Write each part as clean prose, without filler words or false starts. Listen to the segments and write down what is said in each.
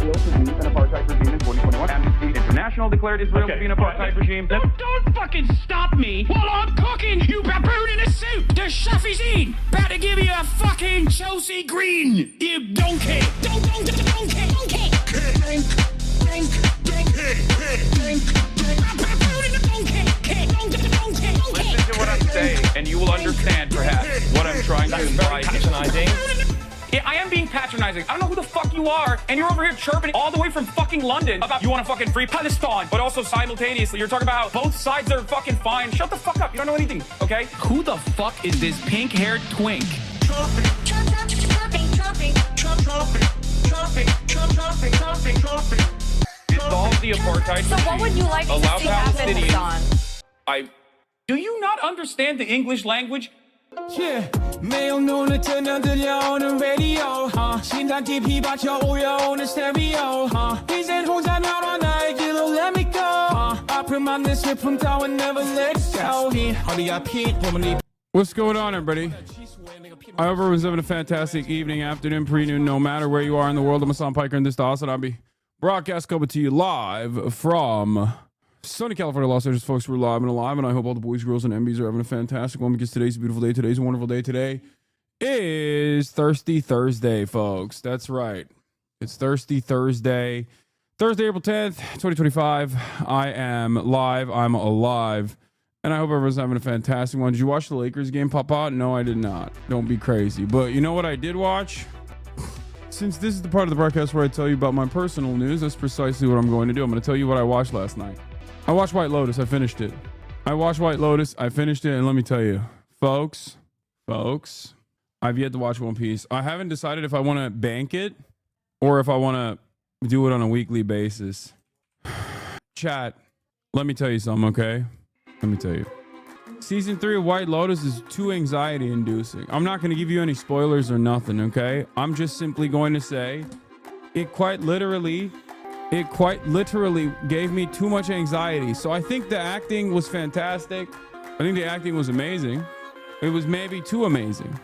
Israel to be an apartheid regime in 2021. Amnesty International declared Israel to be an apartheid regime. Don't fucking stop me while I'm cooking, you baboon in a suit! The chef is in! Better give you a fucking Chelsea Green, you donkey! Donkey! Baboon in the donkey! Listen to what I'm saying, and you will understand, perhaps, what I'm trying to imply. Patronizing. Yeah, I am being patronizing. I don't know who the fuck you are, and you're over here chirping all the way from fucking London about you want to fucking free Palestine, but also simultaneously you're talking about how both sides are fucking fine. Shut the fuck up. You don't know anything, okay? Who the fuck is this pink-haired twink? Dissolve the apartheid So what would you like to Allow see happen, Palestinians- Hassan? Do you not understand the English language? Yeah, 매일 눈을 뜨면 들려오는 radio 심장 깊이 박혀 울려오는 stereo 이젠 혼자 남아 나의 길로 let me go 아픔 없는 슬픔 따윈 never let go 허리 아픈 고문이. What's going on, everybody? I hope everyone's having a fantastic evening, afternoon, pre-noon, no matter where you are in the world. I'm Hassan Piker, and this is the HasanAbi broadcast coming to you live from sunny California, Los Angeles. Folks, we're live and alive, and I hope all the boys, girls, and MBs are having a fantastic one because today's a beautiful day. Today's a wonderful day. Today is Thirsty Thursday, folks. That's right. It's Thirsty Thursday. Thursday, April 10th, 2025. I am live. I'm alive. And I hope everyone's having a fantastic one. Did you watch the Lakers game, Papa? No, I did not. Don't be crazy. But you know what I did watch? Since this is the part of the broadcast where I tell you about my personal news, that's precisely what I'm going to do. I'm going to tell you what I watched last night. I watched White Lotus. I finished it. I watched White Lotus. I finished it. And let me tell you, folks, I've yet to watch One Piece. I haven't decided if I want to bank it or if I want to do it on a weekly basis. Chat, let me tell you something, okay? Let me tell you. Season 3 of White Lotus is too anxiety inducing. I'm not going to give you any spoilers or nothing, okay? I'm just simply going to say it quite literally gave me too much anxiety. So I think the acting was fantastic. I think the acting was amazing. It was maybe too amazing.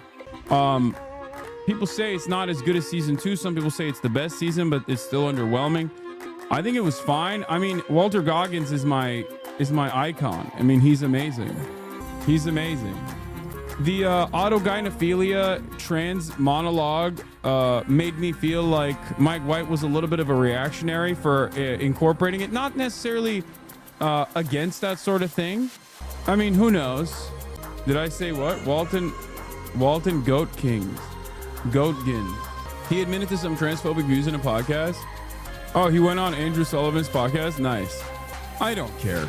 People say it's not as good as season 2. Some people say it's the best season, but it's still underwhelming. I think it was fine. I mean, Walter Goggins is my icon. I mean, he's amazing. He's amazing. The autogynephilia trans monologue made me feel like Mike White was a little bit of a reactionary for incorporating it. Not necessarily against that sort of thing. I mean, who knows? Did I say what? Walton Goatkin. He admitted to some transphobic views in a podcast. Oh, he went on Andrew Sullivan's podcast? Nice. I don't care.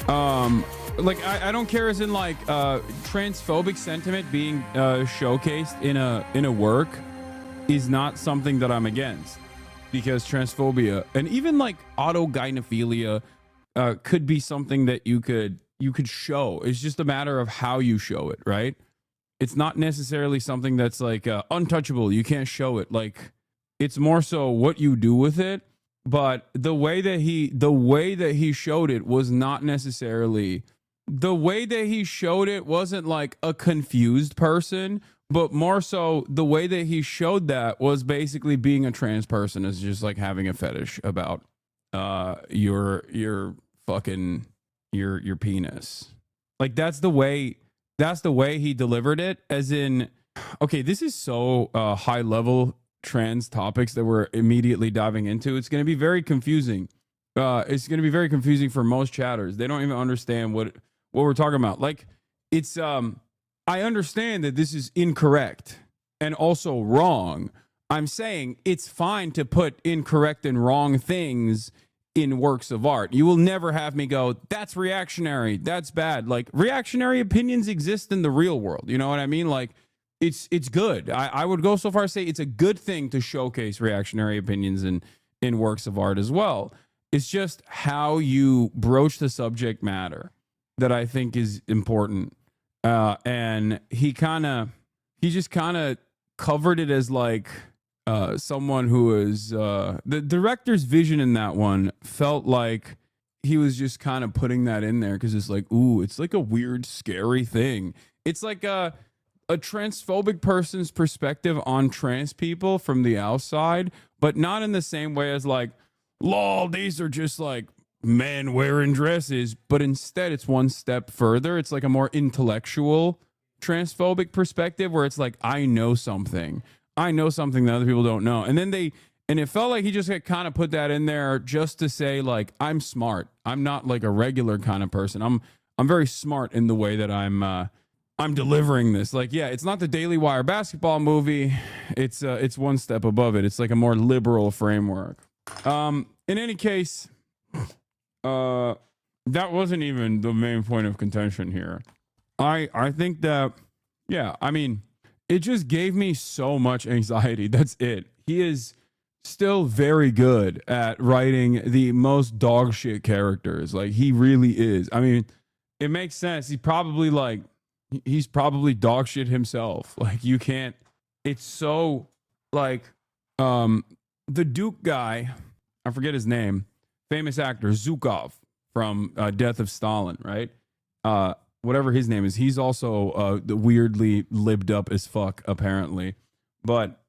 I don't care as in like transphobic sentiment being showcased in a work is not something that I'm against, because transphobia and even like autogynephilia could be something that you could show. It's just a matter of how you show it, right? It's not necessarily something that's like untouchable. You can't show it. Like, it's more so what you do with it. But the way that he showed it was not necessarily the way that he showed it wasn't like a confused person, but more so the way that he showed that was basically being a trans person is just like having a fetish about your penis. Like that's the way he delivered it, as in, okay, this is so high level trans topics that we're immediately diving into. It's going to be very confusing. It's going to be very confusing for most chatters. They don't even understand what we're talking about. Like, it's I understand that this is incorrect and also wrong. I'm saying it's fine to put incorrect and wrong things in works of art. You will never have me go, that's reactionary, that's bad. Like, reactionary opinions exist in the real world. You know what I mean? Like, it's good. I would go so far as say it's a good thing to showcase reactionary opinions in works of art as well. It's just how you broach the subject matter that I think is important. And he just kind of covered it as like someone who is the director's vision in that one felt like he was just kind of putting that in there because it's like, ooh, it's like a weird, scary thing. It's like a transphobic person's perspective on trans people from the outside, but not in the same way as like, lol, these are just like men wearing dresses, but instead it's one step further. It's like a more intellectual transphobic perspective where it's like, I know something that other people don't know. And then and it felt like he just kind of put that in there just to say like, I'm smart. I'm not like a regular kind of person. I'm very smart in the way that I'm delivering this. Like, yeah, it's not the Daily Wire basketball movie. It's one step above it. It's like a more liberal framework. In any case, that wasn't even the main point of contention here. I think that, yeah, I mean, it just gave me so much anxiety. That's it. He is still very good at writing the most dog shit characters. Like, he really is. I mean, it makes sense. He's probably dog shit himself. Like, you can't, it's so like, the Duke guy, I forget his name, famous actor, Zhukov from Death of Stalin, right? Whatever his name is, he's also weirdly libbed up as fuck, apparently. But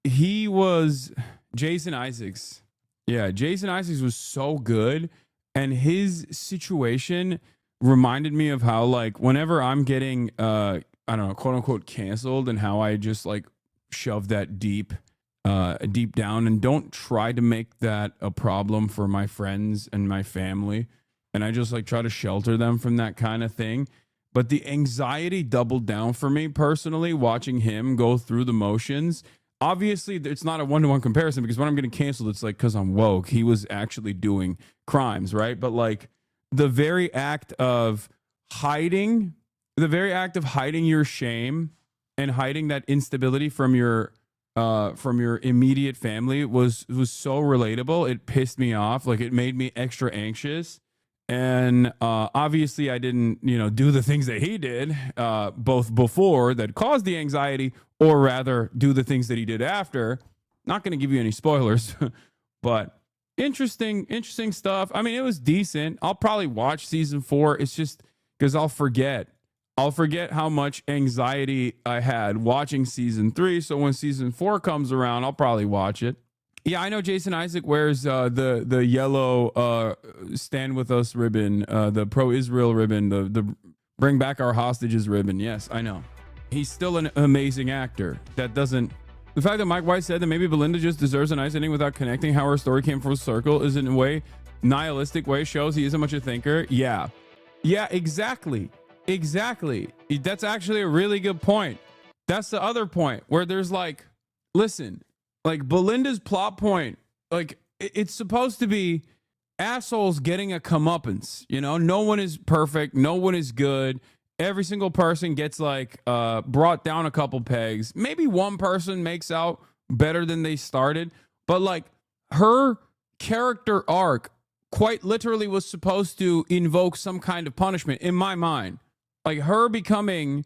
he was Jason Isaacs. Yeah, Jason Isaacs was so good. And his situation reminded me of how, like, whenever I'm getting, I don't know, quote unquote canceled, and how I just like shove that deep down and don't try to make that a problem for my friends and my family. And I just like try to shelter them from that kind of thing. But the anxiety doubled down for me personally, watching him go through the motions. Obviously, it's not a one-to-one comparison, because when I'm getting canceled, it's like, because I'm woke. He was actually doing crimes, right? But like the very act of hiding your shame and hiding that instability from your immediate family was so relatable. It pissed me off. Like, it made me extra anxious. And obviously I didn't, do the things that he did, both before that caused the anxiety, or rather do the things that he did after. Not going to give you any spoilers, but interesting stuff. I mean, it was decent. I'll probably watch season 4. It's just because I'll forget how much anxiety I had watching season 3. So when season 4 comes around, I'll probably watch it. Yeah, I know Jason Isaac wears the yellow Stand With Us ribbon, the pro-Israel ribbon, the Bring Back Our Hostages ribbon. Yes, I know. He's still an amazing actor. That doesn't... The fact that Mike White said that maybe Belinda just deserves a nice ending without connecting how her story came full circle is in a way, nihilistic way, shows he isn't much a thinker. Yeah. Yeah, exactly. That's actually a really good point. That's the other point where there's like, listen... Like, Belinda's plot point, like, it's supposed to be assholes getting a comeuppance. No one is perfect. No one is good. Every single person gets, like, brought down a couple pegs. Maybe one person makes out better than they started. But, like, her character arc quite literally was supposed to invoke some kind of punishment, in my mind. Like, her becoming,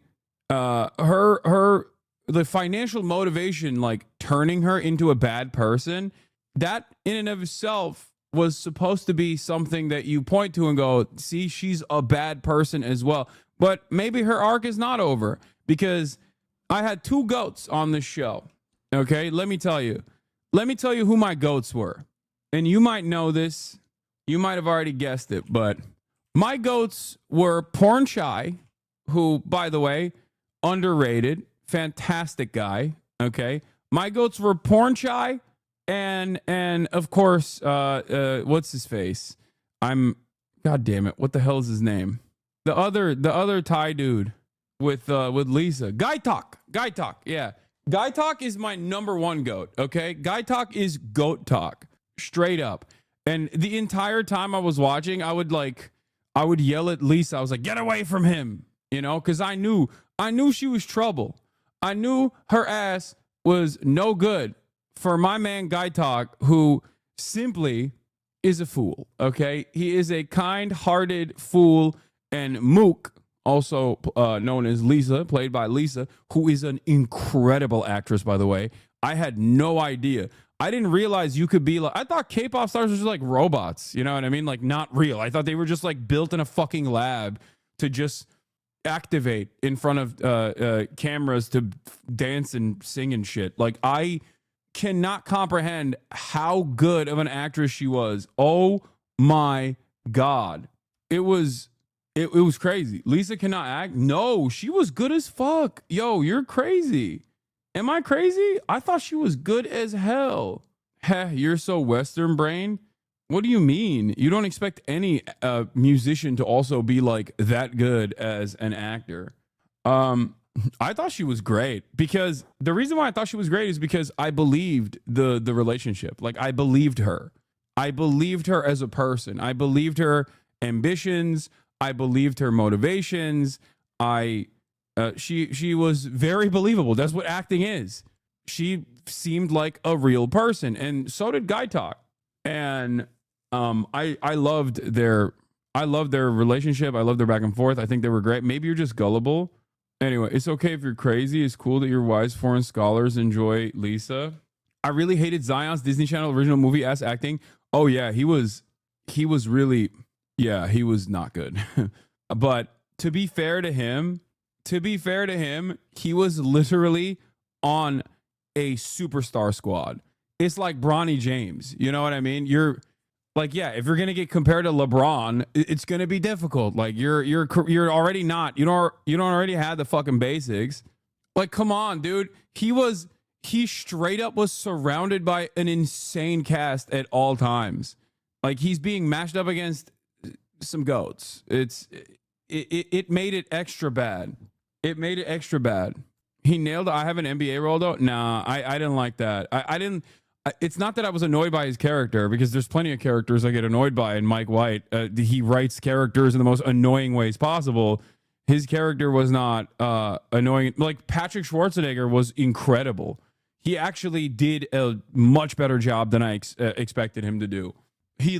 the financial motivation, like turning her into a bad person, that in and of itself was supposed to be something that you point to and go, see, she's a bad person as well. But maybe her arc is not over, because I had 2 goats on this show. Okay, let me tell you who my goats were. And you might know this. You might have already guessed it, but my goats were Porn Shy, who, by the way, underrated. Fantastic guy. Okay. My goats were Porn Shy and of course, what's his face? God damn it. What the hell is his name? The other Thai dude with Lisa. Guy Talk. Yeah. Guy Talk is my number 1 goat. Okay. Guy Talk is goat talk, straight up. And the entire time I was watching, I would yell at Lisa. I was like, get away from him, cause I knew she was trouble. I knew her ass was no good for my man Guy Talk, who simply is a fool, okay? He is a kind-hearted fool, and Mook, also known as Lisa, played by Lisa, who is an incredible actress, by the way. I had no idea. I didn't realize you could be like... I thought K-pop stars were just like robots, you know what I mean? Like, not real. I thought they were just like built in a fucking lab to just... activate in front of cameras to dance and sing and shit. Like, I cannot comprehend how good of an actress she was. Oh my God. It was crazy. Lisa cannot act. No, she was good as fuck. Yo, you're crazy. Am I crazy? I thought she was good as hell. Heh, you're so Western brain. What do you mean? You don't expect any musician to also be like that good as an actor. I thought she was great, because the reason why I thought she was great is because I believed the relationship. Like, I believed her. I believed her as a person. I believed her ambitions. I believed her motivations. She was very believable. That's what acting is. She seemed like a real person, and so did Guy Talk. And I loved their relationship. I loved their back and forth. I think they were great. Maybe you're just gullible. Anyway, it's okay if you're crazy. It's cool that your wise foreign scholars enjoy Lisa. I really hated Zion's Disney Channel original movie ass acting. Oh yeah, he was really, yeah, he was not good. But to be fair to him, he was literally on a superstar squad. It's like Bronny James. You know what I mean? You're like, yeah, if you're gonna get compared to LeBron, it's gonna be difficult. Like, you're already not. You don't already have the fucking basics. Like, come on, dude. He straight up was surrounded by an insane cast at all times. Like, he's being matched up against some goats. It made it extra bad. It made it extra bad. He nailed it. I have an NBA role though. Nah, I didn't like that. I didn't. It's not that I was annoyed by his character, because there's plenty of characters I get annoyed by. And Mike White, he writes characters in the most annoying ways possible. His character was not annoying. Like, Patrick Schwarzenegger was incredible. He actually did a much better job than I expected him to do. He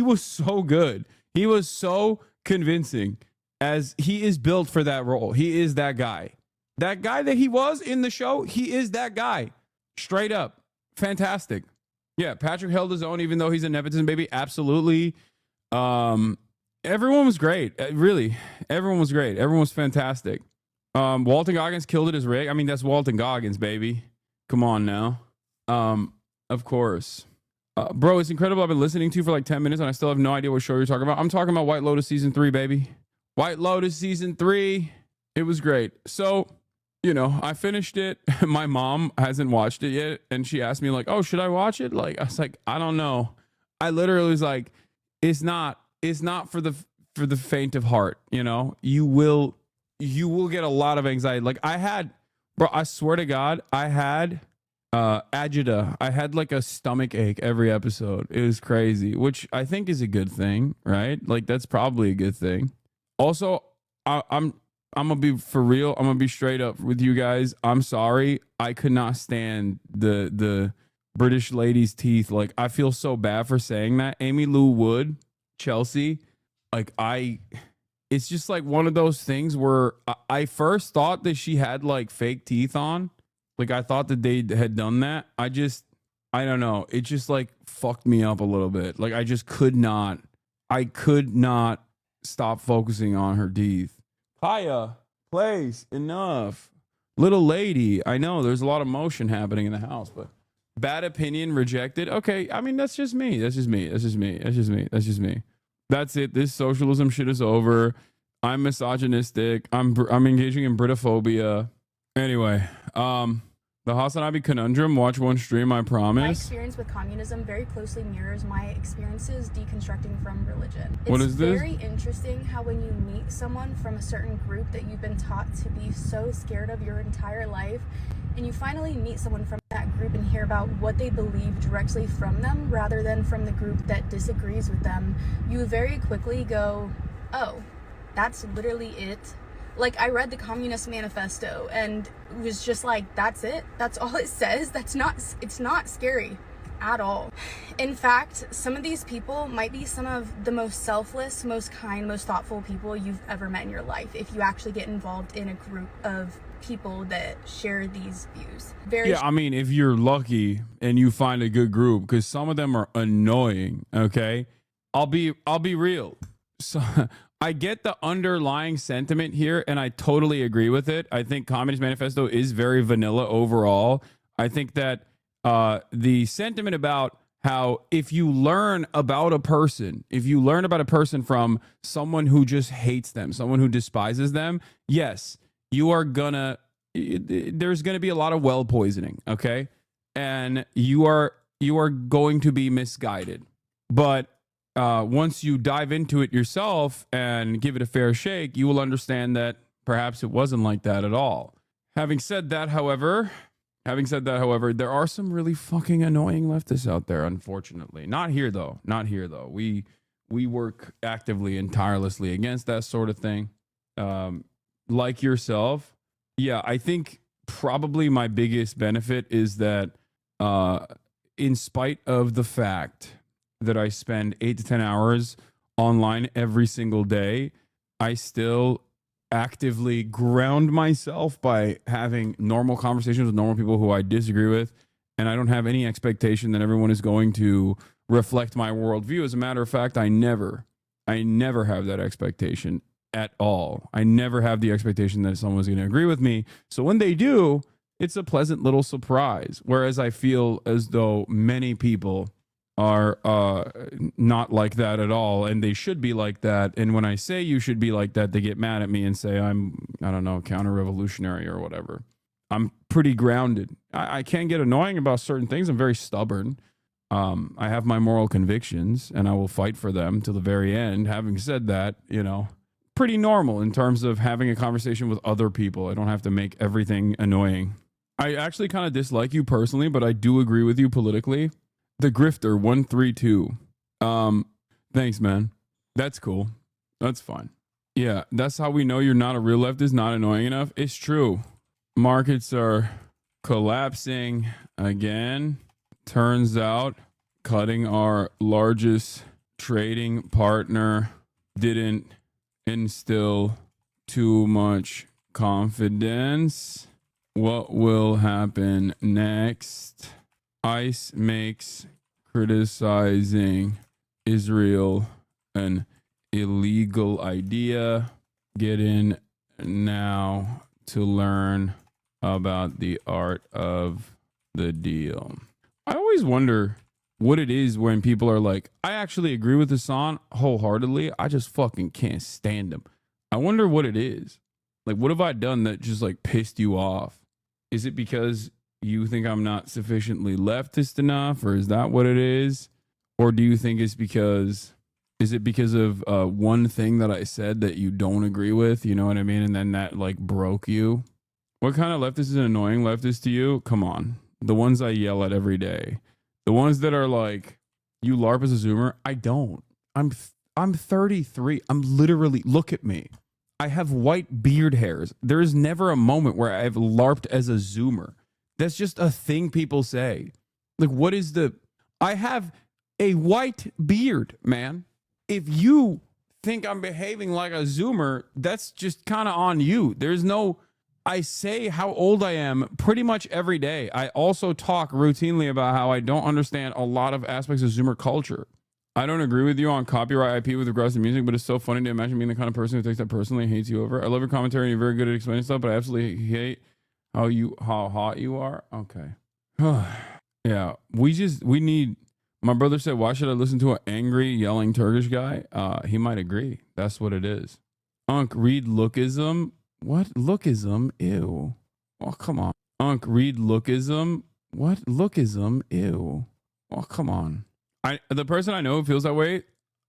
was so good. He was so convincing, as he is built for that role. He is that guy. That guy that he was in the show, he is that guy. Straight up. Fantastic. Yeah, Patrick held his own, even though he's a nepotism baby. Absolutely. Everyone was great. Really. Everyone was great. Everyone was fantastic. Walton Goggins killed it as Rick. I mean, that's Walton Goggins, baby. Come on now. Of course. Bro, it's incredible. I've been listening to you for like 10 minutes and I still have no idea what show you're talking about. I'm talking about White Lotus season 3, baby. White Lotus season 3. It was great. So, you know, I finished it. My mom hasn't watched it yet, and she asked me like, "Oh, should I watch it?" Like, I was like, I don't know. I literally was like, it's not for the faint of heart, you know? You will get a lot of anxiety. Like, I swear to God, I had agita. I had like a stomach ache every episode. It was crazy, which I think is a good thing, right? Like, that's probably a good thing. Also, I'm gonna be for real. I'm gonna be straight up with you guys. I'm sorry. I could not stand the British lady's teeth. Like, I feel so bad for saying that. Amy Lou Wood, Chelsea. Like, it's just like one of those things where I first thought that she had like fake teeth on. Like, I thought that they had done that. I don't know. It just like fucked me up a little bit. Like, I could not stop focusing on her teeth. Kaya, place, enough. Little lady, I know there's a lot of motion happening in the house, but bad opinion rejected. Okay, I mean, that's just me. That's just me. That's it. This socialism shit is over. I'm misogynistic. I'm engaging in Britophobia. Anyway, the HasanAbi conundrum. Watch one stream, I promise. My experience with communism very closely mirrors my experiences deconstructing from religion. What is this? It's very interesting how when you meet someone from a certain group that you've been taught to be so scared of your entire life, and you finally meet someone from that group and hear about what they believe directly from them rather than from the group that disagrees with them, you very quickly go, oh, that's literally it. Like, I read the Communist Manifesto and was just like, that's it? That's all it says? It's not scary at all. In fact, some of these people might be some of the most selfless, most kind, most thoughtful people you've ever met in your life if you actually get involved in a group of people that share these views. Yeah, I mean, if you're lucky and you find a good group, because some of them are annoying, okay? I'll be real. So I get the underlying sentiment here, and I totally agree with it. I think Communist Manifesto is very vanilla overall. I think that the sentiment about how if you learn about a person, from someone who just hates them, someone who despises them, yes, there's gonna be a lot of well poisoning, okay? And you are going to be misguided. But once you dive into it yourself and give it a fair shake, you will understand that perhaps it wasn't like that at all. Having said that, however, there are some really fucking annoying leftists out there, unfortunately. Not here though. We work actively and tirelessly against that sort of thing. Like yourself. Yeah, I think probably my biggest benefit is that in spite of the fact that I spend 8 to 10 hours online every single day, I still actively ground myself by having normal conversations with normal people who I disagree with. And I don't have any expectation that everyone is going to reflect my worldview. As a matter of fact, I never have that expectation at all. I never have the expectation that someone's going to agree with me. So when they do, it's a pleasant little surprise. Whereas I feel as though many people are not like that at all, and they should be like that. And when I say you should be like that, they get mad at me and say I don't know, counter-revolutionary or whatever. I'm pretty grounded. I can get annoying about certain things. I'm very stubborn. I have my moral convictions, and I will fight for them to the very end. Having said that, pretty normal in terms of having a conversation with other people. I don't have to make everything annoying. I actually kind of dislike you personally, but I do agree with you politically. The Grifter 132. Thanks, man. That's cool. That's fine. Yeah, that's how we know you're not a real leftist, not annoying enough. It's true. Markets are collapsing again. Turns out cutting our largest trading partner didn't instill too much confidence. What will happen next? ICE makes criticizing Israel an illegal idea. Get in now to learn about the art of the deal. I always wonder what it is when people are like, I actually agree with Hasan wholeheartedly. I just fucking can't stand him. I wonder what it is. Like, what have I done that just like pissed you off? Is it because you think I'm not sufficiently leftist enough, or is that what it is? Or do you think it's because of one thing that I said that you don't agree with? You know what I mean? And then that like broke you. What kind of leftist is an annoying leftist to you? Come on. The ones I yell at every day. The ones that are like, you LARP as a Zoomer. I don't. I'm 33. I'm literally, look at me. I have white beard hairs. There is never a moment where I've LARPed as a Zoomer. That's just a thing people say. Like, what is I have a white beard, man. If you think I'm behaving like a Zoomer, that's just kind of on you. I say how old I am pretty much every day. I also talk routinely about how I don't understand a lot of aspects of Zoomer culture. I don't agree with you on copyright IP with regards to music, but it's so funny to imagine being the kind of person who takes that personally and hates you over. I love your commentary and you're very good at explaining stuff, but I absolutely hate how hot you are. Okay. Yeah. We need, my brother said, why should I listen to an angry yelling Turkish guy? He might agree. That's what it is. Read lookism. What? Lookism? Ew. Oh, come on. Read lookism. What? Lookism? Ew. Oh, come on. The person I know who feels that way,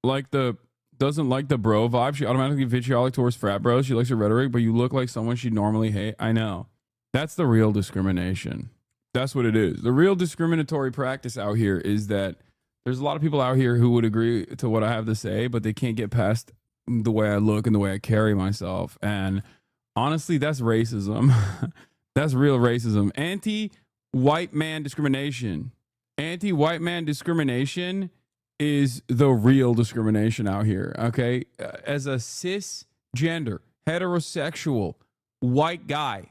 doesn't like the bro vibe. She automatically vitriolic towards frat bros. She likes your rhetoric, but you look like someone she'd normally hate. I know. That's the real discrimination. That's what it is. The real discriminatory practice out here is that there's a lot of people out here who would agree to what I have to say, but they can't get past the way I look and the way I carry myself. And honestly, that's racism. That's real racism. Anti-white man discrimination. Anti-white man discrimination is the real discrimination out here, okay? As a cisgender, heterosexual, white guy,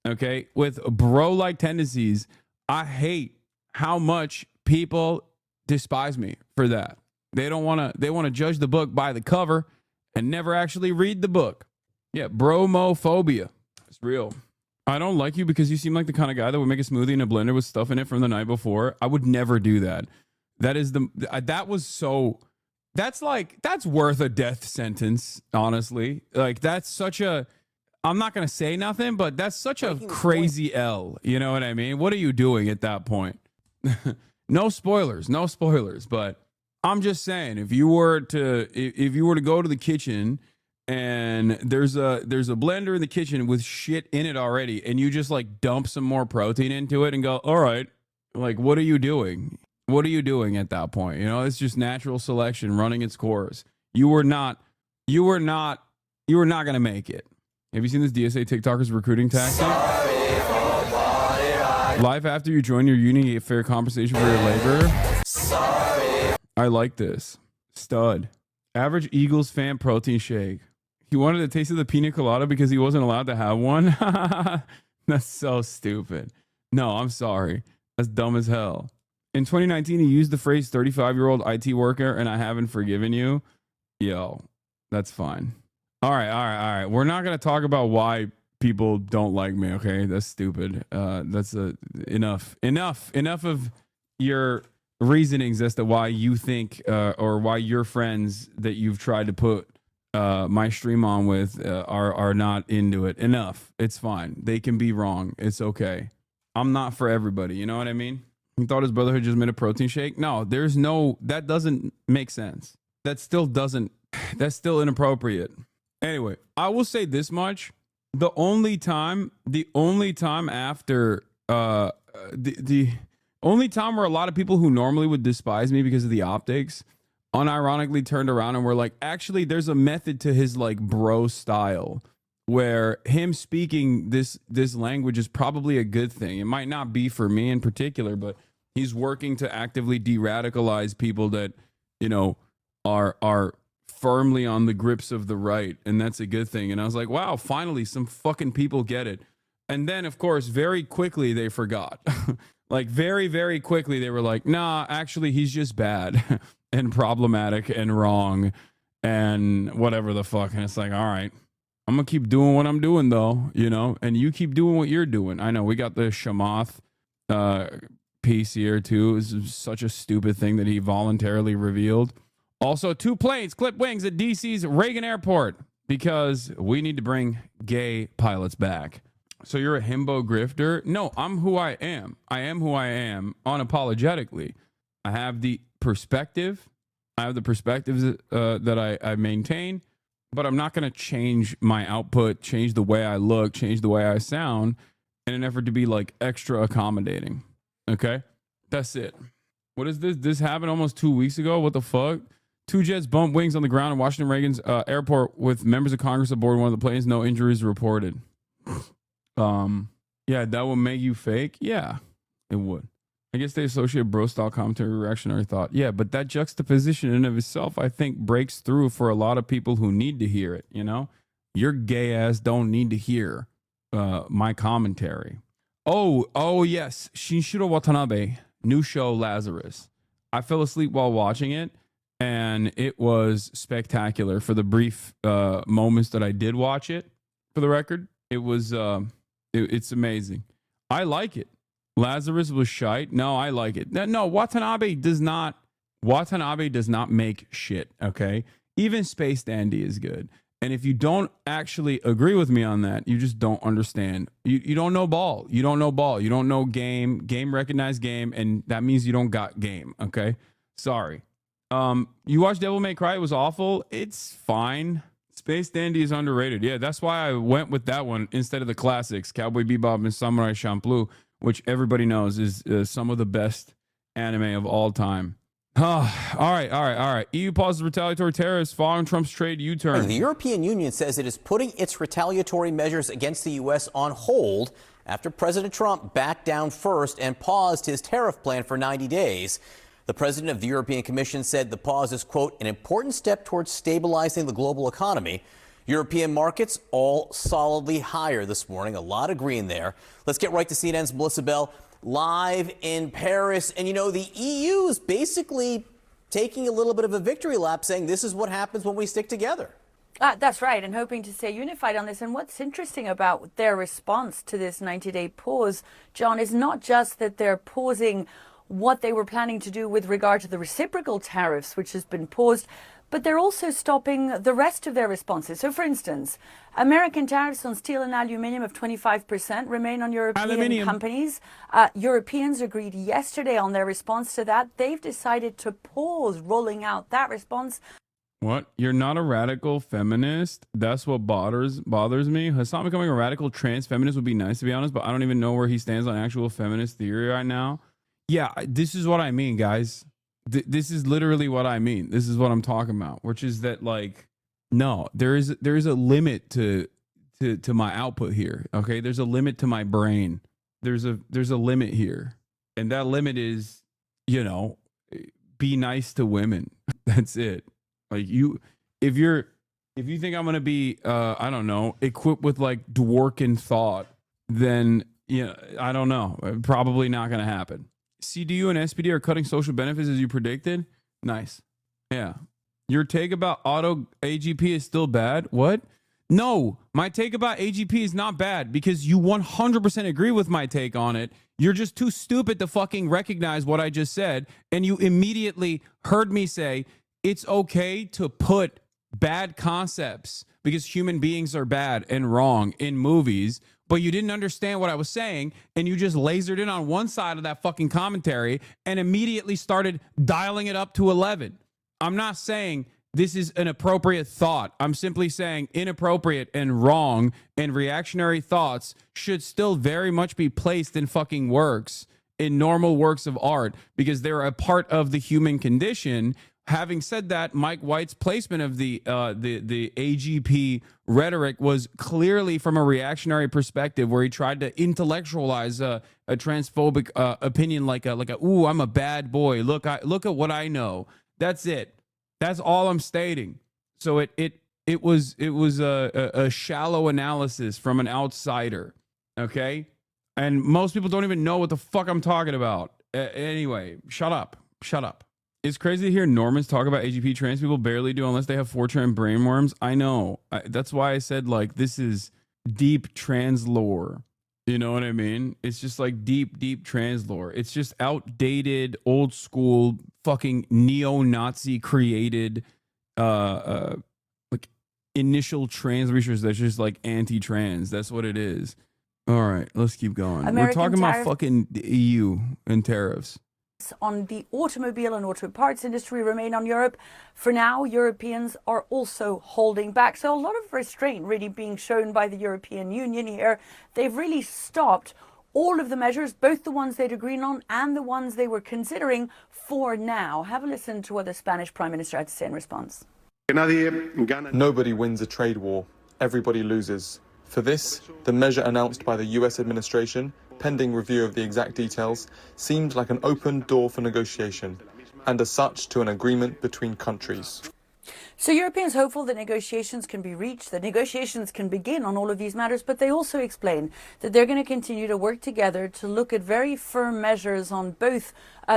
okay, with bro-like tendencies, I hate how much people despise me for that. They want to judge the book by the cover, and never actually read the book. Yeah, bromophobia. It's real. I don't like you because you seem like the kind of guy that would make a smoothie in a blender with stuff in it from the night before. I would never do that. That's worth a death sentence, honestly. Like, that's such a, I'm not going to say nothing, but that's such a crazy L. You know what I mean? What are you doing at that point? No spoilers, but I'm just saying, if you were to go to the kitchen and there's a blender in the kitchen with shit in it already, and you just like dump some more protein into it and go, all right, like, what are you doing? What are you doing at that point? You know, it's just natural selection running its course. You were not going to make it. Have you seen this DSA TikToker's recruiting tactic? Life after you join your union, you get fair compensation for your labor. I like this. Stud. Average Eagles fan protein shake. He wanted a taste of the pina colada because he wasn't allowed to have one. That's so stupid. No, I'm sorry. That's dumb as hell. In 2019, he used the phrase 35-year-old IT worker and I haven't forgiven you. Yo, that's fine. All right. We're not going to talk about why people don't like me, okay? That's stupid. That's enough of your reasonings as to why you think or why your friends that you've tried to put my stream on with are not into it. Enough. It's fine. They can be wrong. It's okay. I'm not for everybody. You know what I mean? He thought his brother had just made a protein shake. No, that doesn't make sense. That's still inappropriate. Anyway, I will say this much. The only time after the only time where a lot of people who normally would despise me because of the optics unironically turned around and were like, actually, there's a method to his like bro style where him speaking this language is probably a good thing. It might not be for me in particular, but he's working to actively de-radicalize people that, you know, are firmly on the grips of the right, and that's a good thing. And I was like, wow, finally some fucking people get it. And then, of course, very quickly they forgot. Like, very, very quickly they were like, nah, actually, he's just bad and problematic and wrong and whatever the fuck. And it's like, all right, I'm gonna keep doing what I'm doing though, you know, and you keep doing what you're doing. I know we got the Shamath piece here too. This is such a stupid thing that he voluntarily revealed. Also, 2 planes clip wings at DC's Reagan Airport because we need to bring gay pilots back. So you're a himbo grifter? No, I'm who I am. I am who I am unapologetically. I have the perspective. I have the perspectives that I maintain, but I'm not going to change my output, change the way I look, change the way I sound in an effort to be like extra accommodating. Okay? That's it. What is this? This happened almost 2 weeks ago. What the fuck? 2 jets bumped wings on the ground in Washington Reagan's airport with members of Congress aboard one of the planes. No injuries reported. Yeah, that would make you fake. Yeah, it would. I guess they associate bro style commentary reactionary thought. Yeah, but that juxtaposition in and of itself, I think, breaks through for a lot of people who need to hear it. You know, your gay ass don't need to hear my commentary. Oh yes, Shinshiro Watanabe, new show Lazarus. I fell asleep while watching it, and it was spectacular for the brief moments that I did watch it. For the record, it was it's amazing. I like it. Lazarus was shite. No, I like it. No, Watanabe does not make shit, okay? Even Space Dandy is good. And if you don't actually agree with me on that, you just don't understand. You don't know ball. You don't know ball. You don't know game. Game recognized game, and that means you don't got game, okay? Sorry. You watched Devil May Cry. It was awful. It's fine. Space Dandy is underrated. Yeah, that's why I went with that one instead of the classics, Cowboy Bebop and Samurai Champloo, which everybody knows is some of the best anime of all time. All right. EU pauses retaliatory tariffs following Trump's trade U-turn. The European Union says it is putting its retaliatory measures against the U.S. on hold after President Trump backed down first and paused his tariff plan for 90 days. The president of the European Commission said the pause is, quote, an important step towards stabilizing the global economy. European markets all solidly higher this morning. A lot of green there. Let's get right to CNN's Melissa Bell live in Paris. And, you know, the EU is basically taking a little bit of a victory lap, saying this is what happens when we stick together. That's right, and hoping to stay unified on this. And what's interesting about their response to this 90-day pause, John, is not just that they're pausing what they were planning to do with regard to the reciprocal tariffs, which has been paused, but they're also stopping the rest of their responses. So, for instance, American tariffs on steel and aluminium of 25% remain on European companies. Europeans agreed yesterday on their response to that. They've decided to pause rolling out that response. What? You're not a radical feminist? That's what bothers me. Hassan becoming a radical trans feminist would be nice, to be honest, but I don't even know where he stands on actual feminist theory right now. Yeah, this is what I mean, guys. This is literally what I mean. This is what I'm talking about, which is that, like, no, there is a limit to my output here. Okay, there's a limit to my brain. There's a limit here, and that limit is, you know, be nice to women. That's it. Like, if you think I'm gonna be I don't know, equipped with like dworkin thought, then I don't know. Probably not gonna happen. CDU and SPD are cutting social benefits as you predicted. Nice. Yeah. Your take about auto AGP is still bad. What? No, my take about AGP is not bad because you 100% agree with my take on it. You're just too stupid to fucking recognize what I just said. And you immediately heard me say it's okay to put bad concepts because human beings are bad and wrong in movies, but you didn't understand what I was saying, and you just lasered in on one side of that fucking commentary and immediately started dialing it up to 11. I'm not saying this is an appropriate thought. I'm simply saying inappropriate and wrong and reactionary thoughts should still very much be placed in fucking works, in normal works of art, because they're a part of the human condition. Having said that, Mike White's placement of the AGP rhetoric was clearly from a reactionary perspective, where he tried to intellectualize a transphobic opinion, like ooh, I'm a bad boy. Look at what I know. That's it. That's all I'm stating. So it was a shallow analysis from an outsider. Okay, and most people don't even know what the fuck I'm talking about. Anyway, shut up. It's crazy to hear Normans talk about AGP. Trans people barely do unless they have 4chan brainworms. I know. That's why I said, like, this is deep trans lore. You know what I mean? It's just like deep trans lore. It's just outdated, old school, fucking neo-Nazi created, like initial trans research that's just like anti-trans. That's what it is. All right, let's keep going. We're talking about fucking the EU and tariffs on the automobile and auto parts industry remain on Europe. For now, Europeans are also holding back. So a lot of restraint really being shown by the European Union here. They've really stopped all of the measures, both the ones they'd agreed on and the ones they were considering for now. Have a listen to what the Spanish Prime Minister had to say in response. Nobody wins a trade war. Everybody loses. For this, the measure announced by the US administration, pending review of the exact details, seemed like an open door for negotiation, and as such to an agreement between countries. So Europeans hopeful that negotiations can be reached, that negotiations can begin on all of these matters, but they also explain that they're going to continue to work together to look at very firm measures on both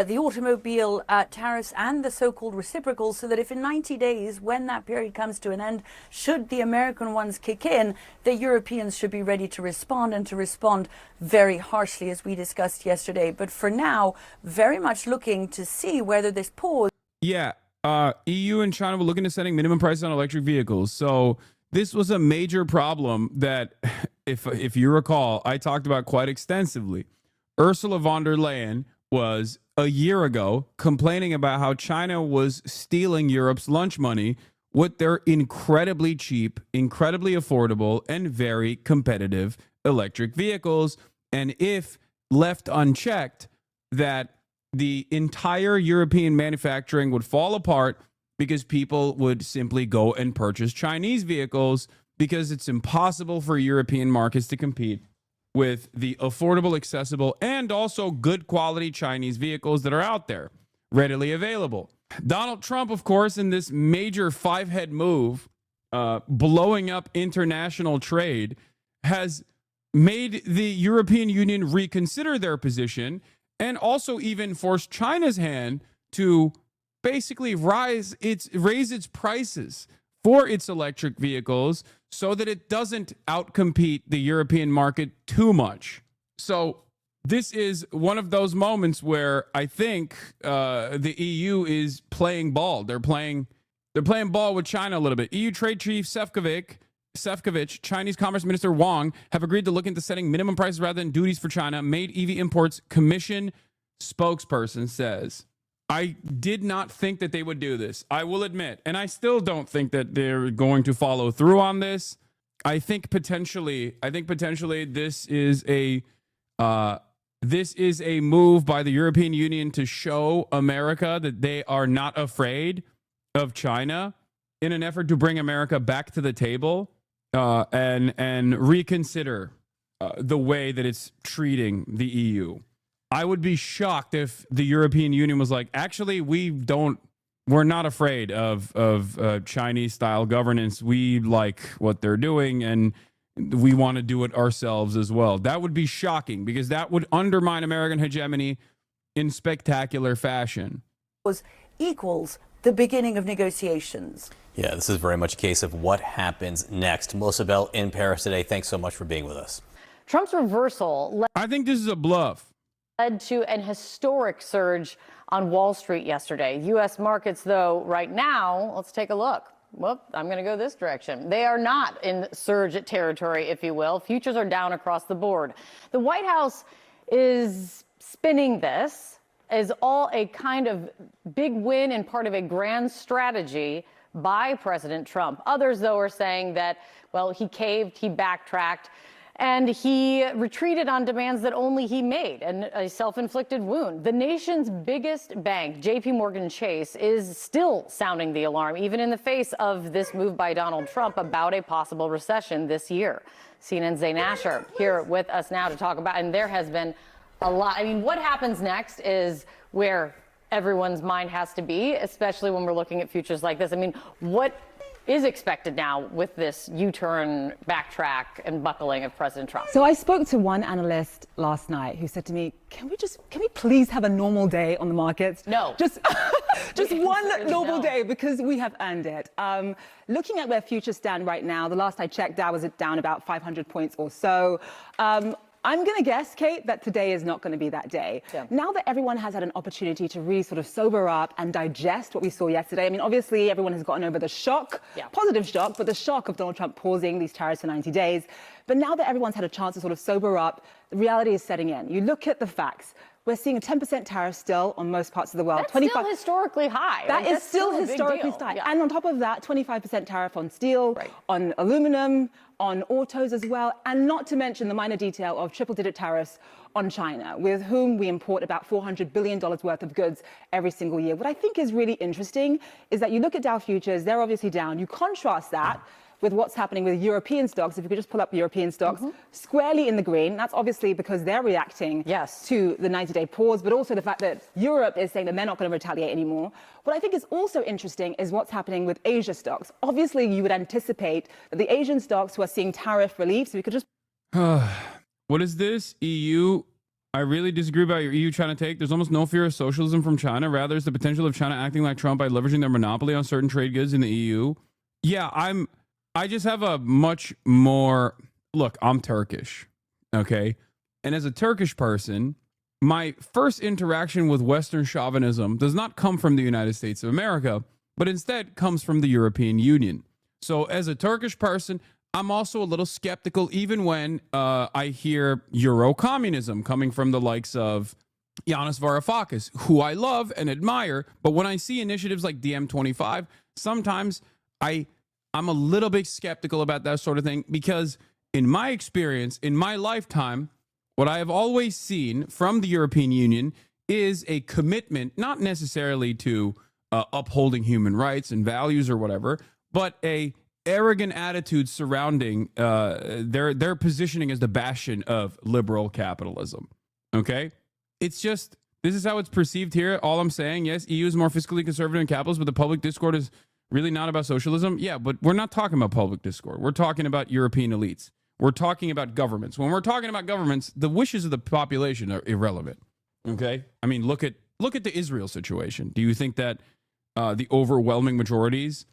the automobile tariffs and the so-called reciprocals, so that if in 90 days, when that period comes to an end, should the American ones kick in, the Europeans should be ready to respond, and to respond very harshly, as we discussed yesterday. But for now, very much looking to see whether this pause... Yeah. EU and China were looking at setting minimum prices on electric vehicles. So this was a major problem that, if you recall, I talked about quite extensively. Ursula von der Leyen was a year ago complaining about how China was stealing Europe's lunch money with their incredibly cheap, incredibly affordable, and very competitive electric vehicles. And if left unchecked, that the entire European manufacturing would fall apart because people would simply go and purchase Chinese vehicles, because it's impossible for European markets to compete with the affordable, accessible, and also good quality Chinese vehicles that are out there readily available. Donald Trump, of course, in this major five-head move, blowing up international trade, has made the European Union reconsider their position, and also even forced China's hand to basically raise its prices for its electric vehicles so that it doesn't outcompete the European market too much. So this is one of those moments where I think the EU is playing ball. They're playing ball with China a little bit. EU Trade Chief Sefcovic, Chinese Commerce Minister Wang have agreed to look into setting minimum prices rather than duties for China. Made EV imports Commission spokesperson says. I did not think that they would do this. I will admit, and I still don't think that they're going to follow through on this. I think potentially this is a move by the European Union to show America that they are not afraid of China in an effort to bring America back to the table and reconsider the way that it's treating the EU. I would be shocked if the European Union was like, actually, we're not afraid of Chinese style governance. We like what they're doing and we want to do it ourselves as well. That would be shocking because that would undermine American hegemony in spectacular fashion. Equals the beginning of negotiations. Yeah, this is very much a case of what happens next. Melissa Bell in Paris today. Thanks so much for being with us. Trump's reversal I think this is a bluff. Led to an historic surge on Wall Street yesterday. U.S. markets, though, right now, let's take a look. Well, I'm going to go this direction. They are not in surge territory, if you will. Futures are down across the board. The White House is spinning this as all a kind of big win and part of a grand strategy by President Trump. Others, though, are saying that, well, he caved, he backtracked, and he retreated on demands that only he made, and a self-inflicted wound. The nation's biggest bank, J.P. Morgan Chase, is still sounding the alarm, even in the face of this move by Donald Trump about a possible recession this year. CNN's Zain Asher here with us now to talk about, and there has been a lot. I mean, what happens next is where everyone's mind has to be, especially when we're looking at futures like this. I mean, what is expected now with this U-turn, backtrack, and buckling of President Trump? So I spoke to one analyst last night who said to me, can we please have a normal day on the markets? No. Just one normal day, because we have earned it. Looking at where futures stand right now, the last I checked, Dow was down about 500 points or so. I'm going to guess, Kate, that today is not going to be that day. Yeah. Now that everyone has had an opportunity to really sort of sober up and digest what we saw yesterday, I mean, obviously everyone has gotten over the shock, positive shock, but the shock of Donald Trump pausing these tariffs for 90 days. But now that everyone's had a chance to sort of sober up, the reality is setting in. You look at the facts. We're seeing a 10% tariff still on most parts of the world. That's still historically high. That is still historically high. Yeah. And on top of that, 25% tariff on steel, on aluminum, on autos as well, and not to mention the minor detail of triple-digit tariffs on China, with whom we import about $400 billion worth of goods every single year. What I think is really interesting is that you look at Dow futures, they're obviously down. You contrast that with what's happening with European stocks. If you could just pull up European stocks, squarely in the green. That's obviously because they're reacting to the 90-day pause, but also the fact that Europe is saying that they're not going to retaliate anymore. What I think is also interesting is what's happening with Asia stocks. Obviously, you would anticipate that the Asian stocks who are seeing tariff relief, so we could just... What is this? EU? I really disagree about your EU trying to take. There's almost no fear of socialism from China. Rather, it's the potential of China acting like Trump by leveraging their monopoly on certain trade goods in the EU. Yeah, I just have a much more... Look, I'm Turkish, okay? And as a Turkish person, my first interaction with Western chauvinism does not come from the United States of America, but instead comes from the European Union. So as a Turkish person, I'm also a little skeptical even when I hear Euro-communism coming from the likes of Yanis Varoufakis, who I love and admire. But when I see initiatives like DM25, sometimes I'm a little bit skeptical about that sort of thing, because in my experience, in my lifetime, what I have always seen from the European Union is a commitment, not necessarily to upholding human rights and values or whatever, but a arrogant attitude surrounding their positioning as the bastion of liberal capitalism. Okay? It's just, this is how it's perceived here. All I'm saying, yes, EU is more fiscally conservative and capitalist, but the public discourse is really not about socialism. Yeah, but we're not talking about public discourse. We're talking about European elites. We're talking about governments. When we're talking about governments, the wishes of the population are irrelevant. Okay? I mean, look at the Israel situation. Do you think that the overwhelming majorities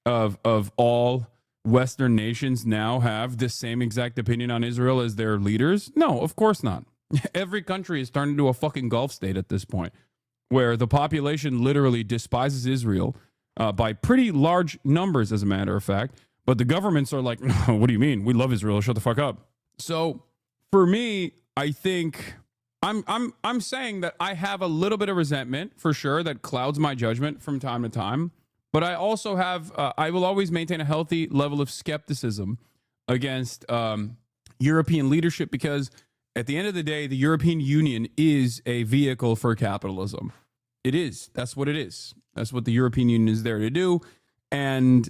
of all Western nations now have the same exact opinion on Israel as their leaders? No, of course not. Every country is turned into a fucking Gulf state at this point, where the population literally despises Israel by pretty large numbers, as a matter of fact. But the governments are like, what do you mean? We love Israel. Shut the fuck up. So for me, I think I'm saying that I have a little bit of resentment for sure that clouds my judgment from time to time. But I also have, I will always maintain a healthy level of skepticism against European leadership, because at the end of the day, the European Union is a vehicle for capitalism. It is. That's what it is. That's what the European Union is there to do. And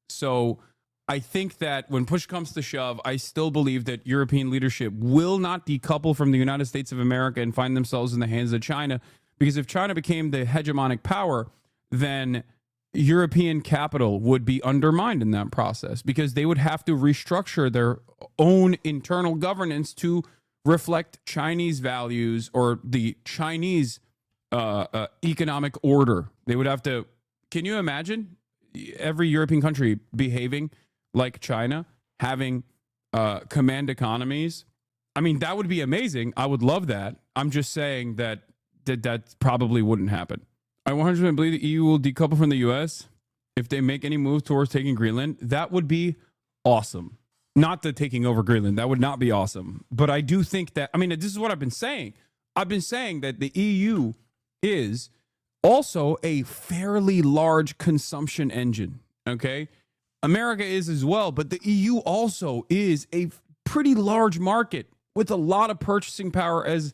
so I think that when push comes to shove, I still believe that European leadership will not decouple from the United States of America and find themselves in the hands of China. Because if China became the hegemonic power, then European capital would be undermined in that process, because they would have to restructure their own internal governance to reflect Chinese values or the Chinese economic order. They would have to, can you imagine every European country behaving like China, having command economies? I mean, that would be amazing. I would love that. I'm just saying that probably wouldn't happen. I 100% believe the EU will decouple from the US if they make any move towards taking Greenland. That would be awesome. Not the taking over Greenland. That would not be awesome. But I do think that, I mean, this is what I've been saying. I've been saying that the EU is also a fairly large consumption engine. Okay. America is as well, but the EU also is a pretty large market with a lot of purchasing power as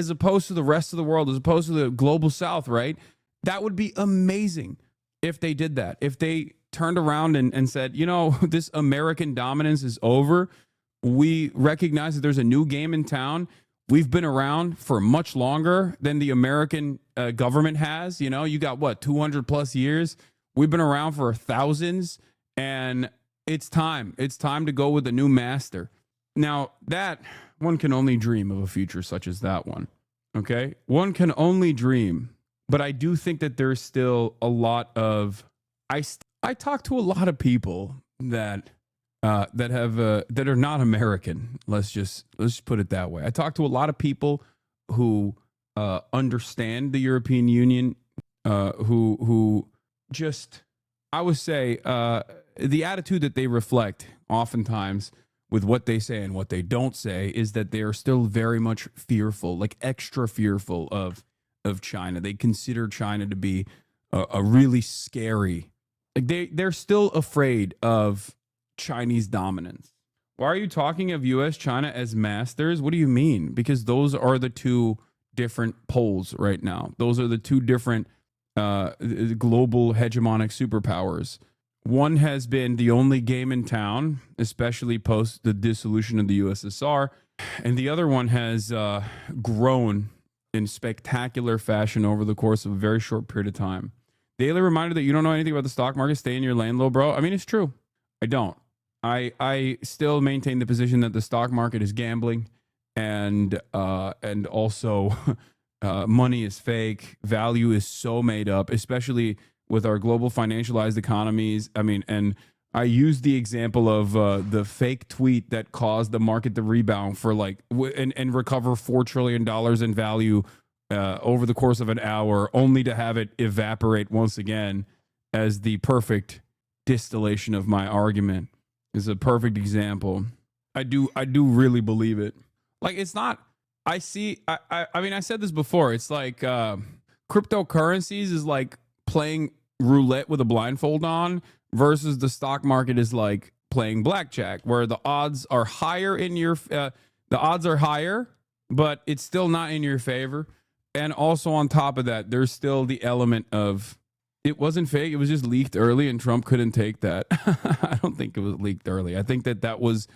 opposed to the rest of the world, as opposed to the global South, right? That would be amazing if they did that. If they turned around and said, you know, this American dominance is over. We recognize that there's a new game in town. We've been around for much longer than the American government has. You know, you got what, 200 plus years? We've been around for thousands, and it's time. It's time to go with a new master. Now, that one can only dream of a future such as that one. Okay? One can only dream. But I do think that there's still a lot of, I talk to a lot of people that that are not American. Let's just put it that way. I talk to a lot of people who understand the European Union, who just, I would say, the attitude that they reflect oftentimes with what they say and what they don't say is that they are still very much fearful, like extra fearful of China. They consider China to be a really scary, like they're still afraid of Chinese dominance. Why are you talking of US, China as masters? What do you mean? Because those are the two different poles right now. Those are the two different global hegemonic superpowers. One has been the only game in town, especially post the dissolution of the USSR, and the other one has grown in spectacular fashion over the course of a very short period of time. Daily reminder that you don't know anything about the stock market. Stay in your lane, little bro. I mean, it's true. I don't. I still maintain the position that the stock market is gambling, and also money is fake. Value is so made up, especially with our global financialized economies. I mean, and I use the example of the fake tweet that caused the market to rebound for like and recover $4 trillion in value over the course of an hour, only to have it evaporate once again, as the perfect distillation of my argument. Is a perfect example. I do really believe it. Like, it's not, I mean, I said this before. It's like cryptocurrencies is like playing roulette with a blindfold on, versus the stock market is like playing blackjack, where the odds are higher in your, the odds are higher, but it's still not in your favor. And also on top of that, there's still the element of, it wasn't fake. It was just leaked early, and Trump couldn't take that. I don't think it was leaked early. I think that was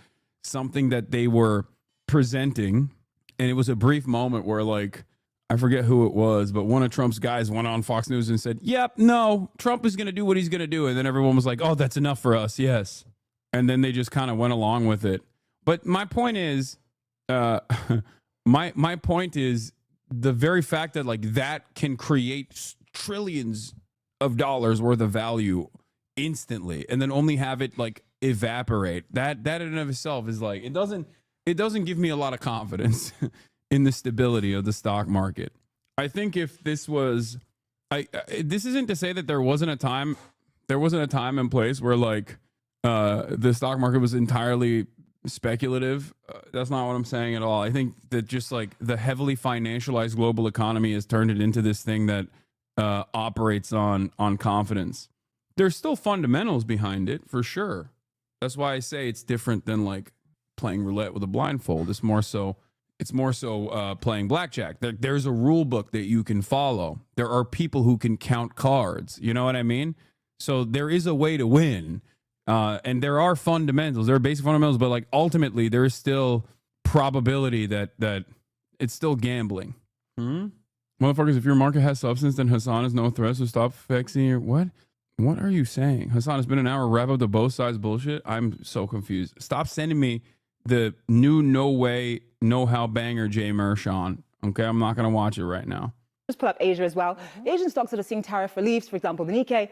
something that they were presenting, and it was a brief moment where, like, I forget who it was, but one of Trump's guys went on Fox News and said, yep, no, Trump is going to do what he's going to do. And then everyone was like, oh, that's enough for us. Yes. And then they just kind of went along with it. But my point is, my point is the very fact that like that can create trillions of dollars worth of value instantly and then only have it like evaporate. That in and of itself is like, it doesn't give me a lot of confidence in the stability of the stock market. I think if this was, this isn't to say that there wasn't a time and place where like the stock market was entirely speculative. That's not what I'm saying at all. I think that just like the heavily financialized global economy has turned it into this thing that operates on confidence. There's still fundamentals behind it for sure. That's why I say it's different than like playing roulette with a blindfold. It's more so playing blackjack. There's a rule book that you can follow. There are people who can count cards. You know what I mean? So there is a way to win. And there are fundamentals. There are basic fundamentals, but like ultimately there is still probability that it's still gambling. Motherfuckers, if your market has substance, then Hasan is no threat, so stop fixing your what? What are you saying? Hasan, it's been an hour. Wrap up the both sides bullshit. I'm so confused. Stop sending me the new no way, no how banger Jay Mershon. Okay, I'm not gonna watch it right now. Just pull up Asia as well. Asian stocks that are seeing tariff reliefs, for example, the Nikkei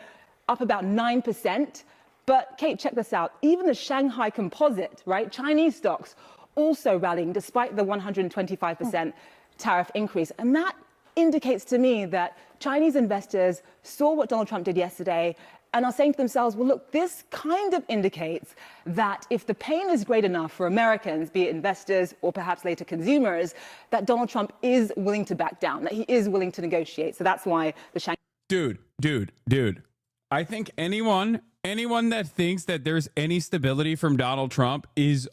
up about 9%. But Kate, check this out. Even the Shanghai Composite, right? Chinese stocks also rallying despite the 125% tariff increase. And that indicates to me that Chinese investors saw what Donald Trump did yesterday and are saying to themselves, well, look, this kind of indicates that if the pain is great enough for Americans, be it investors or perhaps later consumers, that Donald Trump is willing to back down, that he is willing to negotiate. So that's why the Shanghai... Dude. I think anyone that thinks that there's any stability from Donald Trump is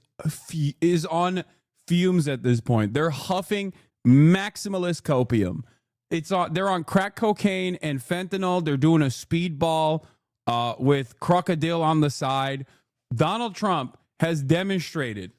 on fumes at this point. They're huffing maximalist copium. They're on crack cocaine and fentanyl. They're doing a speedball with crocodile on the side. Donald Trump has demonstrated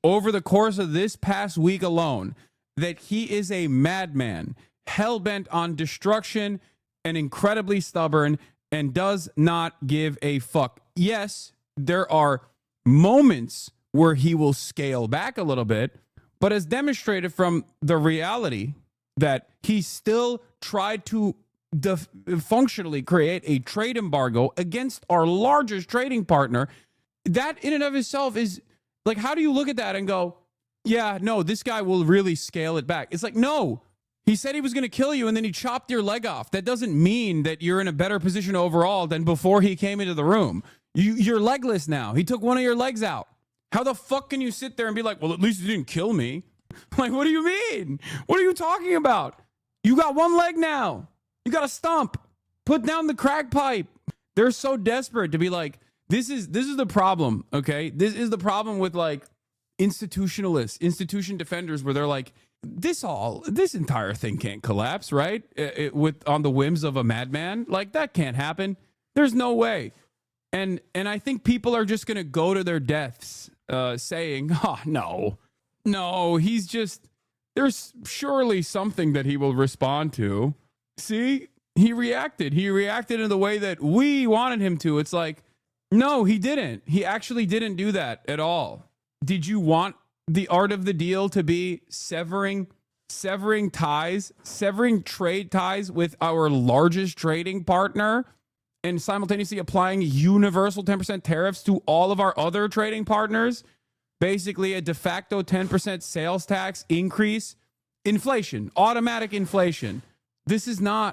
over the course of this past week alone that he is a madman, hell-bent on destruction and incredibly stubborn and does not give a fuck. Yes, there are moments where he will scale back a little bit, but as demonstrated from the reality that he still tried to functionally create a trade embargo against our largest trading partner, that in and of itself is like, how do you look at that and go, yeah, no, this guy will really scale it back? It's like, no, he said he was going to kill you and then he chopped your leg off. That doesn't mean that you're in a better position overall than before he came into the room. You're legless now. He took one of your legs out. How the fuck can you sit there and be like, well, at least he didn't kill me? Like, what do you mean? What are you talking about? You got one leg now. You got a stump. Put down the crack pipe. They're so desperate to be like, this is the problem, okay? This is the problem with like institutionalists, institution defenders, where they're like, this entire thing can't collapse, right? On the whims of a madman. Like, that can't happen. There's no way. And I think people are just going to go to their deaths saying, oh, no, he's just, there's surely something that he will respond to. See, he reacted in the way that we wanted him to. It's like, no, he didn't. He actually didn't do that at all. Did you want the art of the deal to be severing trade ties with our largest trading partner and simultaneously applying universal 10% tariffs to all of our other trading partners? Basically a de facto 10% sales tax increase, inflation, automatic inflation. This isn't,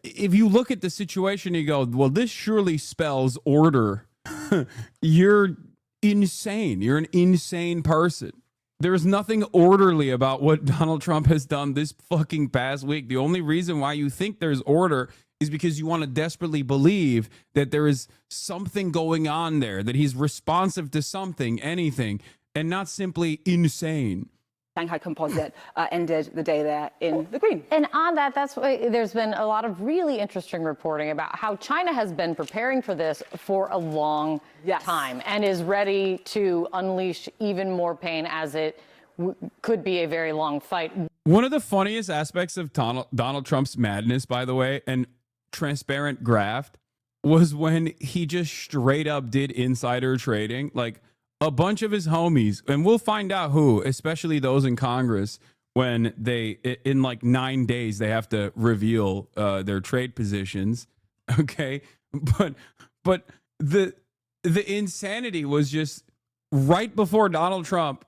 if you look at the situation, you go, well, this surely spells order. You're insane. You're an insane person. There's nothing orderly about what Donald Trump has done this fucking past week. The only reason why you think there's order is because you want to desperately believe that there is something going on there, that he's responsive to something, anything, and not simply insane. Shanghai Composite ended the day there in the green. And on that, that's why there's been a lot of really interesting reporting about how China has been preparing for this for a long time and is ready to unleash even more pain as it could be a very long fight. One of the funniest aspects of Donald Trump's madness, by the way, and transparent graft, was when he just straight up did insider trading. Like, a bunch of his homies, and we'll find out who, especially those in Congress, when they, in like 9 days, they have to reveal their trade positions. Okay. But the insanity was just right before Donald Trump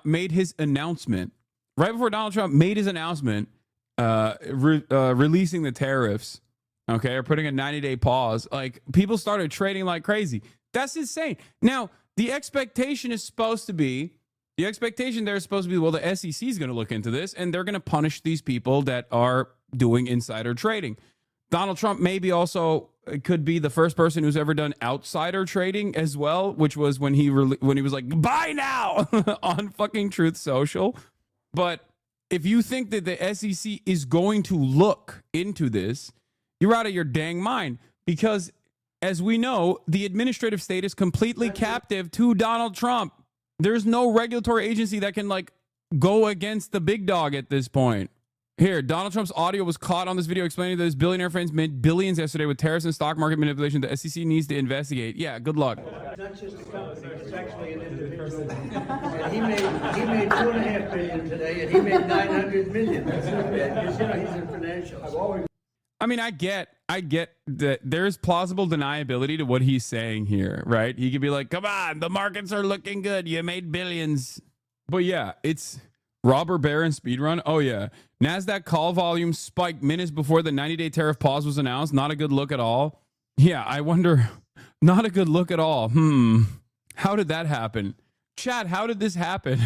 made his announcement, releasing the tariffs, okay, or putting a 90-day pause, like people started trading like crazy. That's insane. Now, the expectation there is supposed to be, well, the SEC is going to look into this and they're going to punish these people that are doing insider trading. Donald Trump maybe also could be the first person who's ever done outsider trading as well, which was when he was like, buy now on fucking Truth Social. But if you think that the SEC is going to look into this, you're out of your dang mind, because as we know, the administrative state is completely captive to Donald Trump. There's no regulatory agency that can like go against the big dog at this point. Here, Donald Trump's audio was caught on this video explaining that his billionaire friends made billions yesterday with tariffs and stock market manipulation. The SEC needs to investigate. Yeah, good luck. It's not just a company, it's actually an individual. And he made $2.5 billion today, and he made $900 million. That's not bad, because he's in financials. I mean, I get that there's plausible deniability to what he's saying here, right? He could be like, come on, the markets are looking good. You made billions. But yeah, it's robber baron speedrun. Oh yeah. NASDAQ call volume spiked minutes before the 90-day tariff pause was announced. Not a good look at all. Yeah, I wonder. Not a good look at all. How did that happen? Chat, how did this happen?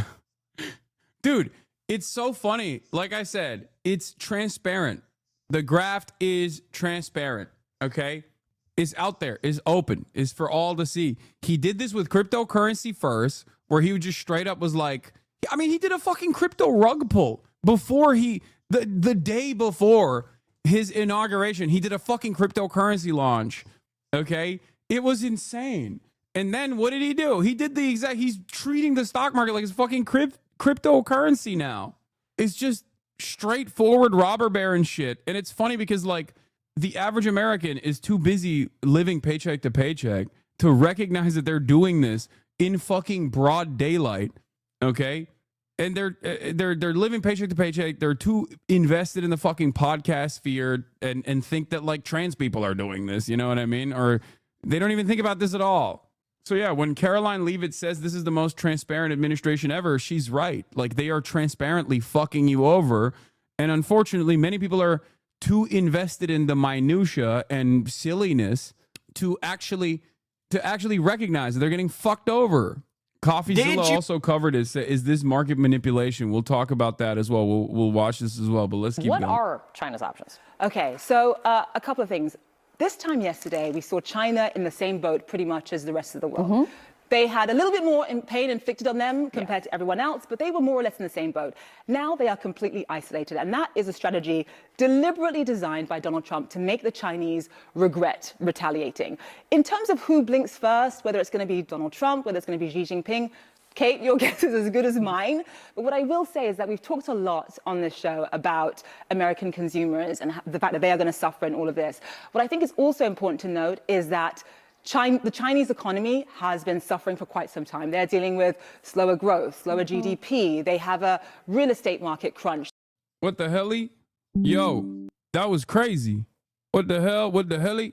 Dude, it's so funny. Like I said, it's transparent. The graft is transparent, okay? It's out there, is open, is for all to see. He did this with cryptocurrency first, where he just straight up was like, I mean, he did a fucking crypto rug pull before the day before his inauguration. He did a fucking cryptocurrency launch, okay? It was insane. And then what did he do? He did he's treating the stock market like it's fucking cryptocurrency now. It's just straightforward robber baron shit. And it's funny because like the average American is too busy living paycheck to paycheck to recognize that they're doing this in fucking broad daylight, okay? And they're living paycheck to paycheck. They're too invested in the fucking podcast sphere and think that like trans people are doing this, you know what I mean? Or they don't even think about this at all. So yeah, when Caroline Leavitt says this is the most transparent administration ever, she's right. Like they are transparently fucking you over. And unfortunately, many people are too invested in the minutia and silliness to actually recognize that they're getting fucked over. CoffeeZilla also covered is this market manipulation? We'll talk about that as well. We'll watch this as well, but let's keep going. What are China's options? Okay, so a couple of things. This time yesterday, we saw China in the same boat pretty much as the rest of the world. They had a little bit more pain inflicted on them compared to everyone else, but they were more or less in the same boat. Now they are completely isolated, and that is a strategy deliberately designed by Donald Trump to make the Chinese regret retaliating. In terms of who blinks first, whether it's going to be Donald Trump, whether it's going to be Xi Jinping, Kate, your guess is as good as mine. But what I will say is that we've talked a lot on this show about American consumers and the fact that they are going to suffer in all of this. What I think is also important to note is that the Chinese economy has been suffering for quite some time. They're dealing with slower growth, slower GDP. They have a real estate market crunch. What the hell-y? Yo, that was crazy. What the hell? What the hell-y?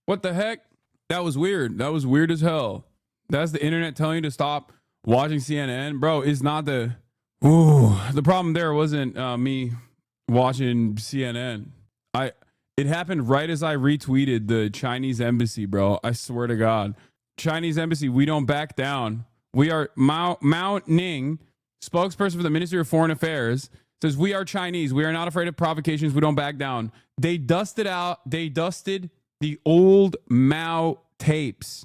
What the heck? That was weird. That was weird as hell. That's the internet telling you to stop watching CNN. Bro, it's not the problem there wasn't me watching CNN. It happened right as I retweeted the Chinese embassy, bro. I swear to God. Chinese embassy, we don't back down. We are Mao Ning, spokesperson for the Ministry of Foreign Affairs, says we are Chinese. We are not afraid of provocations. We don't back down. They dusted the old Mao tapes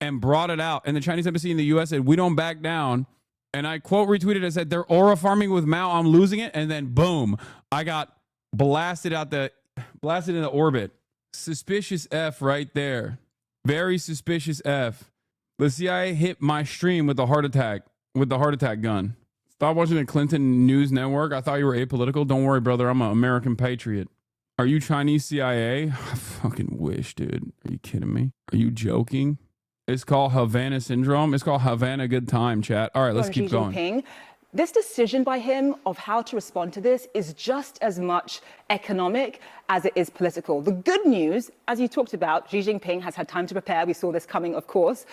and brought it out. And the Chinese embassy in the U.S. said, we don't back down. And I quote retweeted, I said, they're aura farming with Mao. I'm losing it. And then boom, I got blasted into orbit. Suspicious F right there. Very suspicious F. The CIA hit my stream with the heart attack gun. Stop watching the Clinton News Network. I thought you were apolitical. Don't worry, brother. I'm an American patriot. Are you Chinese CIA? I fucking wish, dude. Are you kidding me? Are you joking? It's called Havana syndrome. It's called Havana good time, chat. All right, let's keep going. this decision by him of how to respond to this is just as much economic as it is political. The good news, as you talked about, Xi Jinping has had time to prepare. We saw this coming, of course.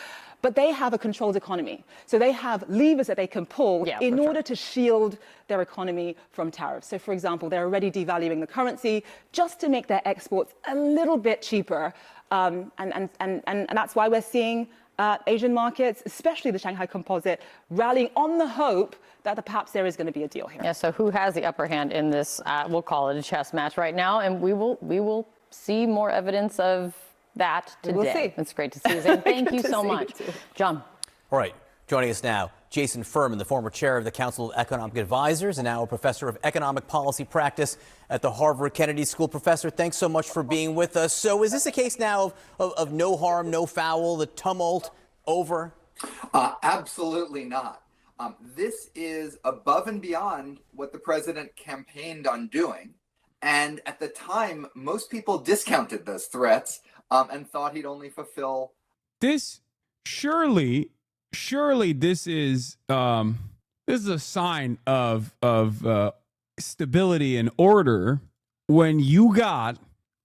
But they have a controlled economy. So they have levers that they can pull in order to shield their economy from tariffs. So, for example, they're already devaluing the currency just to make their exports a little bit cheaper. And that's why we're seeing Asian markets, especially the Shanghai Composite, rallying on the hope that perhaps there is going to be a deal here. Yeah, so who has the upper hand in this, we'll call it a chess match right now, and we will see more evidence of that today. We'll see. It's great to see you. Thank you so much. John. All right, joining us now, Jason Furman, the former chair of the Council of Economic Advisors and now a professor of economic policy practice at the Harvard Kennedy School. Professor, thanks so much for being with us. So is this a case now of no harm, no foul, the tumult over? Absolutely not. This is above and beyond what the president campaigned on doing. And at the time, most people discounted those threats and thought he'd only fulfill. This surely this is a sign of stability and order when you got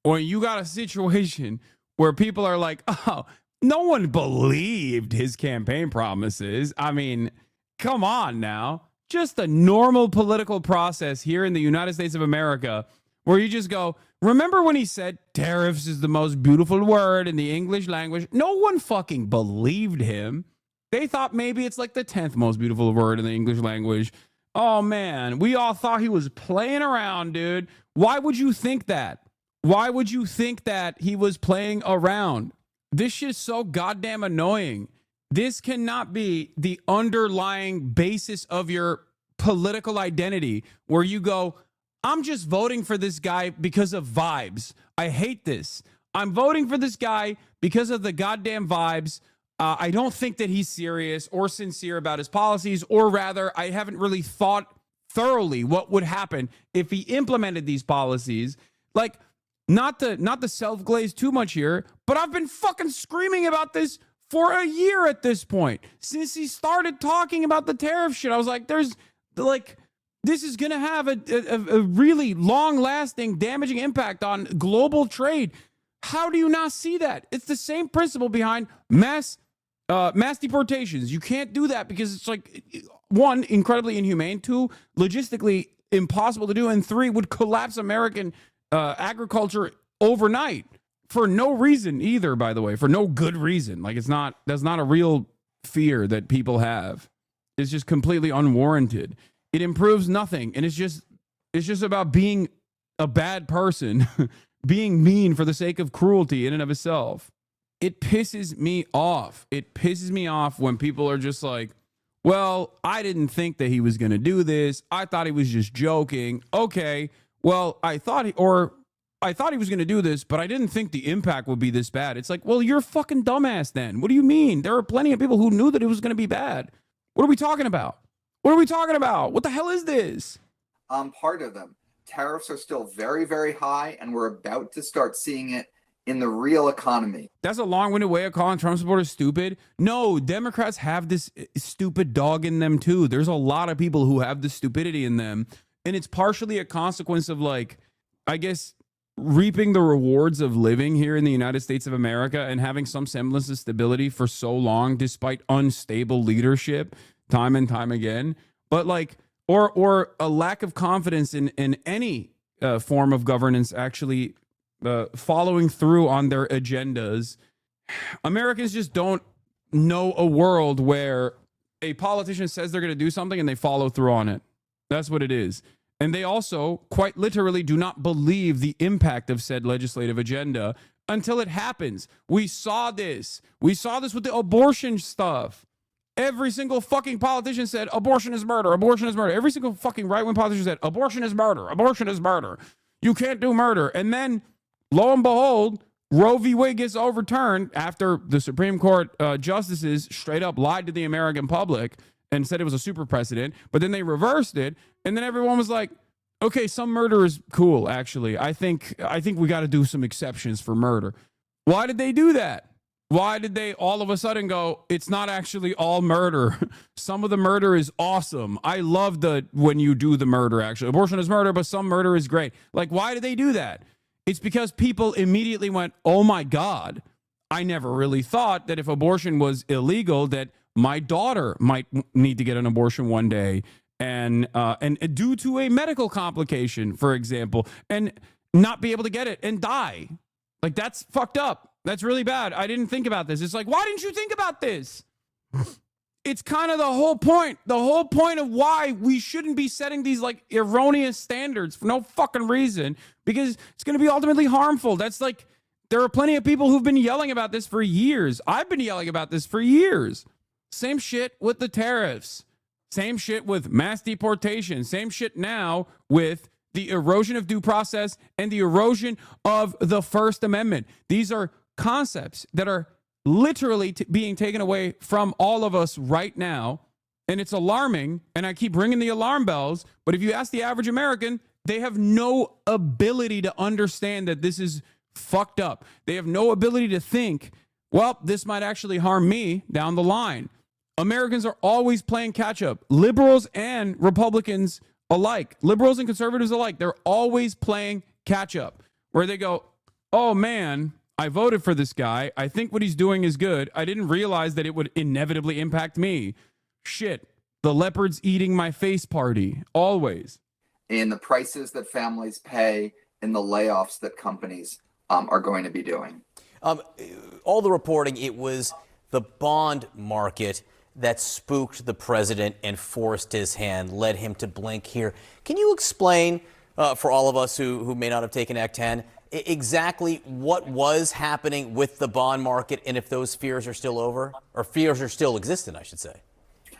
a situation where people are like, oh, no one believed his campaign promises. I mean, come on now. Just a normal political process here in the United States of America where you just go, remember when he said tariffs is the most beautiful word in the English language? No one fucking believed him. They thought maybe it's like the 10th most beautiful word in the English language. Oh, man, we all thought he was playing around, dude. Why would you think that? Why would you think that he was playing around? This shit is so goddamn annoying. This cannot be the underlying basis of your political identity where you go, I'm just voting for this guy because of vibes. I hate this. I'm voting for this guy because of the goddamn vibes. I don't think that he's serious or sincere about his policies, or rather, I haven't really thought thoroughly what would happen if he implemented these policies. Like, not to self-glaze too much here, but I've been fucking screaming about this for a year at this point. Since he started talking about the tariff shit, I was like, this is going to have a really long-lasting, damaging impact on global trade. How do you not see that? It's the same principle behind mass deportations. You can't do that because it's like, one, incredibly inhumane, two, logistically impossible to do, and three, would collapse American agriculture overnight for no reason either, by the way, for no good reason. Like, that's not a real fear that people have. It's just completely unwarranted. It improves nothing. And it's just about being a bad person, being mean for the sake of cruelty in and of itself. It pisses me off. It pisses me off when people are just like, well, I didn't think that he was going to do this. I thought he was just joking. Okay, well, I thought he was going to do this, but I didn't think the impact would be this bad. It's like, well, you're a fucking dumbass then. What do you mean? There are plenty of people who knew that it was going to be bad. What are we talking about? What are we talking about? What the hell is this? Part of them. Tariffs are still very, very high, and we're about to start seeing it in the real economy. That's a long-winded way of calling Trump supporters stupid. No, Democrats have this stupid dog in them too. There's a lot of people who have this stupidity in them. And it's partially a consequence of, like, I guess, reaping the rewards of living here in the United States of America and having some semblance of stability for so long, despite unstable leadership time and time again. But like, or a lack of confidence in any form of governance actually following through on their agendas. Americans just don't know a world where a politician says they're going to do something and they follow through on it. That's what it is. And they also quite literally do not believe the impact of said legislative agenda until it happens. We saw this. We saw this with the abortion stuff. Every single fucking politician said abortion is murder. Abortion is murder. Every single fucking right-wing politician said abortion is murder. Abortion is murder. You can't do murder. And then, lo and behold, Roe v. Wade gets overturned after the Supreme Court justices straight up lied to the American public and said it was a super precedent. But then they reversed it. And then everyone was like, okay, some murder is cool, actually. I think we got to do some exceptions for murder. Why did they do that? Why did they all of a sudden go, it's not actually all murder? Some of the murder is awesome. I love when you do the murder, actually. Abortion is murder, but some murder is great. Like, why did they do that? It's because people immediately went, oh my God, I never really thought that if abortion was illegal, that my daughter might need to get an abortion one day. And due to a medical complication, for example, and not be able to get it and die. Like, that's fucked up. That's really bad. I didn't think about this. It's like, why didn't you think about this? It's kind of the whole point. The whole point of why we shouldn't be setting these like erroneous standards for no fucking reason, because it's going to be ultimately harmful. That's like, there are plenty of people who've been yelling about this for years. I've been yelling about this for years. Same shit with the tariffs. Same shit with mass deportation. Same shit now with the erosion of due process and the erosion of the First Amendment. These are concepts that are literally being taken away from all of us right now. And it's alarming. And I keep ringing the alarm bells. But if you ask the average American, they have no ability to understand that this is fucked up. They have no ability to think, well, this might actually harm me down the line. Americans are always playing catch up. Liberals and Republicans alike, liberals and conservatives alike, they're always playing catch up, where they go, oh man, I voted for this guy. I think what he's doing is good. I didn't realize that it would inevitably impact me. Shit, the leopard's eating my face party, always. In the prices that families pay, in the layoffs that companies are going to be doing. All the reporting, it was the bond market that spooked the president and forced his hand, led him to blink here. Can you explain, for all of us who may not have taken Act 10, exactly what was happening with the bond market and if those fears are still over, or fears are still existent, I should say?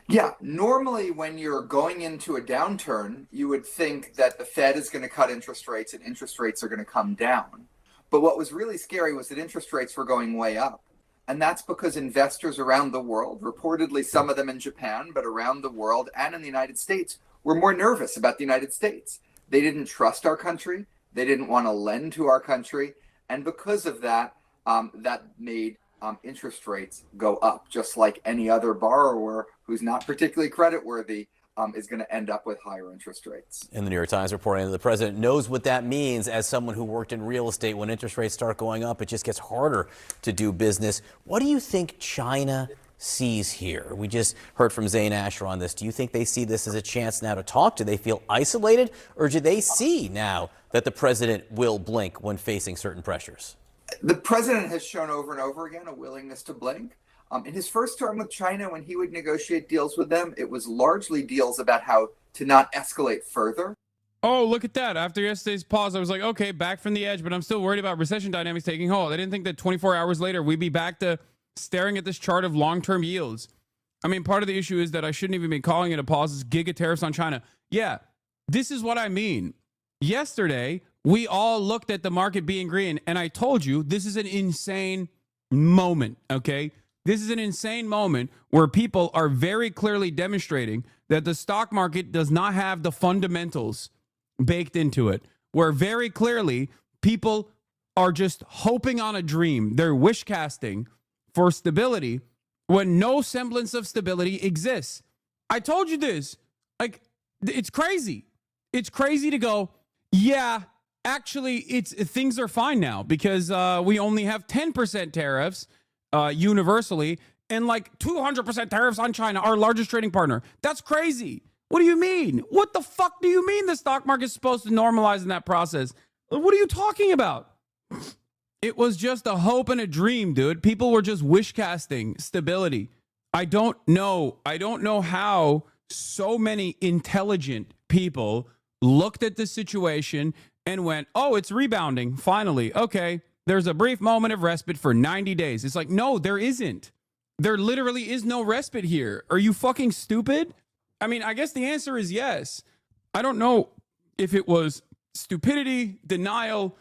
Yeah, normally when you're going into a downturn, you would think that the Fed is going to cut interest rates and interest rates are going to come down. But what was really scary was that interest rates were going way up. And that's because investors around the world, reportedly some of them in Japan, but around the world and in the United States, were more nervous about the United States. They didn't trust our country. They didn't want to lend to our country. And because of that, that made interest rates go up, just like any other borrower who's not particularly creditworthy is going to end up with higher interest rates. In the New York Times reporting that the president knows what that means. As someone who worked in real estate, when interest rates start going up, it just gets harder to do business. What do you think China sees here? We just heard from Zain Asher on this. Do you think they see this as a chance now to talk? Do they feel isolated, or do they see now that the president will blink when facing certain pressures? The president has shown over and over again a willingness to blink. In his first term with China, when he would negotiate deals with them, it was largely deals about how to not escalate further. Oh, look at that. After yesterday's pause, I was like, okay, back from the edge, but I'm still worried about recession dynamics taking hold. I didn't think that 24 hours later, we'd be back to staring at this chart of long-term yields. I mean, part of the issue is that I shouldn't even be calling it a pause. It's giga tariffs on China. Yeah, this is what I mean. Yesterday, we all looked at the market being green, and I told you this is an insane moment, okay? This is an insane moment where people are very clearly demonstrating that the stock market does not have the fundamentals baked into it, where very clearly people are just hoping on a dream. They're wish casting for stability when no semblance of stability exists. I told you this. Like, it's crazy. It's crazy to go, yeah, actually, things are fine now because we only have 10% tariffs universally, and like 200% tariffs on China, our largest trading partner. That's crazy. What do you mean? What the fuck do you mean the stock market's supposed to normalize in that process? What are you talking about? It was just a hope and a dream, dude. People were just wish casting stability. I don't know how so many intelligent people looked at the situation and went, oh, it's rebounding. Finally. Okay. There's a brief moment of respite for 90 days. It's like, no, there isn't. There literally is no respite here. Are you fucking stupid? I mean, I guess the answer is yes. I don't know if it was stupidity, denial,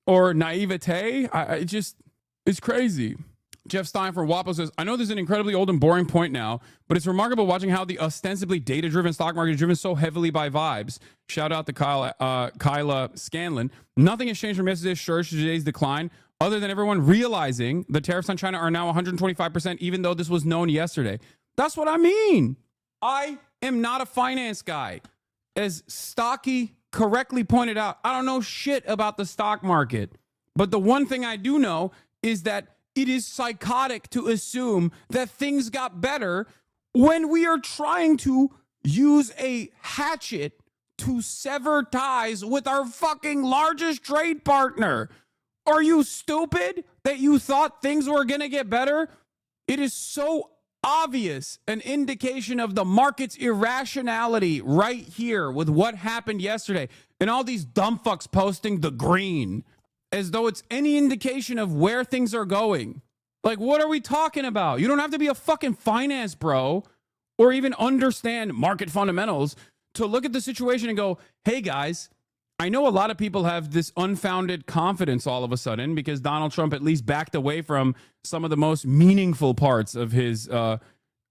or naivete. It's crazy. Jeff Stein from WAPO says, I know this is an incredibly old and boring point now, but it's remarkable watching how the ostensibly data-driven stock market is driven so heavily by vibes. Shout out to Kyla Scanlon. Nothing has changed from yesterday's surge to today's decline, other than everyone realizing the tariffs on China are now 125%, even though this was known yesterday. That's what I mean. I am not a finance guy. As Stocky correctly pointed out, I don't know shit about the stock market. But the one thing I do know is that it is psychotic to assume that things got better when we are trying to use a hatchet to sever ties with our fucking largest trade partner. Are you stupid that you thought things were going to get better? It is so obvious an indication of the market's irrationality right here with what happened yesterday. And all these dumb fucks posting the green as though it's any indication of where things are going. Like, what are we talking about? You don't have to be a fucking finance bro or even understand market fundamentals to look at the situation and go, hey guys, I know a lot of people have this unfounded confidence all of a sudden because Donald Trump at least backed away from some of the most meaningful parts of his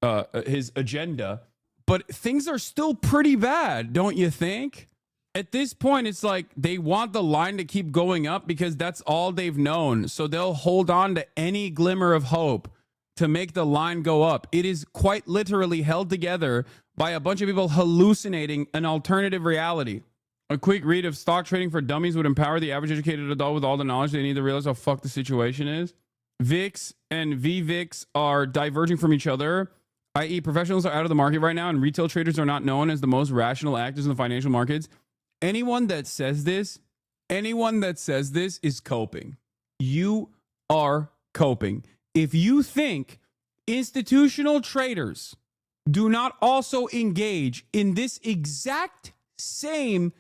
agenda, but things are still pretty bad, don't you think? At this point, it's like they want the line to keep going up because that's all they've known. So they'll hold on to any glimmer of hope to make the line go up. It is quite literally held together by a bunch of people hallucinating an alternative reality. A quick read of Stock Trading for Dummies would empower the average educated adult with all the knowledge they need to realize how fucked the situation is. VIX and VVIX are diverging from each other, i.e. professionals are out of the market right now and retail traders are not known as the most rational actors in the financial markets. Anyone that says this is coping. You are coping. If you think institutional traders do not also engage in this exact same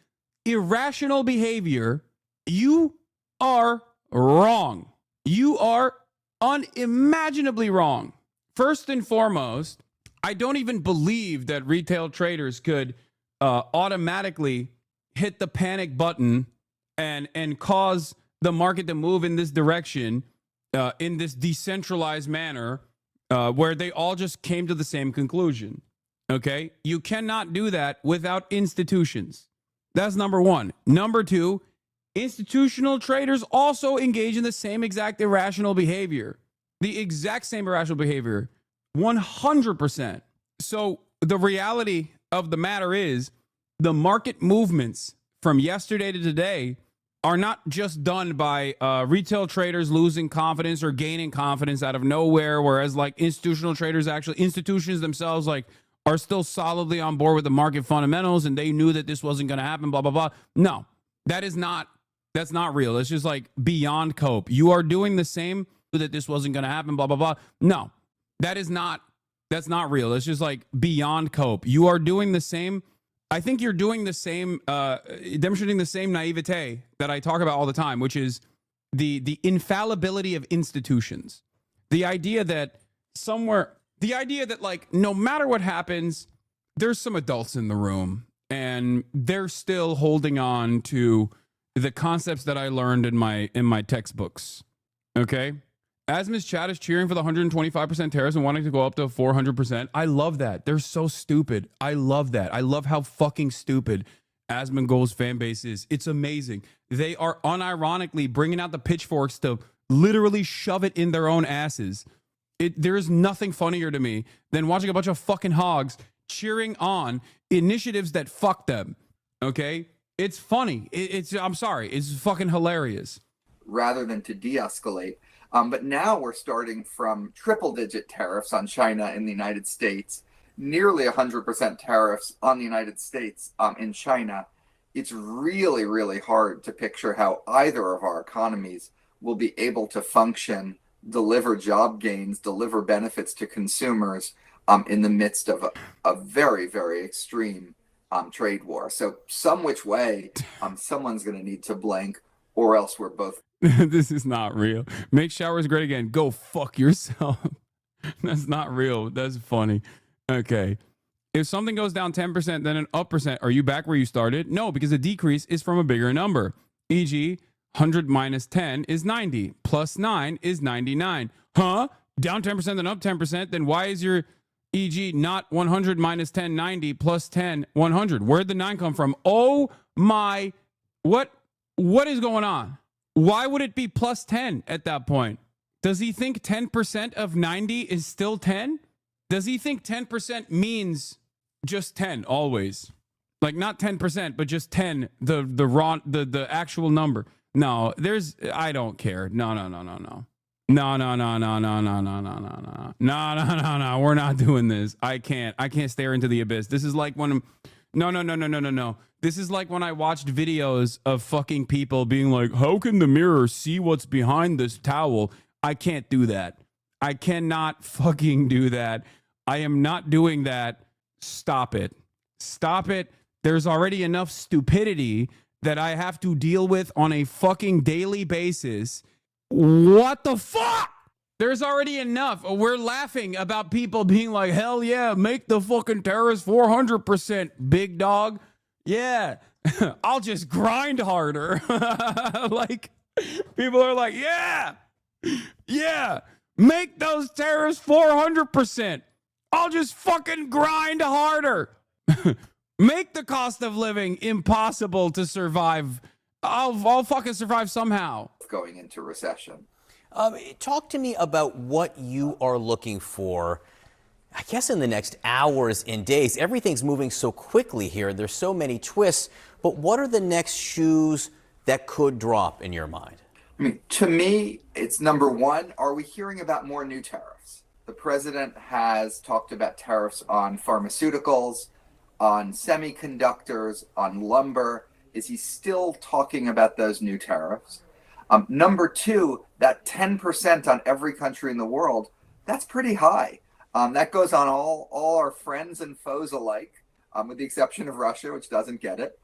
irrational behavior, you are wrong. You are unimaginably wrong. First and foremost, I don't even believe that retail traders could automatically hit the panic button and cause the market to move in this direction in this decentralized manner where they all just came to the same conclusion. Okay? You cannot do that without institutions. That's number one. Number two, institutional traders also engage in the same exact irrational behavior. The exact same irrational behavior. 100%. So the reality of the matter is the market movements from yesterday to today are not just done by retail traders losing confidence or gaining confidence out of nowhere, whereas like institutions themselves like are still solidly on board with the market fundamentals and they knew that this wasn't going to happen, blah, blah, blah. No, that's not real. It's just like beyond cope. You are doing the same that this wasn't going to happen, blah, blah, blah. No, that's not real. It's just like beyond cope. You are doing the same. I think you're doing the same, demonstrating the same naivete that I talk about all the time, which is the infallibility of institutions. The idea that like no matter what happens, there's some adults in the room and they're still holding on to the concepts that I learned in my textbooks. Okay? Asma's chat is cheering for the 125% tariffs and wanting to go up to 400%. I love that. They're so stupid. I love that. I love how fucking stupid Asmongold's fan base is. It's amazing. They are unironically bringing out the pitchforks to literally shove it in their own asses. There is nothing funnier to me than watching a bunch of fucking hogs cheering on initiatives that fuck them. Okay? It's funny. I'm sorry. It's fucking hilarious. Rather than to de-escalate. But now we're starting from triple-digit tariffs on China in the United States, nearly 100% tariffs on the United States in China. It's really, really hard to picture how either of our economies will be able to function, deliver job gains, deliver benefits to consumers in the midst of a very, very extreme trade war. So some which way, someone's going to need to blink, or else we're both. This is not real. Make showers great again. Go fuck yourself. That's not real. That's funny. Okay. If something goes down 10%, then an up percent, are you back where you started? No, because the decrease is from a bigger number. E.g., 100 minus 10 is 90. Plus 9 is 99. Huh? down 10%, then up 10%, then why is your EG not 100 minus 10, 90 plus 10, 100? Where'd the 9 come from? Oh my, what is going on? Why would it be plus 10 at that point? Does he think 10% of 90 is still 10? Does he think 10% means just 10 always? Like not 10%, but just 10, the actual number. No, I don't care. No. No. We're not doing this. I can't stare into the abyss. This is like when No. This is like when I watched videos of fucking people being like, how can the mirror see what's behind this towel? I can't do that. I cannot fucking do that. I am not doing that. Stop it. Stop it. There's already enough stupidity that I have to deal with on a fucking daily basis. What the fuck? There's already enough. We're laughing about people being like, hell yeah, make the fucking terrorists 400%, big dog. Yeah, I'll just grind harder. Like, people are like, yeah, make those terrorists 400%. I'll just fucking grind harder. Make the cost of living impossible to survive. I'll fucking survive somehow. Going into recession. Talk to me about what you are looking for, I guess, in the next hours and days. Everything's moving so quickly here. There's so many twists. But what are the next shoes that could drop in your mind? I mean, to me, it's number one, are we hearing about more new tariffs? The president has talked about tariffs on pharmaceuticals, on semiconductors, on lumber. Is he still talking about those new tariffs? Number two, that 10% on every country in the world, that's pretty high. That goes on all our friends and foes alike, with the exception of Russia, which doesn't get it.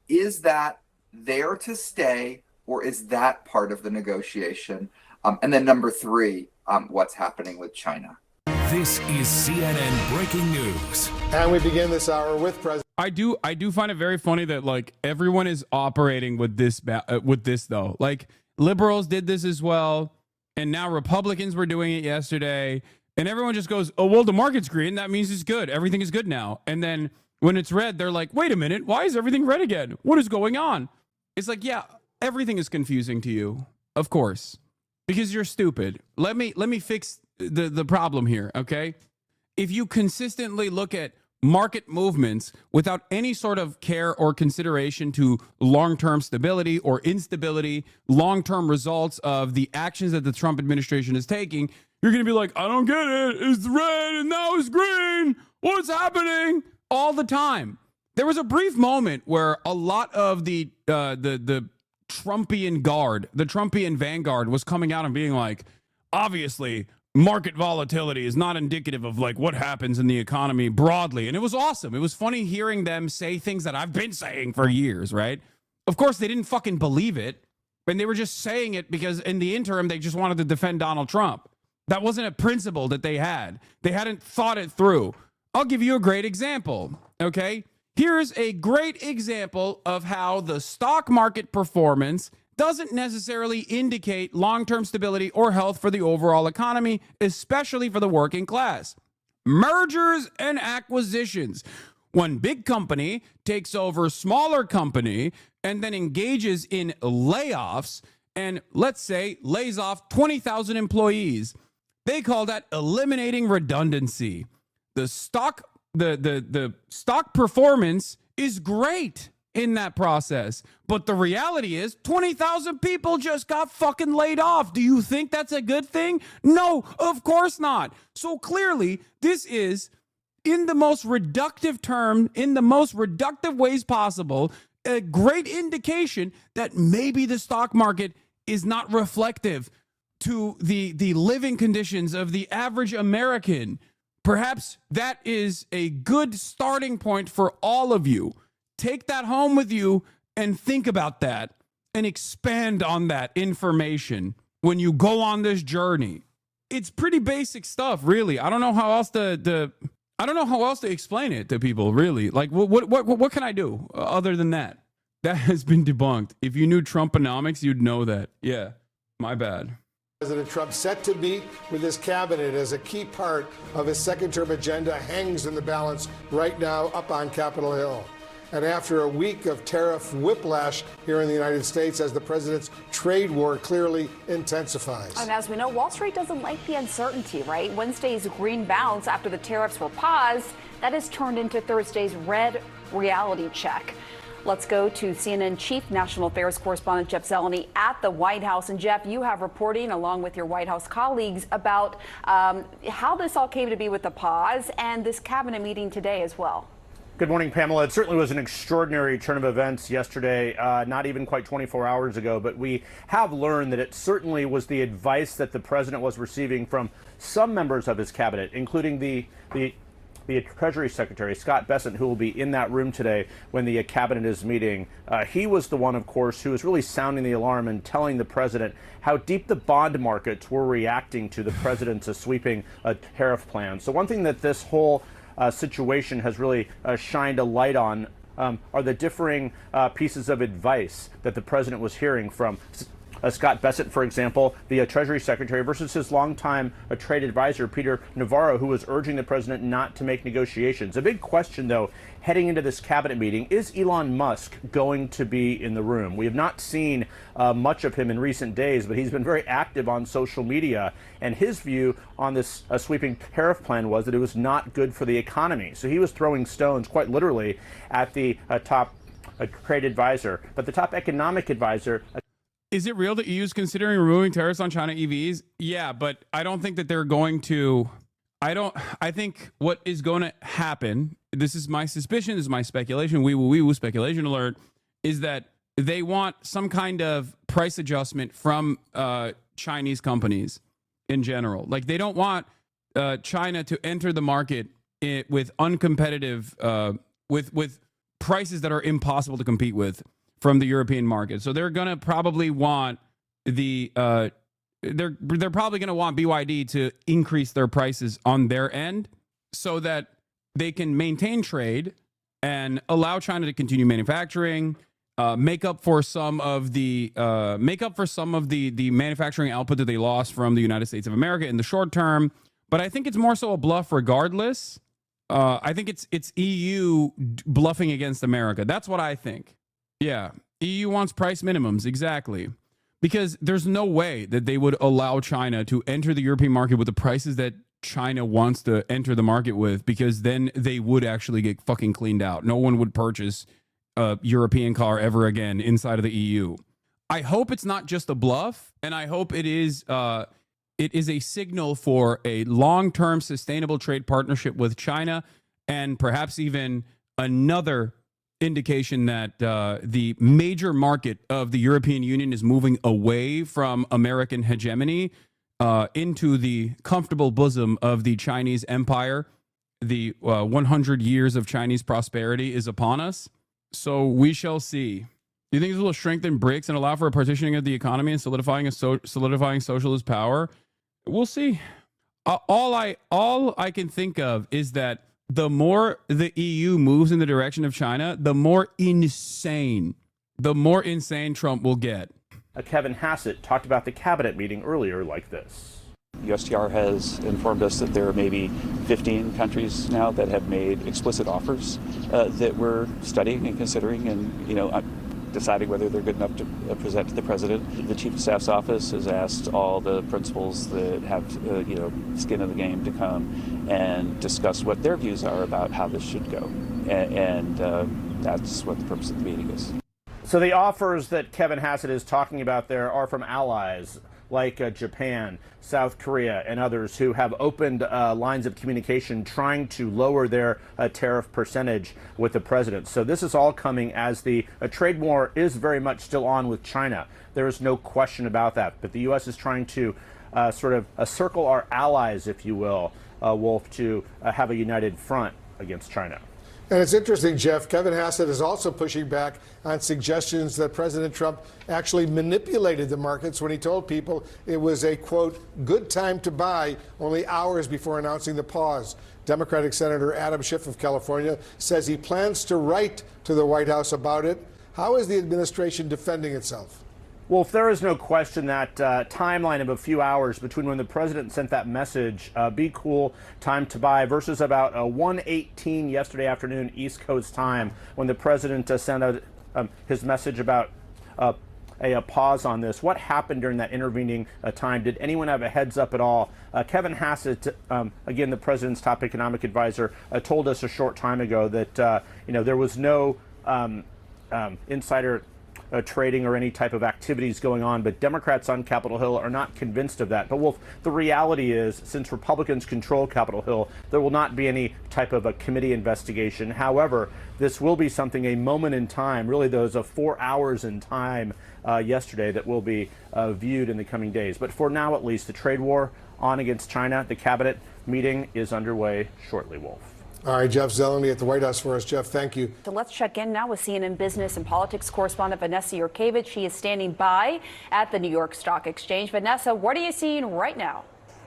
Is that there to stay, or is that part of the negotiation? And then number three, what's happening with China? This is CNN Breaking News. And we begin this hour with President. I do find it very funny that like everyone is operating with this though. Like liberals did this as well, and now Republicans were doing it yesterday, and everyone just goes, "Oh well, the market's green. That means it's good. Everything is good now." And then when it's red, they're like, "Wait a minute, why is everything red again? What is going on?" It's like, yeah, everything is confusing to you, of course, because you're stupid. Let me fix the problem here, okay? If you consistently look at market movements without any sort of care or consideration to long-term stability or instability, long-term results of the actions that the Trump administration is taking, you're going to be like, I don't get it. It's red and now it's green. What's happening? All the time. There was a brief moment where a lot of the Trumpian guard, the Trumpian vanguard was coming out and being like, obviously, market volatility is not indicative of like what happens in the economy broadly. And it was awesome. It was funny hearing them say things that I've been saying for years, right? Of course, they didn't fucking believe it. And they were just saying it because in the interim, they just wanted to defend Donald Trump. That wasn't a principle that they had. They hadn't thought it through. I'll give you a great example, okay? Here's a great example of how the stock market performance doesn't necessarily indicate long-term stability or health for the overall economy, especially for the working class. Mergers and acquisitions. One big company takes over smaller company and then engages in layoffs and, let's say, lays off 20,000 employees. They call that eliminating redundancy. The stock performance is great in that process. But the reality is 20,000 people just got fucking laid off. Do you think that's a good thing? No, of course not. So clearly, this is, in the most reductive term, in the most reductive ways possible, a great indication that maybe the stock market is not reflective to the living conditions of the average American. Perhaps that is a good starting point for all of you. Take that home with you and think about that and expand on that information when you go on this journey. It's pretty basic stuff, really. I don't know how else to explain it to people, really. Like, what can I do other than that? That has been debunked. If you knew Trumponomics, you'd know that. Yeah, my bad. President Trump set to meet with his cabinet as a key part of his second-term agenda hangs in the balance right now up on Capitol Hill. And after a week of tariff whiplash here in the United States as the president's trade war clearly intensifies. And as we know, Wall Street doesn't like the uncertainty, right? Wednesday's green bounce after the tariffs were paused, that has turned into Thursday's red reality check. Let's go to CNN Chief National Affairs Correspondent Jeff Zeleny at the White House. And Jeff, you have reporting along with your White House colleagues about how this all came to be with the pause and this cabinet meeting today as well. Good morning, Pamela. It certainly was an extraordinary turn of events yesterday, not even quite 24 hours ago, but we have learned that it certainly was the advice that the president was receiving from some members of his cabinet, including the Treasury Secretary, Scott Bessent, who will be in that room today when the cabinet is meeting. He was the one, of course, who was really sounding the alarm and telling the president how deep the bond markets were reacting to the president's sweeping tariff plan. So one thing that this whole situation has really shined a light on are the differing pieces of advice that the president was hearing from Scott Bessent, for example, the Treasury Secretary, versus his longtime trade advisor, Peter Navarro, who was urging the president not to make negotiations. A big question, though, heading into this cabinet meeting, is Elon Musk going to be in the room? We have not seen much of him in recent days, but he's been very active on social media. And his view on this sweeping tariff plan was that it was not good for the economy. So he was throwing stones, quite literally, at the top trade advisor. But the top economic advisor... Is it real that EU is considering removing tariffs on China EVs? Yeah, but I don't think that they're going to. I think what is going to happen, this is my suspicion, this is my speculation, wee-woo speculation alert, is that they want some kind of price adjustment from Chinese companies in general. Like, they don't want China to enter the market with uncompetitive, with prices that are impossible to compete with from the European market. So they're going to probably want they're probably going to want BYD to increase their prices on their end so that they can maintain trade and allow China to continue manufacturing, make up for some of the manufacturing output that they lost from the United States of America in the short term. But I think it's more so a bluff regardless. I think it's EU bluffing against America. That's what I think. Yeah, EU wants price minimums, exactly. Because there's no way that they would allow China to enter the European market with the prices that China wants to enter the market with, because then they would actually get fucking cleaned out. No one would purchase a European car ever again inside of the EU. I hope it's not just a bluff, and I hope it is a signal for a long-term sustainable trade partnership with China, and perhaps even another indication that the major market of the European Union is moving away from American hegemony into the comfortable bosom of the Chinese empire. The 100 years of Chinese prosperity is upon us. So we shall see. Do you think this will strengthen BRICS and allow for a partitioning of the economy and solidifying socialist power? We'll see. All I can think of is that the more the EU moves in the direction of China, the more insane Trump will get. Kevin Hassett talked about the cabinet meeting earlier like this. USTR has informed us that there are maybe 15 countries now that have made explicit offers that we're studying and considering and, deciding whether they're good enough to present to the president. The Chief of Staff's office has asked all the principals that have, skin in the game to come and discuss what their views are about how this should go. And that's what the purpose of the meeting is. So the offers that Kevin Hassett is talking about there are from allies like Japan, South Korea, and others who have opened lines of communication trying to lower their tariff percentage with the president. So this is all coming as the trade war is very much still on with China. There is no question about that. But the U.S. is trying to sort of circle our allies, if you will, Wolf, to have a united front against China. And it's interesting, Jeff, Kevin Hassett is also pushing back on suggestions that President Trump actually manipulated the markets when he told people it was a, quote, good time to buy only hours before announcing the pause. Democratic Senator Adam Schiff of California says he plans to write to the White House about it. How is the administration defending itself? Wolf, there is no question that timeline of a few hours between when the president sent that message, be cool, time to buy, versus about 1:18 yesterday afternoon East Coast time when the president sent out his message about a pause on this. What happened during that intervening time? Did anyone have a heads up at all? Kevin Hassett, again, the president's top economic advisor, told us a short time ago that there was no insider trading or any type of activities going on, but Democrats on Capitol Hill are not convinced of that. But Wolf, the reality is, since Republicans control Capitol Hill, there will not be any type of a committee investigation. However, this will be something, a moment in time, really those 4 hours in time yesterday that will be viewed in the coming days. But for now, at least, the trade war on against China, the cabinet meeting is underway shortly, Wolf. All right, Jeff Zeleny at the White House for us. Jeff, thank you. So let's check in now with CNN business and politics correspondent Vanessa Yurkevich. She is standing by at the New York Stock Exchange. Vanessa, what are you seeing right now?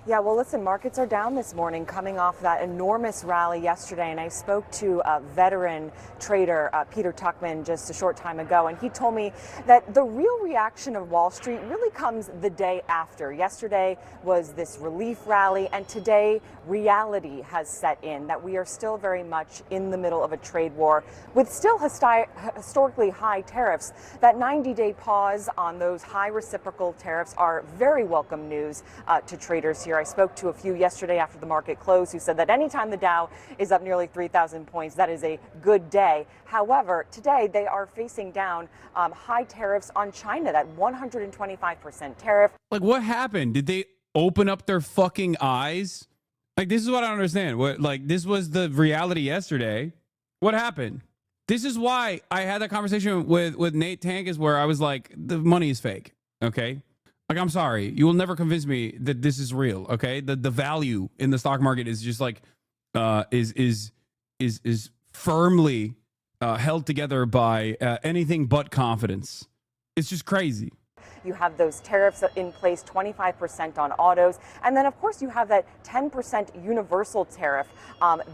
Yeah, well, listen, markets are down this morning coming off that enormous rally yesterday. And I spoke to a veteran trader, Peter Tuchman, just a short time ago. And he told me that the real reaction of Wall Street really comes the day after. Yesterday was this relief rally, and today reality has set in, that we are still very much in the middle of a trade war with still historically high tariffs. That 90-day pause on those high reciprocal tariffs are very welcome news to traders here. I spoke to a few yesterday after the market closed who said that anytime the Dow is up nearly 3,000 points, that is a good day. However, today they are facing down high tariffs on China, that 125% tariff. Like, what happened? Did they open up their fucking eyes? Like, this is what I don't understand. This was the reality yesterday. What happened? This is why I had that conversation with Nate Tankus where I was like, the money is fake. Okay. Like, I'm sorry, you will never convince me that this is real. Okay, the value in the stock market is just like is firmly held together by anything but confidence. It's just crazy. You have those tariffs in place, 25% on autos, and then of course you have that 10% universal tariff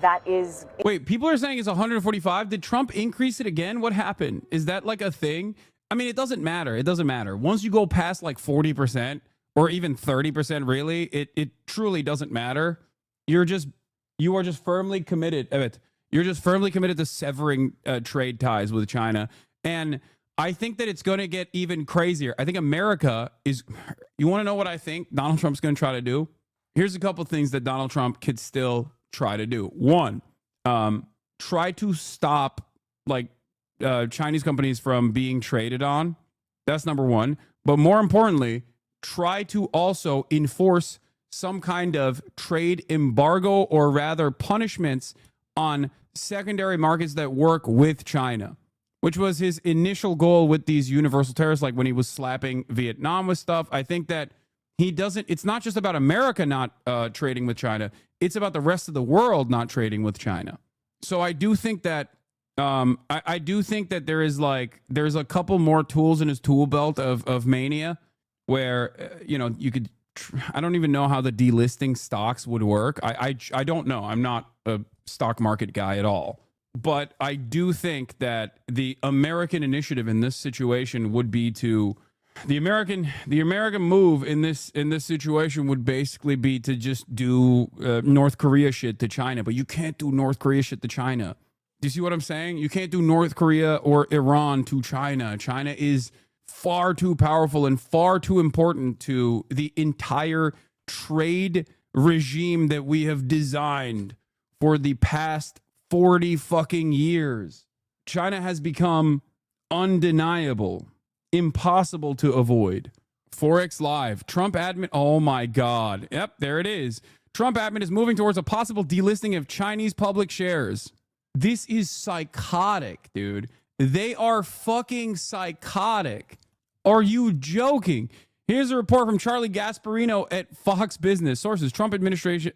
that is. Wait, people are saying it's 145. Did Trump increase it again? What happened? Is that like a thing? I mean, it doesn't matter. It doesn't matter. Once you go past like 40% or even 30%, really, it truly doesn't matter. You are just firmly committed. You're just firmly committed to severing trade ties with China. And I think that it's going to get even crazier. I think America is, you want to know what I think Donald Trump's going to try to do? Here's a couple of things that Donald Trump could still try to do. One, try to stop Chinese companies from being traded on. That's number one. But more importantly, try to also enforce some kind of trade embargo, or rather punishments on secondary markets that work with China, which was his initial goal with these universal tariffs, like when he was slapping Vietnam with stuff. I think that it's not just about America not trading with China. It's about the rest of the world not trading with China. So I do think that I do think that there's a couple more tools in his tool belt of mania where, you could, I don't even know how the delisting stocks would work. I don't know. I'm not a stock market guy at all, but I do think that the American initiative in this situation would be to, the American move in this situation would basically be to just do North Korea shit to China, but you can't do North Korea shit to China. Do you see what I'm saying? You can't do North Korea or Iran to China. China is far too powerful and far too important to the entire trade regime that we have designed for the past 40 fucking years. China has become undeniable, impossible to avoid. Forex Live, Trump admin. Oh my God. Yep, there it is. Trump admin is moving towards a possible delisting of Chinese public shares. This is psychotic, dude. They are fucking psychotic. Are you joking? Here's a report from Charlie Gasparino at Fox Business. Sources: Trump administration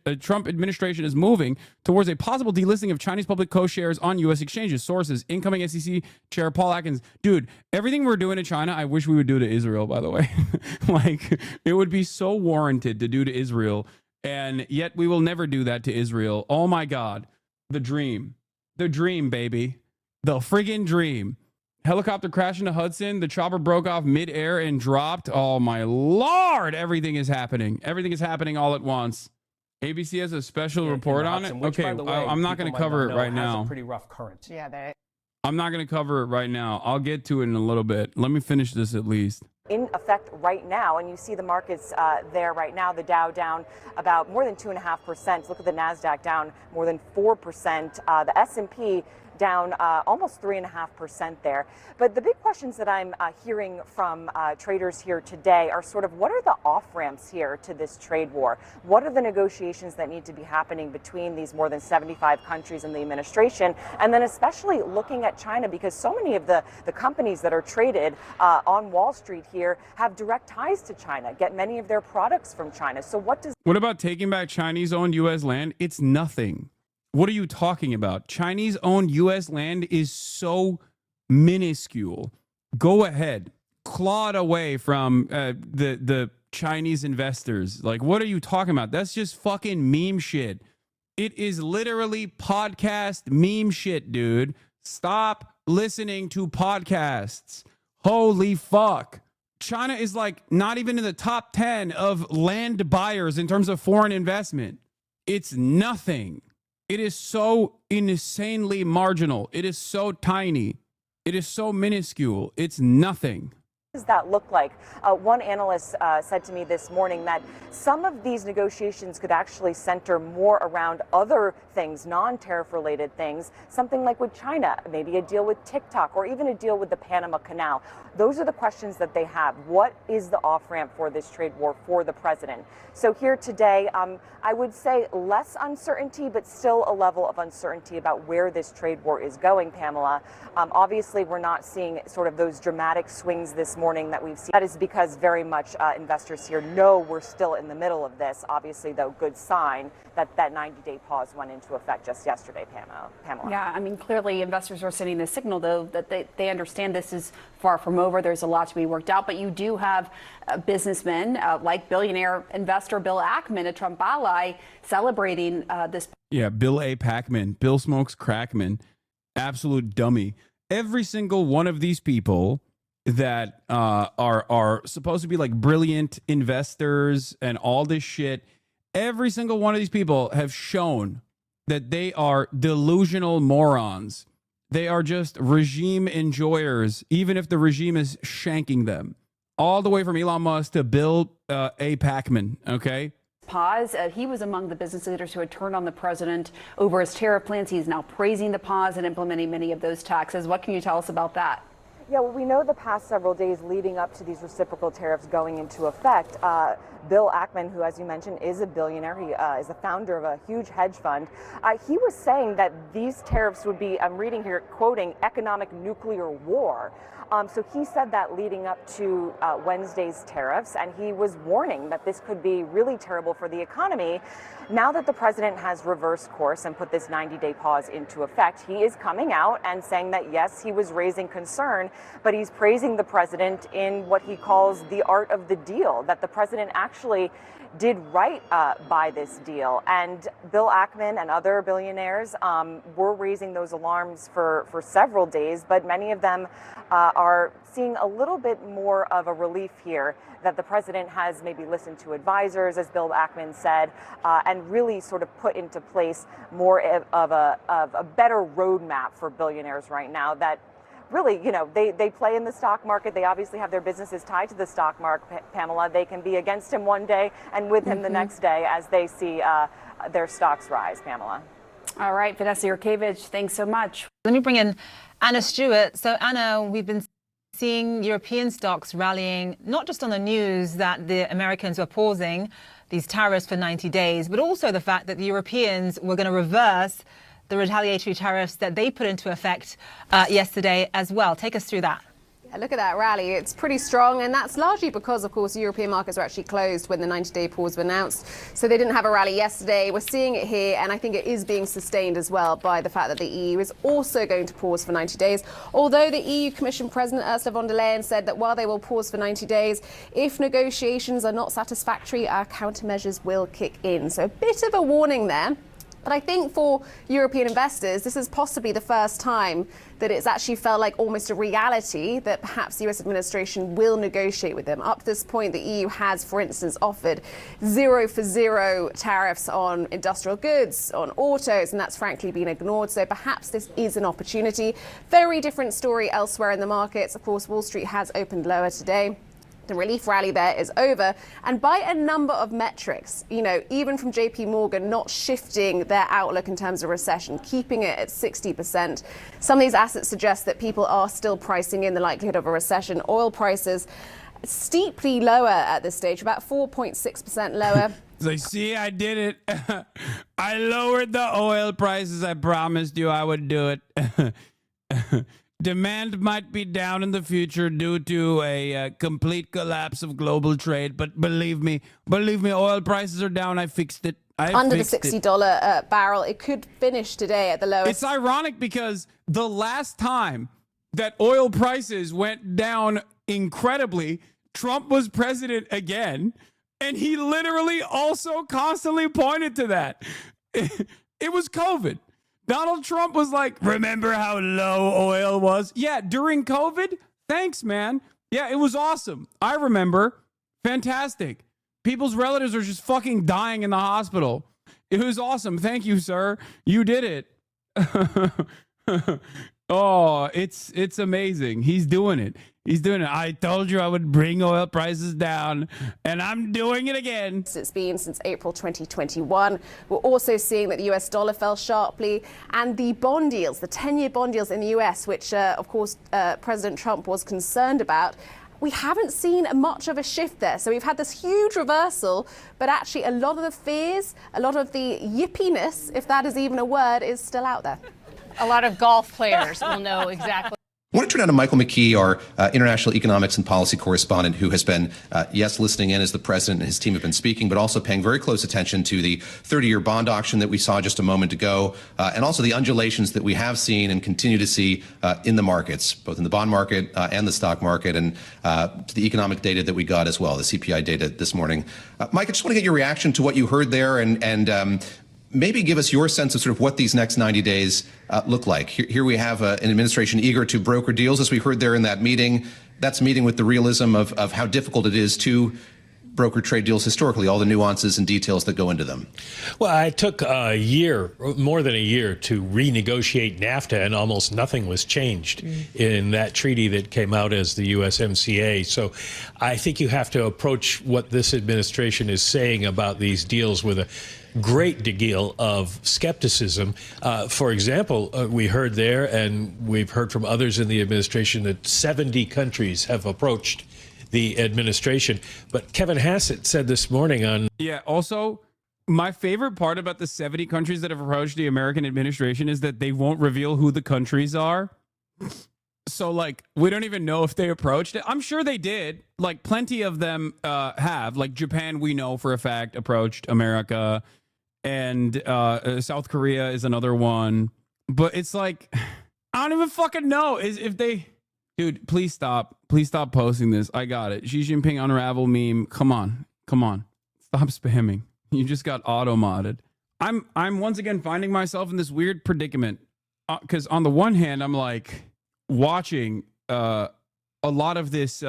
is moving towards a possible delisting of Chinese public co-shares on U.S. exchanges. Sources: incoming SEC Chair Paul Atkins. Dude, everything we're doing to China, I wish we would do to Israel, by the way. It would be so warranted to do to Israel, and yet we will never do that to Israel. Oh my God. The dream. The dream, baby. The friggin' dream. Helicopter crashed into Hudson. The chopper broke off midair and dropped. Oh my Lord. Everything is happening. Everything is happening all at once. ABC has a special report on it. Which, Okay, by the way, I'm not going to cover it right now. A pretty rough current. Yeah, I'm not going to cover it right now. I'll get to it in a little bit. Let me finish this at least. In effect right now, and you see the markets there right now, the Dow down about more than 2.5%. Look at the NASDAQ down more than 4%. The S&P down almost 3.5% there. But the big questions that I'm hearing from traders here today are sort of what are the off-ramps here to this trade war? What are the negotiations that need to be happening between these more than 75 countries in the administration? And then especially looking at China, because so many of the companies that are traded on Wall Street here have direct ties to China, get many of their products from China. So what about taking back Chinese-owned U.S. land? It's nothing. What are you talking about? Chinese-owned U.S. land is so minuscule. Go ahead. Claw it away from the Chinese investors. Like, what are you talking about? That's just fucking meme shit. It is literally podcast meme shit, dude. Stop listening to podcasts. Holy fuck. China is like not even in the top 10 of land buyers in terms of foreign investment. It's nothing. It is so insanely marginal. It is so tiny. It is so minuscule. It's nothing. What does that look like? One analyst said to me this morning that some of these negotiations could actually center more around other things, non-tariff related things, something like with China, maybe a deal with TikTok or even a deal with the Panama Canal. Those are the questions that they have. What is the off-ramp for this trade war for the president? So here today, I would say less uncertainty, but still a level of uncertainty about where this trade war is going, Pamela. Obviously, we're not seeing sort of those dramatic swings this morning that we've seen. That is because very much investors here know we're still in the middle of this. Obviously, though, good sign that that 90-day pause went into effect just yesterday, Pamela. Yeah, I mean, clearly investors are sending the signal, though, that they understand this is far from over. There's a lot to be worked out, but you do have businessmen like billionaire investor Bill Ackman, a Trump ally, celebrating this. Yeah, Bill A. Packman, Bill Smokes Crackman, absolute dummy. Every single one of these people that are supposed to be like brilliant investors and all this shit, every single one of these people have shown that they are delusional morons. They are just regime enjoyers, even if the regime is shanking them. All the way from Elon Musk to Bill A. Packman, okay? Pause. He was among the business leaders who had turned on the president over his tariff plans. He's now praising the pause and implementing many of those taxes. What can you tell us about that? Yeah, well, we know the past several days leading up to these reciprocal tariffs going into effect, Bill Ackman, who, as you mentioned, is a billionaire, he is the founder of a huge hedge fund, he was saying that these tariffs would be, I'm reading here, quoting, economic nuclear war. So he said that leading up to Wednesday's tariffs, and he was warning that this could be really terrible for the economy. Now that the president has reversed course and put this 90-day pause into effect, he is coming out and saying that, yes, he was raising concern, but he's praising the president in what he calls the art of the deal, that the president actually did right by this deal. And Bill Ackman and other billionaires were raising those alarms for several days, but many of them are seeing a little bit more of a relief here that the president has maybe listened to advisors, as Bill Ackman said, and really sort of put into place more of a better roadmap for billionaires right now that really, you know, they play in the stock market. They obviously have their businesses tied to the stock market, Pamela. They can be against him one day and with him the next day as they see their stocks rise, Pamela. All right, Vanessa Yurkevich, thanks so much. Let me bring in Anna Stewart. So, Anna, we've been seeing European stocks rallying, not just on the news that the Americans were pausing these tariffs for 90 days, but also the fact that the Europeans were going to reverse the retaliatory tariffs that they put into effect yesterday as well. Take us through that. Yeah, look at that rally. It's pretty strong, and that's largely because, of course, European markets were actually closed when the 90-day pause was announced. So they didn't have a rally yesterday. We're seeing it here, and I think it is being sustained as well by the fact that the EU is also going to pause for 90 days. Although the EU Commission President Ursula von der Leyen said that while they will pause for 90 days, if negotiations are not satisfactory, our countermeasures will kick in. So a bit of a warning there. But I think for European investors, this is possibly the first time that it's actually felt like almost a reality that perhaps the US administration will negotiate with them. Up to this point, the EU has, for instance, offered 0 tariffs on industrial goods, on autos, and that's frankly been ignored. So perhaps this is an opportunity. Very different story elsewhere in the markets. Of course, Wall Street has opened lower today. The relief rally there is over, and by a number of metrics, even from JP Morgan not shifting their outlook in terms of recession, keeping it at 60%. Some of these assets suggest that people are still pricing in the likelihood of a recession. Oil prices steeply lower at this stage, about 4.6% lower. So see, I did it. I lowered the oil prices. I promised you I would do it. Demand might be down in the future due to a complete collapse of global trade, but believe me, oil prices are down. I fixed it. Under the $60 barrel. It could finish today at the lowest. It's ironic because the last time that oil prices went down incredibly, Trump was president again, and he literally also constantly pointed to that. It was COVID. Donald Trump was like, remember how low oil was? Yeah, during COVID? Thanks, man. Yeah, it was awesome. I remember. Fantastic. People's relatives are just fucking dying in the hospital. It was awesome. Thank you, sir. You did it. Oh, it's amazing. He's doing it. He's doing it. I told you I would bring oil prices down, and I'm doing it again. It's been since April 2021. We're also seeing that the US dollar fell sharply, and the bond yields, the 10-year bond yields in the US, which, of course, President Trump was concerned about, we haven't seen much of a shift there. So we've had this huge reversal, but actually a lot of the fears, a lot of the yippiness, if that is even a word, is still out there. A lot of golf players will know exactly. I want to turn now to Michael McKee, our international economics and policy correspondent, who has been, listening in as the president and his team have been speaking, but also paying very close attention to the 30-year bond auction that we saw just a moment ago, and also the undulations that we have seen and continue to see in the markets, both in the bond market and the stock market, and to the economic data that we got as well, the CPI data this morning. Mike, I just want to get your reaction to what you heard there, and maybe give us your sense of sort of what these next 90 days look like. Here we have an administration eager to broker deals, as we heard there in that meeting. That's meeting with the realism of how difficult it is to broker trade deals historically, all the nuances and details that go into them. Well, it took a year, more than a year, to renegotiate NAFTA, and almost nothing was changed in that treaty that came out as the USMCA. So I think you have to approach what this administration is saying about these deals with a great deal of skepticism. For example, we heard there, and we've heard from others in the administration, that 70 countries have approached the administration. But Kevin Hassett said this morning on... Yeah, also, my favorite part about the 70 countries that have approached the American administration is that they won't reveal who the countries are. So, like, we don't even know if they approached it. I'm sure they did. Like, plenty of them have. Like, Japan, we know for a fact, approached America. And South Korea is another one. But it's like, I don't even fucking know if they... Dude, please stop. Please stop posting this. I got it. Xi Jinping unravel meme. Come on. Stop spamming. You just got auto-modded. I'm once again finding myself in this weird predicament. Because on the one hand, I'm like watching a lot of this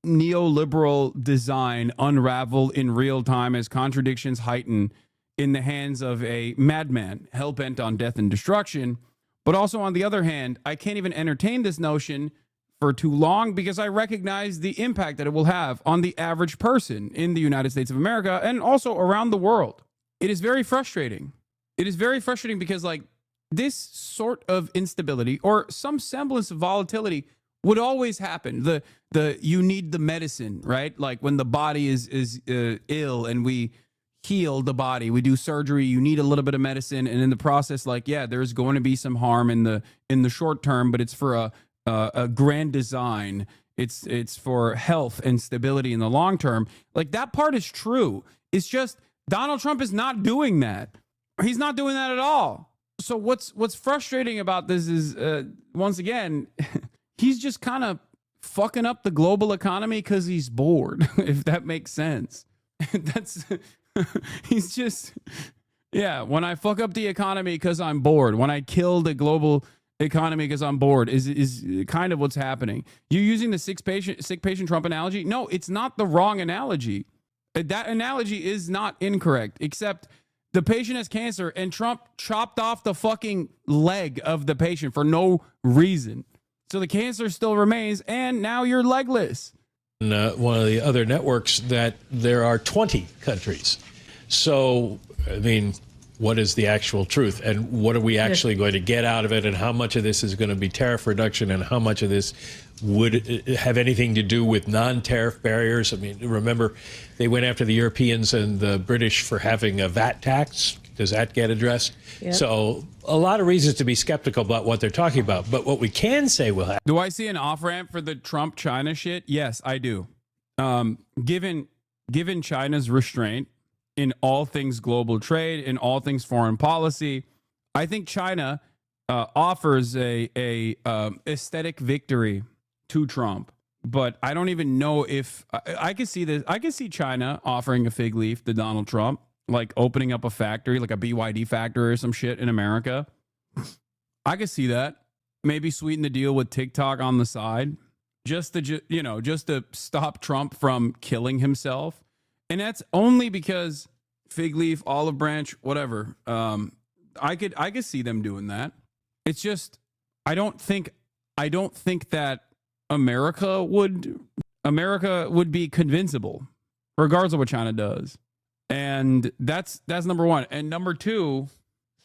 neoliberal design unravel in real time as contradictions heighten in the hands of a madman hell-bent on death and destruction. But also, on the other hand, I can't even entertain this notion for too long because I recognize the impact that it will have on the average person in the United States of America and also around the world. It is very frustrating. It is very frustrating because, like, this sort of instability or some semblance of volatility would always happen. The you need the medicine, right? Like when the body is ill and we heal the body, we do surgery, you need a little bit of medicine, and in the process, like, yeah, there's going to be some harm in the short term, but it's for a grand design. It's for health and stability in the long term. Like, that part is true. It's just Donald Trump is not doing that. He's not doing that at all. So what's frustrating about this is once again, he's just kind of fucking up the global economy because he's bored, if that makes sense. That's he's just, Yeah, when I fuck up the economy because I'm bored, when I kill the global economy because I'm bored, is kind of what's happening. You're using the sick patient Trump analogy. No, it's not the wrong analogy. That analogy is not incorrect, except the patient has cancer and Trump chopped off the fucking leg of the patient for no reason. So the cancer still remains, and now you're legless. One of the other networks that there are 20 countries. So, I mean, what is the actual truth, and what are we actually going to get out of it, and how much of this is going to be tariff reduction, and how much of this would have anything to do with non-tariff barriers? I mean, remember, they went after the Europeans and the British for having a VAT tax. Does that get addressed? Yep. So a lot of reasons to be skeptical about what they're talking about. But what we can say will happen. Do I see an off-ramp for the Trump-China shit? Yes, I do. Given China's restraint in all things global trade, in all things foreign policy, I think China offers a aesthetic victory to Trump. But I don't even know if I could see this. I could see China offering a fig leaf to Donald Trump, like opening up a factory, like a BYD factory or some shit in America. I could see that. Maybe sweeten the deal with TikTok on the side, just to stop Trump from killing himself. And that's only because fig leaf, olive branch, whatever. I could see them doing that. It's just I don't think that America would be convincible, regardless of what China does. And that's number one. And number two,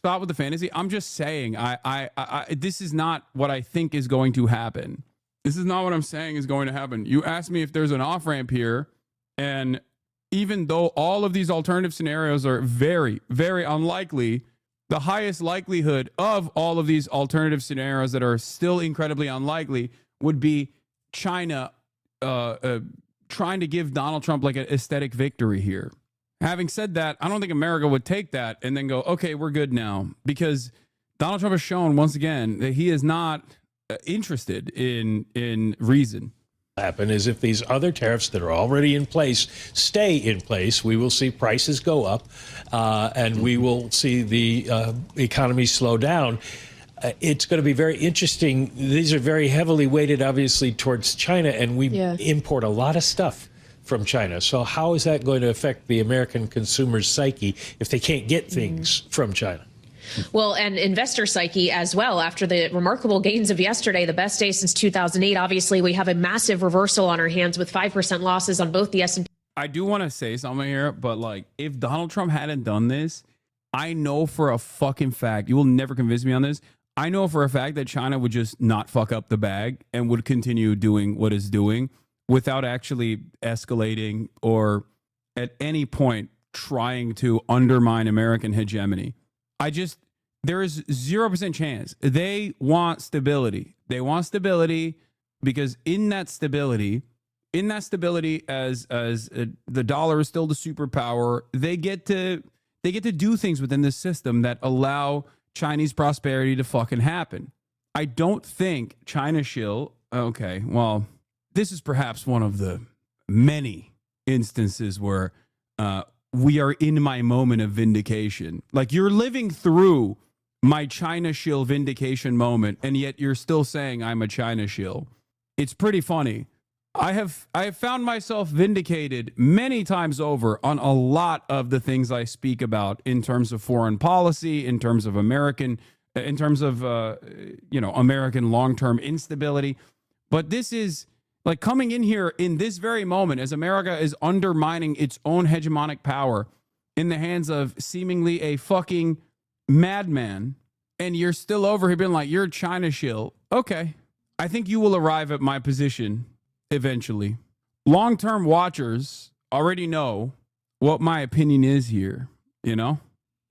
stop with the fantasy. I'm just saying, I this is not what I think is going to happen. This is not what I'm saying is going to happen. You asked me if there's an off-ramp here, and even though all of these alternative scenarios are very, very unlikely, the highest likelihood of all of these alternative scenarios that are still incredibly unlikely would be China trying to give Donald Trump like an aesthetic victory here. Having said that, I don't think America would take that and then go, okay, we're good now, because Donald Trump has shown once again that he is not interested in reason. Happen is if these other tariffs that are already in place stay in place, we will see prices go up and we will see the economy slow down. It's going to be very interesting. These are very heavily weighted, obviously, towards China, and we import a lot of stuff from China. So how is that going to affect the American consumer's psyche if they can't get things from China? Well, and investor psyche as well. After the remarkable gains of yesterday, the best day since 2008, obviously we have a massive reversal on our hands with 5% losses on both the S&P. I do want to say something here, but like, if Donald Trump hadn't done this, I know for a fucking fact, you will never convince me on this, I know for a fact that China would just not fuck up the bag and would continue doing what it's doing without actually escalating or at any point trying to undermine American hegemony. There is 0% chance. They want stability. They want stability because in that stability as the dollar is still the superpower, they get to do things within this system that allow Chinese prosperity to fucking happen. I don't think China shill, okay, well, this is perhaps one of the many instances where we are in my moment of vindication. Like, you're living through my China shill vindication moment, and yet you're still saying I'm a China shill. It's pretty funny. I have found myself vindicated many times over on a lot of the things I speak about in terms of foreign policy, in terms of American long-term instability. But this is like coming in here in this very moment as America is undermining its own hegemonic power in the hands of seemingly a fucking madman, and you're still over here being like, you're a China shill. Okay. I think you will arrive at my position eventually. Long-term watchers already know what my opinion is here, you know?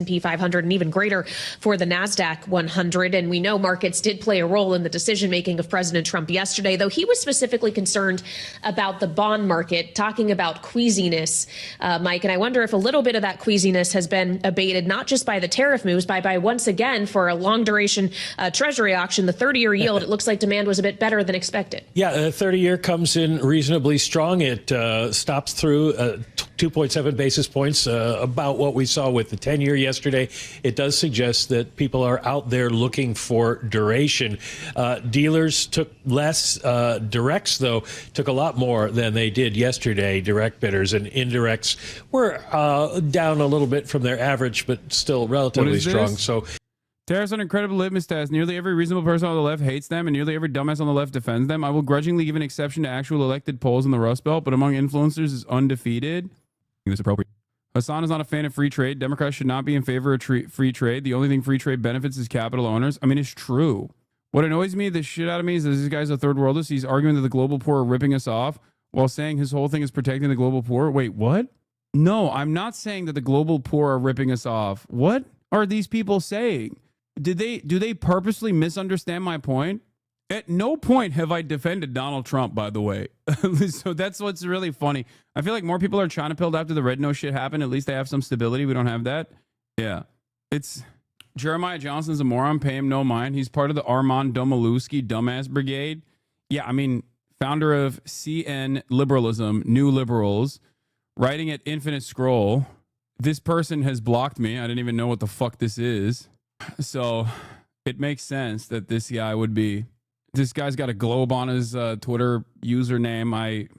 S&P 500 and even greater for the NASDAQ 100. And we know markets did play a role in the decision making of President Trump yesterday, though he was specifically concerned about the bond market, talking about queasiness, Mike. And I wonder if a little bit of that queasiness has been abated, not just by the tariff moves, by once again, for a long duration Treasury auction, the 30-year yield, it looks like demand was a bit better than expected. Yeah, the 30-year comes in reasonably strong. It stops through 2.7 basis points, about what we saw with the 10-year yesterday. It does suggest that people are out there looking for duration. Dealers took less. Directs, though, took a lot more than they did yesterday. Direct bidders and indirects were down a little bit from their average, but still relatively strong. So tariffs are an incredible litmus test. Nearly every reasonable person on the left hates them, and nearly every dumbass on the left defends them. I will grudgingly give an exception to actual elected polls in the Rust Belt, but among influencers is undefeated. I think it's appropriate. Hassan is not a fan of free trade. Democrats should not be in favor of free trade. The only thing free trade benefits is capital owners. I mean, it's true. What annoys me, the shit out of me, is that this guy's a third worldist. He's arguing that the global poor are ripping us off while saying his whole thing is protecting the global poor. Wait, what? No, I'm not saying that the global poor are ripping us off. What are these people saying? Do they purposely misunderstand my point? At no point have I defended Donald Trump, by the way. So that's what's really funny. I feel like more people are China pilled after the red nose shit happened. At least they have some stability. We don't have that. Yeah. It's Jeremiah Johnson's a moron. Pay him no mind. He's part of the Armand Domalewski dumbass brigade. Yeah, I mean, founder of CN Liberalism, New Liberals, writing at Infinite Scroll. This person has blocked me. I didn't even know what the fuck this is. So it makes sense that this guy would be. This guy's got a globe on his Twitter username.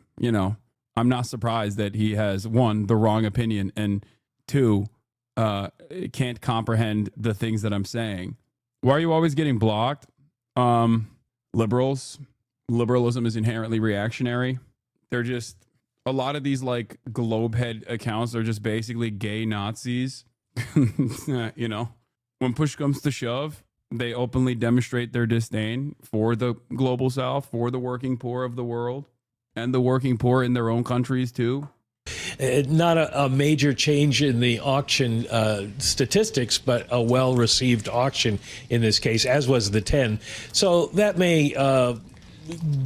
I'm not surprised that he has, one, the wrong opinion, and two, can't comprehend the things that I'm saying. Why are you always getting blocked? Liberals. Liberalism is inherently reactionary. They're just, a lot of these like globehead accounts are just basically gay Nazis. When push comes to shove, they openly demonstrate their disdain for the global South, for the working poor of the world, and the working poor in their own countries too. Not a major change in the auction statistics, but a well-received auction in this case, as was the 10. So that may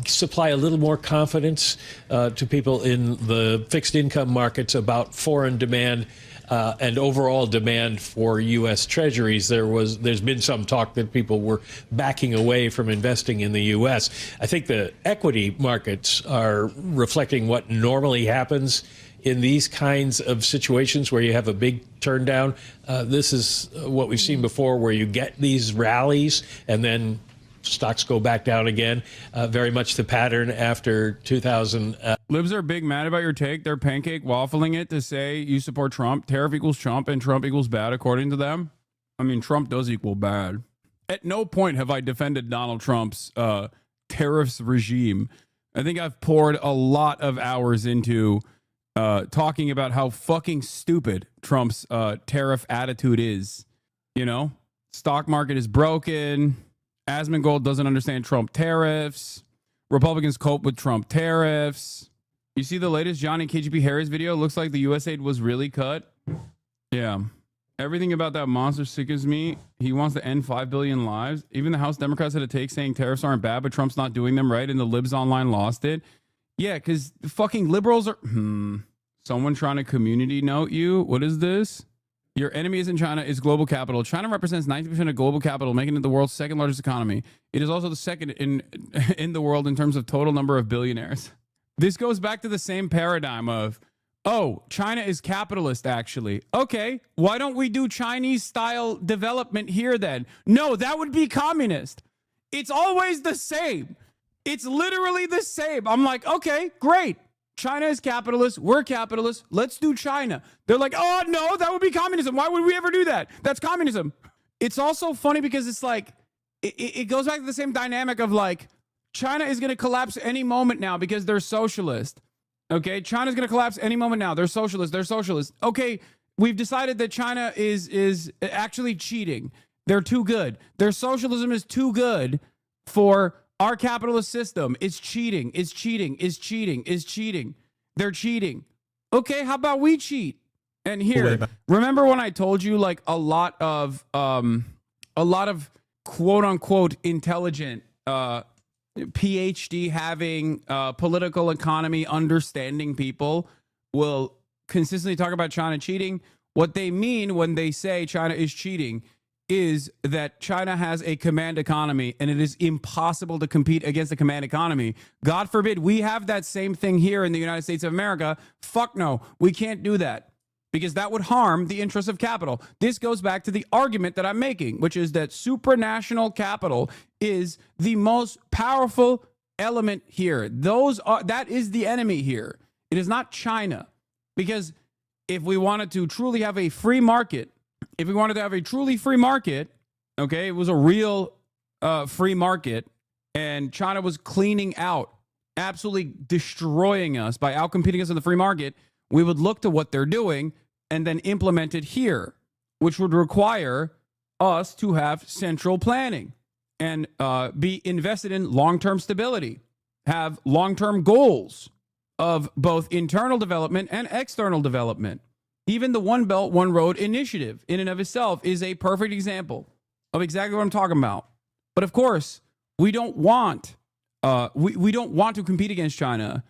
supply a little more confidence to people in the fixed income markets about foreign demand and overall demand for U.S. Treasuries. There's been some talk that people were backing away from investing in the U.S. I think the equity markets are reflecting what normally happens in these kinds of situations where you have a big turndown. This is what we've seen before, where you get these rallies and then stocks go back down again. Very much the pattern after 2000. Libs are big mad about your take. They're pancake waffling it to say you support Trump. Tariff equals Trump and Trump equals bad, according to them. I mean, Trump does equal bad. At no point have I defended Donald Trump's tariffs regime. I think I've poured a lot of hours into talking about how fucking stupid Trump's tariff attitude is. Stock market is broken. Asmongold doesn't understand Trump tariffs. Republicans cope with Trump tariffs. You see the latest Johnny KGP Harris video? Looks like the U.S. aid was really cut. Yeah. Everything about that monster sickens me. He wants to end 5 billion lives. Even the House Democrats had a take saying tariffs aren't bad, but Trump's not doing them right, and the Libs online lost it. Yeah, because the fucking liberals are... Someone trying to community note you? What is this? Your enemy isn't China, it's global capital. China represents 90% of global capital, making it the world's second largest economy. It is also the second in the world in terms of total number of billionaires. This goes back to the same paradigm of, oh, China is capitalist, actually. Okay, why don't we do Chinese-style development here then? No, that would be communist. It's always the same. It's literally the same. I'm like, okay, great. China is capitalist. We're capitalists. Let's do China. They're like, oh, no, that would be communism. Why would we ever do that? That's communism. It's also funny because it's like, it goes back to the same dynamic of like, China is going to collapse any moment now because they're socialist. Okay, China's going to collapse any moment now. They're socialist. They're socialist. Okay, we've decided that China is actually cheating. They're too good. Their socialism is too good for our capitalist system. It's cheating. It's cheating. It's cheating. It's cheating. They're cheating. Okay, how about we cheat? And here, remember when I told you like a lot of quote unquote intelligent PhD having political economy understanding people will consistently talk about China cheating. What they mean when they say China is cheating is that China has a command economy and it is impossible to compete against a command economy. God forbid we have that same thing here in the United States of America. Fuck no, we can't do that because that would harm the interests of capital. This goes back to the argument that I'm making, which is that supranational capital is the most powerful element here. That is the enemy here. It is not China. Because if we wanted to truly have a free market, if we wanted to have a truly free market, okay, it was a real free market, and China was cleaning out, absolutely destroying us by outcompeting us in the free market, we would look to what they're doing and then implement it here, which would require us to have central planning and be invested in long-term stability, have long-term goals of both internal development and external development. Even the One Belt, One Road initiative in and of itself is a perfect example of exactly what I'm talking about. But of course, we don't want we don't want to compete against China.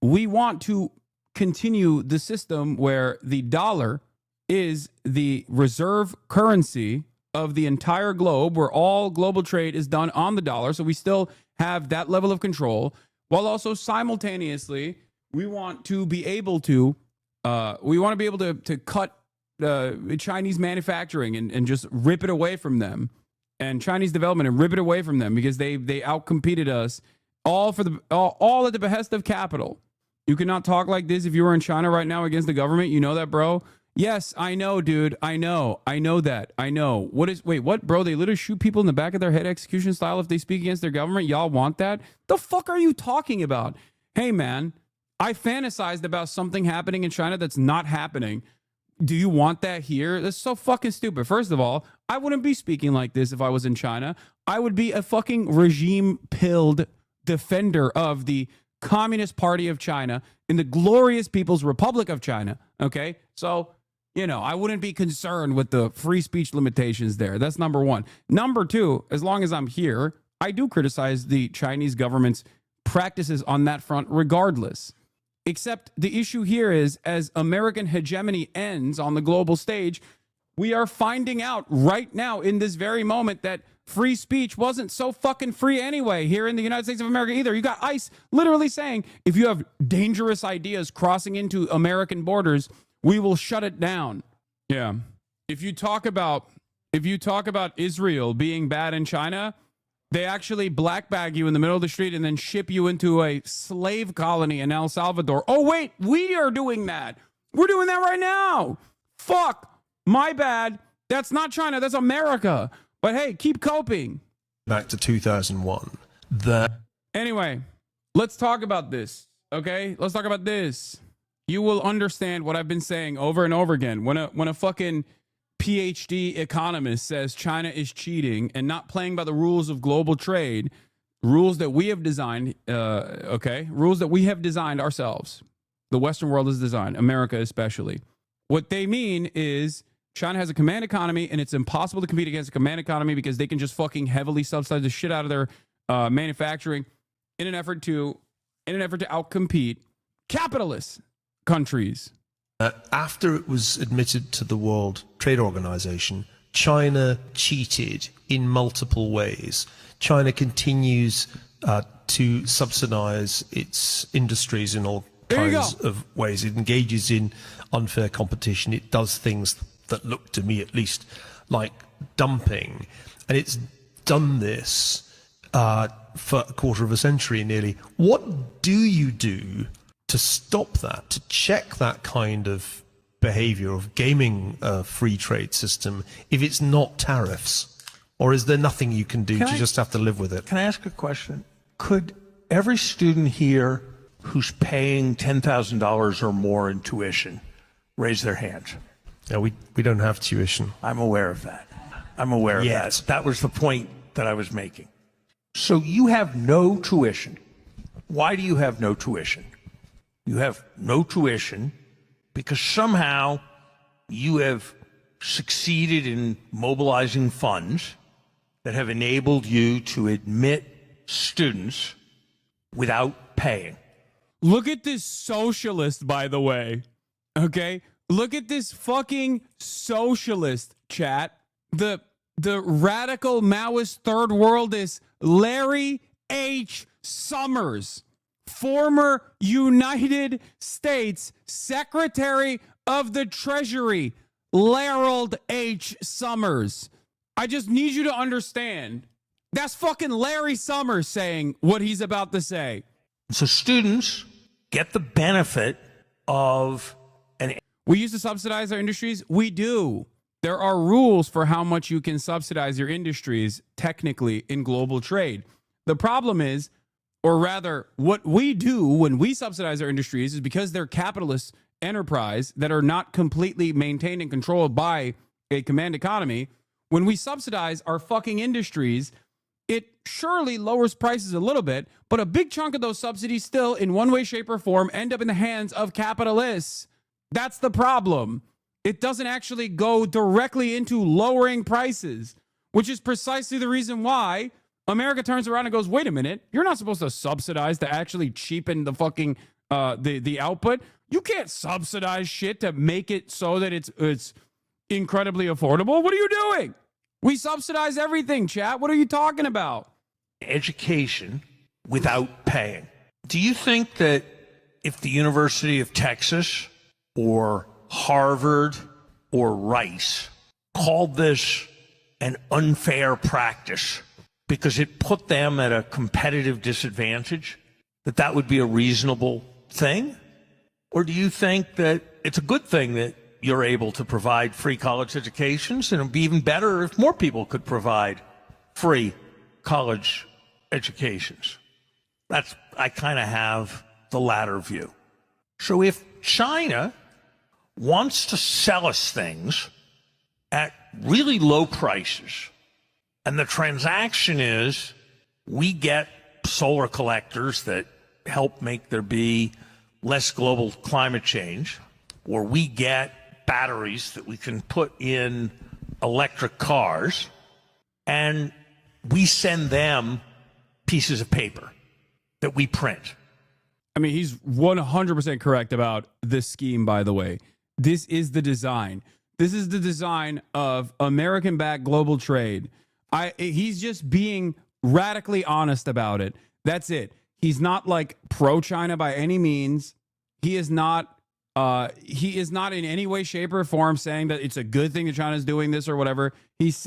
We want to continue the system where the dollar is the reserve currency of the entire globe, where all global trade is done on the dollar. So we still have that level of control, while also simultaneously we want to be able to cut Chinese manufacturing and just rip it away from them, and Chinese development and rip it away from them, because they outcompeted us all at the behest of capital. You cannot talk like this if you were in China right now against the government. You know that, bro? Yes, I know, dude. I know that. I know. What, bro? They literally shoot people in the back of their head execution style if they speak against their government. Y'all want that? The fuck are you talking about? Hey, man, I fantasized about something happening in China that's not happening. Do you want that here? That's so fucking stupid. First of all, I wouldn't be speaking like this if I was in China. I would be a fucking regime-pilled defender of the Communist Party of China in the glorious People's Republic of China. Okay? So, I wouldn't be concerned with the free speech limitations there. That's number one. Number two, as long as I'm here, I do criticize the Chinese government's practices on that front regardless. Except the issue here is, as American hegemony ends on the global stage, we are finding out right now in this very moment that free speech wasn't so fucking free anyway here in the United States of America either. You got ICE literally saying, if you have dangerous ideas crossing into American borders, we will shut it down. Yeah. If you talk about Israel being bad in China, they actually black bag you in the middle of the street and then ship you into a slave colony in El Salvador. Oh, wait, we are doing that. We're doing that right now. Fuck. My bad. That's not China. That's America. But hey, keep coping. Back to 2001. Anyway, let's talk about this. Okay? Let's talk about this. You will understand what I've been saying over and over again. When a fucking PhD economist says China is cheating and not playing by the rules of global trade, rules that we have designed, rules that we have designed ourselves. The Western world has designed, America especially. What they mean is China has a command economy, and it's impossible to compete against a command economy because they can just fucking heavily subsidize the shit out of their manufacturing in an effort to outcompete capitalist countries. After it was admitted to the World Trade Organization, China cheated in multiple ways. China continues to subsidize its industries in all kinds of ways. It engages in unfair competition. It does things that look, to me at least, like dumping. And it's done this for a quarter of a century nearly. What do you do to stop that, to check that kind of behavior of gaming a free trade system if it's not tariffs? Or is there nothing you can do? You just have to live with it? Can I ask a question? Could every student here who's paying $10,000 or more in tuition raise their hands? No, we don't have tuition. I'm aware of that. I'm aware of that. That was the point that I was making. So you have no tuition. Why do you have no tuition? You have no tuition because somehow you have succeeded in mobilizing funds that have enabled you to admit students without paying. Look at this socialist, by the way. Okay? Look at this fucking socialist, chat. The the radical Maoist third worldist Larry H. Summers, former United States Secretary of the Treasury, Harold H. Summers. I just need you to understand, that's fucking Larry Summers saying what he's about to say. So students get the benefit of an... We used to subsidize our industries. We do. There are rules for how much you can subsidize your industries technically in global trade. The problem is, or rather, what we do when we subsidize our industries is because they're capitalist enterprise that are not completely maintained and controlled by a command economy. When we subsidize our fucking industries, it surely lowers prices a little bit, but a big chunk of those subsidies still, in one way, shape, or form, end up in the hands of capitalists. That's the problem. It doesn't actually go directly into lowering prices, which is precisely the reason why America turns around and goes, wait a minute, you're not supposed to subsidize to actually cheapen the fucking the output. You can't subsidize shit to make it so that it's incredibly affordable. What are you doing? We subsidize everything, chat. What are you talking about? Education without paying. Do you think that if the University of Texas or Harvard or Rice called this an unfair practice because it put them at a competitive disadvantage, that would be a reasonable thing? Or do you think that it's a good thing that you're able to provide free college educations, and it would be even better if more people could provide free college educations? I kind of have the latter view. So if China wants to sell us things at really low prices, and the transaction is we get solar collectors that help make there be less global climate change, or we get batteries that we can put in electric cars, and we send them pieces of paper that we print. I mean, he's 100% correct about this scheme, by the way. This is the design. This is the design of American-backed global trade. He's just being radically honest about it. That's it. He's not like pro-China by any means. He is not in any way, shape, or form saying that it's a good thing that China's doing this or whatever. He is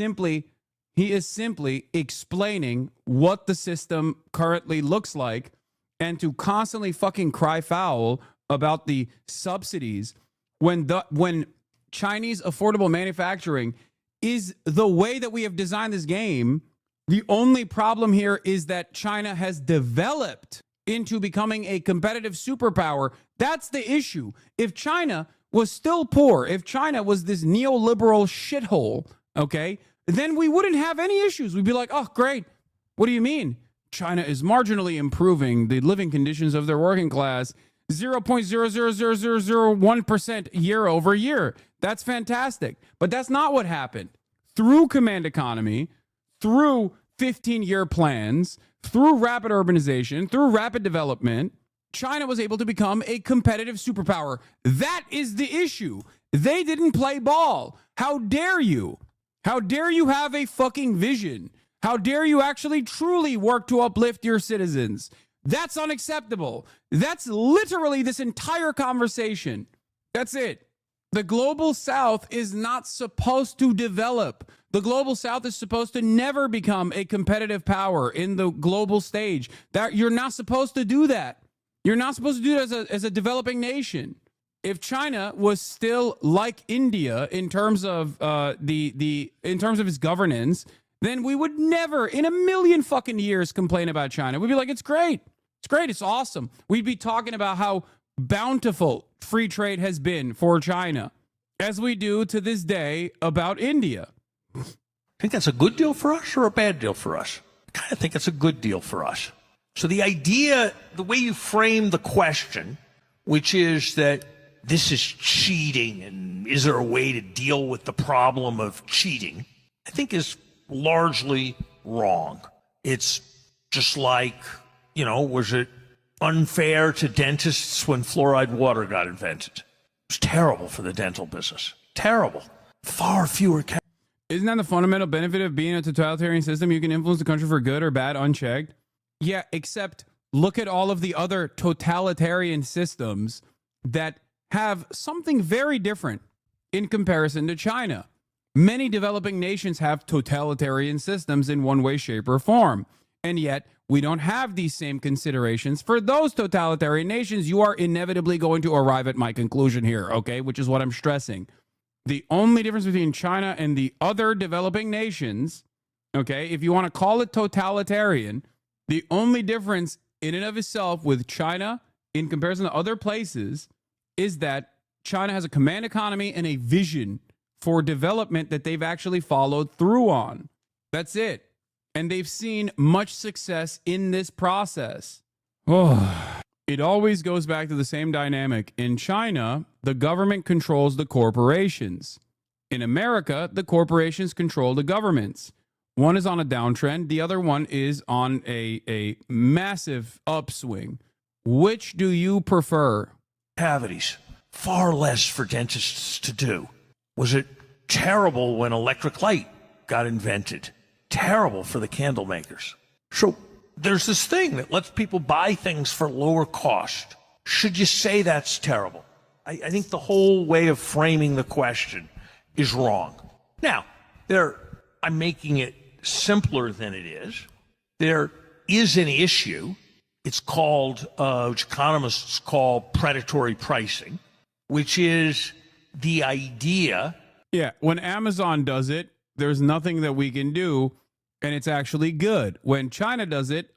simply explaining what the system currently looks like, and to constantly fucking cry foul about the subsidies when Chinese affordable manufacturing is the way that we have designed this game. The only problem here is that China has developed into becoming a competitive superpower. That's the issue. If China was still poor, if China was this neoliberal shithole, okay, then we wouldn't have any issues. We'd be like, oh, great. What do you mean? China is marginally improving the living conditions of their working class 0.000001% year over year. That's fantastic. But that's not what happened. Through command economy, through 15-year plans, through rapid urbanization, through rapid development, China was able to become a competitive superpower. That is the issue. They didn't play ball. How dare you? How dare you have a fucking vision? How dare you actually truly work to uplift your citizens? That's unacceptable. That's literally this entire conversation. That's it. The global south is not supposed to develop. The global south is supposed to never become a competitive power in the global stage. That you're not supposed to do that. You're not supposed to do it as a developing nation. If China was still like India in terms of in terms of its governance, then we would never in a million fucking years complain about China. We'd be like, it's great. It's great. It's awesome. We'd be talking about how bountiful free trade has been for China, as we do to this day about India. Think that's a good deal for us or a bad deal for us? I kind of think it's a good deal for us. So the idea, the way you frame the question, which is that this is cheating and is there a way to deal with the problem of cheating, I think is largely wrong. It's just like, was it unfair to dentists when fluoride water got invented? It was terrible for the dental business. Terrible. Far fewer Isn't that the fundamental benefit of being a totalitarian system? You can influence the country for good or bad unchecked. Yeah, except look at all of the other totalitarian systems that have something very different in comparison to China. Many developing nations have totalitarian systems in one way, shape, or form. And yet, we don't have these same considerations for those totalitarian nations. You are inevitably going to arrive at my conclusion here, okay? Which is what I'm stressing. The only difference between China and the other developing nations, okay, if you want to call it totalitarian, the only difference in and of itself with China in comparison to other places is that China has a command economy and a vision for development that they've actually followed through on. That's it. And they've seen much success in this process. Oh, it always goes back to the same dynamic. In China, the government controls the corporations. In America, the corporations control the governments. One is on a downtrend. The other one is on a massive upswing. Which do you prefer? Cavities. Far less for dentists to do. Was it terrible when electric light got invented? Terrible for the candle makers. So there's this thing that lets people buy things for lower cost. Should you say that's terrible? I think the whole way of framing the question is wrong. Now, I'm making it simpler than it is. There is an issue. It's called, which economists call predatory pricing, which is the idea. Yeah, when Amazon does it, there's nothing that we can do, and it's actually good. When China does it,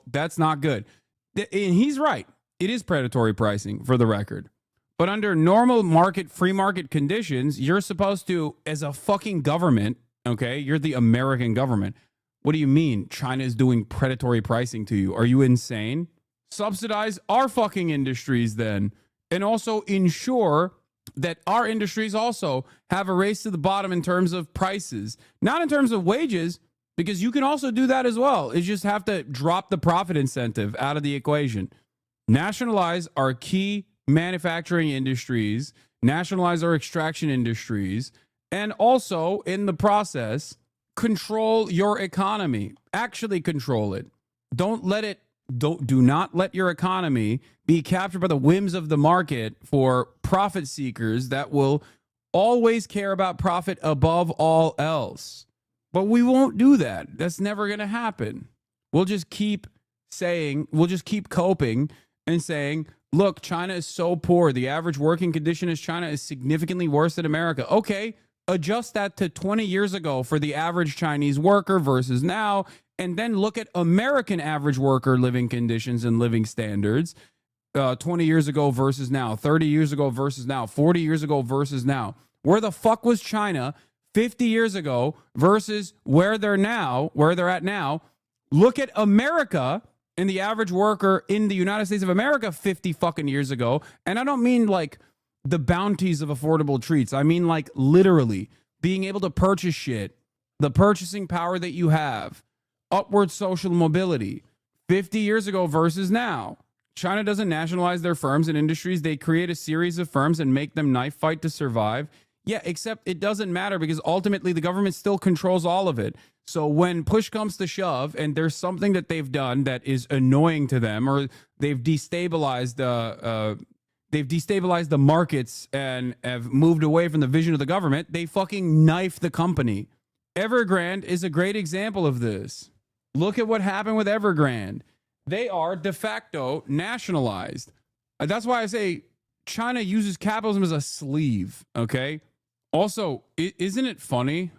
that's not good. And he's right. It is predatory pricing, for the record. But under normal free market conditions, you're supposed to, as a fucking government, okay, you're the American government. What do you mean China is doing predatory pricing to you? Are you insane? Subsidize our fucking industries then, and also ensure that our industries also have a race to the bottom in terms of prices, not in terms of wages, because you can also do that as well. You just have to drop the profit incentive out of the equation. Nationalize our key manufacturing industries, nationalize our extraction industries, and also in the process, control your economy. Actually control it. Do not let your economy be captured by the whims of the market for profit seekers that will always care about profit above all else. But we won't do that. That's never going to happen. We'll just keep coping and saying, look, China is so poor. The average working condition in China is significantly worse than America. Okay, adjust that to 20 years ago for the average Chinese worker versus now, and then look at American average worker living conditions and living standards 20 years ago versus now, 30 years ago versus now, 40 years ago versus now. Where the fuck was China 50 years ago versus where they're at now? Look at America and the average worker in the United States of America 50 fucking years ago. And I don't mean like the bounties of affordable treats. I mean like literally being able to purchase shit, the purchasing power that you have, upward social mobility 50 years ago versus now. China doesn't nationalize their firms and industries. They create a series of firms and make them knife fight to survive. Yeah, except it doesn't matter because ultimately the government still controls all of it. So when push comes to shove and there's something that they've done that is annoying to them, or they've destabilized the markets and have moved away from the vision of the government, they fucking knife the company. Evergrande is a great example of this. Look at what happened with Evergrande. They are de facto nationalized. That's why I say China uses capitalism as a sleeve, okay? Also, isn't it funny?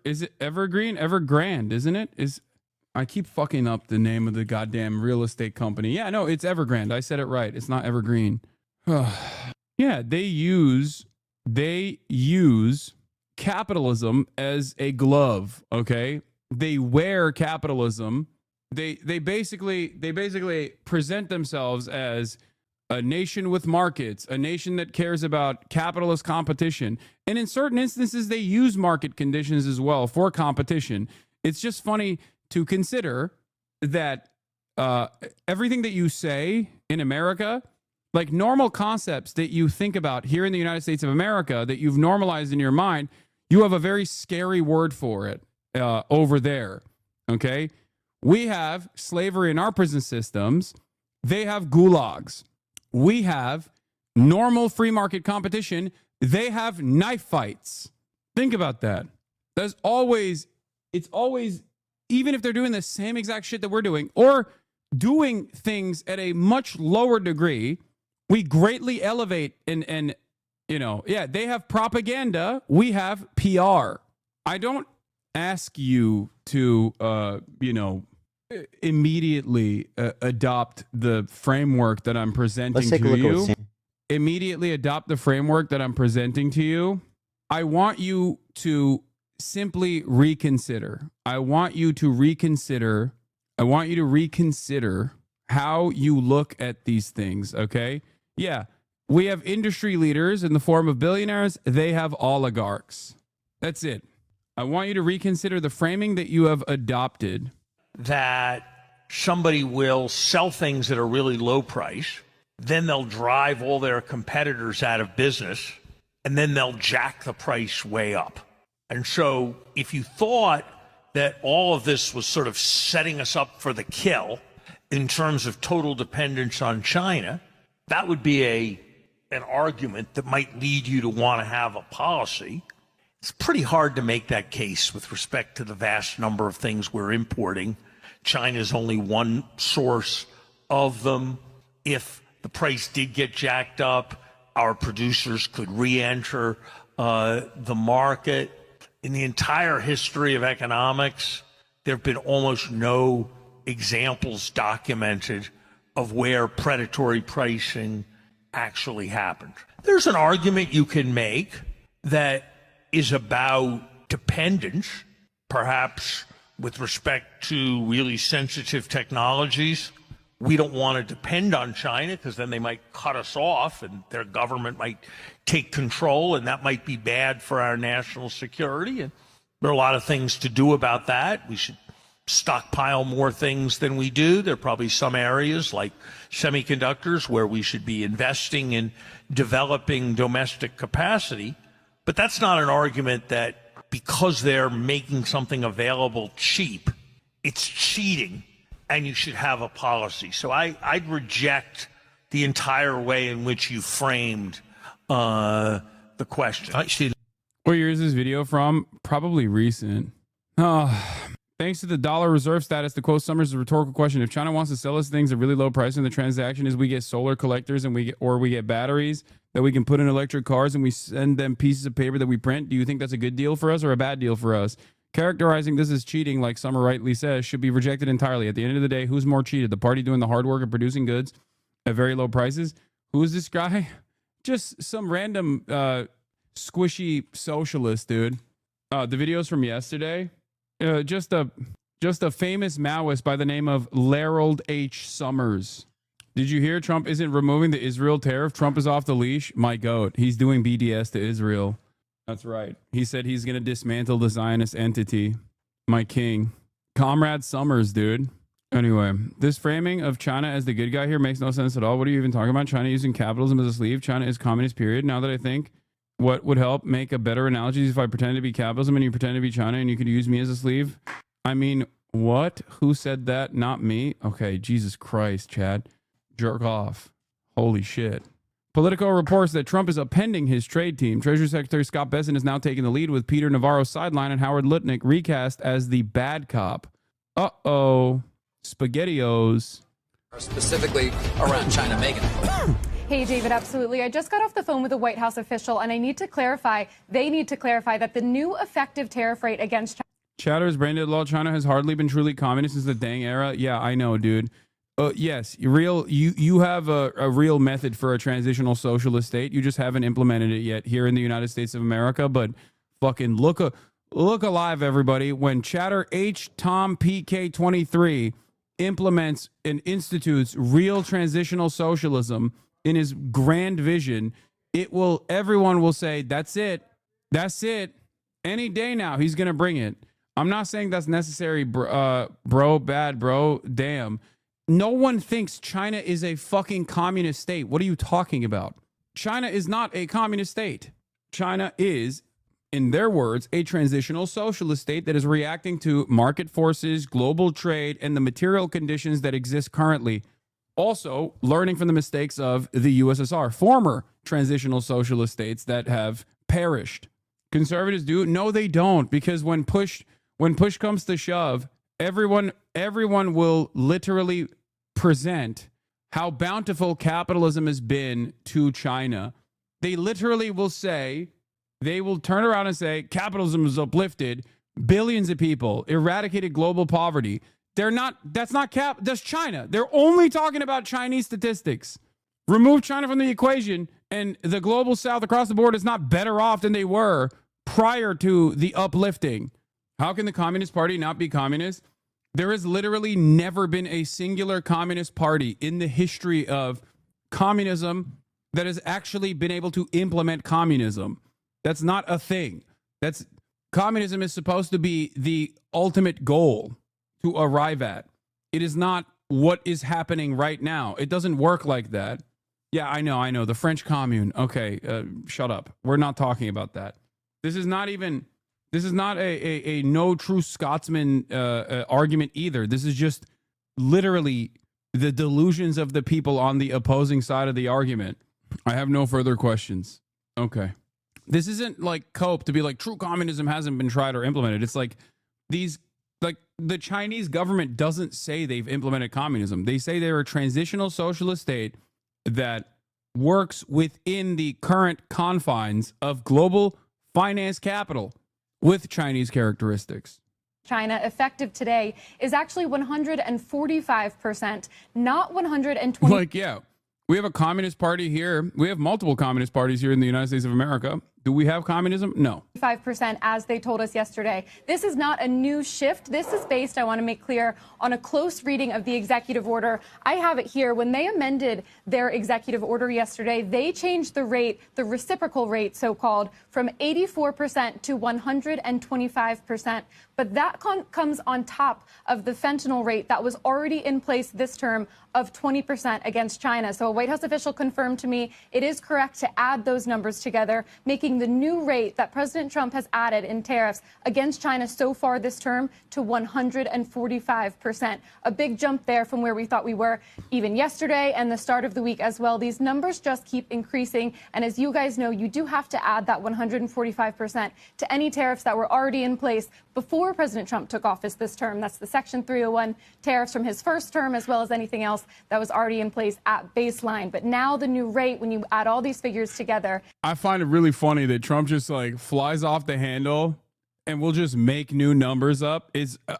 Is it Evergreen? Evergrande, isn't it? I keep fucking up the name of the goddamn real estate company. Yeah, no, it's Evergrande. I said it right. It's not Evergreen. Yeah, they use capitalism as a glove, okay? They wear capitalism. They basically present themselves as a nation with markets, a nation that cares about capitalist competition. And in certain instances, they use market conditions as well for competition. It's just funny to consider that everything that you say in America, like normal concepts that you think about here in the United States of America that you've normalized in your mind, You have a very scary word for it over there. Okay. We have slavery in our prison systems. They have gulags. We have normal free market competition. They have knife fights. Think about that. It's always, even if they're doing the same exact shit that we're doing or doing things at a much lower degree, we greatly elevate and they have propaganda. We have PR. I don't ask you to, immediately adopt the framework that I'm presenting to you. Immediately adopt the framework that I'm presenting to you. I want you to simply reconsider. I want you to reconsider how you look at these things, okay? Yeah, we have industry leaders in the form of billionaires. They have oligarchs. That's it. I want you to reconsider the framing that you have adopted. That somebody will sell things at a really low price, then they'll drive all their competitors out of business, and then they'll jack the price way up. And so if you thought that all of this was sort of setting us up for the kill in terms of total dependence on China, that would be an argument that might lead you to want to have a policy. It's pretty hard to make that case with respect to the vast number of things we're importing. China's only one source of them. If the price did get jacked up, our producers could re-enter the market. In the entire history of economics, there have been almost no examples documented of where predatory pricing actually happened. There's an argument you can make that is about dependence, perhaps with respect to really sensitive technologies. We don't want to depend on China because then they might cut us off and their government might take control, and that might be bad for our national security. And there are a lot of things to do about that. We should stockpile more things than we do. There are probably some areas like semiconductors where we should be investing in developing domestic capacity. But that's not an argument that because they're making something available cheap, it's cheating and you should have a policy. So I'd reject the entire way in which you framed the question. Actually, what year is this video from? Probably recent. Thanks to the dollar reserve status, to quote Summers' rhetorical question, if China wants to sell us things at really low price and the transaction is we get solar collectors and we get batteries that we can put in electric cars and we send them pieces of paper that we print, do you think that's a good deal for us or a bad deal for us? Characterizing this as cheating, like Summer rightly says, should be rejected entirely. At the end of the day, who's more cheated? The party doing the hard work of producing goods at very low prices? Who is this guy? Just some random squishy socialist, dude. The videos from yesterday. Just a famous Maoist by the name of Larold H. Summers. Did you hear Trump isn't removing the Israel tariff? Trump is off the leash. My goat. He's doing BDS to Israel. That's right. He said he's going to dismantle the Zionist entity. My king. Comrade Summers, dude. Anyway, this framing of China as the good guy here makes no sense at all. What are you even talking about? China using capitalism as a sleeve? China is communist, period. Now that I think, what would help make a better analogy is if I pretend to be capitalism and you pretend to be China and you could use me as a sleeve. I mean, what? Who said that? Not me? Okay, Jesus Christ, Chad. Jerk off. Holy shit. Politico reports that Trump is appending his trade team. Treasury Secretary Scott Bessent is now taking the lead with Peter Navarro sideline and Howard Lutnick recast as the bad cop. Uh-oh. SpaghettiOs. Specifically around China, Megan. Hey, David, absolutely. I just got off the phone with a White House official, and they need to clarify that the new effective tariff rate against China. Chatter's branded law. China has hardly been truly communist since the Deng era. Yeah, I know, dude. Yes, you have a real method for a transitional socialist state. You just haven't implemented it yet here in the United States of America. But fucking look alive, everybody. When Chatter H Tom PK23 implements and institutes real transitional socialism in his grand vision, everyone will say, that's it. Any day now, he's going to bring it. I'm not saying that's necessary, bad bro, damn. No one thinks China is a fucking communist state. What are you talking about? China is not a communist state. China is in their words, a transitional socialist state that is reacting to market forces, global trade, and the material conditions that exist currently. Also, learning from the mistakes of the USSR, former transitional socialist states that have perished. Conservatives do? No, they don't, because when push comes to shove, everyone will literally present how bountiful capitalism has been to China. They literally will say, they will turn around and say, capitalism has uplifted billions of people, eradicated global poverty. That's China. They're only talking about Chinese statistics. Remove China from the equation, and the global south across the board is not better off than they were prior to the uplifting. How can the Communist Party not be communist? There has literally never been a singular communist party in the history of communism that has actually been able to implement communism. That's not a thing. Communism is supposed to be the ultimate goal to arrive at. It is not what is happening right now. It doesn't work like that. Yeah, I know. The French Commune. Okay, shut up. We're not talking about that. This is not a no true Scotsman argument either. This is just literally the delusions of the people on the opposing side of the argument. I have no further questions. Okay. This isn't like cope to be like true communism hasn't been tried or implemented. It's like the Chinese government doesn't say they've implemented communism. They say they're a transitional socialist state that works within the current confines of global finance capital with Chinese characteristics. China effective today is actually 145%, not 120. Like, yeah, we have a communist party here. We have multiple communist parties here in the United States of America. Do we have communism? No. 5%, as they told us yesterday. This is not a new shift. This is based, I want to make clear, on a close reading of the executive order. I have it here. When they amended their executive order yesterday, they changed the rate, the reciprocal rate, so-called, from 84% to 125%. But that comes on top of the fentanyl rate that was already in place this term of 20% against China. So a White House official confirmed to me it is correct to add those numbers together, making the new rate that President Trump has added in tariffs against China so far this term to 145%. A big jump there from where we thought we were even yesterday and the start of the week as well. These numbers just keep increasing. And as you guys know, you do have to add that 145% to any tariffs that were already in place before President Trump took office this term. That's the Section 301 tariffs from his first term, as well as anything else that was already in place at baseline. But now the new rate, when you add all these figures together. I find it really funny that Trump just like flies off the handle and will just make new numbers up.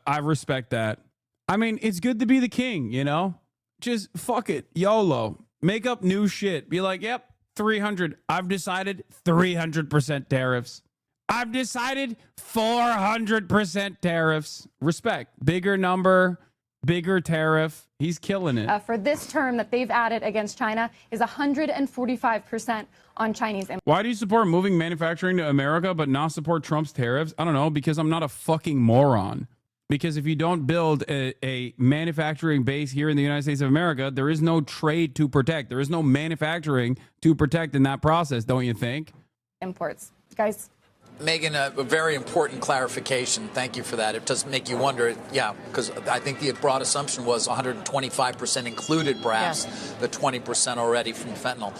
I respect that. I mean, it's good to be the king, you know? Just fuck it. YOLO. Make up new shit. Be like, yep, 300. I've decided 300% tariffs. I've decided 400% tariffs. Respect. Bigger number, bigger tariff. He's killing it. For this term that they've added against China is 145% on Chinese imports. Why do you support moving manufacturing to America but not support Trump's tariffs? I don't know, because I'm not a fucking moron. Because if you don't build a manufacturing base here in the United States of America, there is no trade to protect. There is no manufacturing to protect in that process, don't you think? Imports. Guys. Megan, a very important clarification. Thank you for that. It does make you wonder, yeah, because I think the broad assumption was 125% included, perhaps, the 20% already from fentanyl.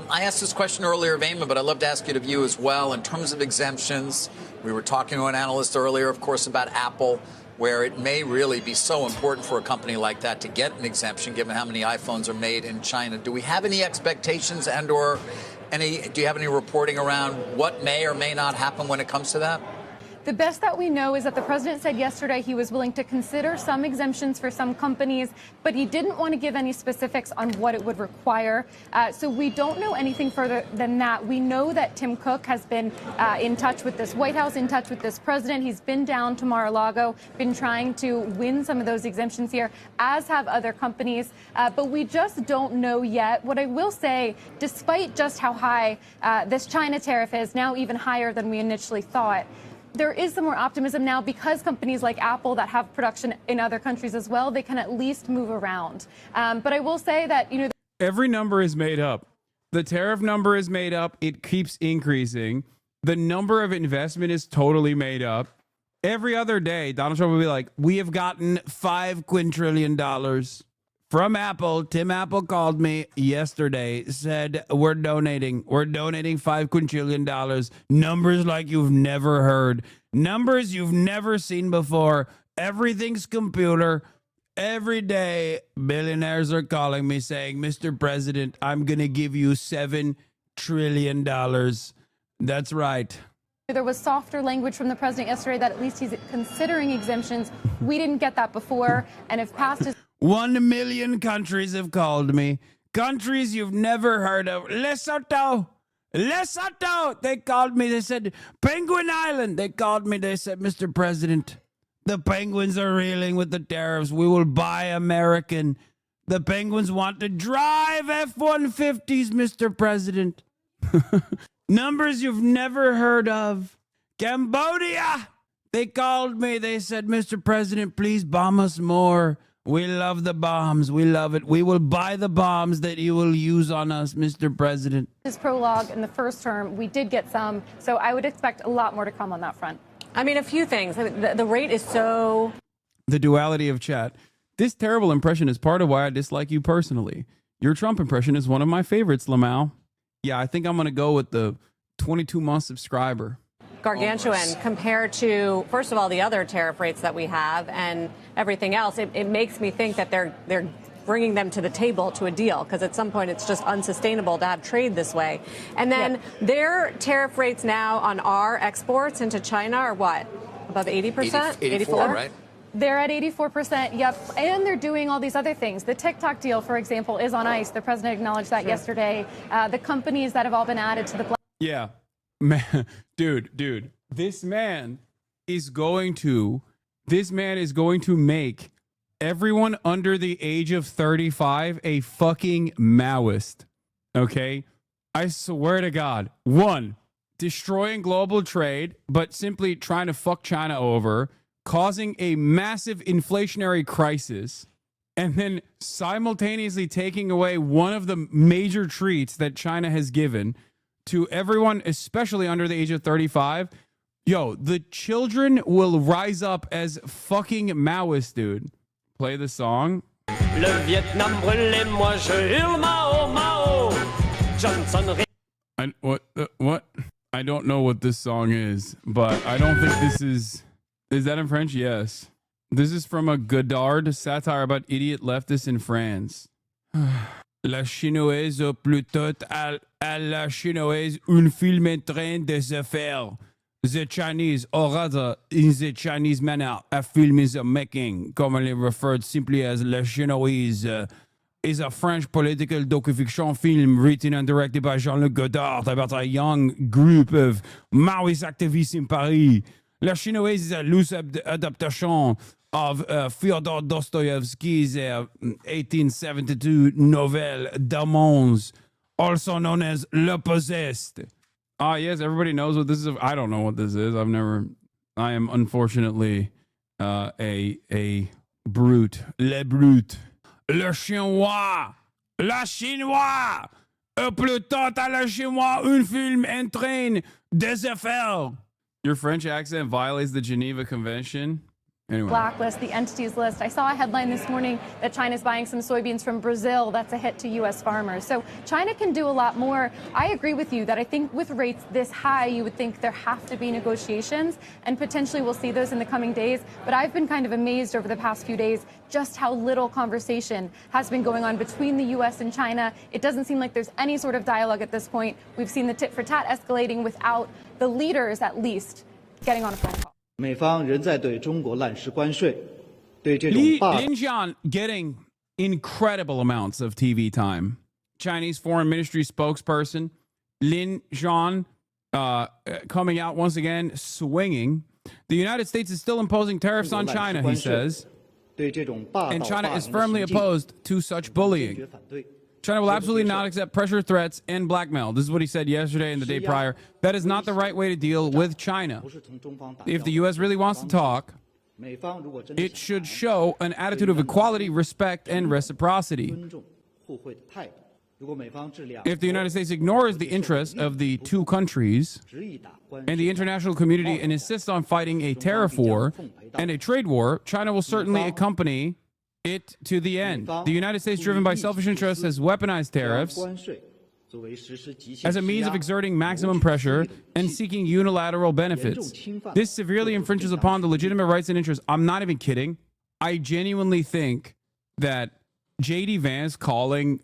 I asked this question earlier of Eamon, but I'd love to ask it of you as well. In terms of exemptions, we were talking to an analyst earlier, of course, about Apple, where it may really be so important for a company like that to get an exemption, given how many iPhones are made in China. Do we have any expectations and/or do you have any reporting around what may or may not happen when it comes to that? The best that we know is that the president said yesterday he was willing to consider some exemptions for some companies, but he didn't want to give any specifics on what it would require. So we don't know anything further than that. We know that Tim Cook has been in touch with this White House, in touch with this president. He's been down to Mar-a-Lago, been trying to win some of those exemptions here, as have other companies. But we just don't know yet. What I will say, despite just how high this China tariff is, now even higher than we initially thought, there is some more optimism now because companies like Apple that have production in other countries as well, they can at least move around. But I will say that, you know, every number is made up. The tariff number is made up. It keeps increasing. The number of investment is totally made up. Every other day, Donald Trump will be like, we have gotten $5 quintillion from Apple. Tim Apple called me yesterday, said we're donating $5 quintillion. Numbers like you've never heard. Numbers you've never seen before. Everything's computer. Every day, billionaires are calling me saying, Mr. President, I'm going to give you $7 trillion. That's right. There was softer language from the president yesterday that at least he's considering exemptions. We didn't get that before. And if passed is 1 million countries have called me. Countries you've never heard of. Lesotho. They called me. They said, Penguin Island. They called me. They said, Mr. President, the penguins are reeling with the tariffs. We will buy American. The penguins want to drive F-150s, Mr. President. Numbers you've never heard of. Cambodia. They called me. They said, Mr. President, please bomb us more. We love the bombs. We love it. We will buy the bombs that you will use on us, Mr. President. his prologue in the first term, we did get some. So I would expect a lot more to come on that front. I mean, a few things. The rate is so... The duality of chat. This terrible impression is part of why I dislike you personally. Your Trump impression is one of my favorites, Lamau. Yeah, I think I'm going to go with the 22-month subscriber. Gargantuan compared to, first of all, the other tariff rates that we have and everything else. It makes me think that they're bringing them to the table to a deal, because at some point it's just unsustainable to have trade this way. And then their tariff rates now on our exports into China are what? Above 80%? 84, right? They're at 84%, yep. And they're doing all these other things. The TikTok deal, for example, is on ice. The president acknowledged that yesterday. The companies that have all been added to the... Yeah. Man, dude, this man is going to make everyone under the age of 35 a fucking Maoist. Okay? I swear to God. 1, destroying global trade, but simply trying to fuck China over, causing a massive inflationary crisis, and then simultaneously taking away one of the major treats that China has given to everyone, especially under the age of 35. Yo, the children will rise up as fucking Maoists, dude. Play the song. Le Vietnam brûlé, moi je hurle Mao, Mao. Johnson. What? I don't know what this song is, but I don't think this is... Is that in French? Yes. This is from a Godard satire about idiot leftists in France. La chinoise au plutôt à la chinoise un film en train de se faire. The Chinese, or rather, in the Chinese manner, a film is making, commonly referred simply as La Chinoise, is a French political docufiction film written and directed by Jean-Luc Godard about a young group of Maoist activists in Paris. La Chinoise is a loose adaptation of Fyodor Dostoevsky's 1872 novel Demons, also known as Le Possessed. Ah, yes, everybody knows what this is. I don't know what this is. I am unfortunately a brute. Le brute. Le chinois. La chinois. Plutôt à la chinois, un film en train de se faire. Your French accent violates the Geneva Convention. Anyway. Blacklist, the entities list. I saw a headline this morning that China's buying some soybeans from Brazil. That's a hit to U.S. farmers. So China can do a lot more. I agree with you that I think with rates this high, you would think there have to be negotiations, and potentially we'll see those in the coming days. But I've been kind of amazed over the past few days just how little conversation has been going on between the U.S. and China. It doesn't seem like there's any sort of dialogue at this point. We've seen the tit for tat escalating without the leaders, at least, getting on a phone call. 美方仍在对中国滥施关税，对这种霸。 Lin Jian getting incredible amounts of TV time. Chinese Foreign Ministry spokesperson Lin Jian coming out once again swinging. The United States is still imposing tariffs on China, he says. And China is firmly opposed to such bullying. China will absolutely not accept pressure, threats, and blackmail. This is what he said yesterday and the day prior. That is not the right way to deal with China. If the U.S. really wants to talk, it should show an attitude of equality, respect, and reciprocity. If the United States ignores the interests of the two countries and the international community and insists on fighting a tariff war and a trade war, China will certainly accompany it to the end. The United States, driven by selfish interests, has weaponized tariffs as a means of exerting maximum pressure and seeking unilateral benefits. This severely infringes upon the legitimate rights and interests. I'm not even kidding. I genuinely think that J.D. Vance calling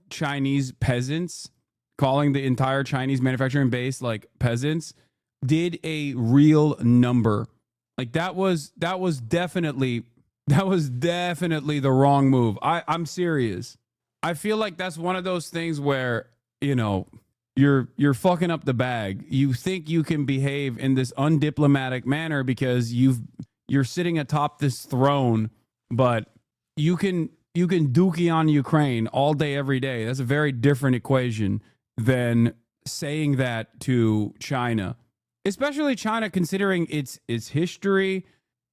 Chinese peasants, calling the entire Chinese manufacturing base like peasants, did a real number. Like that was definitely the wrong move. I'm serious. I feel like that's one of those things where, you know, you're fucking up the bag. You think you can behave in this undiplomatic manner because you're sitting atop this throne, but you can dookie on Ukraine all day, every day. That's a very different equation than saying that to China, especially China, considering its history,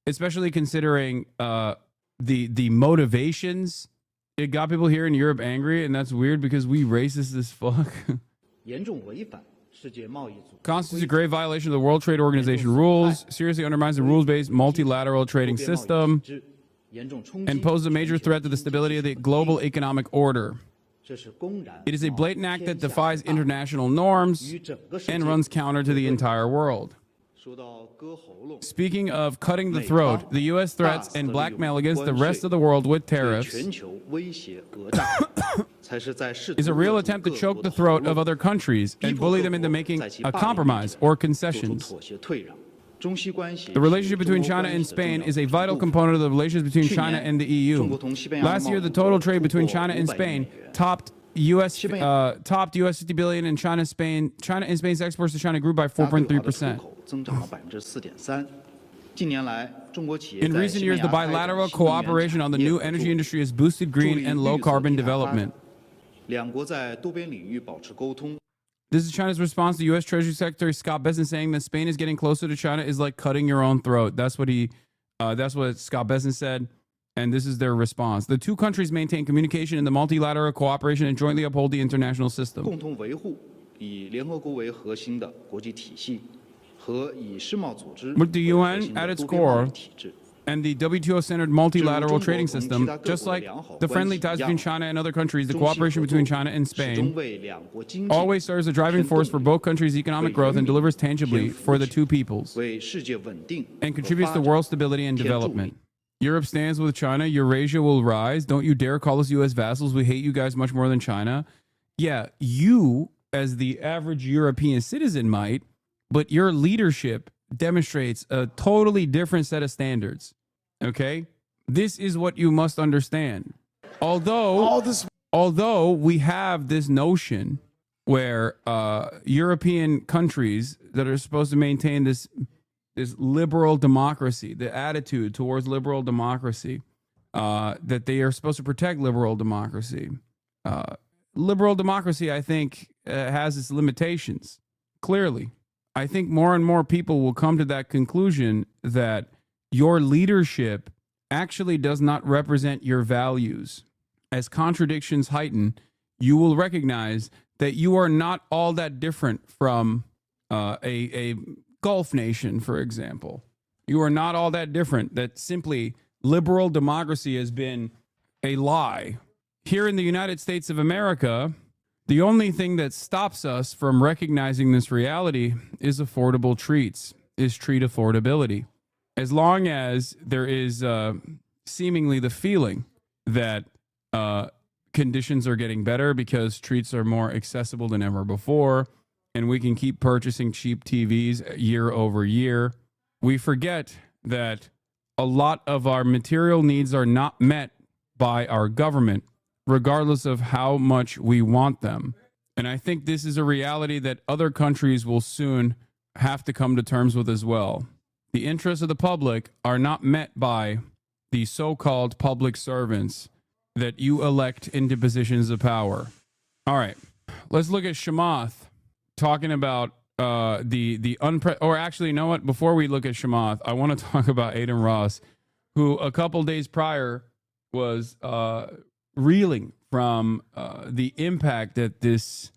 especially considering the motivations. It got people here in Europe angry, and that's weird because we racist as fuck. Constitutes a grave violation of the World Trade Organization rules, seriously undermines the rules-based multilateral trading system, and poses a major threat to the stability of the global economic order. It is a blatant act that defies international norms and runs counter to the entire world. Speaking of cutting the throat, the U.S. threats and blackmail against the rest of the world with tariffs is a real attempt to choke the throat of other countries and bully them into making a compromise or concessions. The relationship between China and Spain is a vital component of the relations between China and the EU. Last year, the total trade between China and Spain topped US $50 billion, and China and Spain's exports to China grew by 4.3%. In recent years, the bilateral cooperation on the new energy industry has boosted green and low carbon development. This is China's response to U.S. Treasury Secretary Scott Bessent saying that Spain is getting closer to China is like cutting your own throat. That's what Scott Bessent said, and this is their response. The two countries maintain communication in the multilateral cooperation and jointly uphold the international system. With the UN at its core and the WTO-centered multilateral trading system, just like the friendly ties between China and other countries, the cooperation between China and Spain always serves as a driving force for both countries' economic growth and delivers tangibly for the two peoples and contributes to world stability and development. Europe stands with China. Eurasia will rise. Don't you dare call us U.S. vassals. We hate you guys much more than China. Yeah, you, as the average European citizen, might, but your leadership demonstrates a totally different set of standards. Okay? This is what you must understand. Although we have this notion where European countries that are supposed to maintain this liberal democracy, the attitude towards liberal democracy, that they are supposed to protect liberal democracy. Liberal democracy, I think, has its limitations, clearly. I think more and more people will come to that conclusion that your leadership actually does not represent your values. As contradictions heighten, you will recognize that you are not all that different from a Gulf nation, for example. You are not all that different, that simply liberal democracy has been a lie. Here in the United States of America, the only thing that stops us from recognizing this reality is affordable treats, is treat affordability. As long as there is seemingly the feeling that conditions are getting better because treats are more accessible than ever before, and we can keep purchasing cheap TVs year over year, we forget that a lot of our material needs are not met by our government, regardless of how much we want them. And I think this is a reality that other countries will soon have to come to terms with as well. The interests of the public are not met by the so-called public servants that you elect into positions of power. All right, let's look at Chamath talking about or actually, you know what? Before we look at Chamath, I want to talk about Adin Ross, who a couple days prior was reeling from the impact that this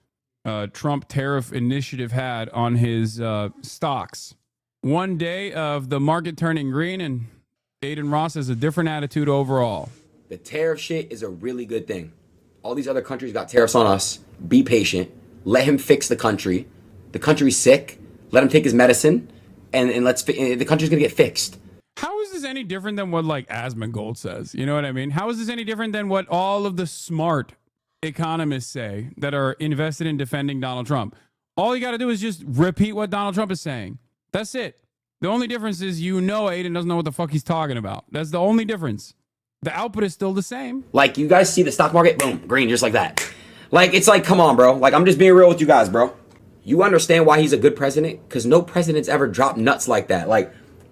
Trump tariff initiative had on his stocks. One day of the market turning green, and Aiden Ross has a different attitude overall. The tariff shit is a really good thing. All these other countries got tariffs on us. Be patient. Let him fix the country. The country's sick. Let him take his medicine, and the country's gonna get fixed. How is this any different than what like Asmongold says? You know what I mean? How is this any different than what all of the smart economists say that are invested in defending Donald Trump? All you got to do is just repeat what Donald Trump is saying. That's it. The only difference is Aiden doesn't know what the fuck he's talking about. That's the only difference. The output is still the same. Like, you guys see the stock market, boom, green, just like that. Like, it's like, come on, bro. Like, I'm just being real with you guys, bro. You understand why he's a good president? Because no president's ever dropped nuts like that. Like,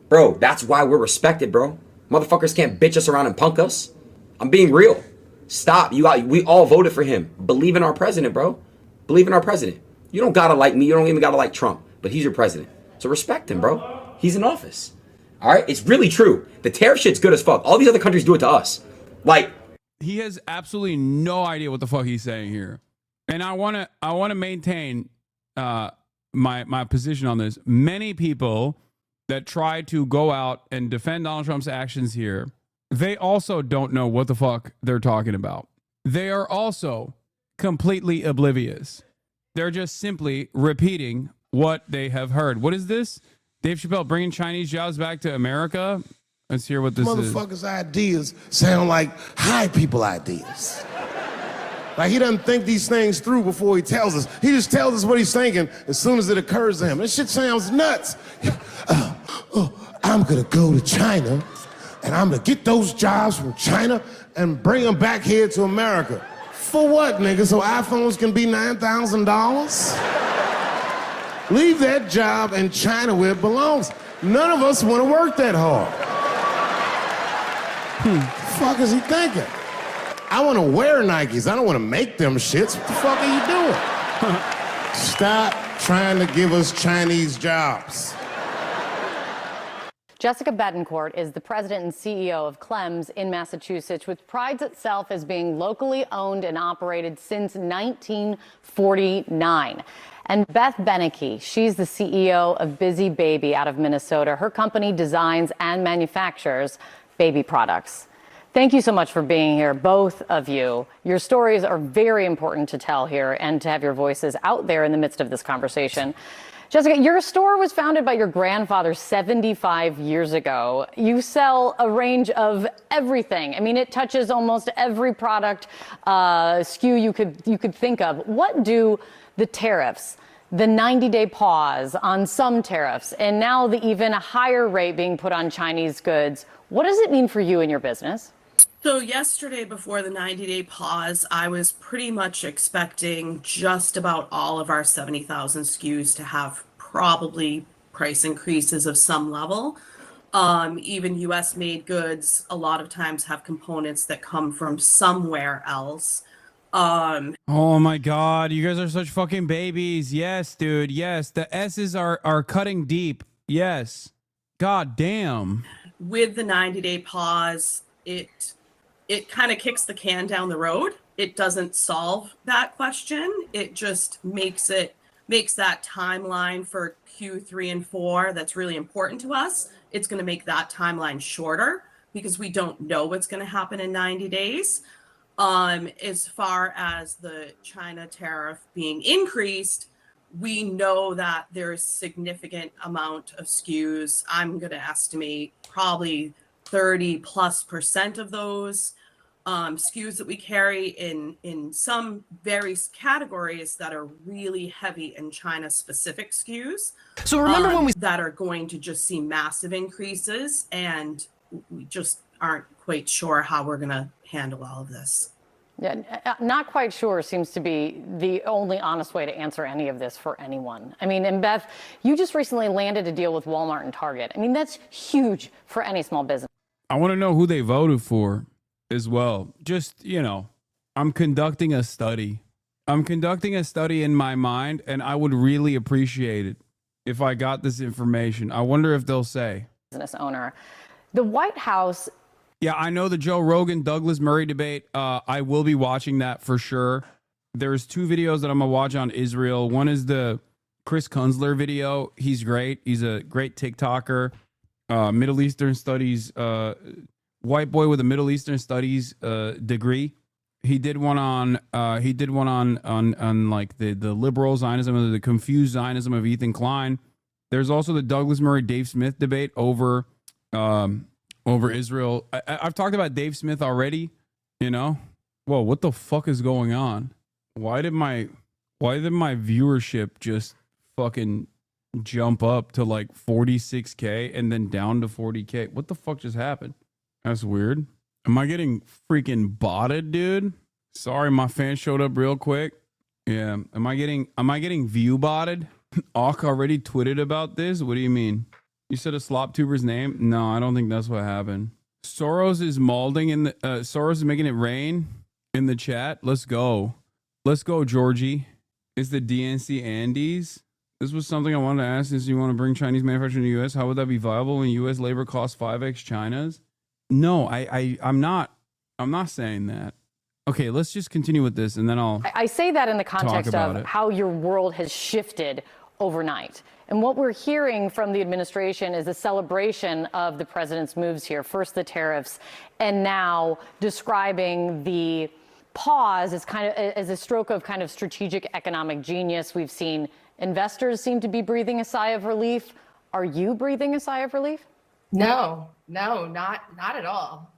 bro, that's why we're respected, bro. Motherfuckers can't bitch us around and punk us. I'm being real. Stop. We all voted for him. Believe in our president, bro. Believe in our president. You don't gotta like me. You don't even gotta like Trump. But he's your president. So respect him, bro. He's in office. All right? It's really true. The tariff shit's good as fuck. All these other countries do it to us. Like, he has absolutely no idea what the fuck he's saying here. And I wanna maintain my position on this. Many people that try to go out and defend Donald Trump's actions here, they also don't know what the fuck they're talking about. They are also completely oblivious. They're just simply repeating what they have heard. What is this? Dave Chappelle bringing Chinese jobs back to America? Let's hear what this is. Motherfuckers' ideas sound like high people ideas. Like, he doesn't think these things through before he tells us. He just tells us what he's thinking as soon as it occurs to him. This shit sounds nuts. I'm gonna go to China, and I'm gonna get those jobs from China and bring them back here to America. For what, nigga? So iPhones can be $9,000? Leave that job in China where it belongs. None of us want to work that hard. Fuck is he thinking? I want to wear Nikes. I don't want to make them shits. What the fuck are you doing? Stop trying to give us Chinese jobs. Jessica Betancourt is the president and CEO of Clem's in Massachusetts, which prides itself as being locally owned and operated since 1949. And Beth Beneke, she's the CEO of Busy Baby out of Minnesota. Her company designs and manufactures baby products. Thank you so much for being here, both of you. Your stories are very important to tell here and to have your voices out there in the midst of this conversation. Jessica, your store was founded by your grandfather 75 years ago. You sell a range of everything. I mean, it touches almost every product SKU you could think of. What do the tariffs, the 90-day pause on some tariffs, and now the even higher rate being put on Chinese goods, what does it mean for you and your business? So yesterday, before the 90-day pause, I was pretty much expecting just about all of our 70,000 SKUs to have probably price increases of some level. Even US-made goods a lot of times have components that come from somewhere else. Oh my God, you guys are such fucking babies. Yes, dude. Yes, the S's are cutting deep. Yes. God damn. With the 90-day pause, it kind of kicks the can down the road. It doesn't solve that question. It just makes that timeline for Q3 and 4 that's really important to us. It's going to make that timeline shorter because we don't know what's going to happen in 90 days. As far as the China tariff being increased, we know that there's significant amount of SKUs. I'm going to estimate probably 30+% of those SKUs that we carry in some various categories that are really heavy in China specific SKUs. So remember when that are going to just see massive increases, and we just aren't quite sure how we're going to handle all of this. Yeah, not quite sure seems to be the only honest way to answer any of this for anyone. I mean, and Beth, you just recently landed a deal with Walmart and Target. I mean, that's huge for any small business. I want to know who they voted for as well. Just, I'm conducting a study. I'm conducting a study in my mind, and I would really appreciate it if I got this information. I wonder if they'll say. Business owner. The White House Yeah, I know the Joe Rogan Douglas Murray debate. I will be watching that for sure. There's 2 videos that I'm gonna watch on Israel. One is the Chris Kunzler video. He's great. He's a great TikToker. Middle Eastern studies, white boy with a Middle Eastern studies degree. He did one on like the liberal Zionism or the confused Zionism of Ethan Klein. There's also the Douglas Murray Dave Smith debate over Israel. I've talked about Dave Smith already, you know. Whoa, what the fuck is going on? Why did my viewership just fucking jump up to like 46K and then down to 40K? What the fuck just happened? That's weird. Am I getting freaking botted, dude? Sorry, my fan showed up real quick. Yeah. Am I getting view botted? Auk already tweeted about this. What do you mean? You said a slop tuber's name? No, I don't think that's what happened. Soros is molding in the Soros is making it rain in the chat. Let's go. Let's go, Georgie. Is the DNC Andes? This was something I wanted to ask. Is you want to bring Chinese manufacturing to the US? How would that be viable when US labor costs 5x China's? No, I'm not saying that. Okay, let's just continue with this and then I say that in the context of it. how your world has shifted overnight. And what we're hearing from the administration is a celebration of the president's moves here. First the tariffs, and now describing the pause as a stroke of kind of strategic economic genius. We've seen investors seem to be breathing a sigh of relief. Are you breathing a sigh of relief? No, not at all.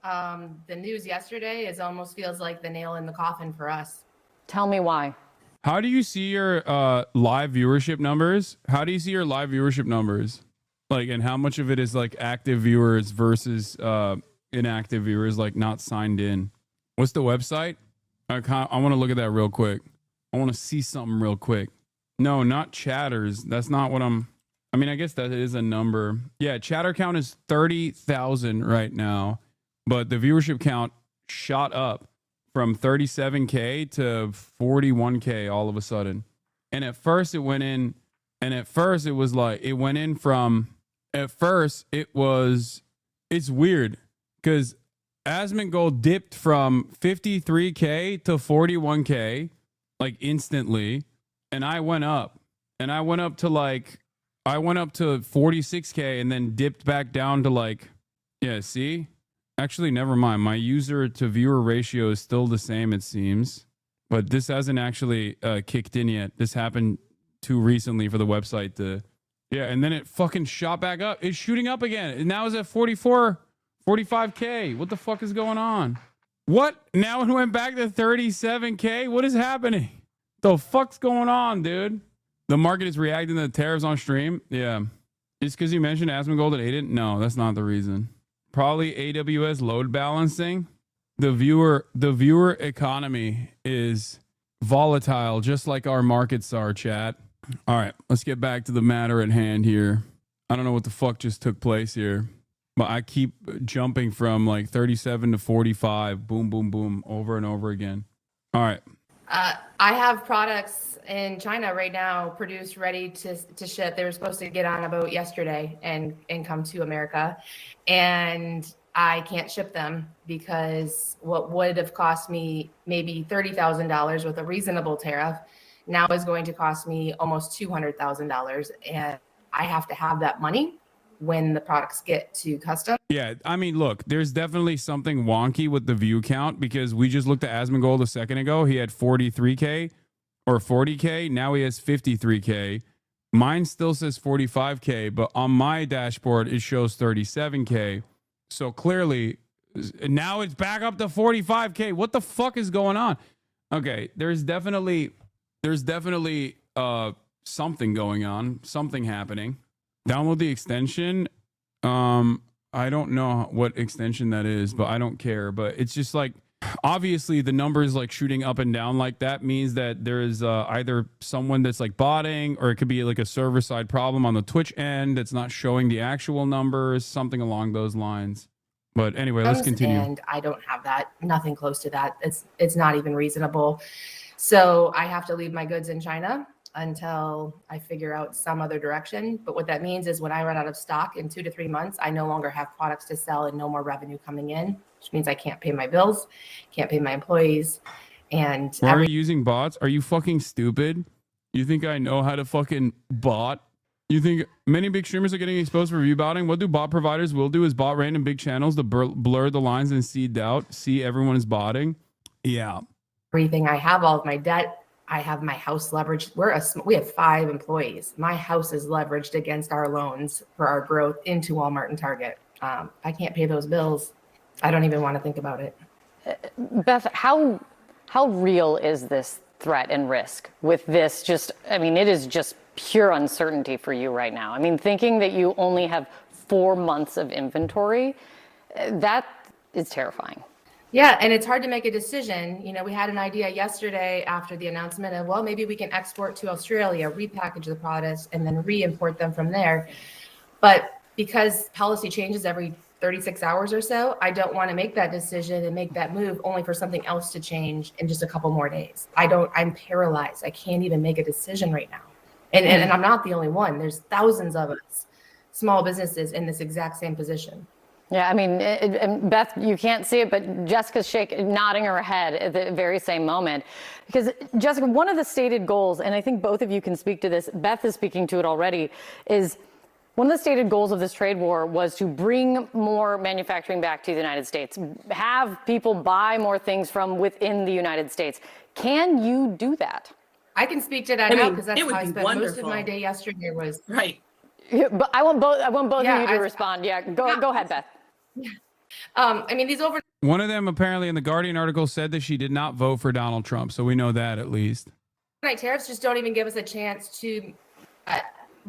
The news yesterday almost feels like the nail in the coffin for us. Tell me why. How do you see your live viewership numbers? How do you see your live viewership numbers? Like, and how much of it is like active viewers versus inactive viewers, like not signed in? What's the website? I want to look at that real quick. I want to see something real quick. No, not chatters. That's not what I mean, I guess that is a number. Yeah, chatter count is 30,000 right now, but the viewership count shot up from 37K to 41K all of a sudden. And at first it went in, and at first it was like, it went in from, at first it's weird because Asmongold dipped from 53K to 41K like instantly. And I went up to 46K and then dipped back down to like, yeah, see? Actually, never mind. My user to viewer ratio is still the same, it seems. But this hasn't actually kicked in yet. This happened too recently for the website to, yeah, and then it fucking shot back up. It's shooting up again. And now it's at 45K. What the fuck is going on? What? Now it went back to 37K? What is happening? The fuck's going on, dude? The market is reacting to the tariffs on stream. Yeah. Just because you mentioned Asmongold and Aiden? No, that's not the reason. Probably AWS load balancing. The viewer economy is volatile, just like our markets are, chat. All right, let's get back to the matter at hand here. I don't know what the fuck just took place here, but I keep jumping from like 37 to 45. Boom, boom, boom, over and over again. All right. I have products in China right now produced, ready to ship. They were supposed to get on a boat yesterday and come to America. And I can't ship them because what would have cost me maybe $30,000 with a reasonable tariff now is going to cost me almost $200,000. And I have to have that money when the products get to customs. Yeah, I mean, look, there's definitely something wonky with the view count because we just looked at Asmongold a second ago. He had 43K or 40K. Now he has 53K. Mine still says 45K, but on my dashboard, it shows 37K. So clearly, now it's back up to 45K. What the fuck is going on? Okay, there's definitely something going on, something happening. Download the extension. I don't know what extension that is, but I don't care. But it's just like, obviously the numbers like shooting up and down like that means that there is either someone that's like botting, or it could be like a server side problem on the Twitch end that's not showing the actual numbers, something along those lines. But anyway, let's continue. And I don't have that, nothing close to that. It's not even reasonable. So I have to leave my goods in China. until I figure out some other direction. But what that means is when I run out of stock in 2 to 3 months, I no longer have products to sell and no more revenue coming in, which means I can't pay my bills, can't pay my employees. And why are you using bots? Are you fucking stupid? You think I know how to fucking bot? You think many big streamers are getting exposed for review botting? What do bot providers will do is bot random big channels to blur the lines and seed doubt. See everyone is botting. Yeah. Everything. I have all of my debt. I have my house leveraged. We have 5 employees. My house is leveraged against our loans for our growth into Walmart and Target. I can't pay those bills. I don't even want to think about it. Beth, how real is this threat and risk with this? It is just pure uncertainty for you right now. I mean, thinking that you only have 4 months of inventory, that is terrifying. Yeah, and it's hard to make a decision. You know, we had an idea yesterday after the announcement of, well, maybe we can export to Australia, repackage the products, and then re-import them from there. But because policy changes every 36 hours or so, I don't want to make that decision and make that move only for something else to change in just a couple more days. I'm paralyzed. I can't even make a decision right now. And I'm not the only one. There's thousands of us, small businesses in this exact same position. Yeah, I mean, and Beth, you can't see it, but Jessica's nodding her head at the very same moment. Because, Jessica, one of the stated goals, and I think both of you can speak to this, Beth is speaking to it already, is one of the stated goals of this trade war was to bring more manufacturing back to the United States, have people buy more things from within the United States. Can you do that? I can speak to that now because that's how I spent most of my day yesterday was. Right. Yeah, but I want both of you to respond. Yeah, go ahead, Beth. One of them apparently in the Guardian article said that she did not vote for Donald Trump, so we know that at least. Overnight tariffs just don't even give us a chance to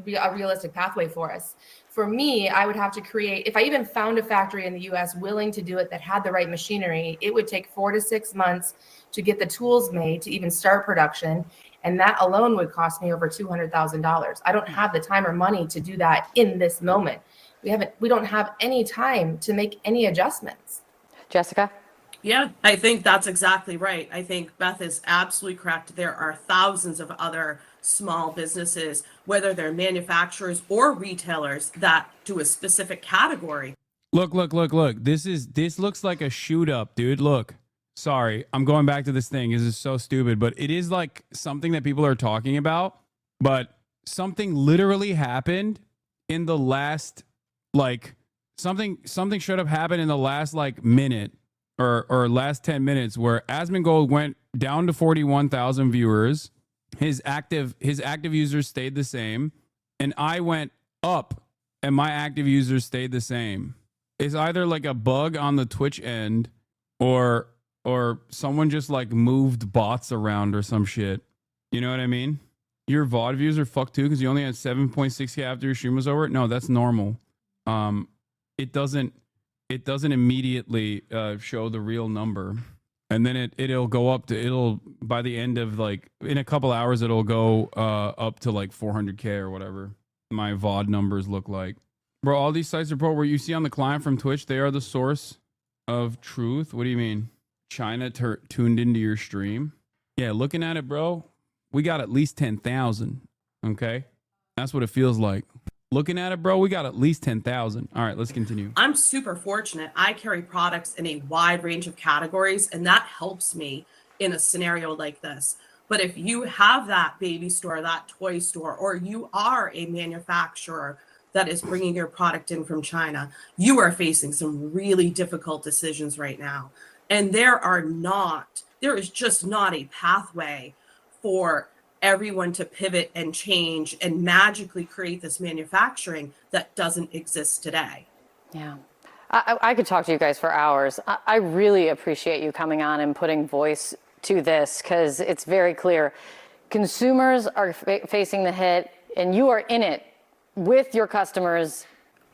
be a realistic pathway for us. For me, I would have to create, if I even found a factory in the US willing to do it that had the right machinery, it would take 4 to 6 months to get the tools made to even start production. And that alone would cost me over $200,000. I don't have the time or money to do that in this moment. We don't have any time to make any adjustments. Jessica? Yeah, I think that's exactly right. I think Beth is absolutely correct. There are thousands of other small businesses, whether they're manufacturers or retailers, that do a specific category. Look. This looks like a shoot up, dude. Look. Sorry, I'm going back to this thing. This is so stupid, but it is like something that people are talking about, but something literally happened in the last, like, something straight up happened in the last, like, minute or last 10 minutes where Asmongold went down to 41,000 viewers. His active users stayed the same, and I went up and my active users stayed the same. It's either like a bug on the Twitch end or someone just like moved bots around or some shit. You know what I mean? Your VOD views are fucked too because you only had 7.6K after your stream was over. No, that's normal. It doesn't immediately show the real number. And then it'll go up to, by the end of like, in a couple hours, it'll go up to like 400K or whatever my VOD numbers look like. Bro, all these sites report where you see on the client from Twitch, they are the source of truth. What do you mean? China tuned into your stream? Yeah, looking at it, bro, we got at least 10,000. Okay? That's what it feels like. Looking at it, bro, we got at least 10,000. All right, let's continue. I'm super fortunate. I carry products in a wide range of categories, and that helps me in a scenario like this. But if you have that baby store, that toy store, or you are a manufacturer that is bringing your product in from China, you are facing some really difficult decisions right now. And there is just not a pathway for everyone to pivot and change and magically create this manufacturing that doesn't exist today. Yeah. I could talk to you guys for hours. I really appreciate you coming on and putting voice to this because it's very clear. Consumers are facing the hit and you are in it with your customers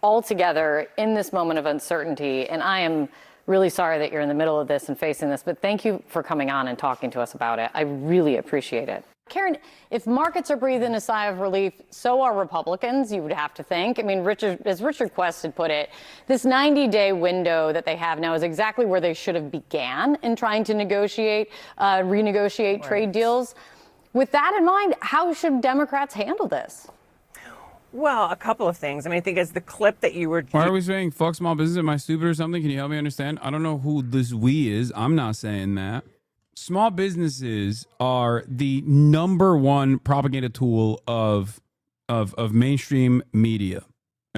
all together in this moment of uncertainty. And I am really sorry that you're in the middle of this and facing this, but thank you for coming on and talking to us about it. I really appreciate it. Karen, if markets are breathing a sigh of relief, so are Republicans, you would have to think. I mean, as Richard Quest had put it, this 90-day window that they have now is exactly where they should have began in trying to renegotiate trade deals. With that in mind, how should Democrats handle this? Well, a couple of things. I mean, I think as the clip that you were... Why are we saying fuck small business? Am I stupid or something? Can you help me understand? I don't know who this we is. I'm not saying that. Small businesses are the #1 propaganda tool of mainstream media,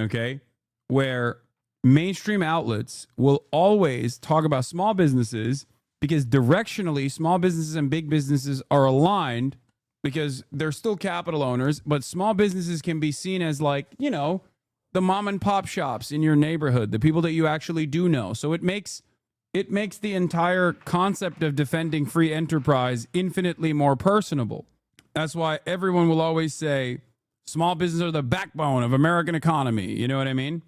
okay? Where mainstream outlets will always talk about small businesses because directionally small businesses and big businesses are aligned because they're still capital owners, but small businesses can be seen as like, you know, the mom and pop shops in your neighborhood, the people that you actually do know. So it makes the entire concept of defending free enterprise infinitely more personable. That's why everyone will always say small businesses are the backbone of American economy. You know what I mean?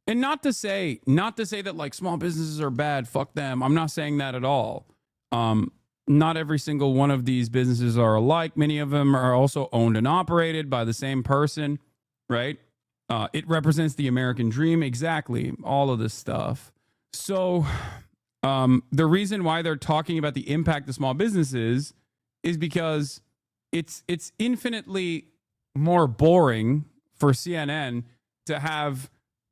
And not to say that like small businesses are bad, fuck them. I'm not saying that at all. Not every single one of these businesses are alike. Many of them are also owned and operated by the same person, right? It represents the American dream. Exactly. All of this stuff. So the reason why they're talking about the impact of small businesses is because it's infinitely more boring for CNN to have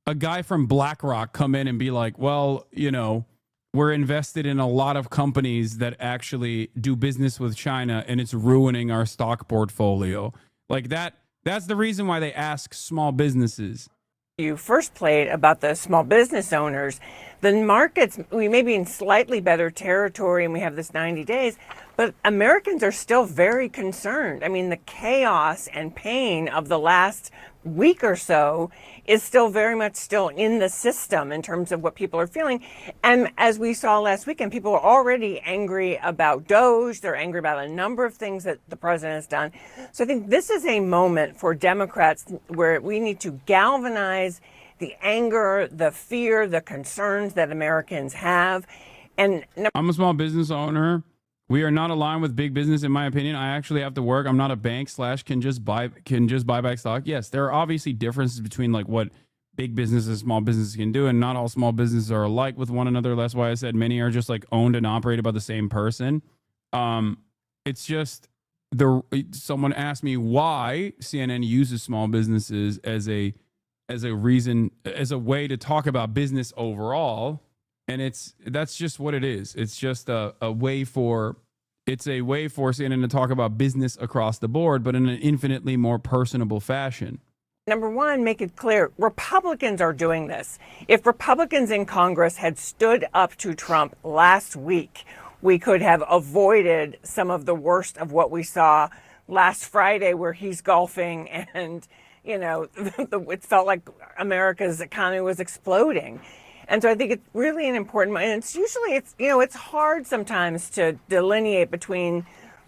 a guy from BlackRock come in and be like, well, you know, we're invested in a lot of companies that actually do business with China and it's ruining our stock portfolio. Like that's the reason why they ask small businesses. You first played about the small business owners. The markets, we may be in slightly better territory and we have this 90 days, but Americans are still very concerned. I mean, the chaos and pain of the last week or so is still very much still in the system in terms of what people are feeling. And as we saw last weekend, people are already angry about DOGE. They're angry about a number of things that the president has done. So I think this is a moment for Democrats where we need to galvanize the anger, the fear, the concerns that Americans have. And I'm a small business owner. We are not aligned with big business, in my opinion. I actually have to work. I'm not a bank / can just buy back stock. Yes, there are obviously differences between like what big businesses and small businesses can do, and not all small businesses are alike with one another. That's why I said many are just like owned and operated by the same person. It's just someone asked me why CNN uses small businesses as a way to talk about business overall. And that's just what it is. It's just a way for CNN to talk about business across the board, but in an infinitely more personable fashion. Number one, make it clear, Republicans are doing this. If Republicans in Congress had stood up to Trump last week, we could have avoided some of the worst of what we saw last Friday, where he's golfing and, you know, it felt like America's economy was exploding. And so I think it's really an important, and it's hard sometimes to delineate between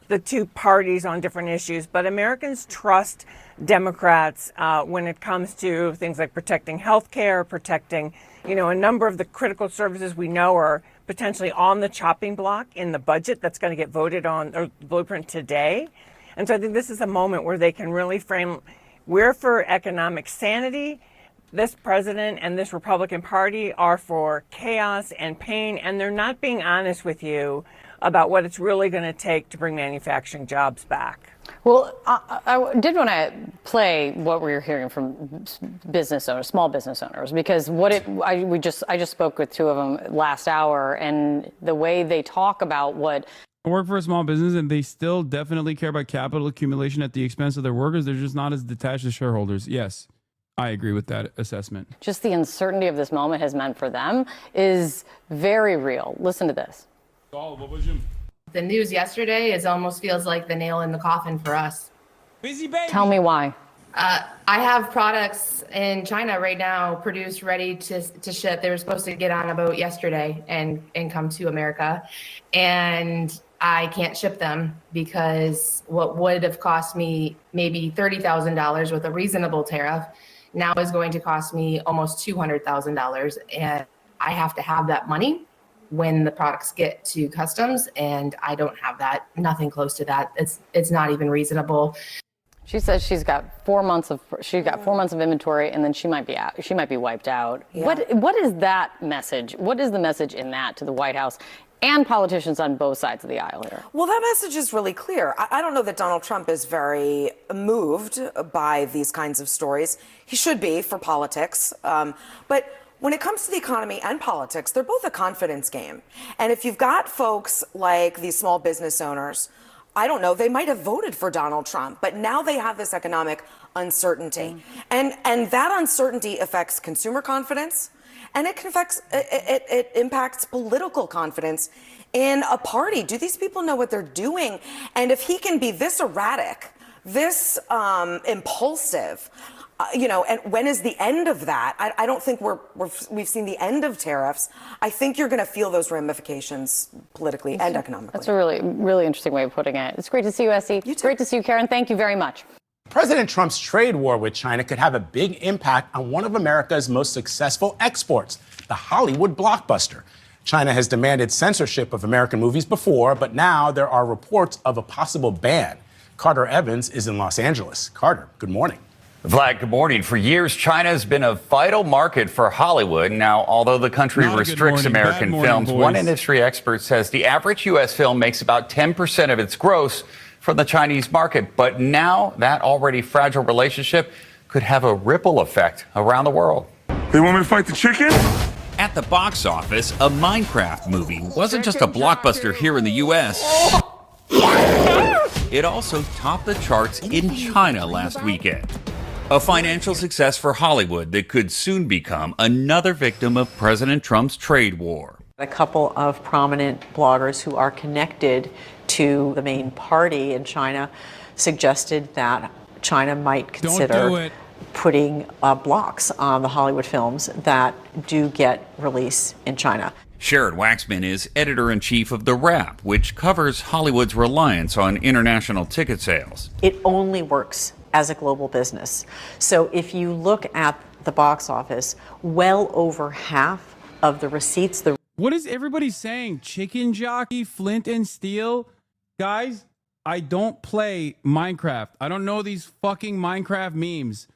the two parties on different issues, but Americans trust Democrats when it comes to things like protecting health care, protecting, you know, a number of the critical services we know are potentially on the chopping block in the budget that's going to get voted on, or blueprint today. And so I think this is a moment where they can really frame, we're for economic sanity. This president and this Republican Party are for chaos and pain, and they're not being honest with you about what it's really going to take to bring manufacturing jobs back. Well, I did want to play what we were hearing from business owners, small business owners, because I just spoke with two of them last hour, and the way they talk about what. I work for a small business, and they still definitely care about capital accumulation at the expense of their workers. They're just not as detached as shareholders. Yes. I agree with that assessment. Just the uncertainty of this moment has meant for them is very real. Listen to this. The news yesterday almost feels like the nail in the coffin for us. Busy baby. Tell me why. I have products in China right now produced, ready to ship. They were supposed to get on a boat yesterday and come to America. And I can't ship them because what would have cost me maybe $30,000 with a reasonable tariff now is going to cost me almost $200,000. And I have to have that money when the products get to customs. And I don't have that, nothing close to that. It's not even reasonable. She says she's got 4 months of inventory, and then she might be out. She might be wiped out. Yeah. What is that message? What is the message in that to the White House and politicians on both sides of the aisle here. Well, that message is really clear. I don't know that Donald Trump is very moved by these kinds of stories. He should be for politics. But when it comes to the economy and politics, they're both a confidence game. And if you've got folks like these small business owners, I don't know, they might have voted for Donald Trump, but now they have this economic uncertainty. And that uncertainty affects consumer confidence, and it impacts political confidence in a party. Do these people know what they're doing? And if he can be this erratic, this impulsive, and when is the end of that? I don't think we've seen the end of tariffs. I think you're going to feel those ramifications politically and economically. That's a really, really interesting way of putting it. It's great to see you, Essie. It's great to see you, Karen. Thank you very much. President Trump's trade war with China could have a big impact on one of America's most successful exports, the Hollywood blockbuster. China has demanded censorship of American movies before, but now there are reports of a possible ban. Carter Evans is in Los Angeles. Carter, good morning. Vlad, good morning. For years, China has been a vital market for Hollywood. Now, although the country restricts American films, one industry expert says the average U.S. film makes about 10% of its gross from the Chinese market. But now that already fragile relationship could have a ripple effect around the world. They want me to fight the chicken? At the box office, a Minecraft movie wasn't just a blockbuster here in the U.S. It also topped the charts in China last weekend. A financial success for Hollywood that could soon become another victim of President Trump's trade war. A couple of prominent bloggers who are connected to the main party in China suggested that China might consider putting blocks on the Hollywood films that do get release in China. Sharon Waxman is editor-in-chief of The Wrap, which covers Hollywood's reliance on international ticket sales. It only works as a global business. So if you look at the box office, well over half of the receipts... What is everybody saying? Chicken jockey, flint and steel? Guys, I don't play Minecraft. I don't know these fucking Minecraft memes.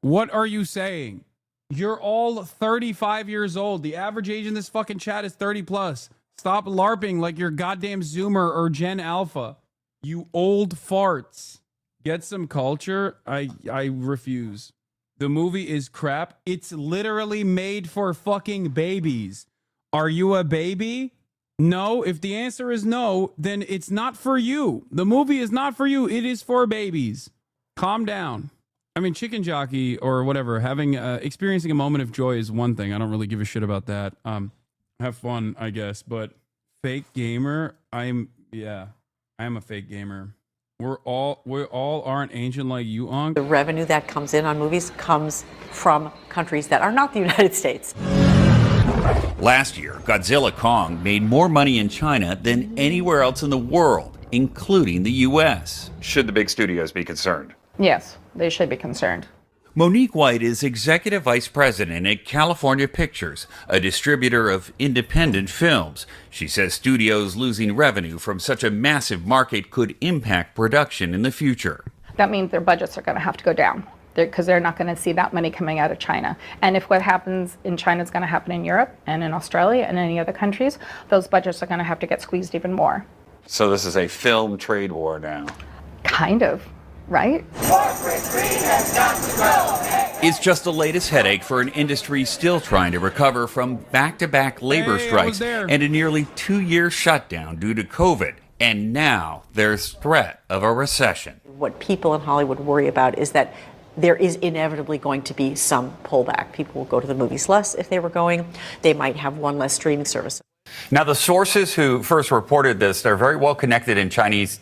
What are you saying? You're all 35 years old. The average age in this fucking chat is 30 plus. Stop LARPing like you're goddamn Zoomer or Gen Alpha. You old farts. Get some culture. I refuse. The movie is crap. It's literally made for fucking babies. Are you a baby? No. If the answer is no, then it's not for you. The movie is not for you. It is for babies. Calm down. I mean, chicken jockey or whatever, having experiencing a moment of joy is one thing. I don't really give a shit about that. Have fun, I guess. But fake gamer, I am a fake gamer. We all aren't ancient like you, Unc. The revenue that comes in on movies comes from countries that are not the United States. Last year, Godzilla Kong made more money in China than anywhere else in the world, including the U.S. Should the big studios be concerned? Yes, they should be concerned. Monique White is executive vice president at California Pictures, a distributor of independent films. She says studios losing revenue from such a massive market could impact production in the future. That means their budgets are going to have to go down because they're not going to see that money coming out of China. And if what happens in China is going to happen in Europe and in Australia and any other countries, those budgets are going to have to get squeezed even more. So this is a film trade war now. Kind of. Right? It's just the latest headache for an industry still trying to recover from back-to-back labor strikes and a nearly 2-year shutdown due to COVID. And now there's threat of a recession. What people in Hollywood worry about is that there is inevitably going to be some pullback. People will go to the movies less if they were going. They might have one less streaming service. Now, the sources who first reported this, they're very well connected in China's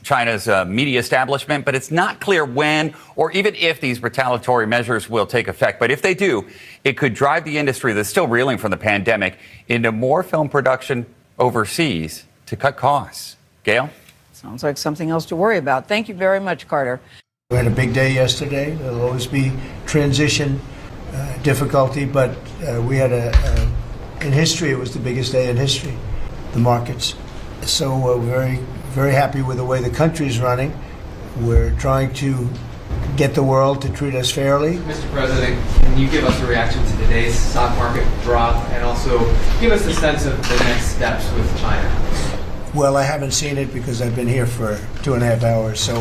media establishment, but it's not clear when or even if these retaliatory measures will take effect. But if they do, it could drive the industry that's still reeling from the pandemic into more film production overseas to cut costs. Gail? Sounds like something else to worry about. Thank you very much, Carter. We had a big day yesterday. There'll always be transition difficulty, but we had in history, it was the biggest day in history, the markets. So we're very, very happy with the way the country's running. We're trying to get the world to treat us fairly. Mr. President, can you give us a reaction to today's stock market drop and also give us a sense of the next steps with China? Well, I haven't seen it because I've been here for 2.5 hours, so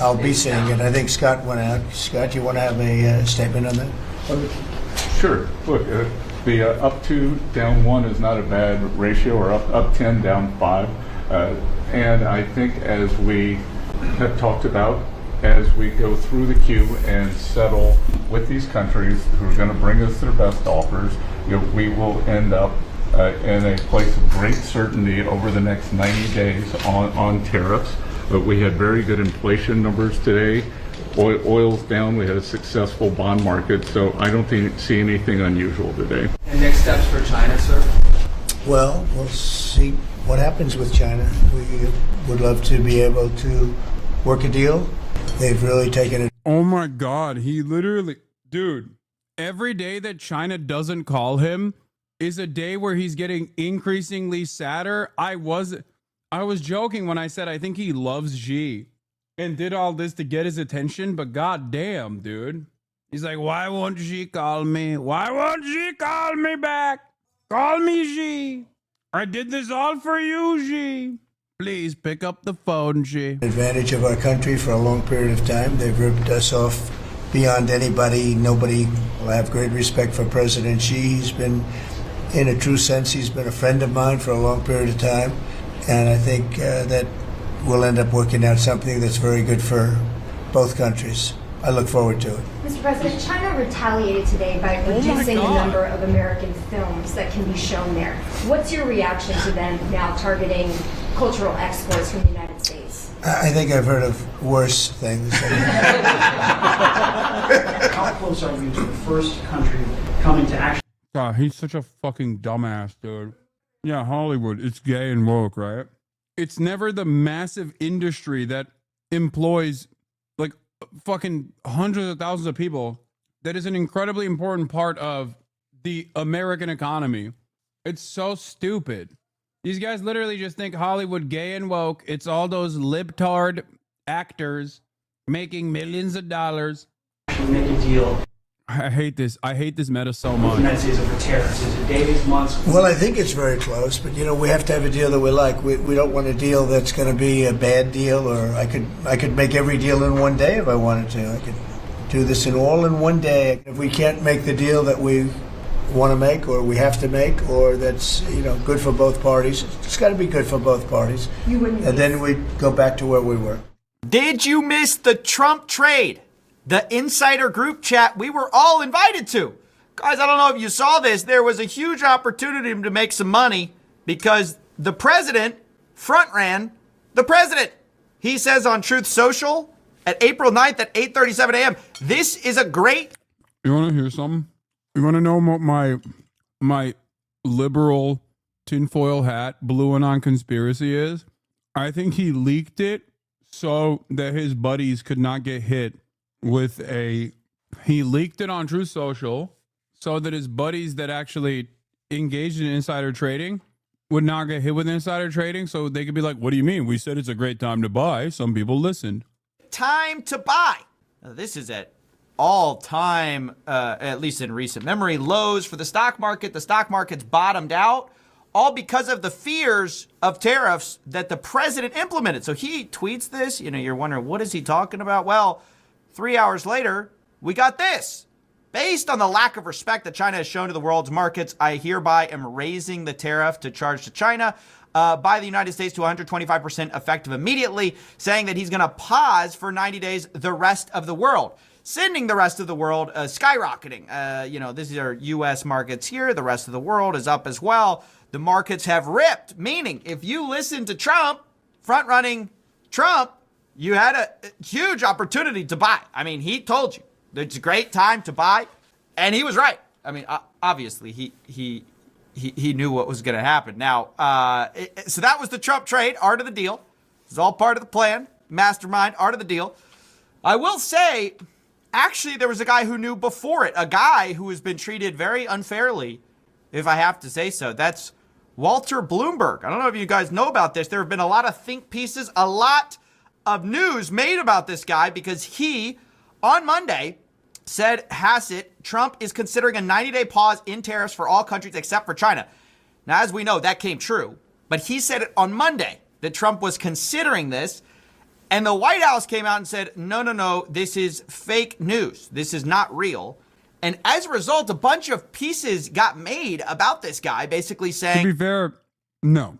I'll be seeing it. I think Scott went out. Scott, you want to have a statement on that? Sure. Look, the up 2, down 1 is not a bad ratio, or up 10, down 5. And I think as we have talked about, as we go through the queue and settle with these countries who are going to bring us their best offers, we will end up in a place of great certainty over the next 90 days on tariffs. But we had very good inflation numbers today. Oil's down. We had a successful bond market, so I don't see anything unusual today. And next steps for China, sir? Well, we'll see what happens with China. We would love to be able to work a deal. They've really taken it. Oh my God. He literally, dude, every day that China doesn't call him is a day where he's getting increasingly sadder. I was joking when I said I think he loves Xi and did all this to get his attention, but goddamn, dude. He's like, why won't Xi call me? Why won't Xi call me back? Call me Xi. I did this all for you, Xi. Please pick up the phone, Xi. Advantage of our country for a long period of time. They've ripped us off beyond anybody. Nobody will have great respect for President Xi. He's been, in a true sense, he's been a friend of mine for a long period of time. And I think that we'll end up working out something that's very good for both countries. I look forward to it. Mr. President, China retaliated today by reducing the number of American films that can be shown there. What's your reaction to them now targeting cultural exports from the United States? I think I've heard of worse things. How close are you to the first country coming to action? God, he's such a fucking dumbass, dude. Yeah, Hollywood, it's gay and woke, right? It's never the massive industry that employs like fucking hundreds of thousands of people that is an incredibly important part of the American economy. It's so stupid. These guys literally just think Hollywood gay and woke. It's all those libtard actors making millions of dollars. Make a deal. I hate this. I hate this meta so much. United States over tariffs. Is it days, months? Well, I think it's very close, but we have to have a deal that we like. We don't want a deal that's going to be a bad deal, or I could make every deal in one day if I wanted to. I could do this in one day. If we can't make the deal that we want to make, or we have to make, or that's good for both parties, it's got to be good for both parties. And then we go back to where we were. Did you miss the Trump trade? The insider group chat we were all invited to. Guys, I don't know if you saw this. There was a huge opportunity to make some money because the president front ran the president. He says on Truth Social at April 9th at 8:37 a.m. This is a great. You want to hear something? You want to know what my liberal tinfoil hat blue and on conspiracy is? I think he leaked it so that his buddies could not get hit with he leaked it on Truth Social so that his buddies that actually engaged in insider trading would not get hit with insider trading, so they could be like, what do you mean? We said it's a great time to buy. Some people listened. Time to buy. Now, this is at all-time, at least in recent memory, lows for the stock market. The stock market's bottomed out, all because of the fears of tariffs that the president implemented. So he tweets this. You're wondering, what is he talking about? Well, 3 hours later, we got this. Based on the lack of respect that China has shown to the world's markets, I hereby am raising the tariff to charge to China by the United States to 125% effective immediately, saying that he's going to pause for 90 days the rest of the world, sending the rest of the world skyrocketing. These are U.S. markets here. The rest of the world is up as well. The markets have ripped, meaning if you listen to Trump, front-running Trump, you had a huge opportunity to buy. I mean, he told you it's a great time to buy, and he was right. I mean, obviously, he knew what was going to happen. Now, so that was the Trump trade, art of the deal. It's all part of the plan, mastermind, art of the deal. I will say, actually, there was a guy who knew before it, a guy who has been treated very unfairly, if I have to say so. That's Walter Bloomberg. I don't know if you guys know about this. There have been a lot of think pieces, a lot of news made about this guy because he on Monday said Hassett, Trump is considering a 90-day pause in tariffs for all countries except for China. Now, as we know, that came true. But he said it on Monday that Trump was considering this. And the White House came out and said, no, this is fake news. This is not real. And as a result, a bunch of pieces got made about this guy, basically saying... To be fair, no,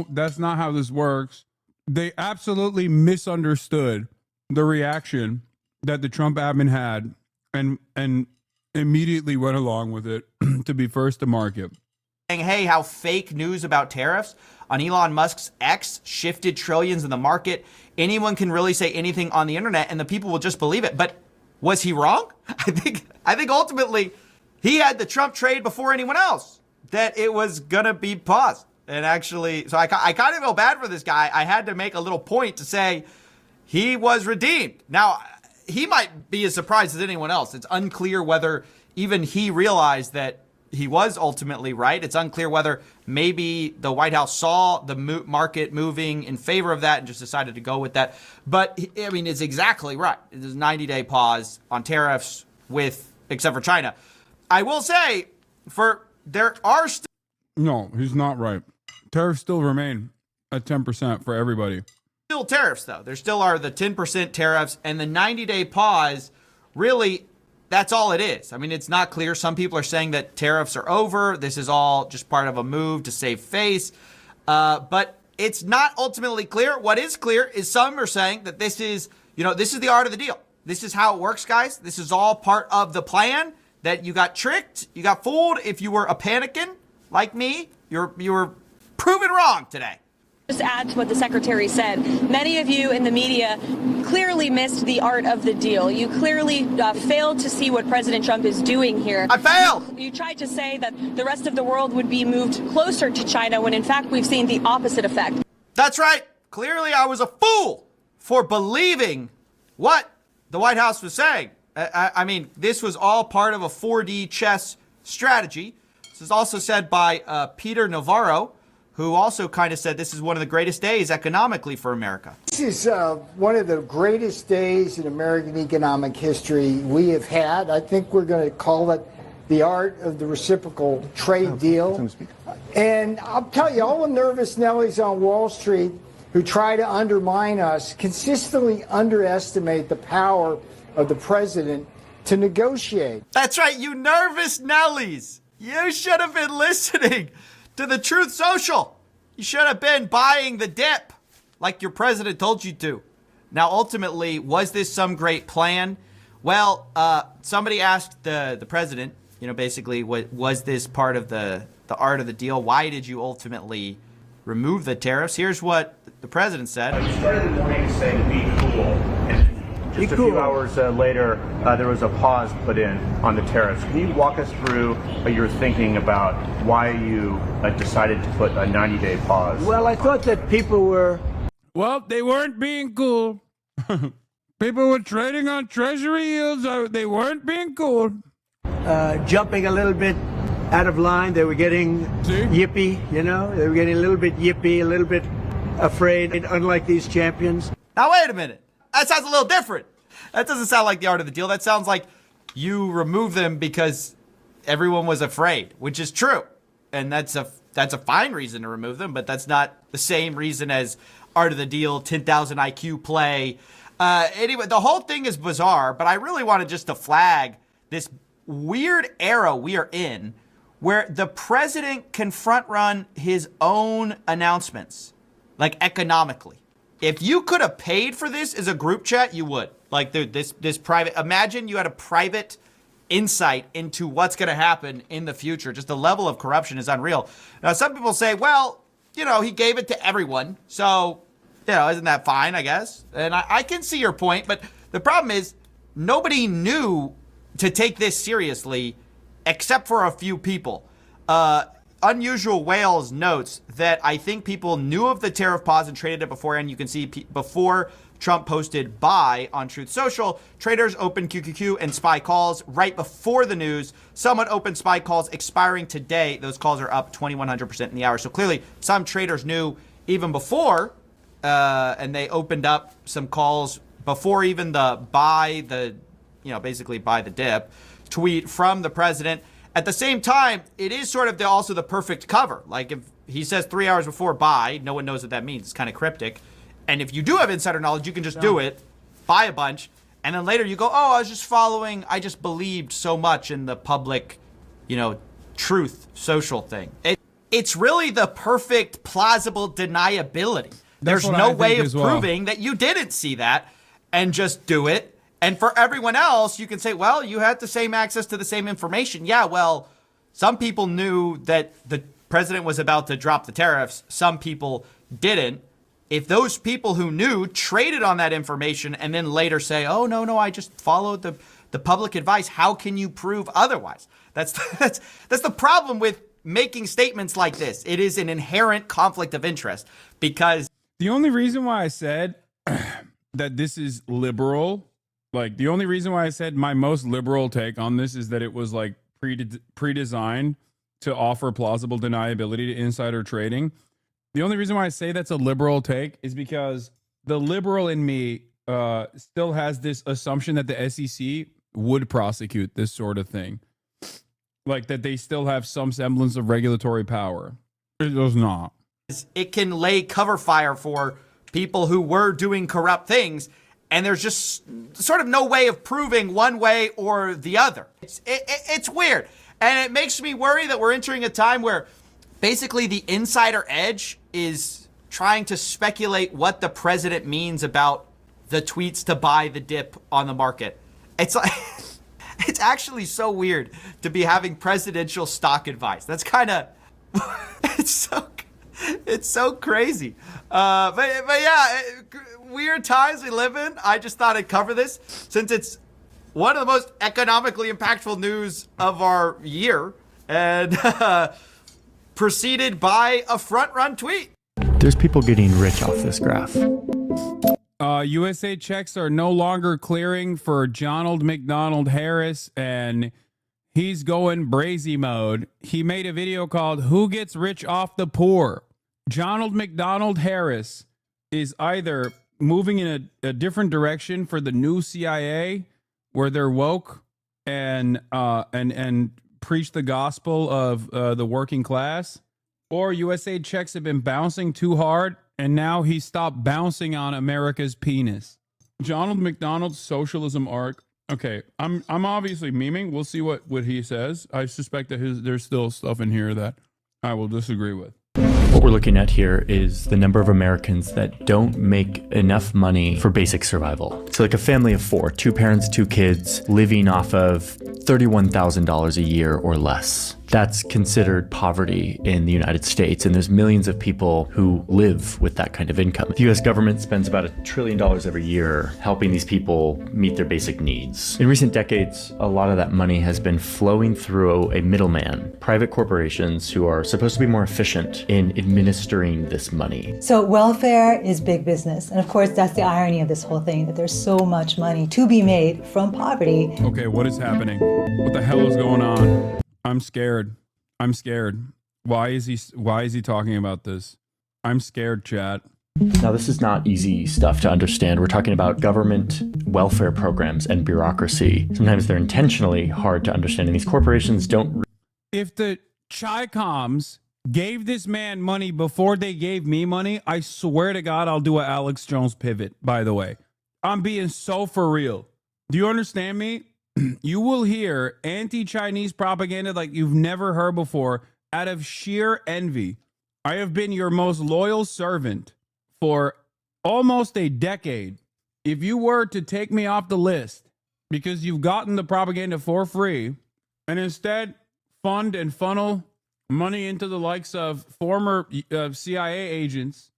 that's not how this works. They absolutely misunderstood the reaction that the Trump admin had and immediately went along with it to be first to market. Saying, hey, how fake news about tariffs on Elon Musk's X shifted trillions in the market. Anyone can really say anything on the internet and the people will just believe it. But was he wrong? I think ultimately he had the Trump trade before anyone else, that it was going to be paused. And actually, so I kind of feel bad for this guy. I had to make a little point to say he was redeemed. Now, he might be as surprised as anyone else. It's unclear whether even he realized that he was ultimately right. It's unclear whether maybe the White House saw the market moving in favor of that and just decided to go with that. But I mean, it's exactly right. There's a 90-day pause on tariffs except for China. I will say there are still... No, he's not right. Tariffs still remain at 10% for everybody. Still tariffs, though. There still are the 10% tariffs, and the 90-day pause, really, that's all it is. I mean, it's not clear. Some people are saying that tariffs are over. This is all just part of a move to save face. But it's not ultimately clear. What is clear is some are saying that this is the art of the deal. This is how it works, guys. This is all part of the plan, that you got tricked, you got fooled. If you were a panicking like me, you were proven wrong today. Just add to what the secretary said. Many of you in the media clearly missed the art of the deal. You clearly failed to see what President Trump is doing here. I failed! You tried to say that the rest of the world would be moved closer to China when in fact we've seen the opposite effect. That's right. Clearly I was a fool for believing what the White House was saying. I mean, this was all part of a 4D chess strategy. This is also said by Peter Navarro, who also kind of said this is one of the greatest days economically for America. This is one of the greatest days in American economic history we have had. I think we're going to call it the art of the reciprocal trade deal. And I'll tell you, all the nervous Nellies on Wall Street who try to undermine us consistently underestimate the power of the president to negotiate. That's right, you nervous Nellies. You should have been listening to the Truth Social. You should have been buying the dip like your president told you to. Now, ultimately, was this some great plan? Well, somebody asked the president, basically, was this part of the art of the deal? Why did you ultimately remove the tariffs? Here's what the president said. You started the morning saying be cool. And just a few hours later, there was a pause put in on the tariffs. Can you walk us through your thinking about why you decided to put a 90-day pause? Well, I thought that people were... Well, they weren't being cool. People were trading on treasury yields. They weren't being cool. Jumping a little bit out of line. They were getting yippy, They were getting a little bit yippy, a little bit afraid, unlike these champions. Now, wait a minute. That sounds a little different. That doesn't sound like the art of the deal. That sounds like you removed them because everyone was afraid, which is true. And that's a fine reason to remove them, but that's not the same reason as art of the deal, 10,000 IQ play. Anyway, the whole thing is bizarre, but I really wanted just to flag this weird era we are in where the president can front run his own announcements, like economically. If you could have paid for this as a group chat, you would. Like this private, imagine you had a private insight into what's going to happen in the future. Just the level of corruption is unreal. Now, some people say, well, he gave it to everyone. So, isn't that fine, I guess? And I can see your point. But the problem is nobody knew to take this seriously except for a few people. Unusual Whales notes that I think people knew of the tariff pause and traded it beforehand. You can see before Trump posted buy on Truth Social, traders opened QQQ and SPY calls right before the news. Someone opened SPY calls expiring today. Those calls are up 2,100% in the hour. So clearly some traders knew even before, and they opened up some calls before even the basically buy the dip tweet from the president. At the same time, it is sort of also the perfect cover. Like if he says 3 hours before buy, no one knows what that means. It's kind of cryptic. And if you do have insider knowledge, you can just do it, buy a bunch, and then later you go, oh, I just believed so much in the public, truth social thing. It's really the perfect plausible deniability. There's no way of proving that you didn't see that and just do it. And for everyone else, you can say, well, you had the same access to the same information. Yeah, well, some people knew that the president was about to drop the tariffs. Some people didn't. If those people who knew traded on that information and then later say, oh, no, I just followed the public advice, how can you prove otherwise? That's the problem with making statements like this. It is an inherent conflict of interest because the only reason why I said that this is liberal, like the only reason why I said my most liberal take on this is that it was like pre-designed to offer plausible deniability to insider trading. The only reason why I say that's a liberal take is because the liberal in me still has this assumption that the SEC would prosecute this sort of thing. Like that they still have some semblance of regulatory power. It does not. It can lay cover fire for people who were doing corrupt things, and there's just sort of no way of proving one way or the other. It's weird. And it makes me worry that we're entering a time where basically the insider edge is trying to speculate what the president means about the tweets to buy the dip on the market. It's like it's actually so weird to be having presidential stock advice. That's kind of it's so crazy. But yeah, weird times we live in. I just thought I'd cover this since it's one of the most economically impactful news of our year, and preceded by a front-run tweet. There's people getting rich off this graph. USA checks are no longer clearing for Donald McDonald Harris, and he's going brazy mode. He made a video called "Who Gets Rich Off the Poor?" Donald McDonald Harris is either moving in a different direction for the new CIA, where they're woke and preach the gospel of the working class, or USA checks have been bouncing too hard, and now he stopped bouncing on America's penis. Donald McDonald's socialism arc. Okay, I'm obviously memeing. We'll see what he says. I suspect that there's still stuff in here that I will disagree with. What we're looking at here is the number of Americans that don't make enough money for basic survival. So like a family of 4, 2 parents, 2 kids, living off of $31,000 a year or less. That's considered poverty in the United States, and there's millions of people who live with that kind of income. The US government spends about $1 trillion every year helping these people meet their basic needs. In recent decades, a lot of that money has been flowing through a middleman, private corporations who are supposed to be more efficient in administering this money. So welfare is big business, and of course that's the irony of this whole thing, that there's so much money to be made from poverty. Okay, what is happening? What the hell is going on? I'm scared. Why is he talking about this? I'm scared, chat. Now, this is not easy stuff to understand. We're talking about government welfare programs and bureaucracy. Sometimes they're intentionally hard to understand, and these corporations don't. If the Chi-Coms gave this man money before they gave me money, I swear to God, I'll do an Alex Jones pivot, by the way. I'm being so for real. Do you understand me? You will hear anti-Chinese propaganda like you've never heard before out of sheer envy. I have been your most loyal servant for almost a decade. If you were to take me off the list because you've gotten the propaganda for free and instead fund and funnel money into the likes of former CIA agents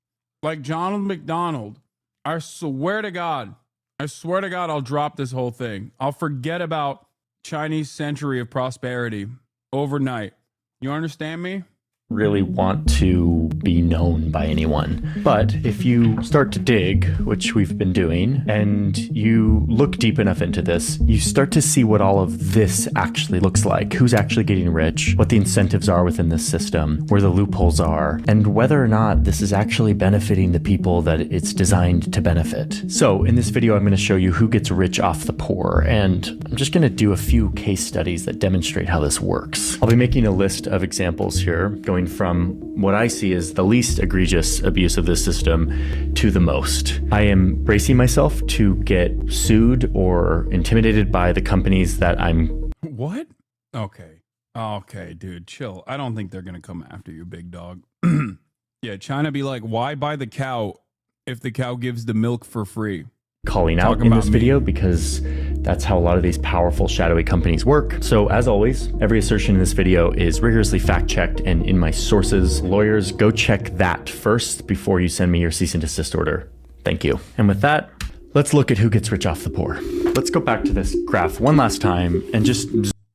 like Donald McDonald, I swear to God, I'll drop this whole thing. I'll forget about Chinese century of prosperity overnight. You understand me? really want to be known by anyone. But if you start to dig, which we've been doing, and you look deep enough into this, you start to see what all of this actually looks like, who's actually getting rich, what the incentives are within this system, where the loopholes are, and whether or not this is actually benefiting the people that it's designed to benefit. So in this video, I'm going to show you who gets rich off the poor, and I'm just going to do a few case studies that demonstrate how this works. I'll be making a list of examples here, going from what I see as the least egregious abuse of this system to the most. I am bracing myself to get sued or intimidated by the companies that I'm... What? Okay. Okay, dude, chill. I don't think they're going to come after you, big dog. Yeah, China be like, why buy the cow if the cow gives the milk for free? Calling out in this video because that's how a lot of these powerful shadowy companies work. So as always, every assertion in this video is rigorously fact-checked and in my sources. Lawyers, go check that first before you send me your cease and desist order. Thank you. And with that, let's look at who gets rich off the poor. Let's go back to this graph one last time and just...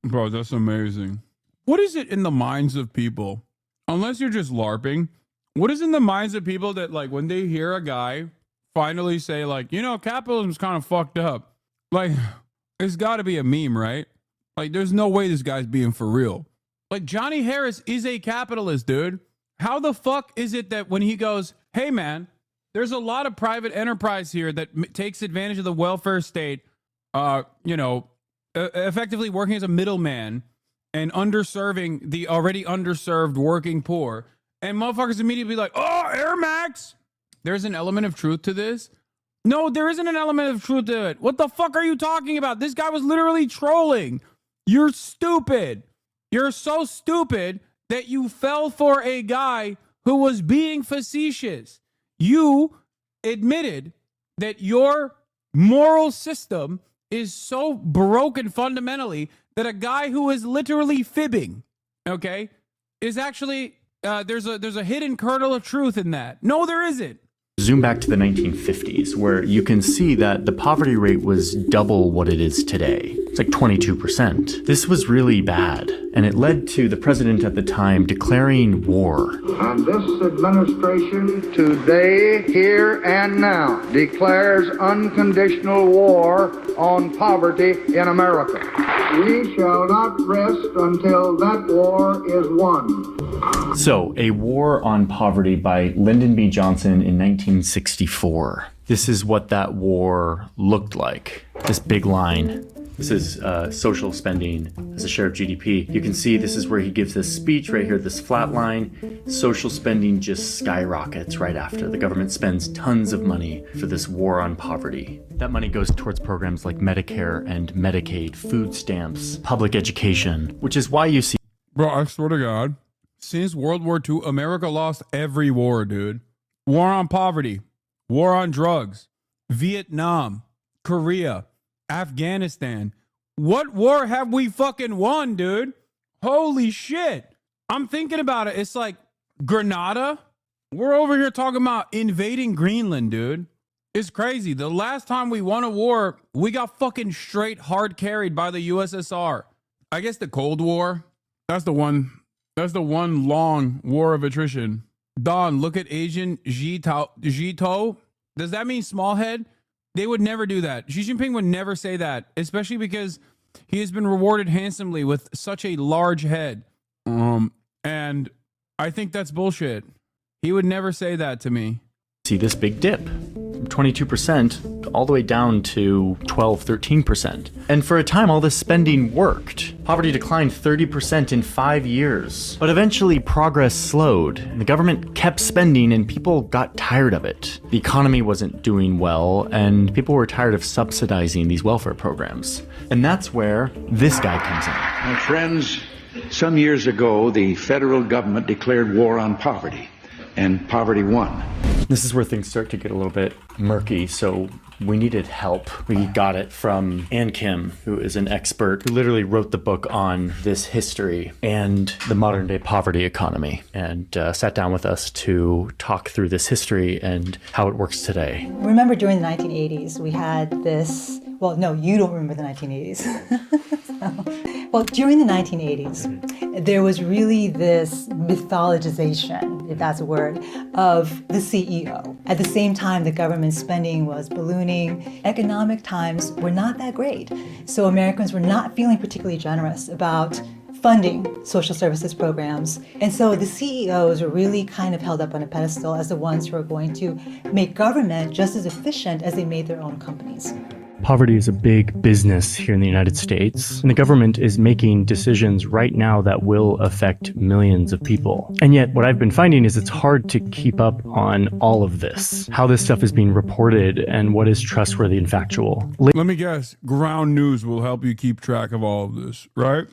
Bro, that's amazing. What is it in the minds of people, unless you're just LARPing, what is in the minds of people that, like, when they hear a guy finally say, like, you know, capitalism's kind of fucked up. Like, it's got to be a meme, right? Like, there's no way this guy's being for real. Like, Johnny Harris is a capitalist, dude. How the fuck is it that when he goes, hey, man, there's a lot of private enterprise here that takes advantage of the welfare state, you know, effectively working as a middleman and underserving the already underserved working poor, and motherfuckers immediately be like, oh, Air Max. There's an element of truth to this. No, there isn't an element of truth to it. What the fuck are you talking about? This guy was literally trolling. You're stupid. You're so stupid that you fell for a guy who was being facetious. You admitted that your moral system is so broken fundamentally that a guy who is literally fibbing, okay, is actually, there's a hidden kernel of truth in that. No, there isn't. Zoom back to the 1950s, where you can see that the poverty rate was double what it is today. It's like 22%. This was really bad, and it led to the president at the time declaring war. And this administration today, here and now, declares unconditional war on poverty in America. We shall not rest until that war is won. So, A War on Poverty by Lyndon B. Johnson in 1964. This is what that war looked like. This big line. This is social spending as a share of GDP. You can see this is where he gives this speech right here, this flat line. Social spending just skyrockets right after. The government spends tons of money for this war on poverty. That money goes towards programs like Medicare and Medicaid, food stamps, public education, which is why you see... Bro, I swear to God, since World War II, America lost every war, dude. War on poverty, war on drugs, Vietnam, Korea, Afghanistan. What war have we fucking won, dude? Holy shit. I'm thinking about it. It's like Grenada. We're over here talking about invading Greenland, dude. It's crazy. The last time we won a war, we got fucking straight hard carried by the USSR. I guess the Cold War. That's the one long war of attrition. Don, look at Asian Jito. Does that mean small head? They would never do that. Xi Jinping would never say that, especially because he has been rewarded handsomely with such a large head. And I think that's bullshit. He would never say that to me. See this big dip, 22% all the way down to 12, 13%. And for a time, all this spending worked. Poverty declined 30% in 5 years. But eventually progress slowed, and the government kept spending and people got tired of it. The economy wasn't doing well, and people were tired of subsidizing these welfare programs. And that's where this guy comes in. My friends, some years ago, the federal government declared war on poverty, and poverty won. This is where things start to get a little bit murky, so we needed help. We got it from Ann Kim, who is an expert who literally wrote the book on this history and the modern day poverty economy, and sat down with us to talk through this history and how it works today. Remember during the 1980s, we had this, well, no, you don't remember the 1980s. Well, during the 1980s, there was really this mythologization, if that's a word, of the CEO. At the same time, the government spending was ballooning. Economic times were not that great. So Americans were not feeling particularly generous about funding social services programs. And so the CEOs were really kind of held up on a pedestal as the ones who are going to make government just as efficient as they made their own companies. Poverty is a big business here in the United States, and the government is making decisions right now that will affect millions of people. And yet, what I've been finding is it's hard to keep up on all of this, how this stuff is being reported, and what is trustworthy and factual. Let me guess, ground news will help you keep track of all of this, right?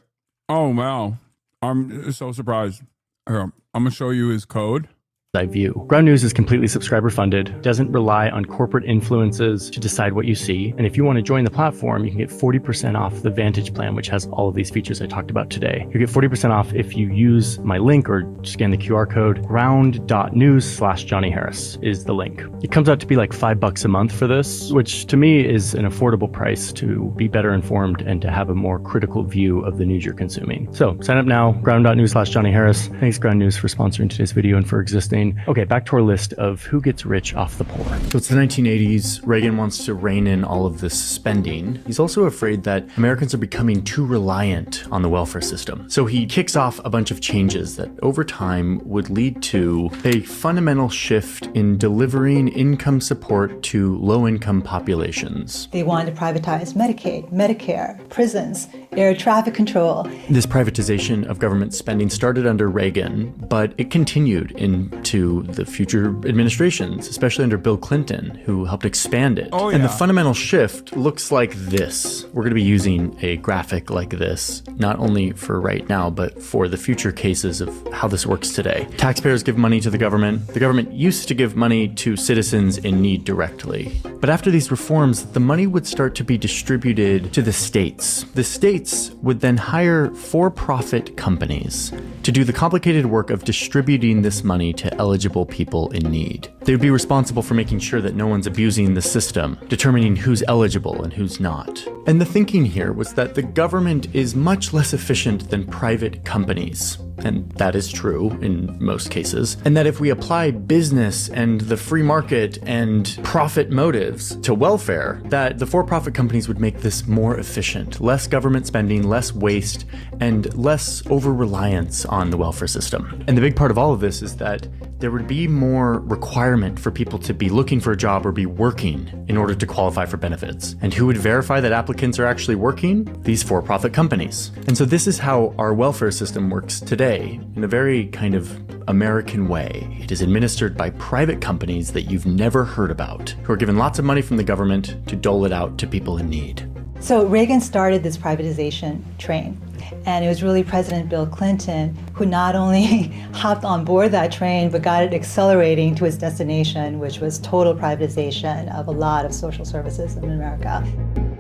Oh, wow. I'm so surprised. Here, I'm going to show you his code. I view. Ground News is completely subscriber funded, doesn't rely on corporate influences to decide what you see. And if you want to join the platform, you can get 40% off the Vantage plan, which has all of these features I talked about today. You get 40% off if you use my link or scan the QR code. Ground.news/Johnny Harris is the link. It comes out to be like $5 a month for this, which to me is an affordable price to be better informed and to have a more critical view of the news you're consuming. So sign up now, ground.news/Johnny Harris. Thanks Ground News for sponsoring today's video and for existing. Okay, back to our list of who gets rich off the poor. So it's the 1980s. Reagan wants to rein in all of this spending. He's also afraid that Americans are becoming too reliant on the welfare system. So he kicks off a bunch of changes that over time would lead to a fundamental shift in delivering income support to low-income populations. They wanted to privatize Medicaid, Medicare, prisons, air traffic control. This privatization of government spending started under Reagan, but it continued into the future administrations, especially under Bill Clinton, who helped expand it. Oh, yeah. And the fundamental shift looks like this. We're going to be using a graphic like this, not only for right now, but for the future cases of how this works today. Taxpayers give money to the government. The government used to give money to citizens in need directly. But after these reforms, the money would start to be distributed to the states. The states would then hire for-profit companies to do the complicated work of distributing this money to eligible people in need. They would be responsible for making sure that no one's abusing the system, determining who's eligible and who's not. And the thinking here was that the government is much less efficient than private companies. And that is true in most cases. And that if we apply business and the free market and profit motives to welfare, that the for-profit companies would make this more efficient. Less government spending, less waste, and less over-reliance on the welfare system. And the big part of all of this is that there would be more requirement for people to be looking for a job or be working in order to qualify for benefits. And who would verify that applicants are actually working? These for-profit companies. And so this is how our welfare system works today, in a very kind of American way. It is administered by private companies that you've never heard about, who are given lots of money from the government to dole it out to people in need. So Reagan started this privatization train. And it was really President Bill Clinton who not only hopped on board that train, but got it accelerating to its destination, which was total privatization of a lot of social services in America.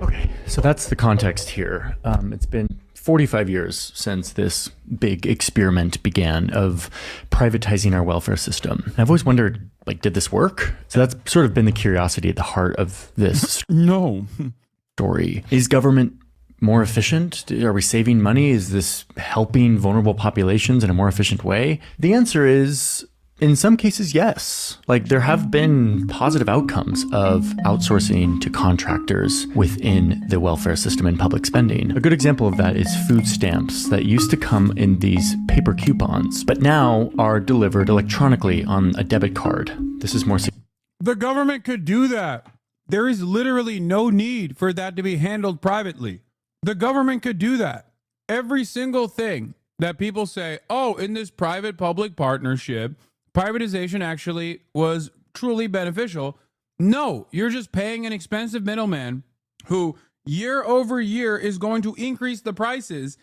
Okay, so that's the context here. It's been 45 years since this big experiment began of privatizing our welfare system. And I've always wondered, like, did this work? So that's sort of been the curiosity at the heart of this story. Is government more efficient? Are we saving money? Is this helping vulnerable populations in a more efficient way? The answer is, in some cases, yes. Like, there have been positive outcomes of outsourcing to contractors within the welfare system and public spending. A good example of that is food stamps that used to come in these paper coupons, but now are delivered electronically on a debit card. This is more. The government could do that. There is literally no need for that to be handled privately. The government could do that. Every single thing that people say, oh, in this private-public partnership, privatization actually was truly beneficial. No, you're just paying an expensive middleman who year over year is going to increase the prices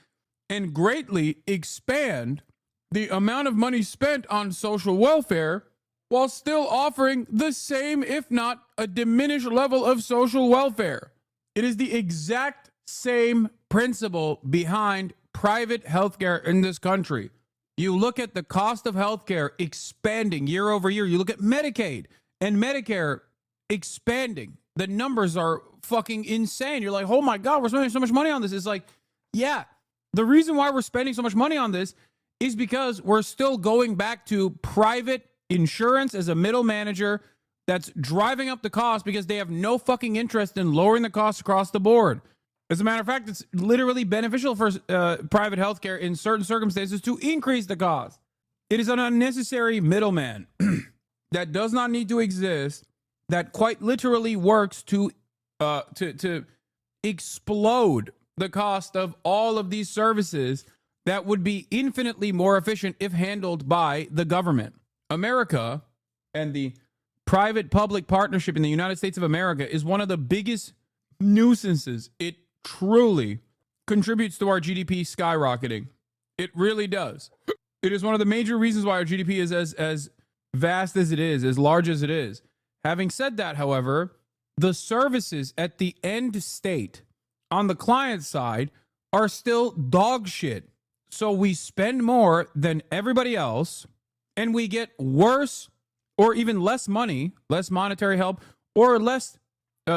and greatly expand the amount of money spent on social welfare while still offering the same, if not a diminished level of social welfare. It is the exact same principle behind private healthcare in this country. You look at the cost of healthcare expanding year over year. You look at Medicaid and Medicare expanding. The numbers are fucking insane. You're like, oh my God, we're spending so much money on this. It's like, yeah, The reason why we're spending so much money on this is because we're still going back to private insurance as a middle manager that's driving up the cost because they have no fucking interest in lowering the costs across the board. As a matter of fact, it's literally beneficial for private healthcare in certain circumstances to increase the cost. It is an unnecessary middleman that does not need to exist, that quite literally works to explode the cost of all of these services that would be infinitely more efficient if handled by the government. America and the private-public partnership in the United States of America is one of the biggest nuisances. It truly contributes to our GDP skyrocketing. It really does. It is one of the major reasons why our GDP is as vast as it is, as large as it is. Having said that, however, the services at the end state on the client side are still dog shit. So we spend more than everybody else, and we get worse or even less money, less monetary help, or less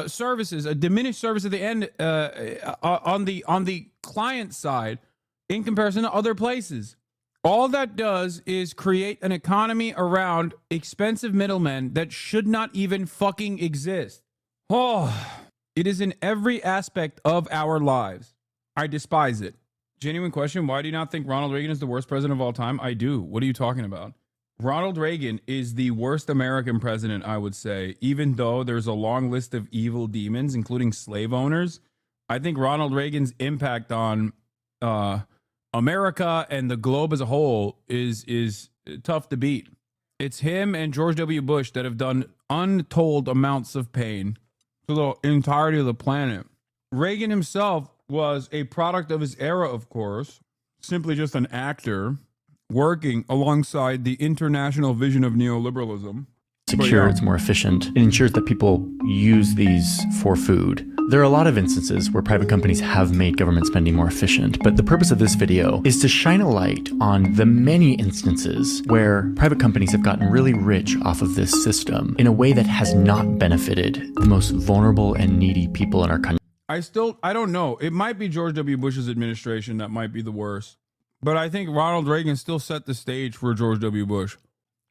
services, a diminished service at the end on the client side in comparison to other places. All that does is create an economy around expensive middlemen that should not even fucking exist. Oh, it is in every aspect of our lives. I despise it. Genuine question, why do you not think Ronald Reagan is the worst president of all time? I do. What are you talking about? Ronald Reagan is the worst American president, I would say, even though there's a long list of evil demons, including slave owners. I think Ronald Reagan's impact on America and the globe as a whole is tough to beat. It's him and George W. Bush that have done untold amounts of pain to the entirety of the planet. Reagan himself was a product of his era, of course, simply just an actor working alongside the international vision of neoliberalism. Secure, it's more efficient. It ensures that people use these for food. There are a lot of instances where private companies have made government spending more efficient, but the purpose of this video is to shine a light on the many instances where private companies have gotten really rich off of this system in a way that has not benefited the most vulnerable and needy people in our country. I don't know. It might be George W. Bush's administration that might be the worst. But I think Ronald Reagan still set the stage for George W. Bush.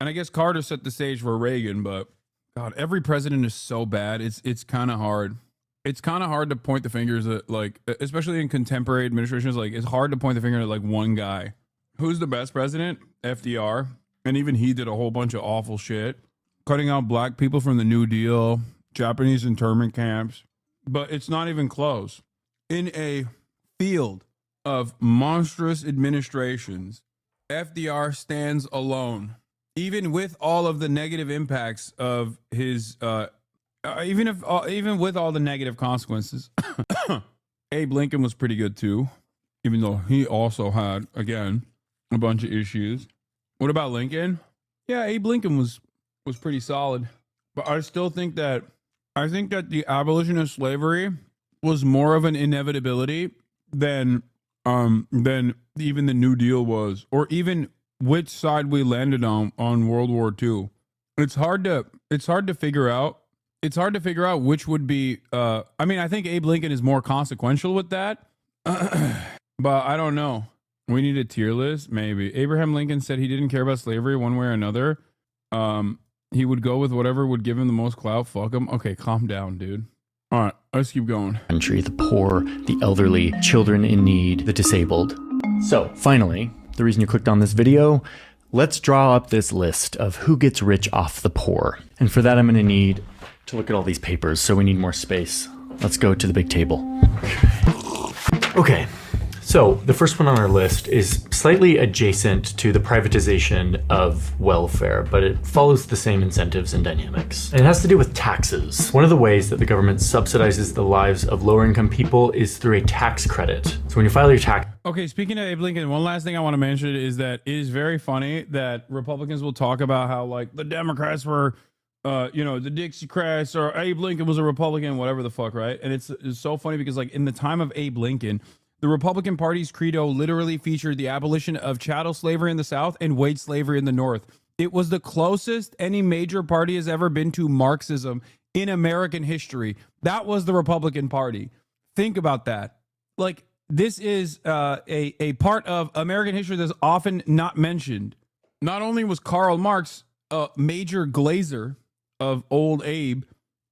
And I guess Carter set the stage for Reagan, but God, every president is so bad. It's kind of hard. It's kind of hard to point the fingers at, like, especially in contemporary administrations, like, it's hard to point the finger at, like, one guy. Who's the best president? FDR. And even he did a whole bunch of awful shit. Cutting out black people from the New Deal, Japanese internment camps. But it's not even close. In a field of monstrous administrations, FDR stands alone. Even with all of the negative impacts of his, even with all the negative consequences, Abe Lincoln was pretty good too, even though he also had, again, a bunch of issues. What about Lincoln? Yeah, Abe Lincoln was pretty solid, but I still think that the abolition of slavery was more of an inevitability than even the New Deal was, or even which side we landed on World War II. It's hard to figure out. It's hard to figure out which would be. I mean, I think Abe Lincoln is more consequential with that, but I don't know. We need a tier list, maybe. Abraham Lincoln said he didn't care about slavery one way or another. He would go with whatever would give him the most clout. Fuck him. Okay, calm down, dude. All right, let's keep going. Country, the poor, the elderly, children in need, the disabled. So, finally, the reason you clicked on this video, let's draw up this list of who gets rich off the poor. And for that, I'm going to need to look at all these papers, so we need more space. Let's go to the big table. Okay. So the first one on our list is slightly adjacent to the privatization of welfare, but it follows the same incentives and dynamics. And it has to do with taxes. One of the ways that the government subsidizes the lives of lower income people is through a tax credit. So when you file your tax... Okay, speaking of Abe Lincoln, one last thing I want to mention is that it is very funny that Republicans will talk about how, like, the Democrats were, the Dixiecrats, or Abe Lincoln was a Republican, whatever the fuck, right? And it's so funny because, like, in the time of Abe Lincoln, the Republican Party's credo literally featured the abolition of chattel slavery in the South and wage slavery in the North. It was the closest any major party has ever been to Marxism in American history. That was the Republican Party. Think about that. Like, this is a part of American history that's often not mentioned. Not only was Karl Marx a major glazer of old Abe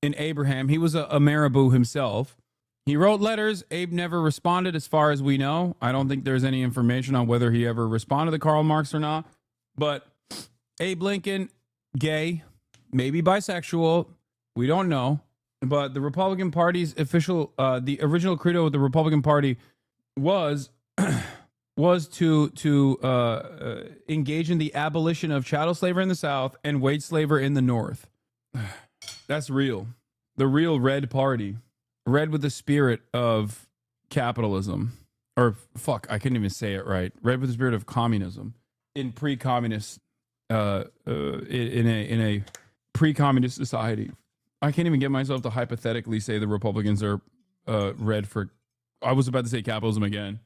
and Abraham, he was a marabou himself. He wrote letters. Abe never responded as far as we know. I don't think there's any information on whether he ever responded to Karl Marx or not. But Abe Lincoln, gay, maybe bisexual, we don't know. But the Republican Party's official, the original credo of the Republican Party was to engage in the abolition of chattel slavery in the South and wage slavery in the North. That's real. The real red party. Red with the spirit of capitalism. Or, fuck, I couldn't even say it right. Red with the spirit of communism. In pre-communist, in a pre-communist society. I can't even get myself to hypothetically say the Republicans are red for... I was about to say capitalism again.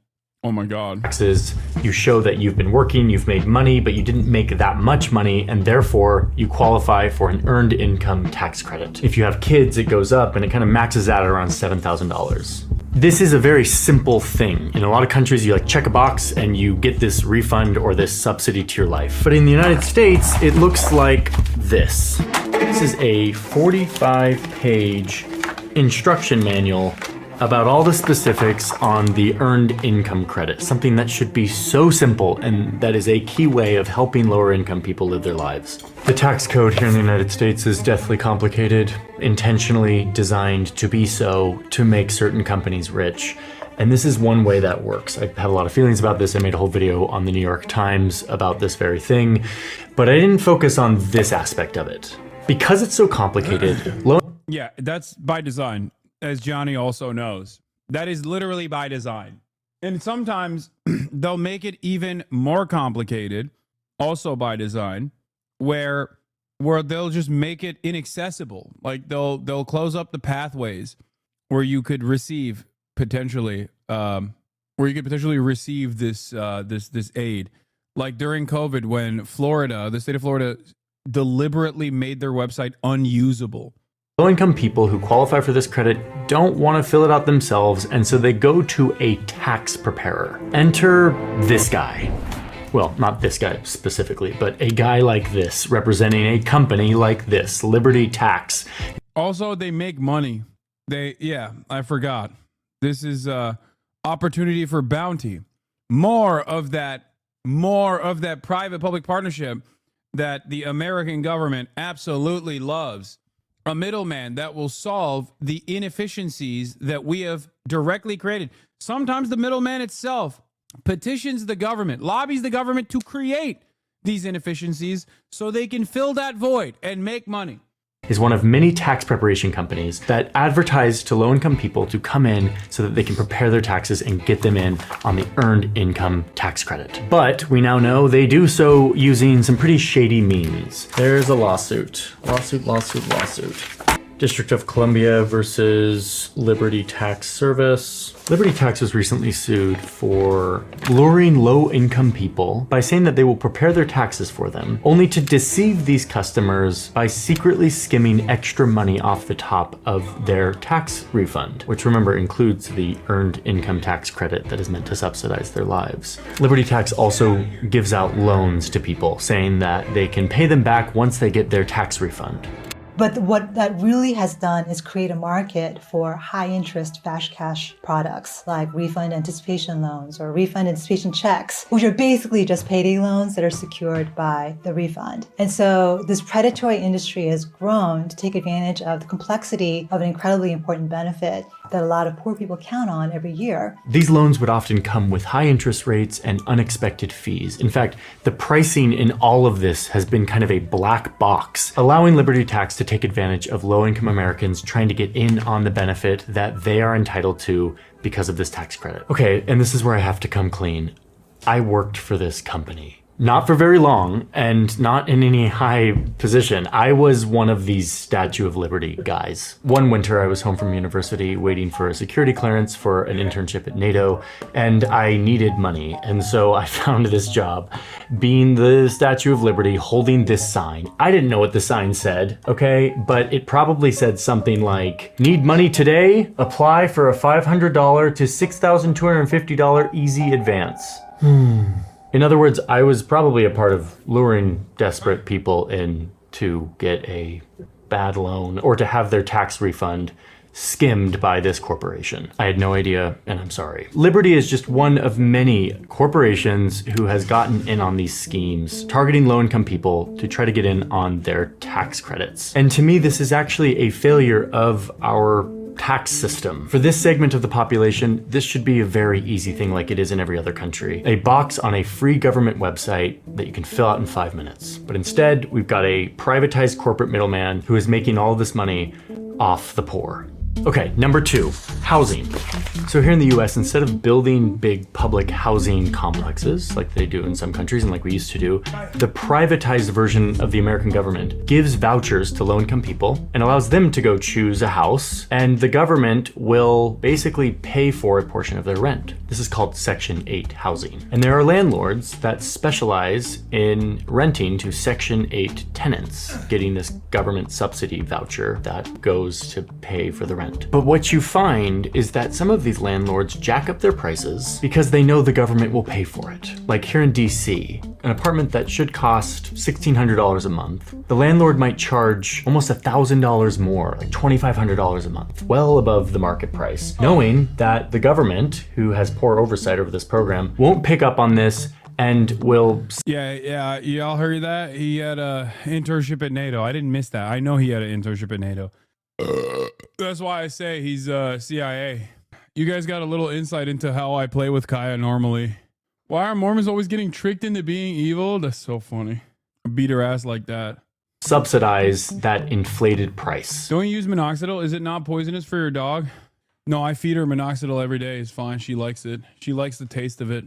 Oh my God. Taxes, you show that you've been working, you've made money, but you didn't make that much money, and therefore you qualify for an earned income tax credit. If you have kids, it goes up and it kind of maxes out at around $7,000. This is a very simple thing. In a lot of countries, you like check a box and you get this refund or this subsidy to your life. But in the United States, it looks like this. This is a 45-page instruction manual about all the specifics on the earned income credit, something that should be so simple and that is a key way of helping lower income people live their lives. The tax code here in the United States is deathly complicated, intentionally designed to be so to make certain companies rich. And this is one way that works. I have a lot of feelings about this. I made a whole video on the New York Times about this very thing, but I didn't focus on this aspect of it. Because it's so complicated. Yeah, that's by design. As Johnny also knows, that is literally by design. And sometimes they'll make it even more complicated, also by design, where they'll just make it inaccessible. Like they'll close up the pathways where you could receive potentially receive this this aid. Like during COVID, when the state of Florida deliberately made their website unusable. Low-income people who qualify for this credit don't want to fill it out themselves, and so they go to a tax preparer. Enter this guy. Well, not this guy specifically, but a guy like this, representing a company like this, Liberty Tax. Also, they make money. I forgot. This is opportunity for bounty. More of that private-public partnership that the American government absolutely loves. A middleman that will solve the inefficiencies that we have directly created. Sometimes the middleman itself petitions the government, lobbies the government to create these inefficiencies so they can fill that void and make money. Is one of many tax preparation companies that advertise to low-income people to come in so that they can prepare their taxes and get them in on the earned income tax credit. But we now know they do so using some pretty shady means. There's a lawsuit. Lawsuit. District of Columbia versus Liberty Tax Service. Liberty Tax was recently sued for luring low-income people by saying that they will prepare their taxes for them, only to deceive these customers by secretly skimming extra money off the top of their tax refund, which remember includes the earned income tax credit that is meant to subsidize their lives. Liberty Tax also gives out loans to people, saying that they can pay them back once they get their tax refund. But what that really has done is create a market for high-interest fast cash products like refund anticipation loans or refund anticipation checks, which are basically just payday loans that are secured by the refund. And so this predatory industry has grown to take advantage of the complexity of an incredibly important benefit that a lot of poor people count on every year. These loans would often come with high interest rates and unexpected fees. In fact, the pricing in all of this has been kind of a black box, allowing Liberty Tax to take advantage of low-income Americans trying to get in on the benefit that they are entitled to because of this tax credit. Okay, and this is where I have to come clean. I worked for this company. Not for very long, and not in any high position. I was one of these Statue of Liberty guys. One winter, I was home from university waiting for a security clearance for an internship at NATO, and I needed money. And so I found this job being the Statue of Liberty holding this sign. I didn't know what the sign said, okay? But it probably said something like, need money today? Apply for a $500 to $6,250 easy advance. In other words, I was probably a part of luring desperate people in to get a bad loan or to have their tax refund skimmed by this corporation. I had no idea, and I'm sorry. Liberty is just one of many corporations who has gotten in on these schemes, targeting low-income people to try to get in on their tax credits. And to me, this is actually a failure of our tax system. For this segment of the population, this should be a very easy thing like it is in every other country. A box on a free government website that you can fill out in 5 minutes. But instead, we've got a privatized corporate middleman who is making all of this money off the poor. Okay, number 2, housing. So here in the US, instead of building big public housing complexes like they do in some countries and like we used to do, the privatized version of the American government gives vouchers to low-income people and allows them to go choose a house, and the government will basically pay for a portion of their rent. This is called Section 8 housing. And there are landlords that specialize in renting to Section 8 tenants, getting this government subsidy voucher that goes to pay for the rent. But what you find is that some of these landlords jack up their prices because they know the government will pay for it. Like here in DC, an apartment that should cost $1,600 a month, the landlord might charge almost $1,000 more, like $2,500 a month, well above the market price, knowing that the government, who has poor oversight over this program, won't pick up on this and will... Yeah, y'all heard that? He had a internship at NATO. I didn't miss that. I know he had an internship at NATO. That's why I say he's CIA. You guys got a little insight into how I play with Kaya normally. Why are Mormons always getting tricked into being evil? That's so funny. Beat her ass like that. Subsidize that inflated price. Don't you use minoxidil? Is it not poisonous for your dog? No, I feed her minoxidil every day. It's fine. She likes it. She likes the taste of it.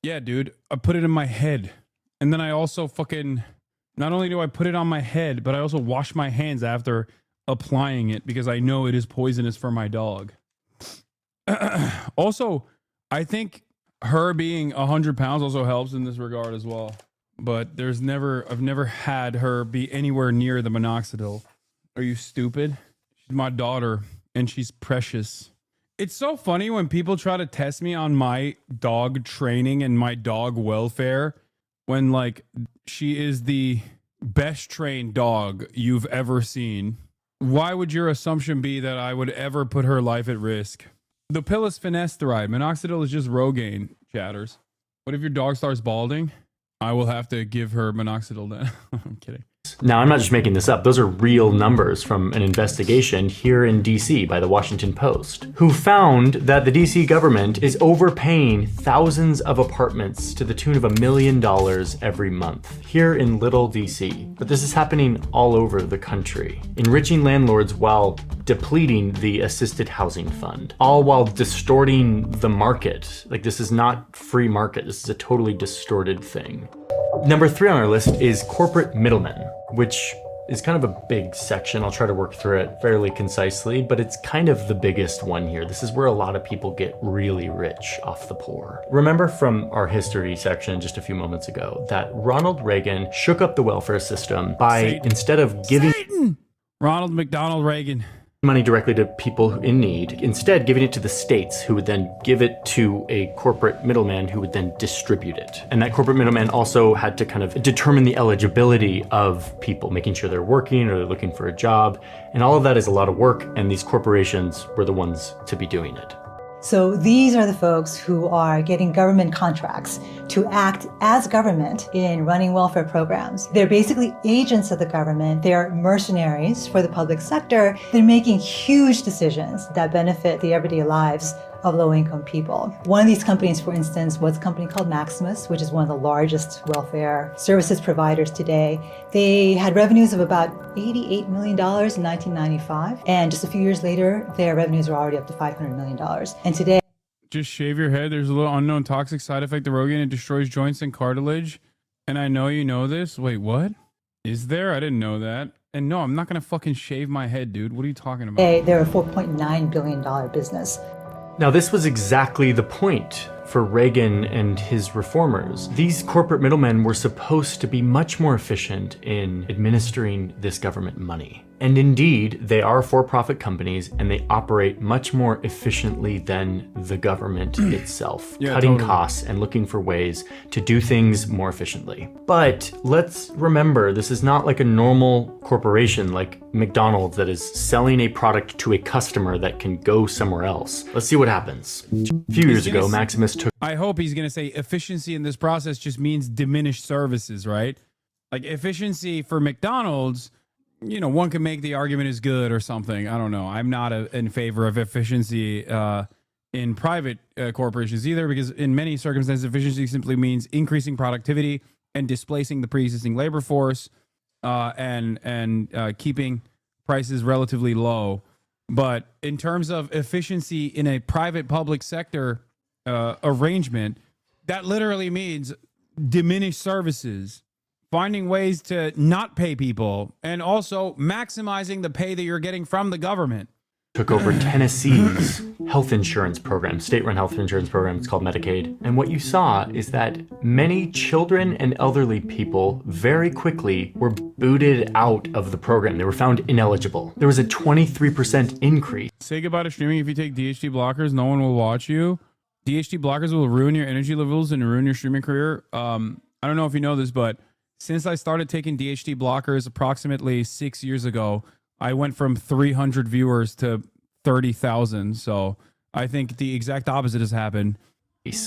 Yeah, dude. I put it in my head. And then I also not only do I put it on my head, but I also wash my hands after applying it because I know it is poisonous for my dog. Also, I think her being 100 pounds also helps in this regard as well. But I've never had her be anywhere near the minoxidil. Are you stupid? She's my daughter and she's precious. It's so funny when people try to test me on my dog training and my dog welfare when like she is the best trained dog you've ever seen. Why would your assumption be that I would ever put her life at risk? The pill is finasteride. Minoxidil is just Rogaine, chatters. What if your dog starts balding? I will have to give her minoxidil then. I'm kidding. Now, I'm not just making this up. Those are real numbers from an investigation here in DC by the Washington Post, who found that the DC government is overpaying thousands of apartments to the tune of $1 million every month here in little DC. But this is happening all over the country, enriching landlords while depleting the assisted housing fund, all while distorting the market. Like, this is not free market. This is a totally distorted thing. Number 3 on our list is corporate middlemen, which is kind of a big section. I'll try to work through it fairly concisely, but it's kind of the biggest one here. This is where a lot of people get really rich off the poor. Remember from our history section just a few moments ago that Ronald Reagan shook up the welfare system by, instead of giving Ronald McDonald Reagan money directly to people in need, instead giving it to the states, who would then give it to a corporate middleman who would then distribute it. And that corporate middleman also had to kind of determine the eligibility of people, making sure they're working or they're looking for a job. And all of that is a lot of work, and these corporations were the ones to be doing it. So these are the folks who are getting government contracts to act as government in running welfare programs. They're basically agents of the government. They're mercenaries for the public sector. They're making huge decisions that benefit the everyday lives of low-income people. One of these companies, for instance, was a company called Maximus, which is one of the largest welfare services providers today. They had revenues of about $88 million in 1995, and just a few years later, their revenues are already up to $500 million. And today, just shave your head. There's a little unknown toxic side effect of Rogaine. It destroys joints and cartilage. And I know you know this. Wait, what? Is there? I didn't know that. And no, I'm not going to fucking shave my head, dude. What are you talking about? They're a $4.9 billion business. Now, this was exactly the point for Reagan and his reformers. These corporate middlemen were supposed to be much more efficient in administering this government money. And indeed, they are for-profit companies and they operate much more efficiently than the government itself, cutting costs and looking for ways to do things more efficiently. But let's remember, this is not like a normal corporation like McDonald's that is selling a product to a customer that can go somewhere else. Let's see what happens. A few years ago, Maximus took... I hope he's going to say efficiency in this process just means diminished services, right? Like efficiency for McDonald's, you know, one can make the argument is good or something. I don't know. I'm not in favor of efficiency in private corporations either, because in many circumstances, efficiency simply means increasing productivity and displacing the pre-existing labor force and keeping prices relatively low. But in terms of efficiency in a private-public sector arrangement, that literally means diminished services, finding ways to not pay people, and also maximizing the pay that you're getting from the government. Took over Tennessee's health insurance program, state-run health insurance program. It's called Medicaid. And what you saw is that many children and elderly people very quickly were booted out of the program. They were found ineligible. There was a 23% increase. Say goodbye to streaming. If you take DHT blockers, no one will watch you. DHT blockers will ruin your energy levels and ruin your streaming career. I don't know if you know this, but since I started taking DHT blockers approximately 6 years ago, I went from 300 viewers to 30,000. So I think the exact opposite has happened.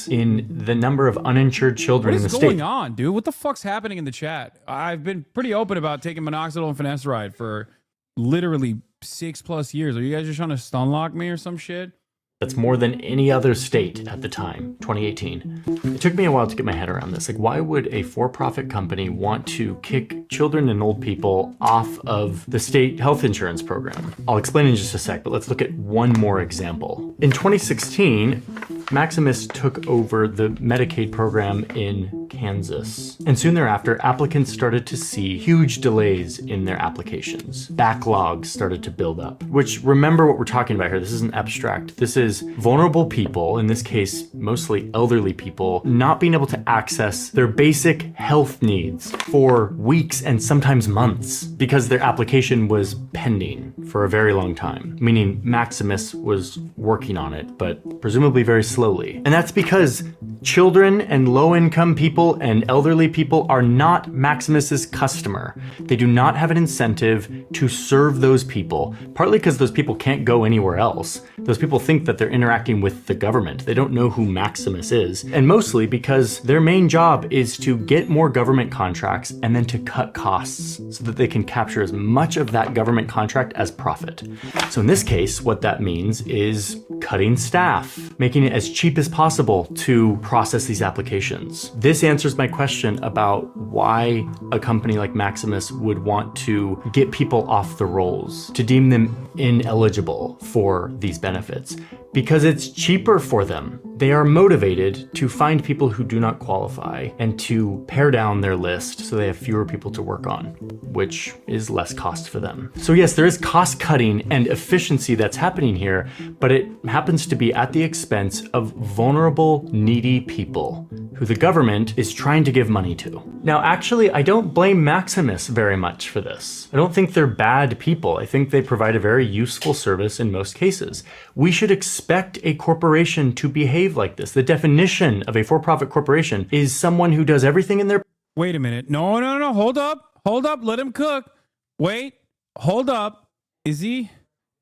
In the number of uninsured children in the state. What is going on, dude? What the fuck's happening in the chat? I've been pretty open about taking minoxidil and finasteride for literally 6+ years. Are you guys just trying to stun lock me or some shit? That's more than any other state at the time, 2018. It took me a while to get my head around this. Like, why would a for-profit company want to kick children and old people off of the state health insurance program? I'll explain in just a sec, but let's look at one more example. In 2016, Maximus took over the Medicaid program in Kansas. And soon thereafter, applicants started to see huge delays in their applications. Backlogs started to build up, which, remember what we're talking about here. This isn't abstract. This is vulnerable people, in this case, mostly elderly people, not being able to access their basic health needs for weeks and sometimes months because their application was pending for a very long time, meaning Maximus was working on it, but presumably very slowly. And that's because children and low-income people and elderly people are not Maximus's customer. They do not have an incentive to serve those people, partly because those people can't go anywhere else. Those people think that they're interacting with the government. They don't know who Maximus is. And mostly because their main job is to get more government contracts and then to cut costs so that they can capture as much of that government contract as profit. So in this case, what that means is cutting staff, making it as cheap as possible to process these applications. This answers my question about why a company like Maximus would want to get people off the rolls, to deem them ineligible for these benefits. Because it's cheaper for them. They are motivated to find people who do not qualify and to pare down their list so they have fewer people to work on, which is less cost for them. So yes, there is cost cutting and efficiency that's happening here, but it happens to be at the expense of vulnerable, needy people who the government is trying to give money to. Now, actually, I don't blame Maximus very much for this. I don't think they're bad people. I think they provide a very useful service in most cases. We should expect a corporation to behave like this. The definition of a for-profit corporation is someone who does everything in their... Wait a minute. No. Hold up. Let him cook. Wait. Hold up. Is he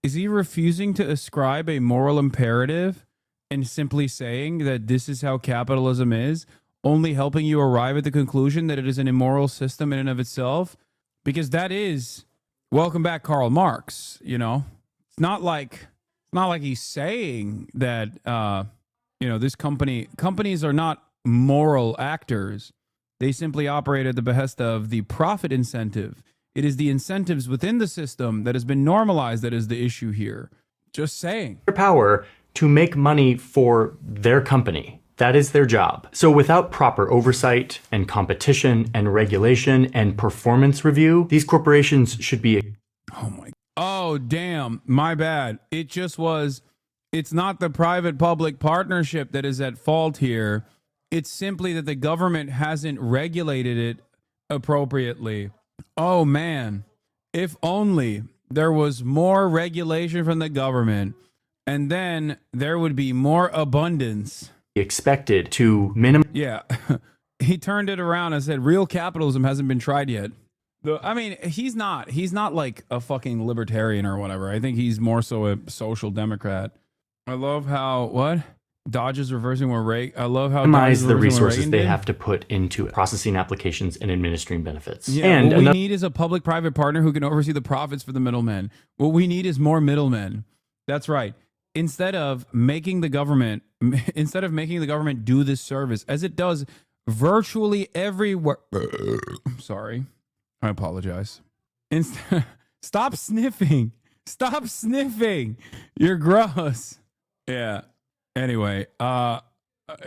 refusing to ascribe a moral imperative and simply saying that this is how capitalism is, only helping you arrive at the conclusion that it is an immoral system in and of itself? Because that is, welcome back, Karl Marx, you know? It's not like he's saying that, this companies are not moral actors. They simply operate at the behest of the profit incentive. It is the incentives within the system that has been normalized that is the issue here. Just saying. Power to make money for their company. That is their job. So without proper oversight and competition and regulation and performance review, these corporations should be... Oh, damn. My bad. It just was, it's not the private-public partnership that is at fault here. It's simply that the government hasn't regulated it appropriately. Oh, man. If only there was more regulation from the government, and then there would be more abundance. Expected to minimize... Yeah. He turned it around and said, real capitalism hasn't been tried yet. I mean, he's not like a fucking libertarian or whatever. I think he's more so a social democrat. I love how, what? Dodge is reversing where Reagan. I love how minimize the resources they have to put into processing applications and administering benefits. Yeah, and what we need is a public-private partner who can oversee the profits for the middlemen. What we need is more middlemen. That's right. Instead of making the government do this service, as it does virtually everywhere. Sorry, I apologize. Stop sniffing. Stop sniffing. You're gross. Yeah. Anyway,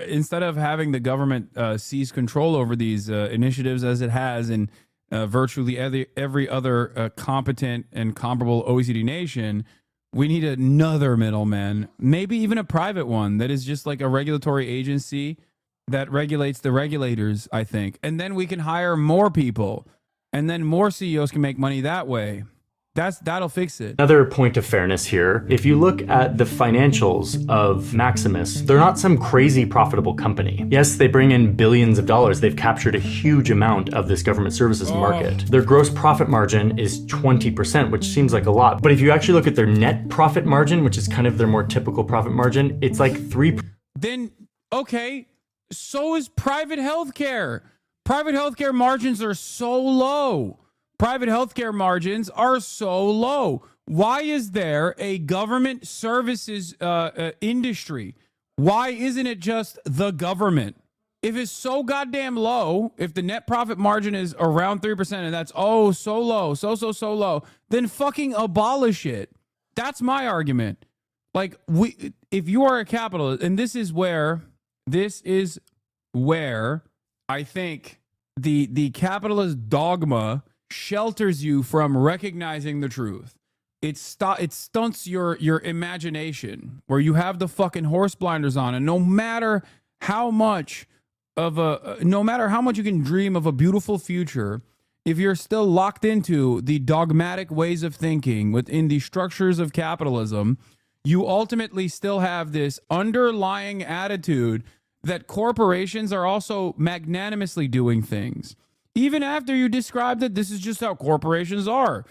instead of having the government seize control over these initiatives as it has in virtually every other competent and comparable OECD nation, we need another middleman, maybe even a private one that is just like a regulatory agency that regulates the regulators, I think. And then we can hire more people, and then more CEOs can make money that way. That'll fix it. Another point of fairness here, if you look at the financials of Maximus, they're not some crazy profitable company. Yes, they bring in billions of dollars. They've captured a huge amount of this government services market. Their gross profit margin is 20%, which seems like a lot. But if you actually look at their net profit margin, which is kind of their more typical profit margin, it's like 3%. Then, okay, so is private healthcare. Private healthcare margins are so low. Private healthcare margins are so low. Why is there a government services industry? Why isn't it just the government? If it's so goddamn low, if the net profit margin is around 3% and that's, so low, so low, then fucking abolish it. That's my argument. Like, if you are a capitalist, and this is where I think the capitalist dogma shelters you from recognizing the truth. It stunts your imagination, where you have the fucking horse blinders on, and no matter how much you can dream of a beautiful future, if you're still locked into the dogmatic ways of thinking within the structures of capitalism, you ultimately still have this underlying attitude that corporations are also magnanimously doing things. Even after you describe that this is just how corporations are.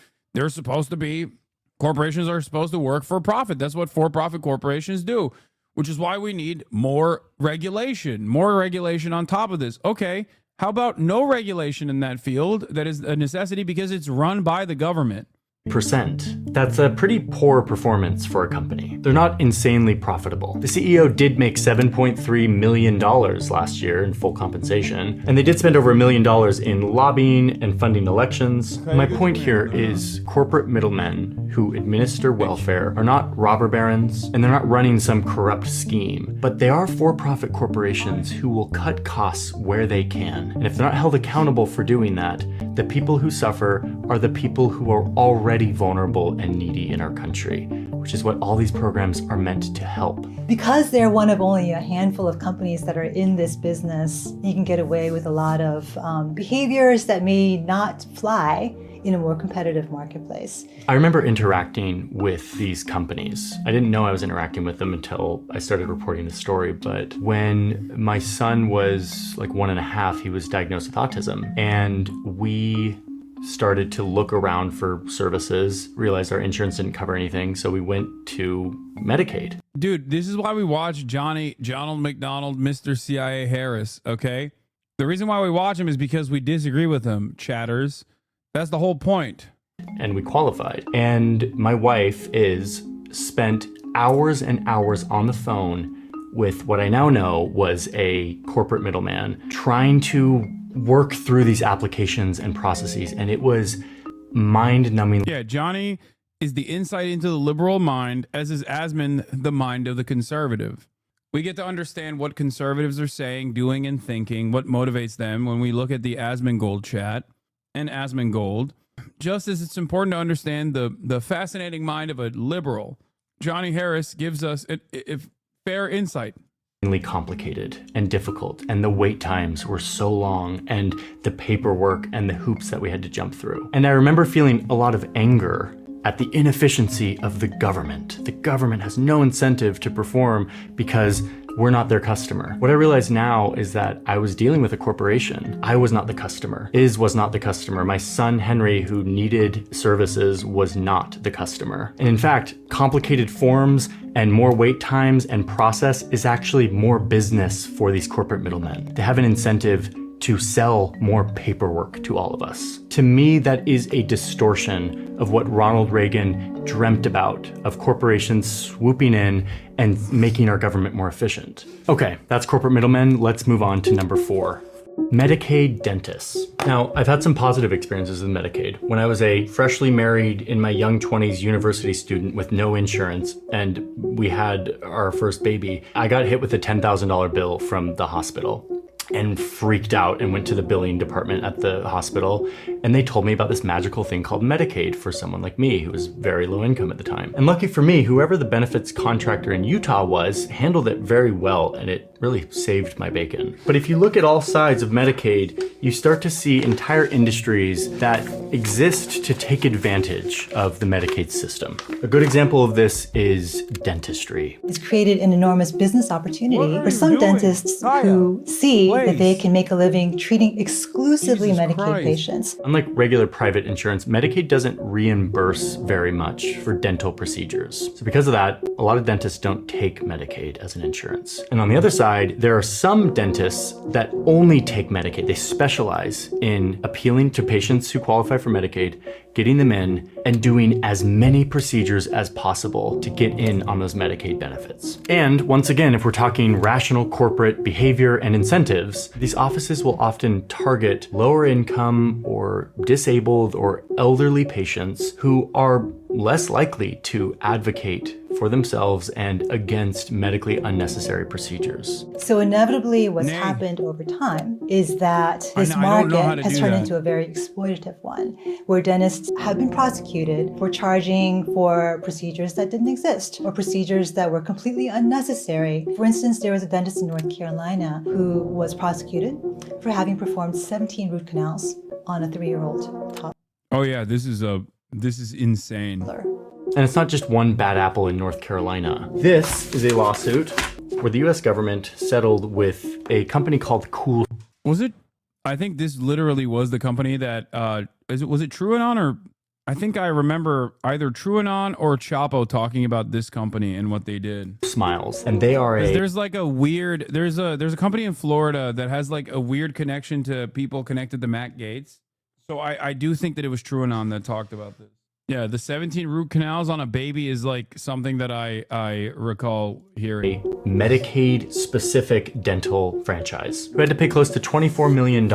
Corporations are supposed to work for profit. That's what for-profit corporations do, which is why we need more regulation on top of this. Okay, how about no regulation in that field? That is a necessity because it's run by the government. That's a pretty poor performance for a company. They're not insanely profitable. The CEO did make $7.3 million last year in full compensation, and they did spend over $1 million in lobbying and funding elections. My point here is corporate middlemen who administer welfare are not robber barons, and they're not running some corrupt scheme, but they are for-profit corporations who will cut costs where they can. And if they're not held accountable for doing that, the people who suffer are the people who are already vulnerable and needy in our country, which is what all these programs are meant to help. Because they're one of only a handful of companies that are in this business, you can get away with a lot of behaviors that may not fly in a more competitive marketplace. I remember interacting with these companies. I didn't know I was interacting with them until I started reporting the story, but when my son was like 1.5, he was diagnosed with autism, and we started to look around for services, realized our insurance didn't cover anything, so we went to Medicaid. Dude, this is why we watch Donald McDonald, Mr. CIA Harris, okay? The reason why we watch him is because we disagree with him, chatters. That's the whole point. And we qualified. And my wife spent hours and hours on the phone with what I now know was a corporate middleman trying to work through these applications and processes, and it was mind-numbing. Yeah, Johnny is the insight into the liberal mind, as is Asman the mind of the conservative. We get to understand what conservatives are saying, doing, and thinking, what motivates them when we look at the Asmongold chat and Asmongold. Just as it's important to understand the fascinating mind of a liberal, Johnny Harris gives us a fair insight. Complicated and difficult, and the wait times were so long, and the paperwork and the hoops that we had to jump through. And I remember feeling a lot of anger at the inefficiency of the government. The government has no incentive to perform because we're not their customer. What I realize now is that I was dealing with a corporation. I was not the customer. Was not the customer. My son, Henry, who needed services, was not the customer. And in fact, complicated forms and more wait times and process is actually more business for these corporate middlemen. They have an incentive to sell more paperwork to all of us. To me, that is a distortion of what Ronald Reagan dreamt about, of corporations swooping in and making our government more efficient. Okay, that's corporate middlemen. Let's move on to number 4. Medicaid dentists. Now, I've had some positive experiences with Medicaid. When I was a freshly married, in my young 20s university student with no insurance, and we had our first baby, I got hit with a $10,000 bill from the hospital and freaked out and went to the billing department at the hospital, and they told me about this magical thing called Medicaid for someone like me who was very low income at the time. And lucky for me, whoever the benefits contractor in Utah was handled it very well, and it really saved my bacon. But if you look at all sides of Medicaid, you start to see entire industries that exist to take advantage of the Medicaid system. A good example of this is dentistry. It's created an enormous business opportunity for some dentists who see that they can make a living treating exclusively Medicaid patients. Unlike regular private insurance, Medicaid doesn't reimburse very much for dental procedures. So because of that, a lot of dentists don't take Medicaid as an insurance. And on the other side, there are some dentists that only take Medicaid. They specialize in appealing to patients who qualify for Medicaid, getting them in, and doing as many procedures as possible to get in on those Medicaid benefits. And once again, if we're talking rational corporate behavior and incentives, these offices will often target lower income or disabled or elderly patients who are less likely to advocate for themselves and against medically unnecessary procedures. So inevitably what's happened over time is that this market has turned into a very exploitative one, where dentists have been prosecuted for charging for procedures that didn't exist or procedures that were completely unnecessary. For instance, there was a dentist in North Carolina who was prosecuted for having performed 17 root canals on a 3-year-old toddler. Oh yeah, this is insane. And it's not just one bad apple in North Carolina. This is a lawsuit where the US government settled with a company called Cool. Was it? I think this literally was the company that, was it TrueAnon, or I think I remember either TrueAnon or Chapo talking about this company and what they did. Smiles. And they are there's like a weird, there's a company in Florida that has like a weird connection to people connected to Matt Gaetz. So I do think that it was TrueAnon that talked about this. Yeah, the 17 root canals on a baby is like something that I recall hearing. A Medicaid-specific dental franchise who had to pay close to $24 million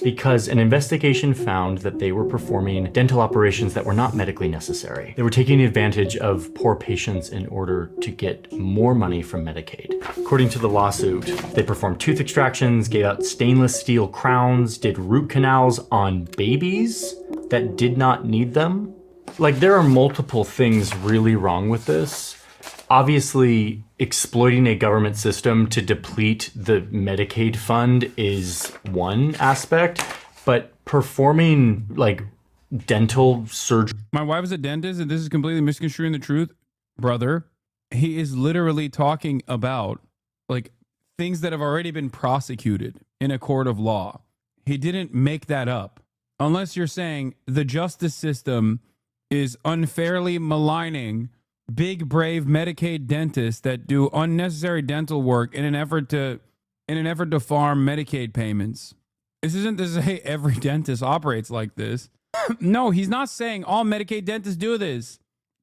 because an investigation found that they were performing dental operations that were not medically necessary. They were taking advantage of poor patients in order to get more money from Medicaid. According to the lawsuit, they performed tooth extractions, gave out stainless steel crowns, did root canals on babies that did not need them. Like, there are multiple things really wrong with this. Obviously, exploiting a government system to deplete the Medicaid fund is one aspect, but performing like dental surgery. My wife is a dentist, and this is completely misconstruing the truth. Brother, he is literally talking about like things that have already been prosecuted in a court of law. He didn't make that up. Unless you're saying the justice system is unfairly maligning big, brave Medicaid dentists that do unnecessary dental work in an effort to farm Medicaid payments. This isn't to say every dentist operates like this. No, he's not saying all Medicaid dentists do this.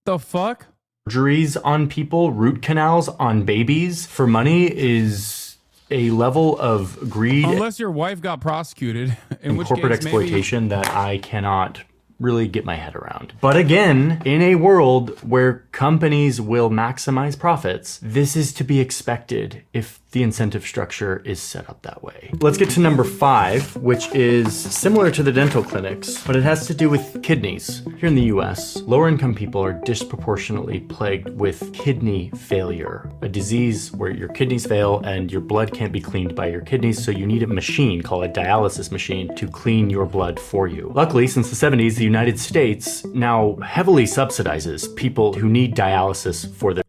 The fuck? Surgeries on people, root canals on babies for money is a level of greed. Unless your wife got prosecuted, in which corporate case exploitation that I cannot really get my head around. But again, in a world where companies will maximize profits, this is to be expected if the incentive structure is set up that way. Let's get to number 5, which is similar to the dental clinics, but it has to do with kidneys. Here in the US, lower income people are disproportionately plagued with kidney failure, a disease where your kidneys fail and your blood can't be cleaned by your kidneys, so you need a machine called a dialysis machine to clean your blood for you. Luckily, since the 70s, the United States now heavily subsidizes people who need dialysis for their...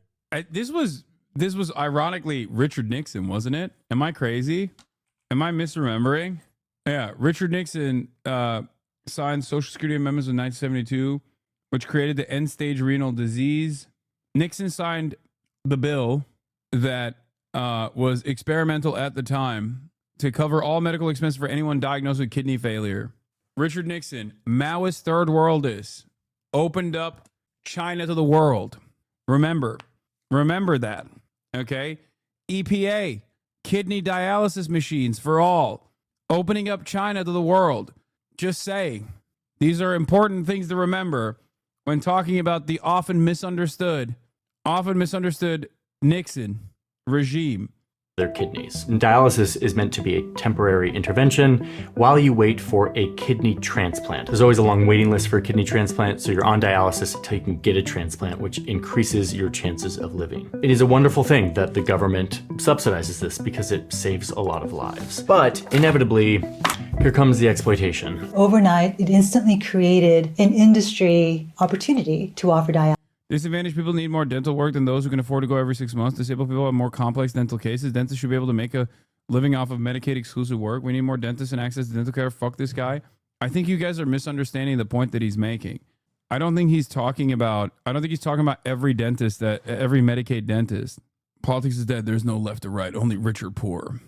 This was ironically Richard Nixon, wasn't it? Am I crazy? Am I misremembering? Yeah, Richard Nixon signed Social Security amendments in 1972, which created the end-stage renal disease. Nixon signed the bill that was experimental at the time to cover all medical expenses for anyone diagnosed with kidney failure. Richard Nixon, Maoist third worldist, opened up China to the world. Remember that. Okay, EPA, kidney dialysis machines for all, opening up China to the world. Just saying, these are important things to remember when talking about the often misunderstood Nixon regime. Their kidneys. And dialysis is meant to be a temporary intervention while you wait for a kidney transplant. There's always a long waiting list for a kidney transplant, so you're on dialysis until you can get a transplant, which increases your chances of living. It is a wonderful thing that the government subsidizes this because it saves a lot of lives. But inevitably, here comes the exploitation. Overnight, it instantly created an industry opportunity to offer dialysis. Disadvantaged people need more dental work than those who can afford to go every 6 months. Disabled people have more complex dental cases. Dentists should be able to make a living off of Medicaid exclusive work. We need more dentists and access to dental care. Fuck this guy. I think you guys are misunderstanding the point that he's making. I don't think he's talking about every dentist, every Medicaid dentist. Politics is dead. There's no left or right, only rich or poor.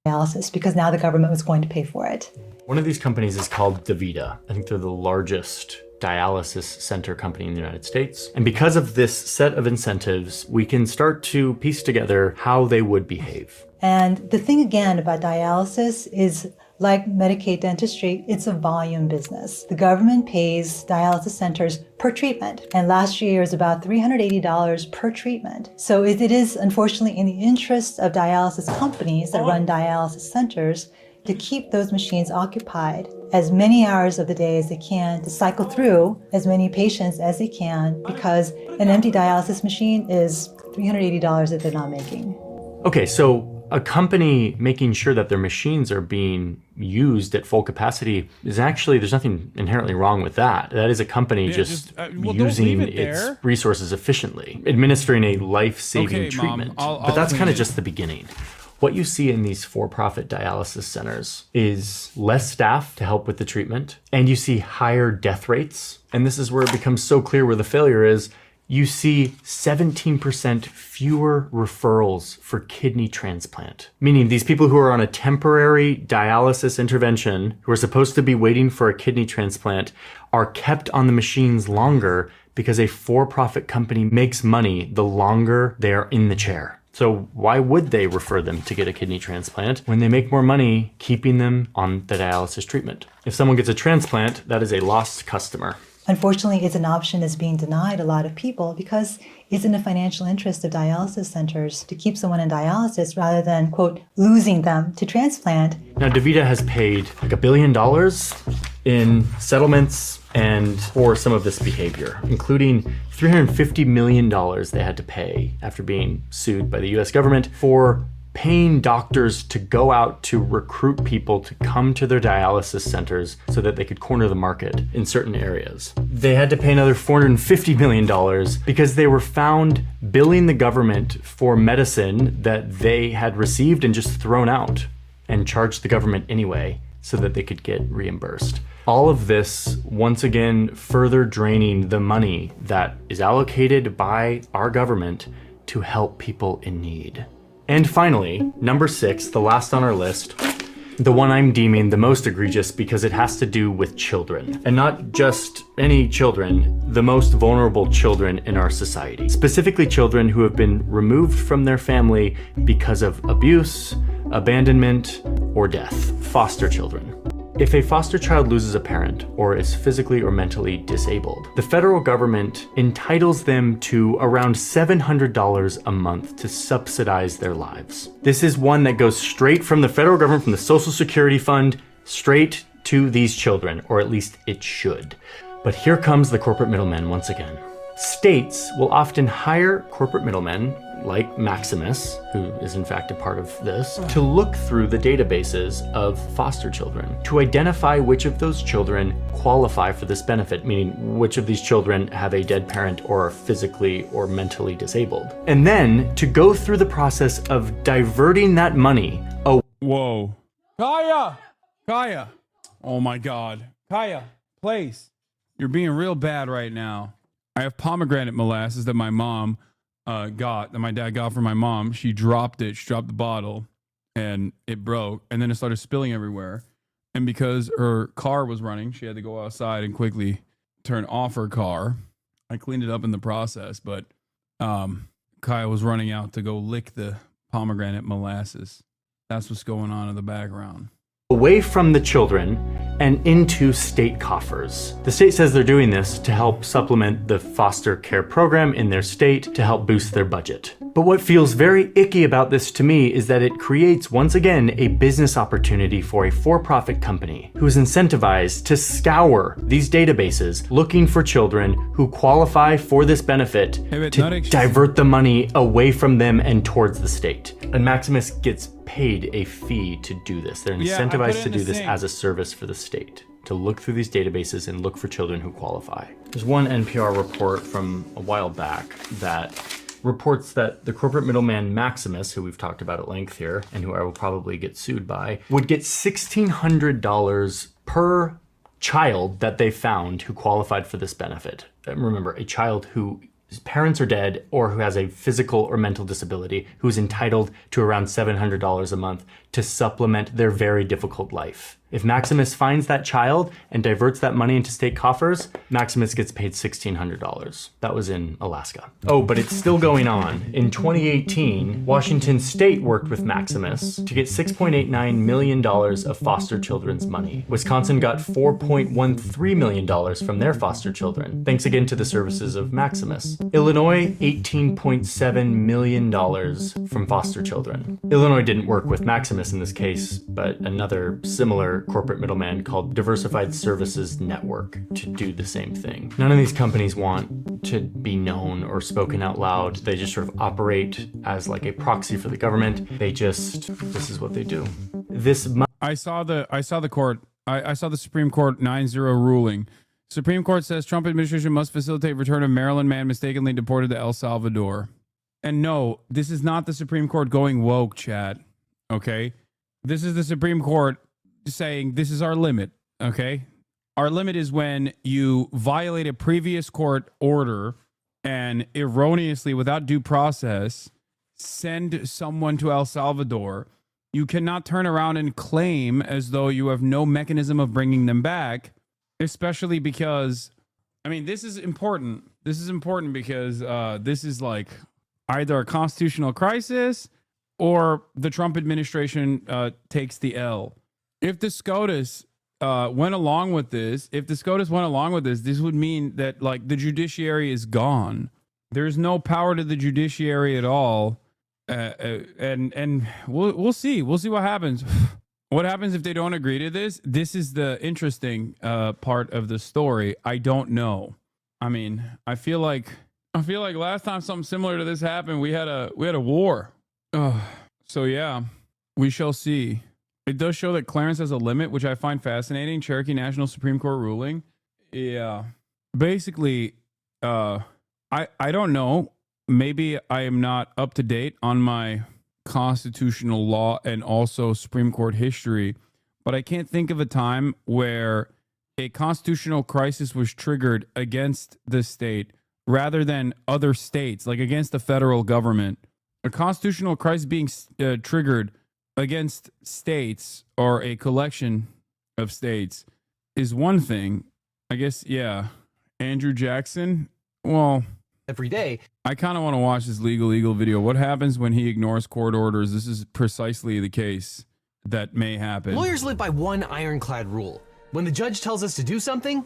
Dialysis, because now the government was going to pay for it. One of these companies is called DaVita. I think they're the largest dialysis center company in the United States. And because of this set of incentives, we can start to piece together how they would behave. And the thing again about dialysis is, like Medicaid dentistry, it's a volume business. The government pays dialysis centers per treatment, and last year was about $380 per treatment. So it is unfortunately in the interest of dialysis companies that run dialysis centers to keep those machines occupied as many hours of the day as they can, to cycle through as many patients as they can, because an empty dialysis machine is $380 that they're not making. Okay, so a company making sure that their machines are being used at full capacity is actually, there's nothing inherently wrong with that. That is a company using its resources efficiently, administering a life-saving treatment. But that's kind of just the beginning. What you see in these for-profit dialysis centers is less staff to help with the treatment, and you see higher death rates. And this is where it becomes so clear where the failure is. You see 17% fewer referrals for kidney transplant, meaning these people who are on a temporary dialysis intervention, who are supposed to be waiting for a kidney transplant, are kept on the machines longer because a for-profit company makes money the longer they're in the chair. So why would they refer them to get a kidney transplant when they make more money keeping them on the dialysis treatment? If someone gets a transplant, that is a lost customer. Unfortunately, it's an option that's being denied a lot of people because it's in the financial interest of dialysis centers to keep someone in dialysis rather than, quote, losing them to transplant. Now, DaVita has paid like $1 billion in settlements and for some of this behavior, including $350 million they had to pay after being sued by the US government for paying doctors to go out to recruit people to come to their dialysis centers so that they could corner the market in certain areas. They had to pay another $450 million because they were found billing the government for medicine that they had received and just thrown out, and charged the government anyway so that they could get reimbursed. All of this, once again, further draining the money that is allocated by our government to help people in need. And finally, number 6, the last on our list, the one I'm deeming the most egregious because it has to do with children. And not just any children, the most vulnerable children in our society. Specifically children who have been removed from their family because of abuse, abandonment, or death. Foster children. If a foster child loses a parent or is physically or mentally disabled, the federal government entitles them to around $700 a month to subsidize their lives. This is one that goes straight from the federal government, from the Social Security Fund, straight to these children, or at least it should. But here comes the corporate middlemen once again. States will often hire corporate middlemen like Maximus, who is in fact a part of this, to look through the databases of foster children to identify which of those children qualify for this benefit, meaning which of these children have a dead parent or are physically or mentally disabled. And then to go through the process of diverting that money. Whoa. Kaya! Oh my God. Kaya, please. You're being real bad right now. I have pomegranate molasses that my mom that my dad got for my mom. She dropped it. She dropped the bottle and it broke. And then it started spilling everywhere. And because her car was running, she had to go outside and quickly turn off her car. I cleaned it up in the process, but Kaya was running out to go lick the pomegranate molasses. That's what's going on in the background. Away from the children and into state coffers. The state says they're doing this to help supplement the foster care program in their state to help boost their budget. But what feels very icky about this to me is that it creates, once again, a business opportunity for a for-profit company who is incentivized to scour these databases looking for children who qualify for this benefit to divert the money away from them and towards the state. And Maximus gets paid a fee to do this. They're incentivized to do this as a service for the state, to look through these databases and look for children who qualify. There's one NPR report from a while back that reports that the corporate middleman Maximus, who we've talked about at length here, and who I will probably get sued by, would get $1,600 per child that they found who qualified for this benefit. Remember, a child whose parents are dead or who has a physical or mental disability, who's entitled to around $700 a month to supplement their very difficult life. If Maximus finds that child and diverts that money into state coffers, Maximus gets paid $1,600. That was in Alaska. Oh, but it's still going on. In 2018, Washington State worked with Maximus to get $6.89 million of foster children's money. Wisconsin got $4.13 million from their foster children, thanks again to the services of Maximus. Illinois, $18.7 million from foster children. Illinois didn't work with Maximus in this case, but another similar corporate middleman called Diversified Services Network to do the same thing. None of these companies want to be known or spoken out loud. They just sort of operate as like a proxy for the government. This is what they do. I saw the Supreme Court 9-0 ruling. Supreme Court says Trump administration must facilitate return of Maryland man mistakenly deported to El Salvador. And no, this is not the Supreme Court going woke, chat. Okay? This is the Supreme Court saying this is our limit. Okay? Our limit is when you violate a previous court order and erroneously, without due process, send someone to El Salvador. You cannot turn around and claim as though you have no mechanism of bringing them back, especially because, I mean, this is important. This is important because this is like either a constitutional crisis or the Trump administration takes the L. If the SCOTUS went along with this, this would mean that like the judiciary is gone. There's no power to the judiciary at all. And we'll see. We'll see what happens. What happens if they don't agree to this? This is the interesting part of the story. I don't know. I mean, I feel like last time something similar to this happened, we had a war. So yeah, we shall see. It does show that Clarence has a limit, which I find fascinating. Cherokee National Supreme Court ruling. Yeah. Basically, I don't know. Maybe I am not up to date on my constitutional law and also Supreme Court history, but I can't think of a time where a constitutional crisis was triggered against the state rather than other states, like against the federal government. A constitutional crisis being triggered against states or a collection of states is one thing. I guess, yeah. Andrew Jackson, well, every day. I kind of want to watch this Legal Eagle video. What happens when he ignores court orders? This is precisely the case. that may happen. Lawyers live by one ironclad rule. When the judge tells us to do something,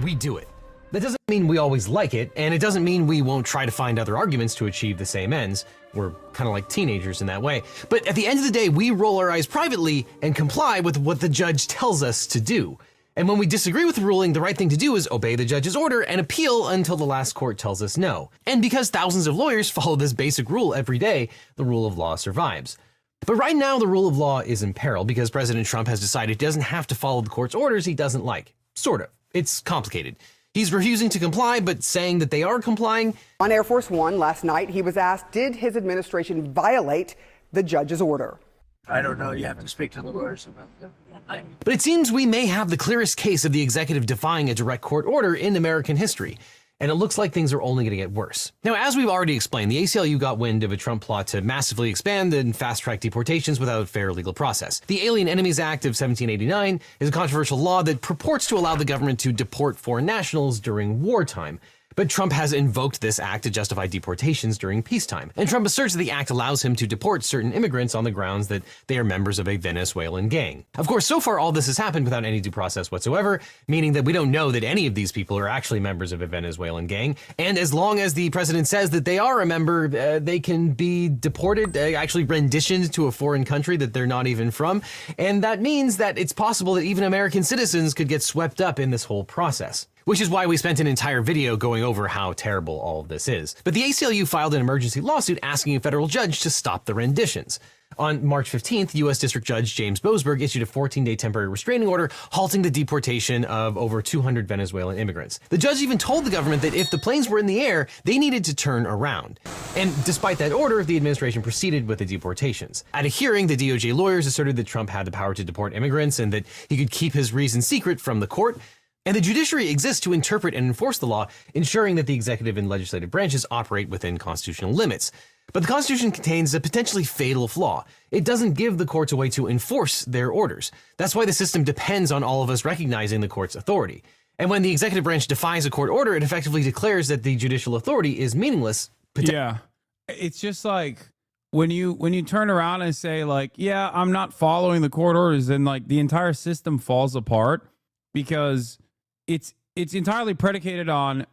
we do it. That doesn't mean we always like it, and it doesn't mean we won't try to find other arguments to achieve the same ends. We're kind of like teenagers in that way. But at the end of the day, we roll our eyes privately and comply with what the judge tells us to do. And when we disagree with the ruling, the right thing to do is obey the judge's order and appeal until the last court tells us no. And because thousands of lawyers follow this basic rule every day, the rule of law survives. But right now, the rule of law is in peril because President Trump has decided he doesn't have to follow the court's orders he doesn't like. Sort of. It's complicated. He's refusing to comply, but saying that they are complying. On Air Force One last night, he was asked, did his administration violate the judge's order? I don't know. You have to speak to the lawyers about that. But it seems we may have the clearest case of the executive defying a direct court order in American history. And it looks like things are only going to get worse. Now, as we've already explained, the ACLU got wind of a Trump plot to massively expand and fast-track deportations without fair legal process. The Alien Enemies Act of 1789 is a controversial law that purports to allow the government to deport foreign nationals during wartime. But Trump has invoked this act to justify deportations during peacetime. And Trump asserts that the act allows him to deport certain immigrants on the grounds that they are members of a Venezuelan gang. Of course, so far all this has happened without any due process whatsoever, meaning that we don't know that any of these people are actually members of a Venezuelan gang. And as long as the president says that they are a member, they can be deported, actually renditioned to a foreign country that they're not even from. And that means that it's possible that even American citizens could get swept up in this whole process. Which is why we spent an entire video going over how terrible all of this is. But the ACLU filed an emergency lawsuit asking a federal judge to stop the renditions. On March 15th, U.S. District Judge James Boasberg issued a 14-day temporary restraining order halting the deportation of over 200 Venezuelan immigrants. The judge even told the government that if the planes were in the air, they needed to turn around. And despite that order, the administration proceeded with the deportations. At a hearing, the DOJ lawyers asserted that Trump had the power to deport immigrants and that he could keep his reasons secret from the court. And the judiciary exists to interpret and enforce the law, ensuring that the executive and legislative branches operate within constitutional limits. But the Constitution contains a potentially fatal flaw. It doesn't give the courts a way to enforce their orders. That's why the system depends on all of us recognizing the court's authority. And when the executive branch defies a court order, it effectively declares that the judicial authority is meaningless. Yeah. It's just like when you turn around and say like, yeah, I'm not following the court orders, then like the entire system falls apart because it's entirely predicated on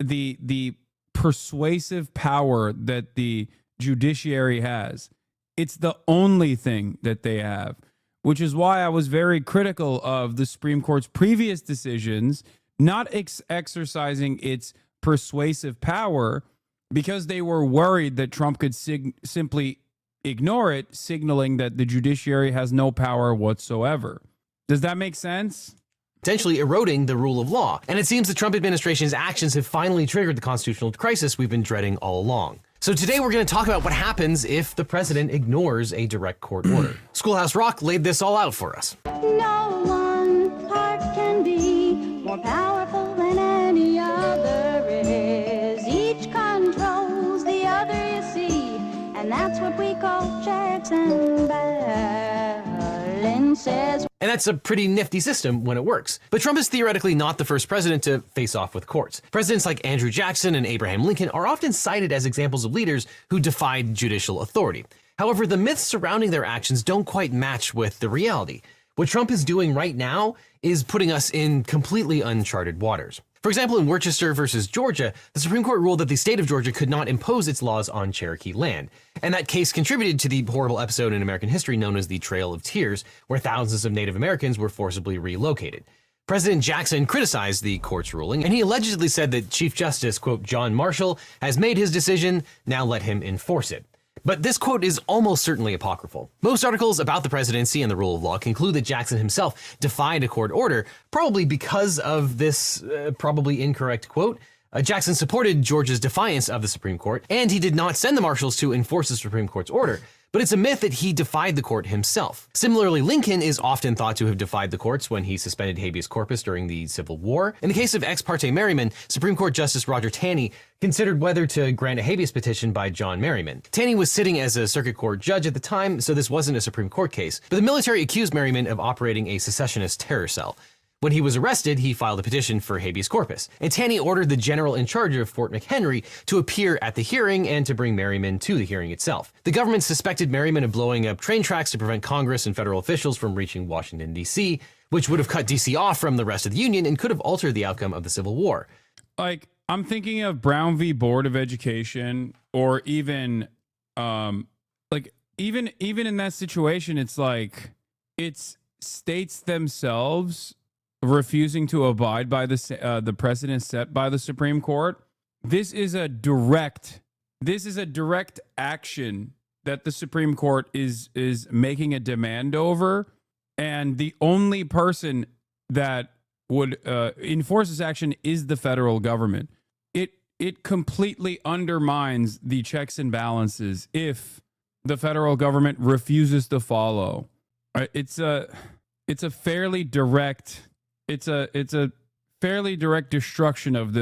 the persuasive power that the judiciary has. It's the only thing that they have, which is why I was very critical of the Supreme Court's previous decisions not exercising its persuasive power because they were worried that Trump could simply ignore it, signaling that the judiciary has no power whatsoever. Does that make sense? Potentially eroding the rule of law. And it seems the Trump administration's actions have finally triggered the constitutional crisis we've been dreading all along. So today we're going to talk about what happens if the president ignores a direct court order. Schoolhouse Rock laid this all out for us. No one heart can be more powerful than any other is. Each controls the other, you see, and that's what we call checks and balances. And that's a pretty nifty system when it works. But Trump is theoretically not the first president to face off with courts. Presidents like Andrew Jackson and Abraham Lincoln are often cited as examples of leaders who defied judicial authority. However, the myths surrounding their actions don't quite match with the reality. What Trump is doing right now is putting us in completely uncharted waters. For example, in Worcester versus Georgia, the Supreme Court ruled that the state of Georgia could not impose its laws on Cherokee land. And that case contributed to the horrible episode in American history known as the Trail of Tears, where thousands of Native Americans were forcibly relocated. President Jackson criticized the court's ruling, and he allegedly said that Chief Justice, quote, John Marshall has made his decision, now let him enforce it. But this quote is almost certainly apocryphal. Most articles about the presidency and the rule of law conclude that Jackson himself defied a court order, probably because of this probably incorrect quote. Jackson supported Georgia's defiance of the Supreme Court, and he did not send the marshals to enforce the Supreme Court's order. But it's a myth that he defied the court himself. Similarly, Lincoln is often thought to have defied the courts when he suspended habeas corpus during the Civil War. In the case of ex parte Merriman, Supreme Court Justice Roger Taney considered whether to grant a habeas petition by John Merriman. Taney was sitting as a circuit court judge at the time, so this wasn't a Supreme Court case. But the military accused Merriman of operating a secessionist terror cell. When he was arrested, he filed a petition for habeas corpus, and Taney ordered the general in charge of Fort McHenry to appear at the hearing and to bring Merriman to the hearing itself. The government suspected Merriman of blowing up train tracks to prevent Congress and federal officials from reaching Washington, D.C., which would have cut D.C. off from the rest of the Union and could have altered the outcome of the Civil War. Like, I'm thinking of Brown v. Board of Education, or even, even in that situation, it's like, it's states themselves refusing to abide by the precedent set by the Supreme Court. This is a direct action that the Supreme Court is making a demand over, and the only person that would enforce this action is the federal government. It completely undermines the checks and balances if the federal government refuses to follow. It's a fairly direct destruction of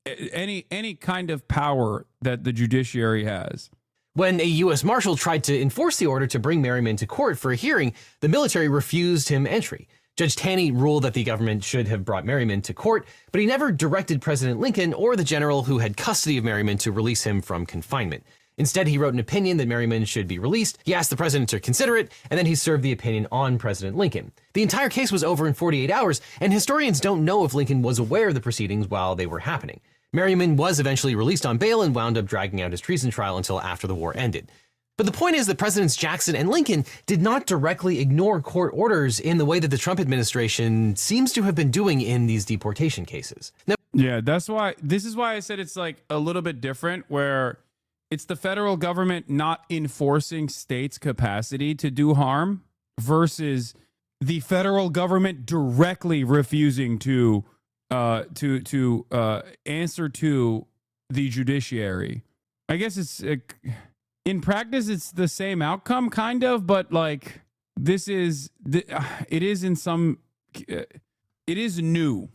any kind of power that the judiciary has. When a U.S. Marshal tried to enforce the order to bring Merriman to court for a hearing, the military refused him entry. Judge Taney ruled that the government should have brought Merriman to court, but he never directed President Lincoln or the general who had custody of Merriman to release him from confinement. Instead, he wrote an opinion that Merriman should be released. He asked the president to consider it, and then he served the opinion on President Lincoln. The entire case was over in 48 hours, and historians don't know if Lincoln was aware of the proceedings while they were happening. Merriman was eventually released on bail and wound up dragging out his treason trial until after the war ended. But the point is that Presidents Jackson and Lincoln did not directly ignore court orders in the way that the Trump administration seems to have been doing in these deportation cases. Now, yeah, this is why I said it's like a little bit different, where it's the federal government not enforcing states' capacity to do harm versus the federal government directly refusing to answer to the judiciary. I guess it's in practice it's the same outcome, kind of, but like it is new.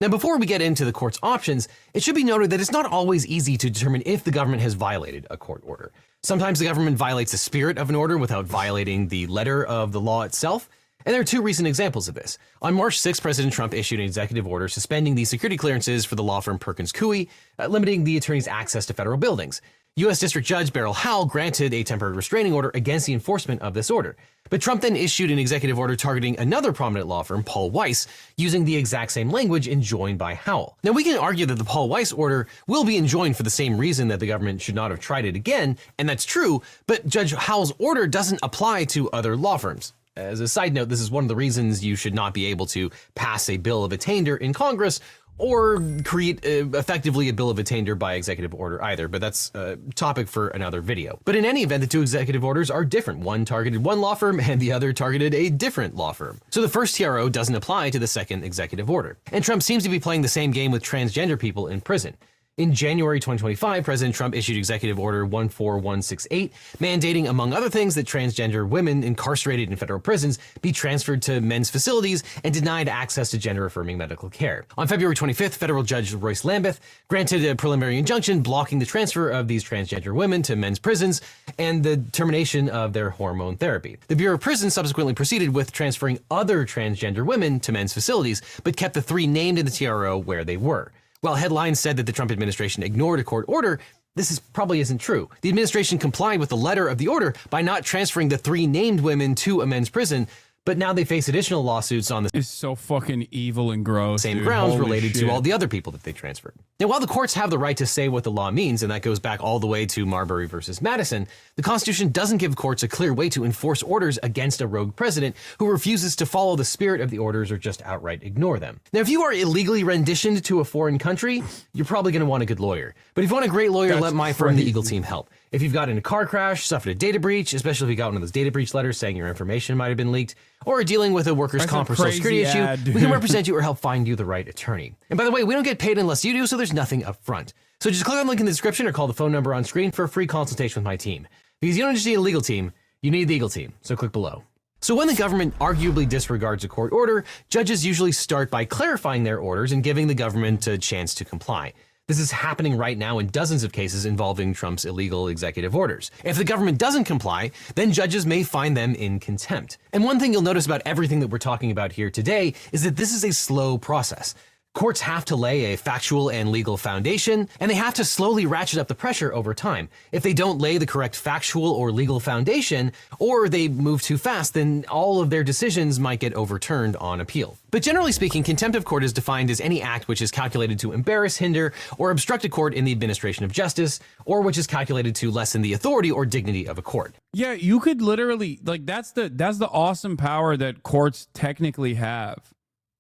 Now, before we get into the court's options, it should be noted that it's not always easy to determine if the government has violated a court order. Sometimes the government violates the spirit of an order without violating the letter of the law itself. And there are two recent examples of this. On March 6, President Trump issued an executive order suspending the security clearances for the law firm Perkins Coie, limiting the attorney's access to federal buildings. U.S. District Judge Beryl Howell granted a temporary restraining order against the enforcement of this order. But Trump then issued an executive order targeting another prominent law firm, Paul Weiss, using the exact same language enjoined by Howell. Now, we can argue that the Paul Weiss order will be enjoined for the same reason that the government should not have tried it again, and that's true, but Judge Howell's order doesn't apply to other law firms. As a side note, this is one of the reasons you should not be able to pass a bill of attainder in Congress or create effectively a bill of attainder by executive order either, but that's a topic for another video. But in any event, the two executive orders are different. One targeted one law firm and the other targeted a different law firm. So the first TRO doesn't apply to the second executive order. And Trump seems to be playing the same game with transgender people in prison. In January 2025, President Trump issued Executive Order 14168, mandating, among other things, that transgender women incarcerated in federal prisons be transferred to men's facilities and denied access to gender-affirming medical care. On February 25th, federal judge Royce Lambeth granted a preliminary injunction blocking the transfer of these transgender women to men's prisons and the termination of their hormone therapy. The Bureau of Prisons subsequently proceeded with transferring other transgender women to men's facilities, but kept the three named in the TRO where they were. While headlines said that the Trump administration ignored a court order, this probably isn't true. The administration complied with the letter of the order by not transferring the three named women to a men's prison, but now they face additional lawsuits on the It's so fucking evil and gross, same dude. grounds Holy related shit. to all the other people that they transferred. Now, while the courts have the right to say what the law means, and that goes back all the way to Marbury versus Madison, the Constitution doesn't give courts a clear way to enforce orders against a rogue president who refuses to follow the spirit of the orders or just outright ignore them. Now, if you are illegally renditioned to a foreign country, you're probably going to want a good lawyer. But if you want a great lawyer, let my firm, the Eagle Team, help. If you've gotten in a car crash, suffered a data breach, especially if you got one of those data breach letters saying your information might have been leaked, or are dealing with a workers' comp or social security issue, we can represent you or help find you the right attorney. And by the way, we don't get paid unless you do, so there's nothing up front. So just click on the link in the description or call the phone number on screen for a free consultation with my team. Because you don't just need a legal team, you need the Eagle Team, so click below. So when the government arguably disregards a court order, judges usually start by clarifying their orders and giving the government a chance to comply. This is happening right now in dozens of cases involving Trump's illegal executive orders. If the government doesn't comply, then judges may find them in contempt. And one thing you'll notice about everything that we're talking about here today is that this is a slow process. Courts have to lay a factual and legal foundation, and they have to slowly ratchet up the pressure over time. If they don't lay the correct factual or legal foundation, or they move too fast, then all of their decisions might get overturned on appeal. But generally speaking, contempt of court is defined as any act which is calculated to embarrass, hinder, or obstruct a court in the administration of justice, or which is calculated to lessen the authority or dignity of a court. Yeah, you could literally, like, that's the awesome power that courts technically have.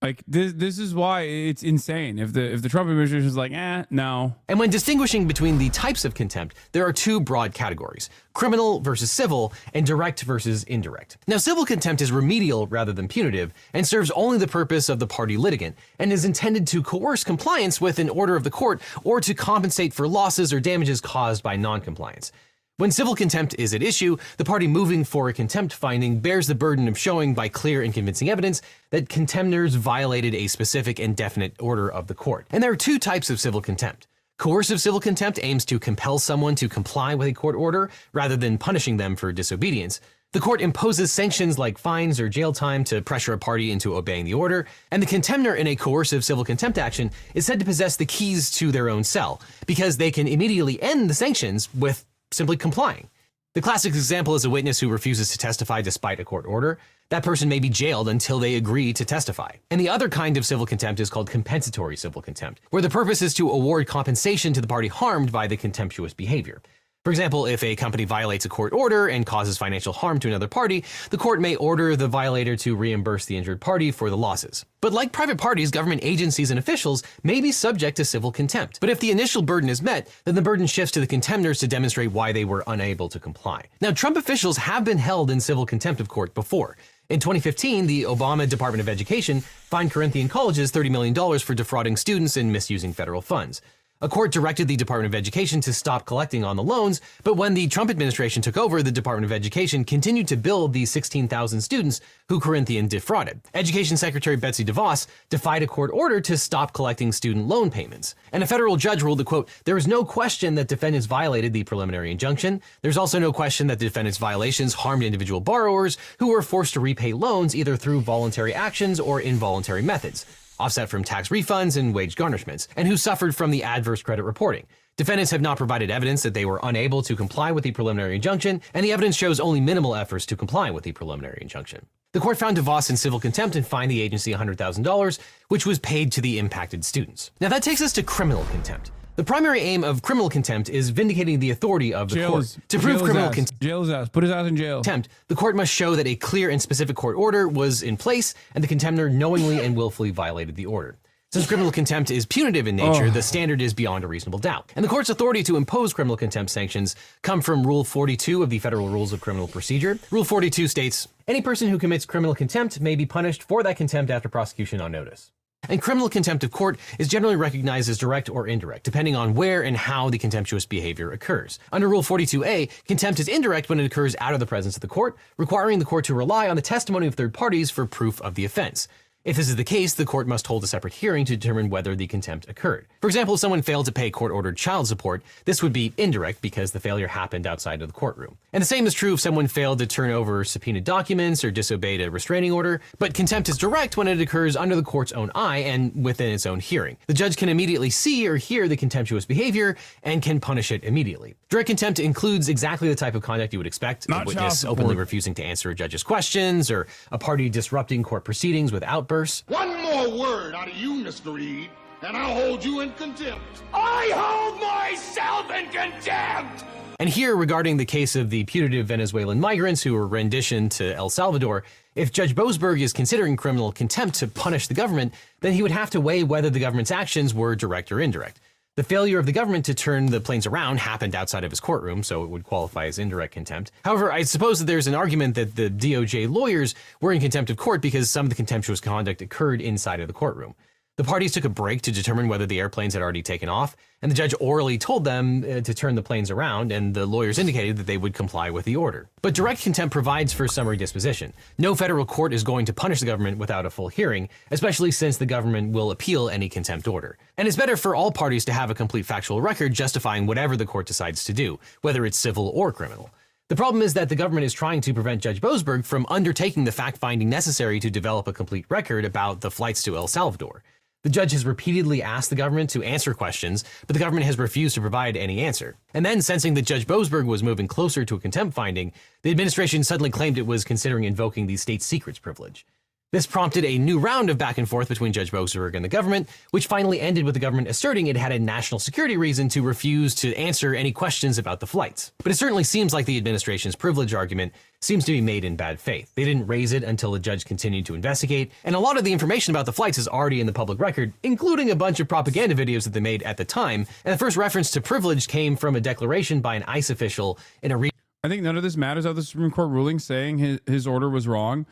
Like, this is why it's insane. If the Trump administration is like, no. And when distinguishing between the types of contempt, there are two broad categories: criminal versus civil, and direct versus indirect. Now, civil contempt is remedial rather than punitive, and serves only the purpose of the party litigant, and is intended to coerce compliance with an order of the court or to compensate for losses or damages caused by noncompliance. When civil contempt is at issue, the party moving for a contempt finding bears the burden of showing by clear and convincing evidence that contemptors violated a specific and definite order of the court. And there are two types of civil contempt. Coercive civil contempt aims to compel someone to comply with a court order rather than punishing them for disobedience. The court imposes sanctions like fines or jail time to pressure a party into obeying the order, and the contemptor in a coercive civil contempt action is said to possess the keys to their own cell, because they can immediately end the sanctions with simply complying. The classic example is a witness who refuses to testify despite a court order. That person may be jailed until they agree to testify. And the other kind of civil contempt is called compensatory civil contempt, where the purpose is to award compensation to the party harmed by the contemptuous behavior. For example, if a company violates a court order and causes financial harm to another party, the court may order the violator to reimburse the injured party for the losses. But like private parties, government agencies and officials may be subject to civil contempt. But if the initial burden is met, then the burden shifts to the contemptors to demonstrate why they were unable to comply. Now, Trump officials have been held in civil contempt of court before. In 2015, the Obama Department of Education fined Corinthian colleges $30 million for defrauding students and misusing federal funds. A court directed the Department of Education to stop collecting on the loans, but when the Trump administration took over, the Department of Education continued to bill the 16,000 students who Corinthian defrauded. Education Secretary Betsy DeVos defied a court order to stop collecting student loan payments. And a federal judge ruled that, quote, "There is no question that defendants violated the preliminary injunction. There's also no question that the defendants' violations harmed individual borrowers who were forced to repay loans either through voluntary actions or involuntary methods, offset from tax refunds and wage garnishments, and who suffered from the adverse credit reporting. Defendants have not provided evidence that they were unable to comply with the preliminary injunction, and the evidence shows only minimal efforts to comply with the preliminary injunction." The court found DeVos in civil contempt and fined the agency $100,000, which was paid to the impacted students. Now that takes us to criminal contempt. The primary aim of criminal contempt is vindicating the authority of the court. To prove criminal contempt, jail his ass. Put his ass in jail. The court must show that a clear and specific court order was in place and the contemptor knowingly and willfully violated the order. Since criminal contempt is punitive in nature, the standard is beyond a reasonable doubt. And the court's authority to impose criminal contempt sanctions come from Rule 42 of the Federal Rules of Criminal Procedure. Rule 42 states, "Any person who commits criminal contempt may be punished for that contempt after prosecution on notice." And criminal contempt of court is generally recognized as direct or indirect, depending on where and how the contemptuous behavior occurs. Under Rule 42A, contempt is indirect when it occurs out of the presence of the court, requiring the court to rely on the testimony of third parties for proof of the offense. If this is the case, the court must hold a separate hearing to determine whether the contempt occurred. For example, if someone failed to pay court-ordered child support, this would be indirect because the failure happened outside of the courtroom. And the same is true if someone failed to turn over subpoenaed documents or disobeyed a restraining order, but contempt is direct when it occurs under the court's own eye and within its own hearing. The judge can immediately see or hear the contemptuous behavior and can punish it immediately. Direct contempt includes exactly the type of conduct you would expect: a witness openly refusing to answer a judge's questions, or a party disrupting court proceedings with outbursts. One more word out of you, Mr. Reed, and I'll hold you in contempt. I hold myself in contempt! And here, regarding the case of the putative Venezuelan migrants who were renditioned to El Salvador, if Judge Boasberg is considering criminal contempt to punish the government, then he would have to weigh whether the government's actions were direct or indirect. The failure of the government to turn the planes around happened outside of his courtroom, so it would qualify as indirect contempt. However, I suppose that there's an argument that the DOJ lawyers were in contempt of court because some of the contemptuous conduct occurred inside of the courtroom. The parties took a break to determine whether the airplanes had already taken off, and the judge orally told them to turn the planes around, and the lawyers indicated that they would comply with the order. But direct contempt provides for summary disposition. No federal court is going to punish the government without a full hearing, especially since the government will appeal any contempt order. And it's better for all parties to have a complete factual record justifying whatever the court decides to do, whether it's civil or criminal. The problem is that the government is trying to prevent Judge Boasberg from undertaking the fact-finding necessary to develop a complete record about the flights to El Salvador. The judge has repeatedly asked the government to answer questions, but the government has refused to provide any answer. And then, sensing that Judge Boasberg was moving closer to a contempt finding, the administration suddenly claimed it was considering invoking the state secrets privilege. This prompted a new round of back and forth between Judge Boasberg and the government, which finally ended with the government asserting it had a national security reason to refuse to answer any questions about the flights. But it certainly seems like the administration's privilege argument seems to be made in bad faith. They didn't raise it until the judge continued to investigate, and a lot of the information about the flights is already in the public record, including a bunch of propaganda videos that they made at the time, and the first reference to privilege came from a declaration by an ICE official in a I think none of this matters of the Supreme Court ruling saying his order was wrong.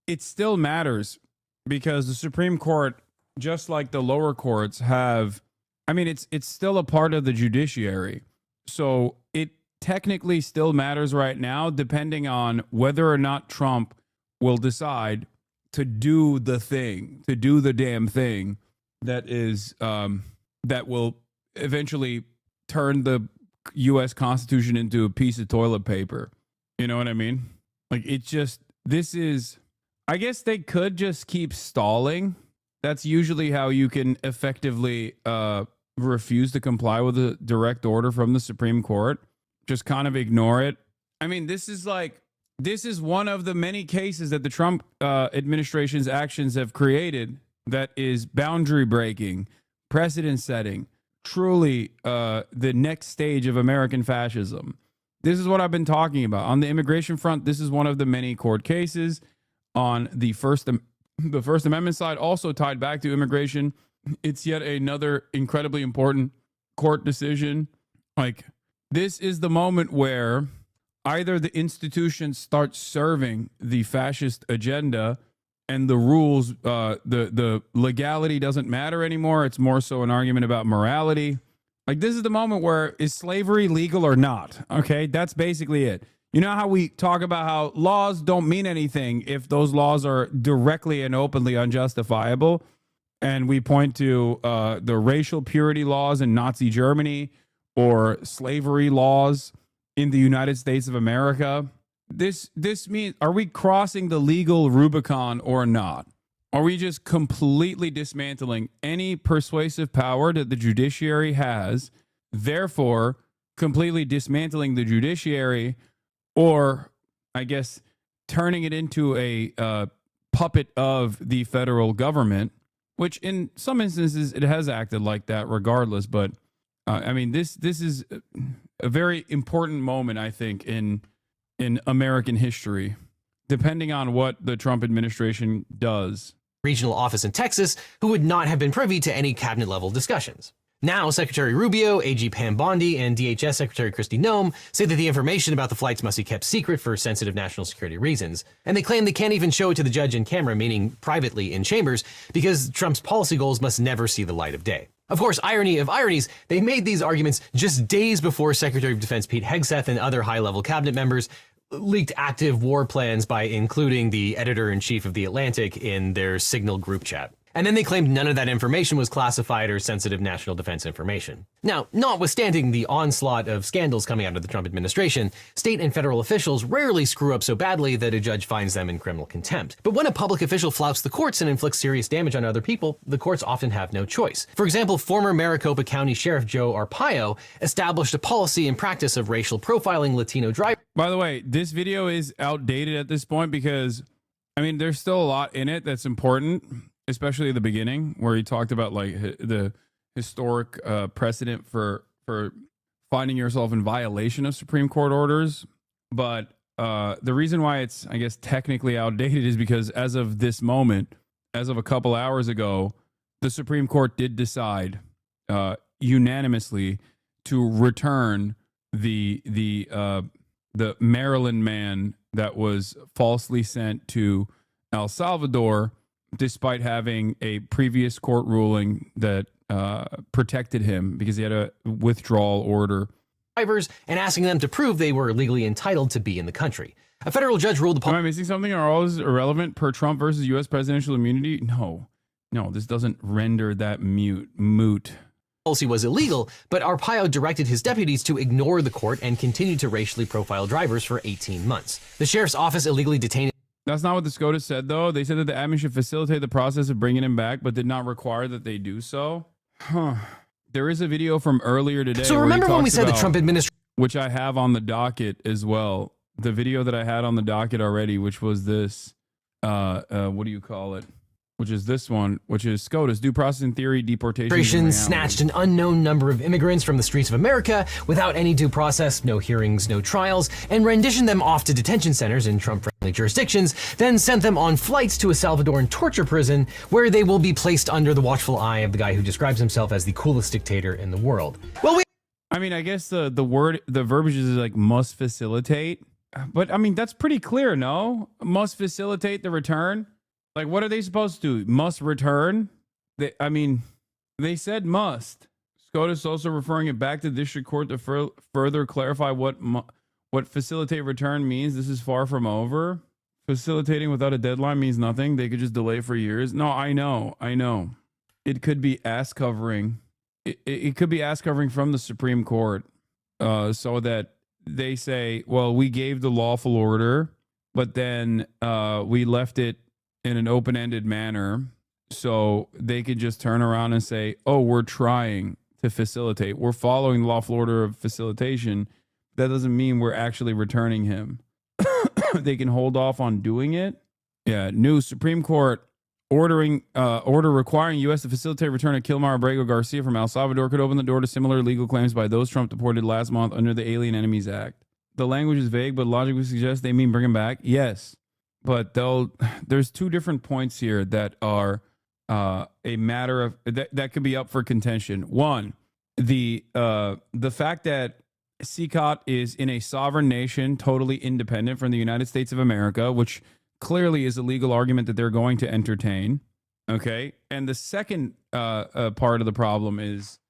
It still matters because the Supreme Court, just like the lower courts, have, I mean, it's still a part of the judiciary. So it technically still matters right now, depending on whether or not Trump will decide to do the thing, to do the damn thing that is, that will eventually turn the U.S. Constitution into a piece of toilet paper. You know what I mean? Like, it just, this is, I guess they could just keep stalling. That's usually how you can effectively refuse to comply with a direct order from the Supreme Court. Just kind of ignore it. I mean, this is one of the many cases that the Trump administration's actions have created that is boundary breaking, precedent setting, truly the next stage of American fascism. This is what I've been talking about. On the immigration front, this is one of the many court cases. On the First Amendment side, also tied back to immigration, it's yet another incredibly important court decision. Like, this is the moment where either the institutions start serving the fascist agenda and the rules, the legality doesn't matter anymore. It's more so an argument about morality. Like, this is the moment where, is slavery legal or not? Okay, that's basically it. You know how we talk about how laws don't mean anything if those laws are directly and openly unjustifiable? And we point to the racial purity laws in Nazi Germany or slavery laws in the United States of America. This means, are we crossing the legal Rubicon or not? Are we just completely dismantling any persuasive power that the judiciary has, therefore completely dismantling the judiciary, or I guess turning it into a puppet of the federal government, which in some instances it has acted like that regardless. But I mean, this is a very important moment, I think, in American history, depending on what the Trump administration does. Regional office in Texas, who would not have been privy to any cabinet level discussions. Now, Secretary Rubio, AG Pam Bondi, and DHS Secretary Kristi Noem say that the information about the flights must be kept secret for sensitive national security reasons. And they claim they can't even show it to the judge in camera, meaning privately in chambers, because Trump's policy goals must never see the light of day. Of course, irony of ironies, they made these arguments just days before Secretary of Defense Pete Hegseth and other high-level cabinet members leaked active war plans by including the editor-in-chief of The Atlantic in their Signal group chat. And then they claimed none of that information was classified or sensitive national defense information. Now, notwithstanding the onslaught of scandals coming out of the Trump administration, state and federal officials rarely screw up so badly that a judge finds them in criminal contempt. But when a public official flouts the courts and inflicts serious damage on other people, the courts often have no choice. For example, former Maricopa County Sheriff Joe Arpaio established a policy and practice of racial profiling Latino drivers. By the way, this video is outdated at this point because, I mean, there's still a lot in it that's important, especially at the beginning where he talked about like the historic precedent for finding yourself in violation of Supreme Court orders. But the reason why it's, I guess, technically outdated is because as of this moment, as of a couple hours ago, the Supreme Court did decide unanimously to return the Maryland man that was falsely sent to El Salvador despite having a previous court ruling that protected him because he had a withdrawal order. Drivers and asking them to prove they were legally entitled to be in the country. A federal judge ruled Am I missing something? Are all this irrelevant per Trump versus U.S. presidential immunity? No, this doesn't render that moot. Policy was illegal, but Arpaio directed his deputies to ignore the court and continue to racially profile drivers for 18 months. The sheriff's office illegally detained. That's not what the SCOTUS said, though. They said that the admin should facilitate the process of bringing him back, but did not require that they do so. There is a video from earlier today. So remember when we said the Trump administration, which I have on the docket as well. The video that I had on the docket already, which was this, what do you call it? Which is this one, which is SCOTUS, due process in theory, deportation. Snatched an unknown number of immigrants from the streets of America without any due process, no hearings, no trials, and renditioned them off to detention centers in Trump-friendly jurisdictions, then sent them on flights to a Salvadoran torture prison where they will be placed under the watchful eye of the guy who describes himself as the coolest dictator in the world. Well, I guess the verbiage is like must facilitate, but I mean, that's pretty clear, no? Must facilitate the return. Like, what are they supposed to do? Must return? They said must. SCOTUS also referring it back to the district court to further clarify what facilitate return means. This is far from over. Facilitating without a deadline means nothing. They could just delay for years. No, I know. It could be ass covering. It could be ass covering from the Supreme Court, so that they say, well, we gave the lawful order, but then we left it in an open-ended manner, so they could just turn around and say, oh, we're trying to facilitate. We're following the lawful order of facilitation. That doesn't mean we're actually returning him. They can hold off on doing it. Yeah, new Supreme Court order requiring U.S. to facilitate return of Kilmar Abrego Garcia from El Salvador could open the door to similar legal claims by those Trump deported last month under the Alien Enemies Act. The language is vague, but logic would suggest they mean bring him back. Yes. But there's two different points here that are a matter of that could be up for contention. One, the fact that CCOT is in a sovereign nation, totally independent from the United States of America, which clearly is a legal argument that they're going to entertain. Okay, and the second part of the problem is,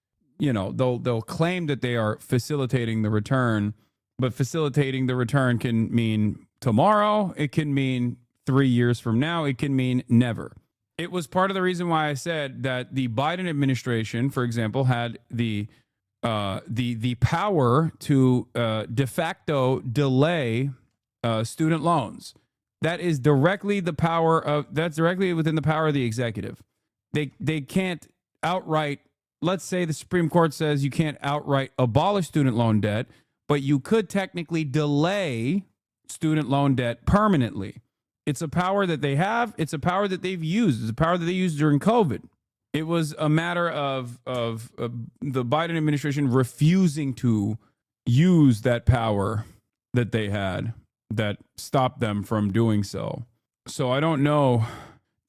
they'll claim that they are facilitating the return, but facilitating the return can mean tomorrow, it can mean 3 years from now, it can mean never. It was part of the reason why I said that the Biden administration, for example, had the power to de facto delay student loans. That is directly that's directly within the power of the executive. They can't outright, let's say the Supreme Court says you can't outright abolish student loan debt, but you could technically delay student loan debt permanently. It's a power that they have. It's a power that they've used. It's a power that they used during COVID. It was a matter of the Biden administration refusing to use that power that they had that stopped them from doing so. So I don't know.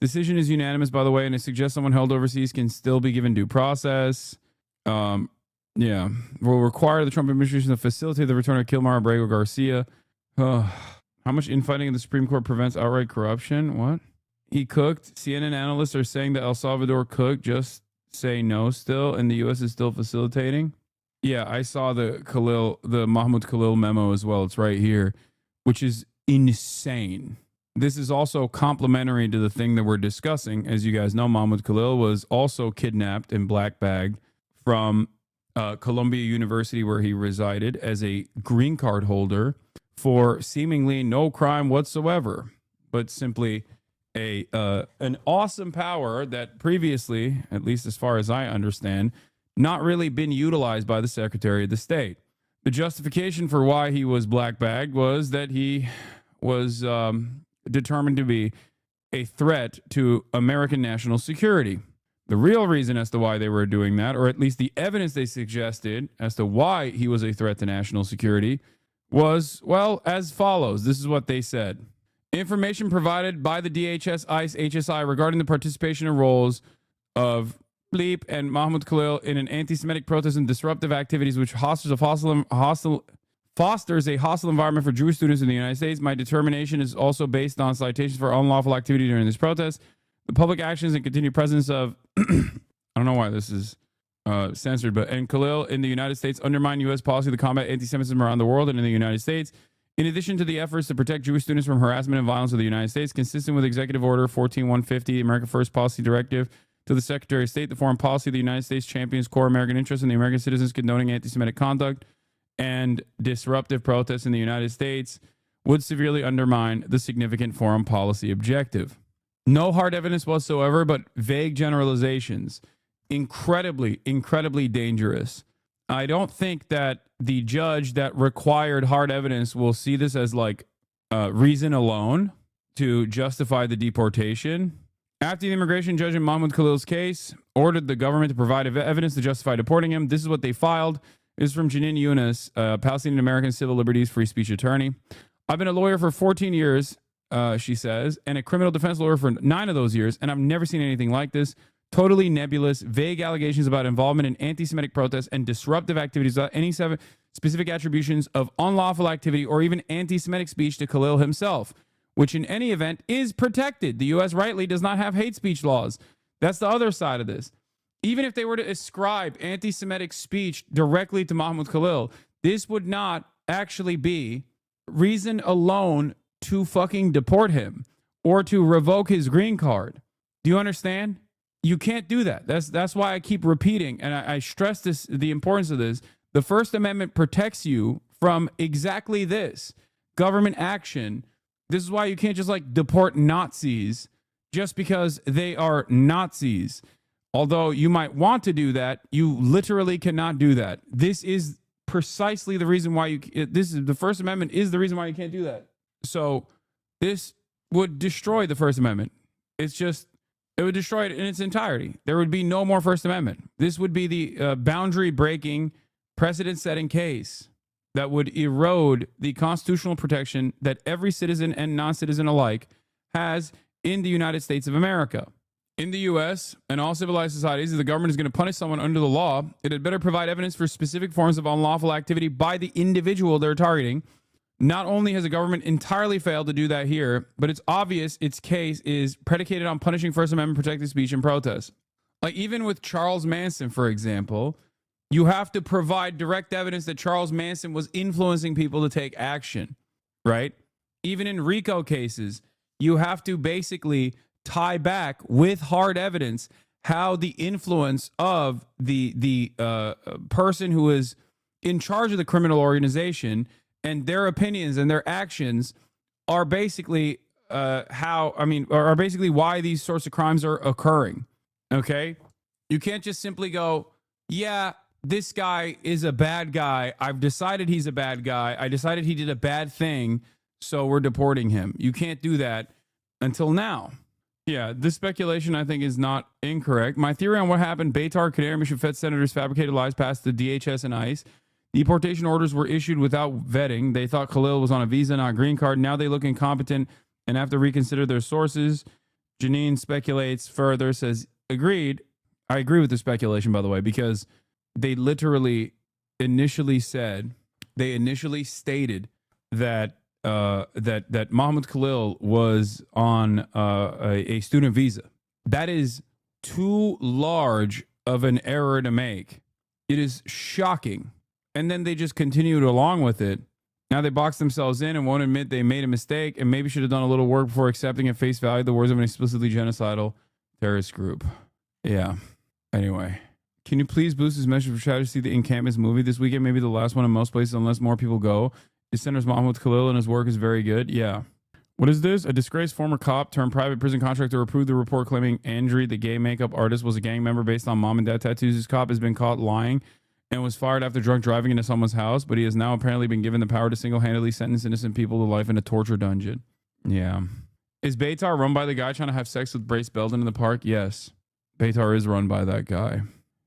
Decision is unanimous, by the way, and it suggests someone held overseas can still be given due process. Will require the Trump administration to facilitate the return of Kilmar Abrego Garcia. How much infighting in the Supreme Court prevents outright corruption? What? He cooked. CNN analysts are saying that El Salvador cooked. Just say no still, and the U.S. is still facilitating. Yeah, I saw the Mahmoud Khalil memo as well. It's right here, which is insane. This is also complementary to the thing that we're discussing. As you guys know, Mahmoud Khalil was also kidnapped and black-bagged from Columbia University, where he resided, as a green card holder for seemingly no crime whatsoever, but simply an awesome power that previously, at least as far as I understand, not really been utilized by the Secretary of the State. The justification for why he was black-bagged was that he was determined to be a threat to American national security. The real reason as to why they were doing that, or at least the evidence they suggested as to why he was a threat to national security, was, well, as follows. This is what they said. Information provided by the DHS, ICE, HSI regarding the participation and roles of Bleep and Mahmoud Khalil in an anti-Semitic protest and disruptive activities which fosters a hostile environment for Jewish students in the United States. My determination is also based on citations for unlawful activity during this protest. The public actions and continued presence of, I don't know why this is censored, but and Khalil in the United States undermine U.S. policy to combat anti-Semitism around the world and in the United States. In addition to the efforts to protect Jewish students from harassment and violence of the United States, consistent with Executive Order 14150, America First Policy Directive, to the Secretary of State, the foreign policy of the United States champions core American interests and the American citizens condoning anti-Semitic conduct and disruptive protests in the United States would severely undermine the significant foreign policy objective. No hard evidence whatsoever, but vague generalizations. Incredibly, incredibly dangerous. I don't think that the judge that required hard evidence will see this as like reason alone to justify the deportation. After the immigration judge in Mahmoud Khalil's case ordered the government to provide evidence to justify deporting him, this is what they filed. This is from Janine Yunus, Palestinian American civil liberties free speech attorney. I've been a lawyer for 14 years, she says, and a criminal defense lawyer for 9 of those years, and I've never seen anything like this. Totally nebulous, vague allegations about involvement in anti-Semitic protests and disruptive activities without any specific attributions of unlawful activity or even anti-Semitic speech to Khalil himself, which in any event is protected. The U.S. rightly does not have hate speech laws. That's the other side of this. Even if they were to ascribe anti-Semitic speech directly to Mahmoud Khalil, this would not actually be reason alone to fucking deport him or to revoke his green card. Do you understand? You can't do that. That's why I keep repeating, and I stress this, the importance of this. The First Amendment protects you from exactly this, government action. This is why you can't just like deport Nazis just because they are Nazis. Although you might want to do that, you literally cannot do that. This is precisely the reason why the First Amendment is the reason why you can't do that. So this would destroy the First Amendment. It would destroy it in its entirety. There would be no more First Amendment. This would be the boundary-breaking, precedent-setting case that would erode the constitutional protection that every citizen and non-citizen alike has in the United States of America. In the U.S. and all civilized societies, if the government is going to punish someone under the law, it had better provide evidence for specific forms of unlawful activity by the individual they're targeting. Not only has the government entirely failed to do that here, but it's obvious its case is predicated on punishing First Amendment protected speech and protest. Like even with Charles Manson, for example, you have to provide direct evidence that Charles Manson was influencing people to take action, right? Even in RICO cases, you have to basically tie back with hard evidence how the influence of the person who is in charge of the criminal organization and their opinions and their actions are basically are basically why these sorts of crimes are occurring. Okay? You can't just simply go, yeah, this guy is a bad guy. I've decided he's a bad guy. I decided he did a bad thing, so we're deporting him. You can't do that until now. Yeah, this speculation, I think, is not incorrect. My theory on what happened, Beitar, Canary Mission Fed senators fabricated lies past the DHS and ICE. Deportation orders were issued without vetting. They thought Khalil was on a visa, not green card. Now they look incompetent and have to reconsider their sources. Janine speculates further, says, agreed. I agree with the speculation, by the way, because they literally initially stated that that Mahmoud Khalil was on a student visa. That is too large of an error to make. It is shocking. And then they just continued along with it. Now they box themselves in and won't admit they made a mistake and maybe should have done a little work before accepting at face value the words of an explicitly genocidal terrorist group. Yeah. Anyway, can you please boost this message for Chad to see the Encampments movie this weekend? Maybe the last one in most places unless more people go. His center's Mahmoud Khalil and his work is very good. Yeah. What is this? A disgraced former cop turned private prison contractor approved the report claiming Andrew, the gay makeup artist, was a gang member based on mom and dad tattoos. This cop has been caught lying and was fired after drunk driving into someone's house, but he has now apparently been given the power to single-handedly sentence innocent people to life in a torture dungeon. Yeah. Is Beitar run by the guy trying to have sex with Brace Belden in the park? Yes. Beitar is run by that guy.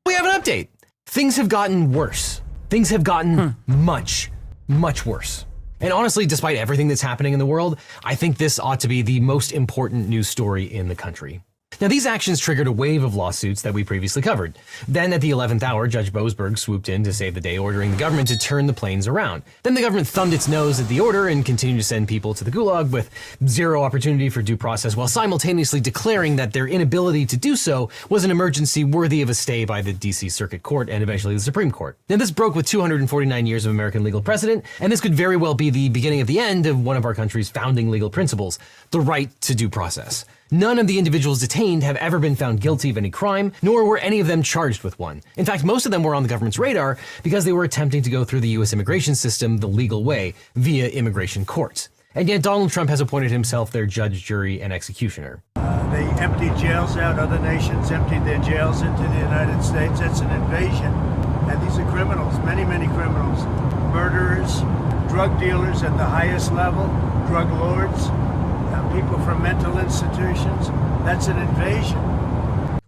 We have an update. Things have gotten worse. Things have gotten much, much worse. And honestly, despite everything that's happening in the world, I think this ought to be the most important news story in the country. Now, these actions triggered a wave of lawsuits that we previously covered. Then at the 11th hour, Judge Boasberg swooped in to save the day, ordering the government to turn the planes around. Then the government thumbed its nose at the order and continued to send people to the gulag with zero opportunity for due process, while simultaneously declaring that their inability to do so was an emergency worthy of a stay by the DC Circuit Court and eventually the Supreme Court. Now, this broke with 249 years of American legal precedent, and this could very well be the beginning of the end of one of our country's founding legal principles, the right to due process. None of the individuals detained have ever been found guilty of any crime, nor were any of them charged with one. In fact, most of them were on the government's radar because they were attempting to go through the U.S. immigration system the legal way, via immigration courts. And yet Donald Trump has appointed himself their judge, jury, and executioner. They emptied jails out. Other nations emptied their jails into the United States. That's an invasion. And these are criminals, many, many criminals. Murderers, drug dealers at the highest level, drug lords, people from mental institutions. That's an invasion.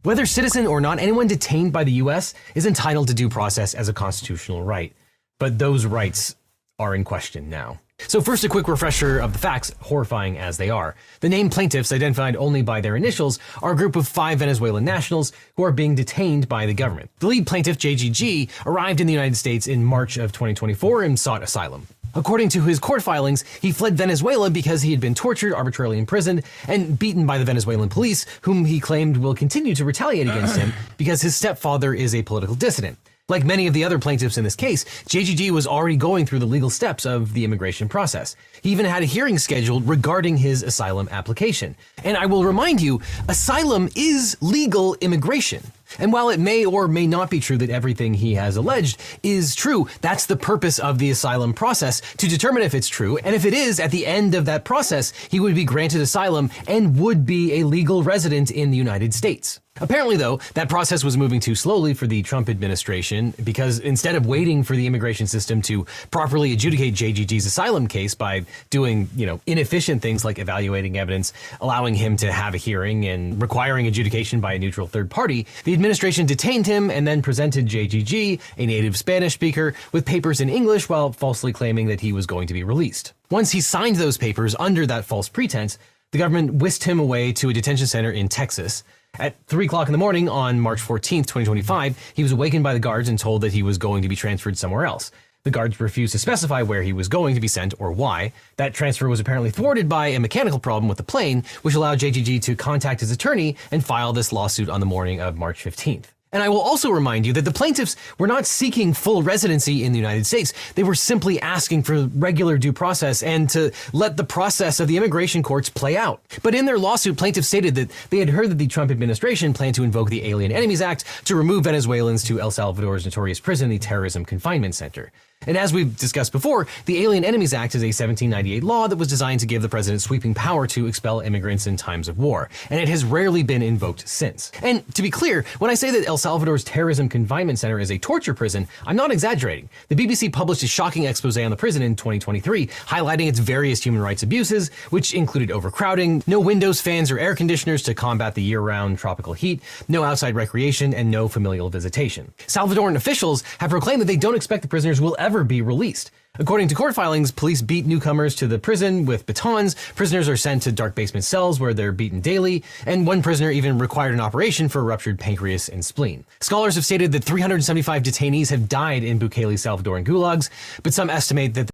Whether citizen or not, anyone detained by the U.S. is entitled to due process as a constitutional right. But those rights are in question now. So first, a quick refresher of the facts, horrifying as they are. The named plaintiffs, identified only by their initials, are a group of 5 Venezuelan nationals who are being detained by the government. The lead plaintiff, JGG, arrived in the United States in March of 2024 and sought asylum. According to his court filings, he fled Venezuela because he had been tortured, arbitrarily imprisoned, and beaten by the Venezuelan police, whom he claimed will continue to retaliate against him because his stepfather is a political dissident. Like many of the other plaintiffs in this case, JGG was already going through the legal steps of the immigration process. He even had a hearing scheduled regarding his asylum application. And I will remind you, asylum is legal immigration. And while it may or may not be true that everything he has alleged is true, that's the purpose of the asylum process, to determine if it's true. And if it is, at the end of that process, he would be granted asylum and would be a legal resident in the United States. Apparently, though, that process was moving too slowly for the Trump administration because instead of waiting for the immigration system to properly adjudicate JGG's asylum case by doing, inefficient things like evaluating evidence, allowing him to have a hearing, and requiring adjudication by a neutral third party, the administration detained him and then presented JGG, a native Spanish speaker, with papers in English while falsely claiming that he was going to be released. Once he signed those papers under that false pretense, the government whisked him away to a detention center in Texas. At 3 o'clock in the morning on March 14th, 2025, he was awakened by the guards and told that he was going to be transferred somewhere else. The guards refused to specify where he was going to be sent or why. That transfer was apparently thwarted by a mechanical problem with the plane, which allowed JGG to contact his attorney and file this lawsuit on the morning of March 15th. And I will also remind you that the plaintiffs were not seeking full residency in the United States. They were simply asking for regular due process and to let the process of the immigration courts play out. But in their lawsuit, plaintiffs stated that they had heard that the Trump administration planned to invoke the Alien Enemies Act to remove Venezuelans to El Salvador's notorious prison, the Terrorism Confinement Center. And as we've discussed before, the Alien Enemies Act is a 1798 law that was designed to give the president sweeping power to expel immigrants in times of war, and it has rarely been invoked since. And to be clear, when I say that El Salvador's Terrorism Confinement Center is a torture prison, I'm not exaggerating. The BBC published a shocking expose on the prison in 2023, highlighting its various human rights abuses, which included overcrowding, no windows, fans, or air conditioners to combat the year-round tropical heat, no outside recreation, and no familial visitation. Salvadoran officials have proclaimed that they don't expect the prisoners will ever be released. According to court filings, police beat newcomers to the prison with batons, prisoners are sent to dark basement cells where they're beaten daily, and one prisoner even required an operation for a ruptured pancreas and spleen. Scholars have stated that 375 detainees have died in Bukele Salvadoran gulags, but some estimate that...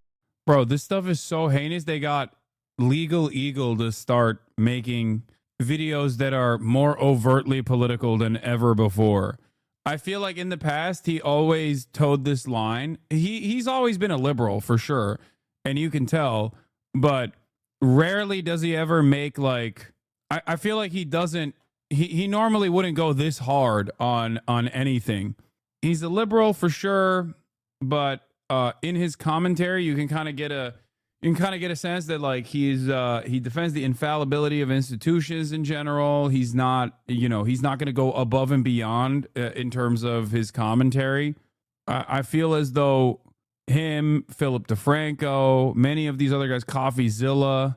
Bro, this stuff is so heinous. They got Legal Eagle to start making videos that are more overtly political than ever before. I feel like in the past, he always towed this line. He's always been a liberal for sure, and you can tell, but rarely does he ever make like, I feel like he doesn't, he normally wouldn't go this hard on anything. He's a liberal for sure, but in his commentary, you can kind of get a sense that like he defends the infallibility of institutions in general. He's not going to go above and beyond in terms of his commentary. I feel as though him, Philip DeFranco, many of these other guys, CoffeeZilla,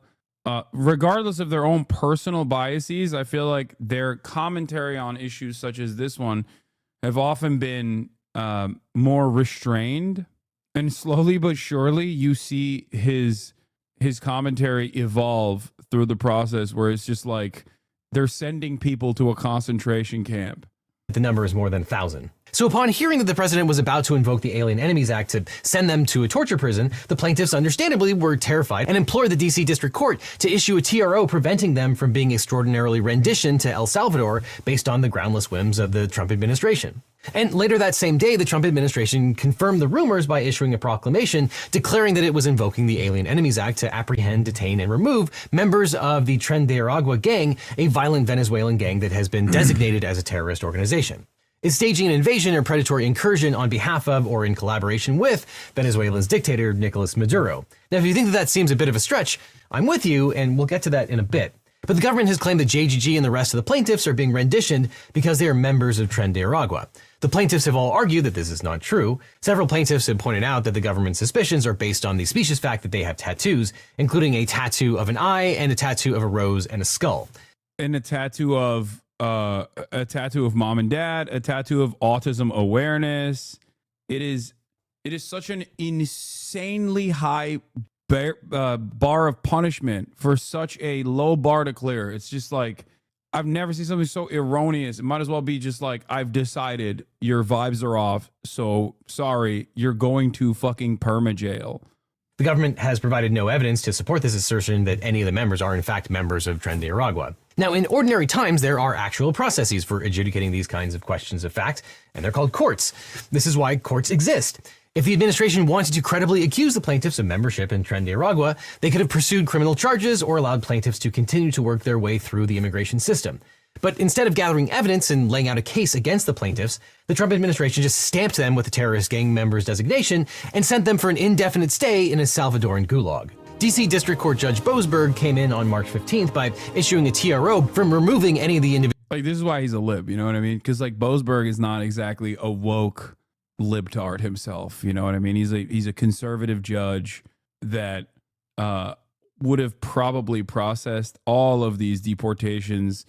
regardless of their own personal biases, I feel like their commentary on issues such as this one have often been more restrained. And slowly but surely, you see his commentary evolve through the process where it's just like they're sending people to a concentration camp. The number is more than 1,000. So upon hearing that the president was about to invoke the Alien Enemies Act to send them to a torture prison, the plaintiffs understandably were terrified and implored the DC District Court to issue a TRO preventing them from being extraordinarily renditioned to El Salvador based on the groundless whims of the Trump administration. And later that same day, the Trump administration confirmed the rumors by issuing a proclamation declaring that it was invoking the Alien Enemies Act to apprehend, detain, and remove members of the Tren de Aragua gang, a violent Venezuelan gang that has been designated as a terrorist organization. Is staging an invasion or predatory incursion on behalf of or in collaboration with Venezuela's dictator Nicolas Maduro. Now, if you think that seems a bit of a stretch, I'm with you, and we'll get to that in a bit. But the government has claimed that JGG and the rest of the plaintiffs are being renditioned because they are members of Tren de Aragua. The plaintiffs have all argued that this is not true. Several plaintiffs have pointed out that the government's suspicions are based on the specious fact that they have tattoos, including a tattoo of an eye and a tattoo of a rose and a skull. And a tattoo of mom and dad, a tattoo of autism awareness. It is such an insanely high bar of punishment for such a low bar to clear. It's just like, I've never seen something so erroneous. It might as well be just like, I've decided your vibes are off, so sorry, you're going to fucking perma jail. The government has provided no evidence to support this assertion that any of the members are in fact members of Tren de Aragua. Now, in ordinary times, there are actual processes for adjudicating these kinds of questions of fact, and they're called courts. This is why courts exist. If the administration wanted to credibly accuse the plaintiffs of membership in Tren de Aragua, they could have pursued criminal charges or allowed plaintiffs to continue to work their way through the immigration system. But instead of gathering evidence and laying out a case against the plaintiffs, the Trump administration just stamped them with the terrorist gang members designation and sent them for an indefinite stay in a Salvadoran gulag. DC District Court Judge Boasberg came in on March 15th by issuing a TRO from removing any of the individuals. Like, this is why he's a lib, you know what I mean? Because like Boasberg is not exactly a woke libtard himself, you know what I mean? He's a conservative judge that would have probably processed all of these deportations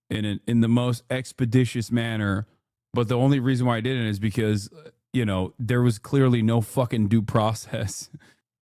in the most expeditious manner, but the only reason why I didn't is because, you know, there was clearly no fucking due process.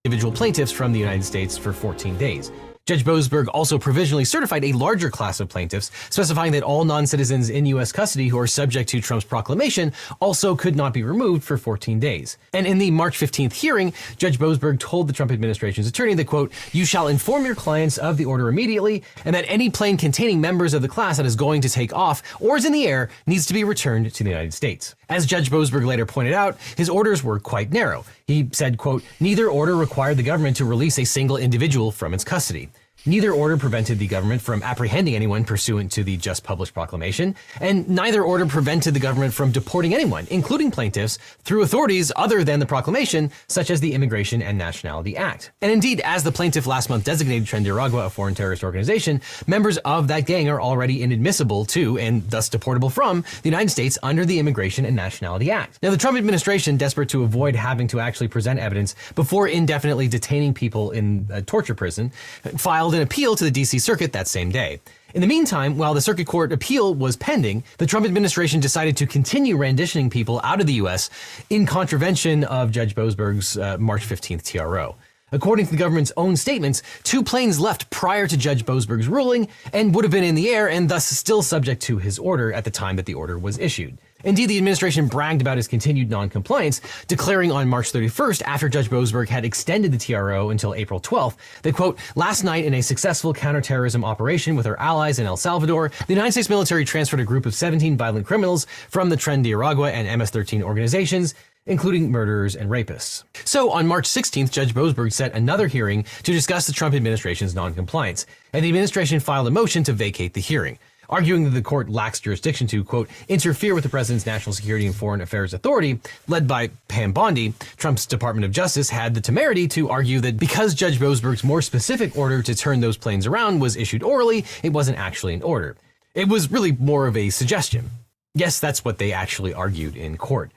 Individual plaintiffs from the United States for 14 days. Judge Boasberg also provisionally certified a larger class of plaintiffs, specifying that all non-citizens in U.S. custody who are subject to Trump's proclamation also could not be removed for 14 days. And in the March 15th hearing, Judge Boasberg told the Trump administration's attorney that, quote, "You shall inform your clients of the order immediately, and that any plane containing members of the class that is going to take off or is in the air needs to be returned to the United States." As Judge Boasberg later pointed out, his orders were quite narrow. He said, quote, "Neither order required the government to release a single individual from its custody. Neither order prevented the government from apprehending anyone pursuant to the just published proclamation, and neither order prevented the government from deporting anyone, including plaintiffs, through authorities other than the proclamation, such as the Immigration and Nationality Act." And indeed, as the plaintiff last month designated Tren de Aragua a foreign terrorist organization, members of that gang are already inadmissible to, and thus deportable from, the United States under the Immigration and Nationality Act. Now, the Trump administration, desperate to avoid having to actually present evidence before indefinitely detaining people in a torture prison, filed an appeal to the DC Circuit that same day. In the meantime, while the Circuit Court appeal was pending, the Trump administration decided to continue renditioning people out of the U.S. in contravention of Judge Boasberg's March 15th TRO. According to the government's own statements, 2 planes left prior to Judge Boasberg's ruling and would have been in the air and thus still subject to his order at the time that the order was issued. Indeed, the administration bragged about his continued non-compliance, declaring on March 31st, after Judge Boasberg had extended the TRO until April 12th, that, quote, "Last night in a successful counterterrorism operation with our allies in El Salvador, the United States military transferred a group of 17 violent criminals from the Tren de Aragua and MS-13 organizations, including murderers and rapists." So on March 16th, Judge Boasberg set another hearing to discuss the Trump administration's non-compliance, and the administration filed a motion to vacate the hearing, arguing that the court lacks jurisdiction to, quote, "interfere with the president's national security and foreign affairs authority," led by Pam Bondi. Trump's Department of Justice had the temerity to argue that because Judge Boasberg's more specific order to turn those planes around was issued orally, it wasn't actually an order. It was really more of a suggestion. Yes, that's what they actually argued in court.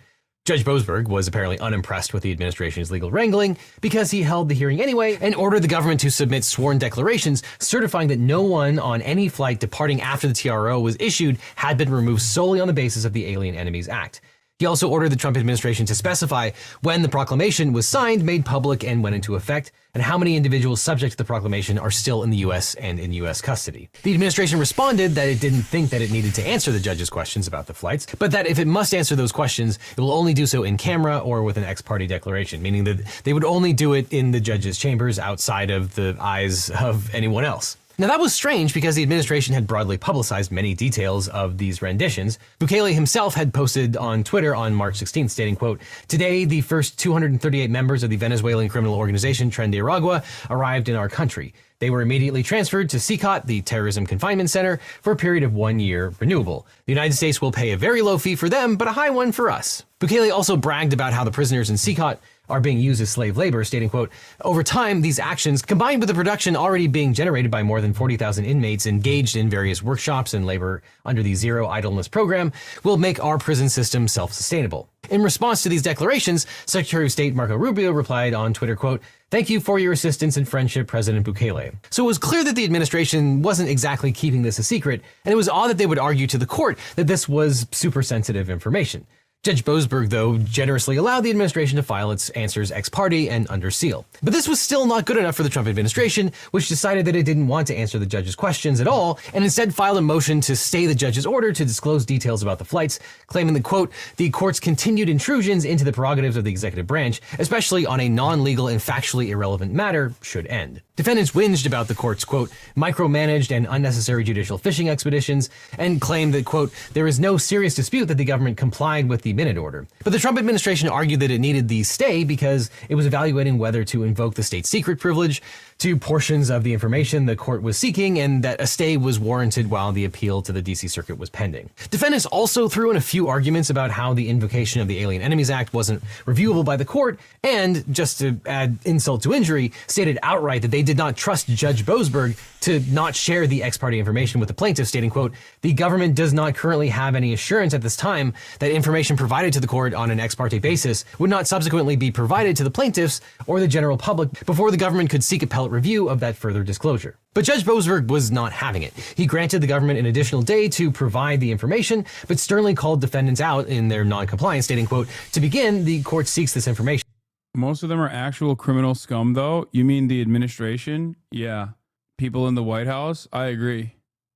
Judge Boasberg was apparently unimpressed with the administration's legal wrangling because he held the hearing anyway and ordered the government to submit sworn declarations certifying that no one on any flight departing after the TRO was issued had been removed solely on the basis of the Alien Enemies Act. He also ordered the Trump administration to specify when the proclamation was signed, made public, and went into effect, and how many individuals subject to the proclamation are still in the U.S. and in U.S. custody. The administration responded that it didn't think that it needed to answer the judge's questions about the flights, but that if it must answer those questions, it will only do so in camera or with an ex parte declaration, meaning that they would only do it in the judge's chambers outside of the eyes of anyone else. Now that was strange because the administration had broadly publicized many details of these renditions. Bukele himself had posted on Twitter on March 16th stating, quote, "Today, the first 238 members of the Venezuelan criminal organization Tren de Aragua arrived in our country. They were immediately transferred to CICOT, the Terrorism Confinement Center, for a period of 1 year, renewable. The United States will pay a very low fee for them, but a high one for us." Bukele also bragged about how the prisoners in CICOT are being used as slave labor, stating, quote, "Over time, these actions, combined with the production already being generated by more than 40,000 inmates engaged in various workshops and labor under the Zero Idleness program, will make our prison system self-sustainable." In response to these declarations, Secretary of State Marco Rubio replied on Twitter, quote, "Thank you for your assistance and friendship, President Bukele." So it was clear that the administration wasn't exactly keeping this a secret, and it was odd that they would argue to the court that this was super sensitive information. Judge Boasberg, though, generously allowed the administration to file its answers ex parte and under seal. But this was still not good enough for the Trump administration, which decided that it didn't want to answer the judge's questions at all, and instead filed a motion to stay the judge's order to disclose details about the flights, claiming that, quote, "The court's continued intrusions into the prerogatives of the executive branch, especially on a non-legal and factually irrelevant matter, should end." Defendants whinged about the court's, quote, "micromanaged and unnecessary judicial fishing expeditions," and claimed that, quote, "there is no serious dispute that the government complied with the minute order." But the Trump administration argued that it needed the stay because it was evaluating whether to invoke the state secret privilege to portions of the information the court was seeking, and that a stay was warranted while the appeal to the DC Circuit was pending. Defendants also threw in a few arguments about how the invocation of the Alien Enemies Act wasn't reviewable by the court, and, just to add insult to injury, stated outright that they did not trust Judge Boasberg to not share the ex parte information with the plaintiff, stating, quote, "The government does not currently have any assurance at this time that information provided to the court on an ex parte basis would not subsequently be provided to the plaintiffs or the general public before the government could seek appellate review of that further disclosure." But Judge Boasberg was not having it. He granted the government an additional day to provide the information, but sternly called defendants out in their non-compliance, stating, quote, "To begin, the court seeks this information." Most of them are actual criminal scum, though. You mean the administration? Yeah. People in the White House? I agree.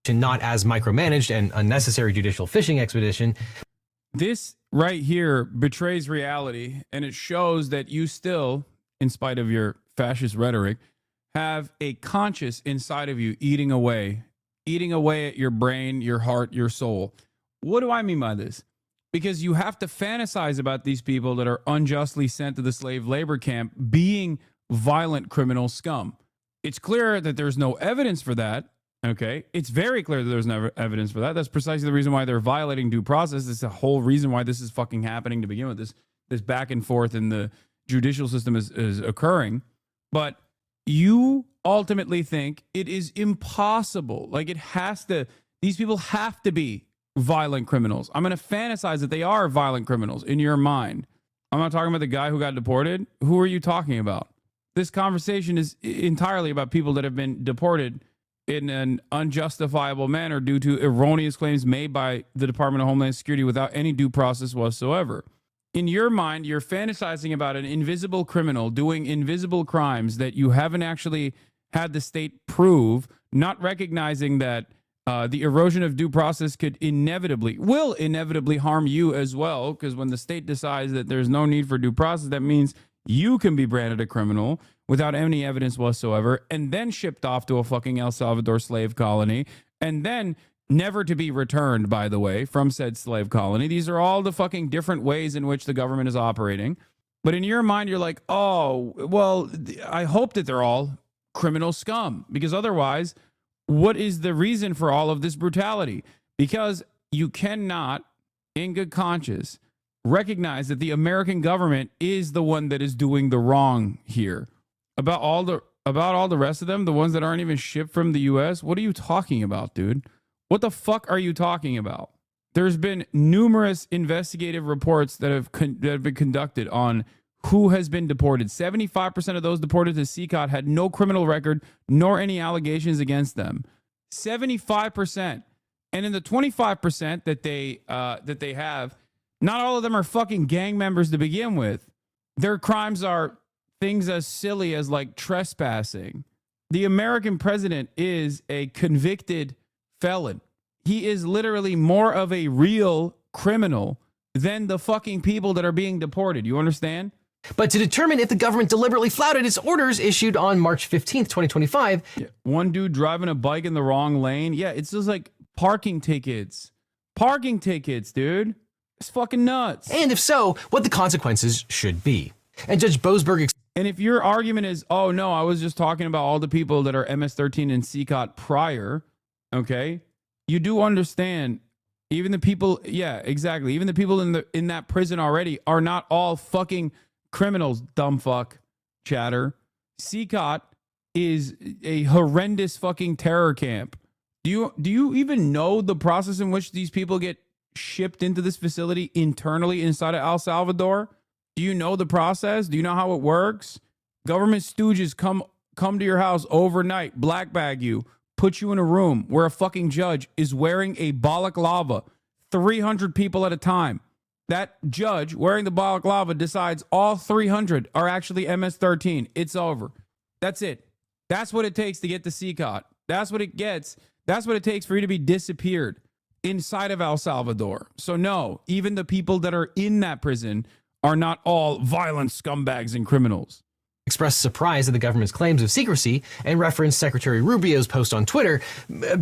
Not as micromanaged and unnecessary judicial fishing expedition. This right here betrays reality, and it shows that you still, in spite of your fascist rhetoric, have a conscience inside of you eating away at your brain, your heart, your soul. What do I mean by this? Because you have to fantasize about these people that are unjustly sent to the slave labor camp being violent criminal scum. It's clear that there's no evidence for that. Okay, it's very clear that there's no evidence for that. That's precisely the reason why they're violating due process. It's the whole reason why this is fucking happening to begin with. This back and forth in the judicial system is occurring. But you ultimately think it is impossible. Like, it has to, these people have to be violent criminals. I'm going to fantasize that they are violent criminals in your mind. I'm not talking about the guy who got deported. Who are you talking about? This conversation is entirely about people that have been deported in an unjustifiable manner due to erroneous claims made by the Department of Homeland Security without any due process whatsoever. In your mind, you're fantasizing about an invisible criminal doing invisible crimes that you haven't actually had the state prove, not recognizing that the erosion of due process will inevitably harm you as well, because when the state decides that there's no need for due process, that means you can be branded a criminal without any evidence whatsoever, and then shipped off to a fucking El Salvador slave colony, and then never to be returned, by the way, from said slave colony. These are all the fucking different ways in which the government is operating. But in your mind, you're like, oh, well, I hope that they're all criminal scum, because otherwise, what is the reason for all of this brutality? Because you cannot, in good conscience, recognize that the American government is the one that is doing the wrong here. About all the rest of them, the ones that aren't even shipped from the U.S., what are you talking about, dude? What the fuck are you talking about? There's been numerous investigative reports that have been conducted on who has been deported. 75% of those deported to CICOT had no criminal record nor any allegations against them. 75%. And in the 25% that they have, Not all of them are fucking gang members to begin with. Their crimes are things as silly as like trespassing. The American president is a convicted felon. He is literally more of a real criminal than the fucking people that are being deported. You understand? But to determine if the government deliberately flouted its orders issued on March 15th, 2025. Yeah. One dude driving a bike in the wrong lane. Yeah, it's just like parking tickets. Parking tickets, dude. It's fucking nuts. And if so, what the consequences should be. And Judge Boasberg... And if your argument is, oh no, I was just talking about all the people that are MS-13 and CCOT prior, okay? You do understand, even the people, yeah, exactly. Even the people in that prison already are not all fucking criminals, dumb fuck, chatter. CCOT is a horrendous fucking terror camp. Do you even know the process in which these people get shipped into this facility internally inside of El Salvador? Do you know the process? Do you know how it works? Government stooges come to your house overnight, black bag you, put you in a room where a fucking judge is wearing a balaclava, 300 people at a time. That judge wearing the balaclava decides all 300 are actually MS-13. It's over. That's it. That's what it takes to get to CCOT. That's what it gets. That's what it takes for you to be disappeared inside of El Salvador. So no, even the people that are in that prison are not all violent scumbags and criminals. Expressed surprise at the government's claims of secrecy and referenced Secretary Rubio's post on Twitter,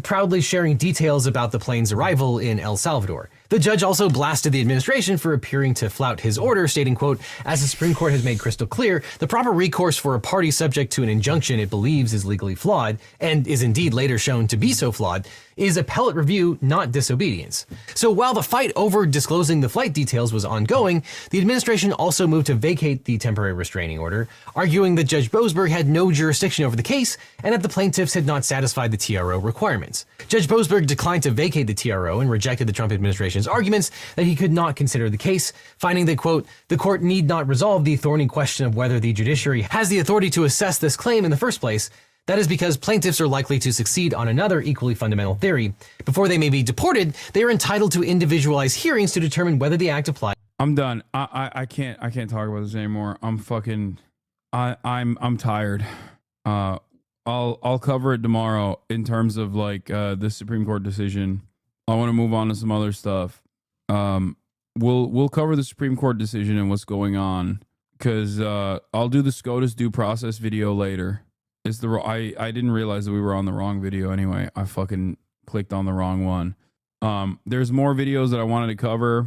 proudly sharing details about the plane's arrival in El Salvador. The judge also blasted the administration for appearing to flout his order, stating, quote, as the Supreme Court has made crystal clear, the proper recourse for a party subject to an injunction it believes is legally flawed, and is indeed later shown to be so flawed, is appellate review, not disobedience. So while the fight over disclosing the flight details was ongoing, the administration also moved to vacate the temporary restraining order, arguing that Judge Boasberg had no jurisdiction over the case and that the plaintiffs had not satisfied the TRO requirements. Judge Boasberg declined to vacate the TRO and rejected the Trump administration's arguments that he could not consider the case, finding that, quote, the court need not resolve the thorny question of whether the judiciary has the authority to assess this claim in the first place. That is because plaintiffs are likely to succeed on another equally fundamental theory. Before they may be deported, they are entitled to individualized hearings to determine whether the act applies. I'm done. I can't talk about this anymore. I'm tired. I'll cover it tomorrow in terms of like the Supreme Court decision. I want to move on to some other stuff. We'll cover the Supreme Court decision and what's going on, because I'll do the SCOTUS due process video later. I didn't realize that we were on the wrong video anyway. I fucking clicked on the wrong one. There's more videos that I wanted to cover.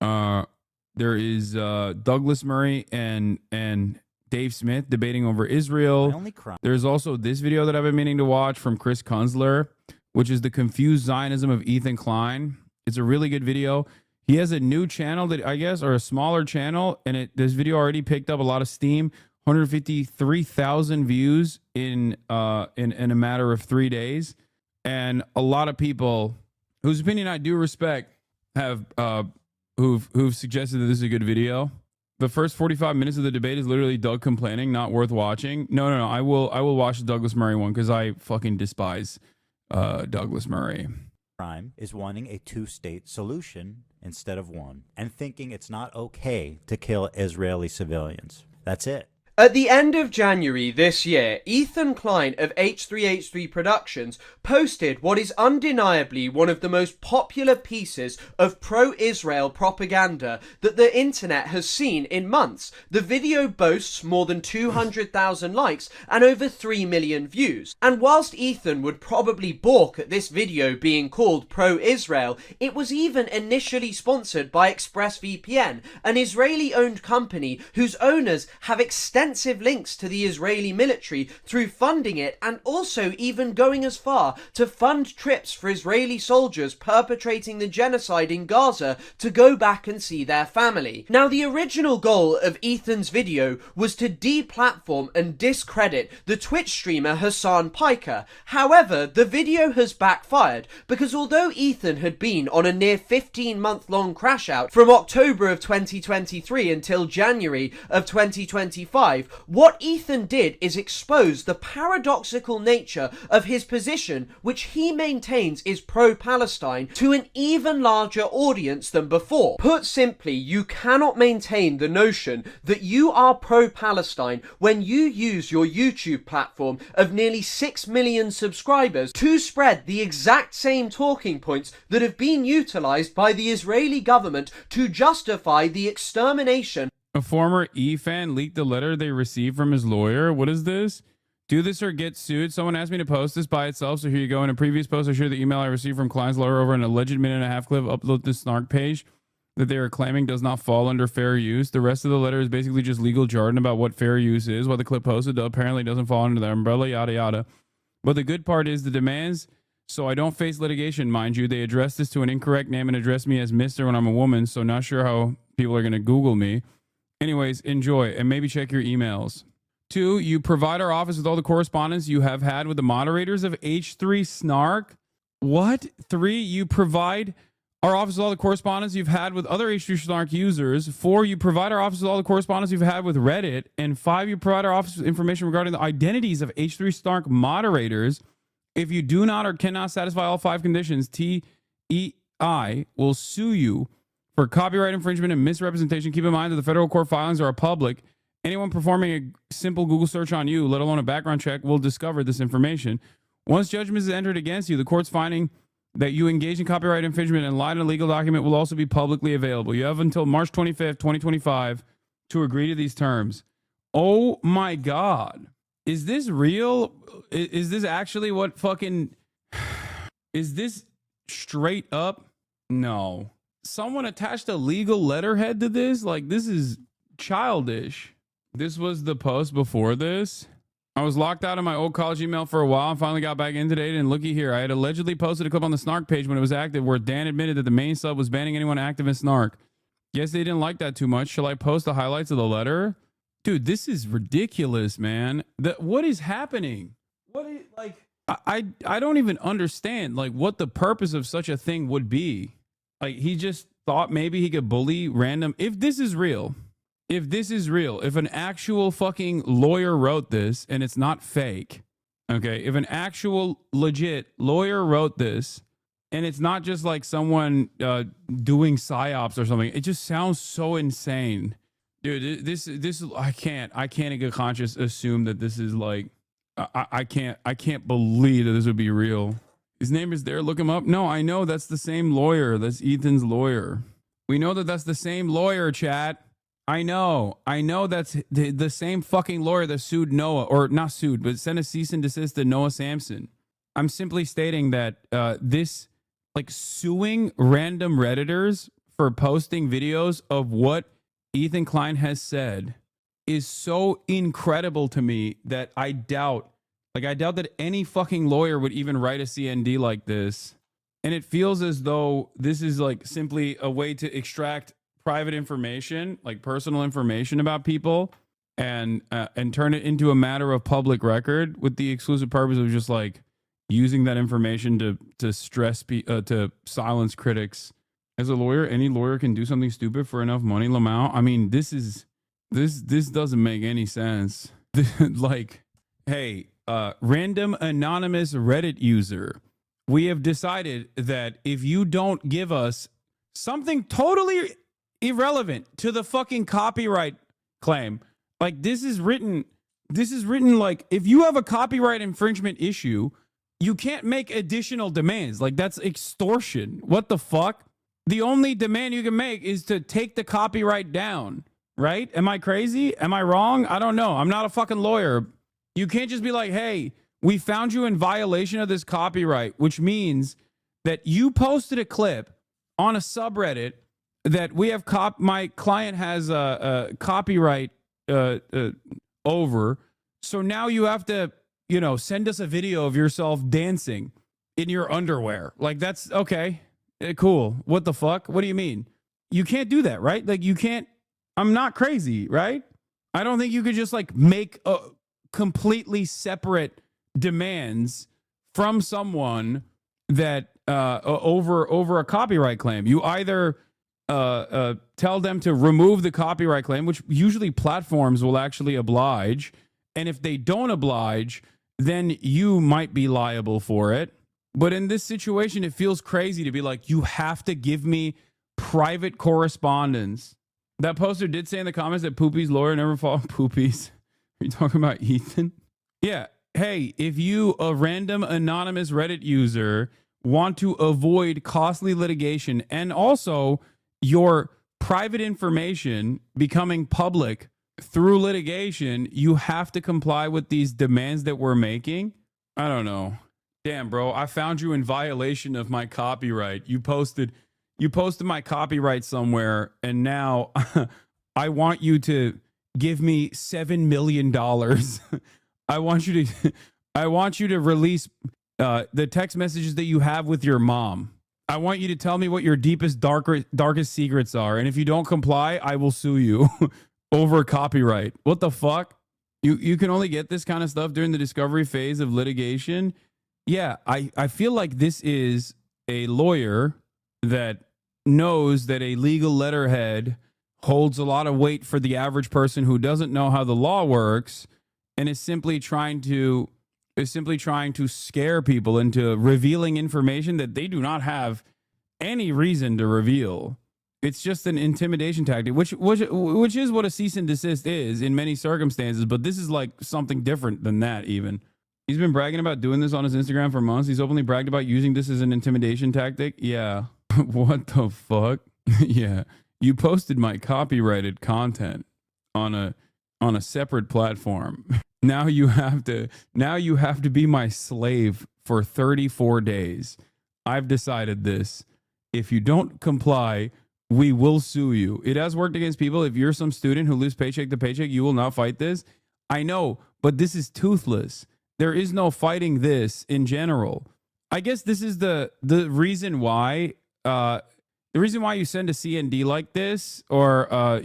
There is Douglas Murray and Dave Smith debating over Israel. There's also this video that I've been meaning to watch from Chris Kunzler, which is The Confused Zionism of Ethan Klein. It's a really good video. He has a new channel that I guess, or a smaller channel, and this video already picked up a lot of steam. 153,000 views in a matter of 3 days, and a lot of people whose opinion I do respect have who've suggested that this is a good video. The first 45 minutes of the debate is literally Doug complaining, not worth watching. No. I will watch the Douglas Murray one because I fucking despise Douglas Murray. Crime is wanting a two-state solution instead of one, and thinking it's not okay to kill Israeli civilians. That's it. At the end of January this year, Ethan Klein of H3H3 Productions posted what is undeniably one of the most popular pieces of pro-Israel propaganda that the internet has seen in months. The video boasts more than 200,000 likes and over 3 million views. And whilst Ethan would probably balk at this video being called pro-Israel, it was even initially sponsored by ExpressVPN, an Israeli-owned company whose owners have extensive links to the Israeli military through funding it, and also even going as far to fund trips for Israeli soldiers perpetrating the genocide in Gaza to go back and see their family. Now, the original goal of Ethan's video was to deplatform and discredit the Twitch streamer HasanAbi. However, the video has backfired, because although Ethan had been on a near 15-month-long crash out from October of 2023 until January of 2025, live, what Ethan did is expose the paradoxical nature of his position, which he maintains is pro-Palestine, to an even larger audience than before. Put simply, you cannot maintain the notion that you are pro-Palestine when you use your YouTube platform of nearly 6 million subscribers to spread the exact same talking points that have been utilized by the Israeli government to justify the extermination. A former E-fan leaked the letter they received from his lawyer. What is this? Do this or get sued. Someone asked me to post this by itself, so here you go. In a previous post, I shared the email I received from client's lawyer over an alleged minute-and-a-half clip. Upload this snark page that they are claiming does not fall under fair use. The rest of the letter is basically just legal jargon about what fair use is, what the clip posted apparently doesn't fall under the umbrella, yada yada. But the good part is the demands, so I don't face litigation, mind you. They addressed this to an incorrect name and addressed me as Mr. when I'm a woman, so not sure how people are going to Google me. Anyways, enjoy and maybe check your emails. 2, you provide our office with all the correspondence you have had with the moderators of H3 Snark. What? 3, you provide our office with all the correspondence you've had with other H3 Snark users. 4, you provide our office with all the correspondence you've had with Reddit. And 5, you provide our office with information regarding the identities of H3 Snark moderators. If you do not or cannot satisfy all 5 conditions, TEI will sue you for copyright infringement and misrepresentation. Keep in mind that the federal court filings are public. Anyone performing a simple Google search on you, let alone a background check, will discover this information. Once judgment is entered against you, the court's finding that you engage in copyright infringement and lied in a legal document will also be publicly available. You have until March 25th, 2025 to agree to these terms. Oh my God. Is this real? Is this actually what fucking... Is this straight up? No. Someone attached a legal letterhead to this? Like, this is childish. This was the post before this. I was locked out of my old college email for a while and finally got back in today. And looky here, I had allegedly posted a clip on the Snark page when it was active where Dan admitted that the main sub was banning anyone active in Snark. Guess they didn't like that too much. Shall I post the highlights of the letter? Dude, this is ridiculous, man. What is happening? What is, like, I don't even understand, like, what the purpose of such a thing would be. Like, he just thought maybe he could bully random. If this is real, if an actual fucking lawyer wrote this and it's not fake, okay, if an actual legit lawyer wrote this and it's not just like someone doing psyops or something, it just sounds so insane. Dude, this I can't in good conscience assume that this is like, I can't believe that this would be real. His name is there. Look him up. No, I know that's the same lawyer. That's Ethan's lawyer. We know that that's the same lawyer, chat. I know that's the same fucking lawyer that sued Noah, or not sued, but sent a cease and desist to Noah Samson. I'm simply stating that this, like, suing random Redditors for posting videos of what Ethan Klein has said is so incredible to me that I doubt that any fucking lawyer would even write a CND like this. And it feels as though this is like simply a way to extract private information, like personal information about people, and turn it into a matter of public record with the exclusive purpose of just like using that information to silence critics. As a lawyer, any lawyer can do something stupid for enough money, Lamau. I mean, this doesn't make any sense. Like, hey, random anonymous Reddit user, we have decided that if you don't give us something totally irrelevant to the fucking copyright claim, like this is written like, if you have a copyright infringement issue, you can't make additional demands. Like, that's extortion. What the fuck? The only demand you can make is to take the copyright down, right? Am I crazy? Am I wrong? I don't know. I'm not a fucking lawyer. You can't just be like, hey, we found you in violation of this copyright, which means that you posted a clip on a subreddit that we have my client has a copyright over. So now you have to, send us a video of yourself dancing in your underwear. Like, that's okay. Cool. What the fuck? What do you mean? You can't do that, right? Like, you can't. I'm not crazy, right? I don't think you could just like make a completely separate demands from someone that over a copyright claim. You either tell them to remove the copyright claim, which usually platforms will actually oblige. And if they don't oblige, then you might be liable for it. But in this situation, it feels crazy to be like, you have to give me private correspondence. That poster did say in the comments that Poopy's lawyer never followed Poopy's. Are you talking about Ethan? Yeah. Hey, if you, a random anonymous Reddit user, want to avoid costly litigation and also your private information becoming public through litigation, you have to comply with these demands that we're making. I don't know. Damn, bro, I found you in violation of my copyright. You posted my copyright somewhere, and now I want you to give me $7 million. I want you to release the text messages that you have with your mom. I want you to tell me what your deepest, darkest secrets are. And if you don't comply, I will sue you over copyright. What the fuck? You can only get this kind of stuff during the discovery phase of litigation. Yeah, I feel like this is a lawyer that knows that a legal letterhead holds a lot of weight for the average person who doesn't know how the law works and is simply trying to scare people into revealing information that they do not have any reason to reveal. It's just an intimidation tactic, which is what a cease and desist is in many circumstances, but this is like something different than that even. He's been bragging about doing this on his Instagram for months. He's openly bragged about using this as an intimidation tactic. Yeah. What the fuck? Yeah. You posted my copyrighted content on a separate platform. Now you have to be my slave for 34 days. I've decided this. If you don't comply, we will sue you. It has worked against people. If you're some student who lives paycheck to paycheck, you will not fight this. I know, but this is toothless. There is no fighting this in general. I guess this is the reason why you send a CND like this, or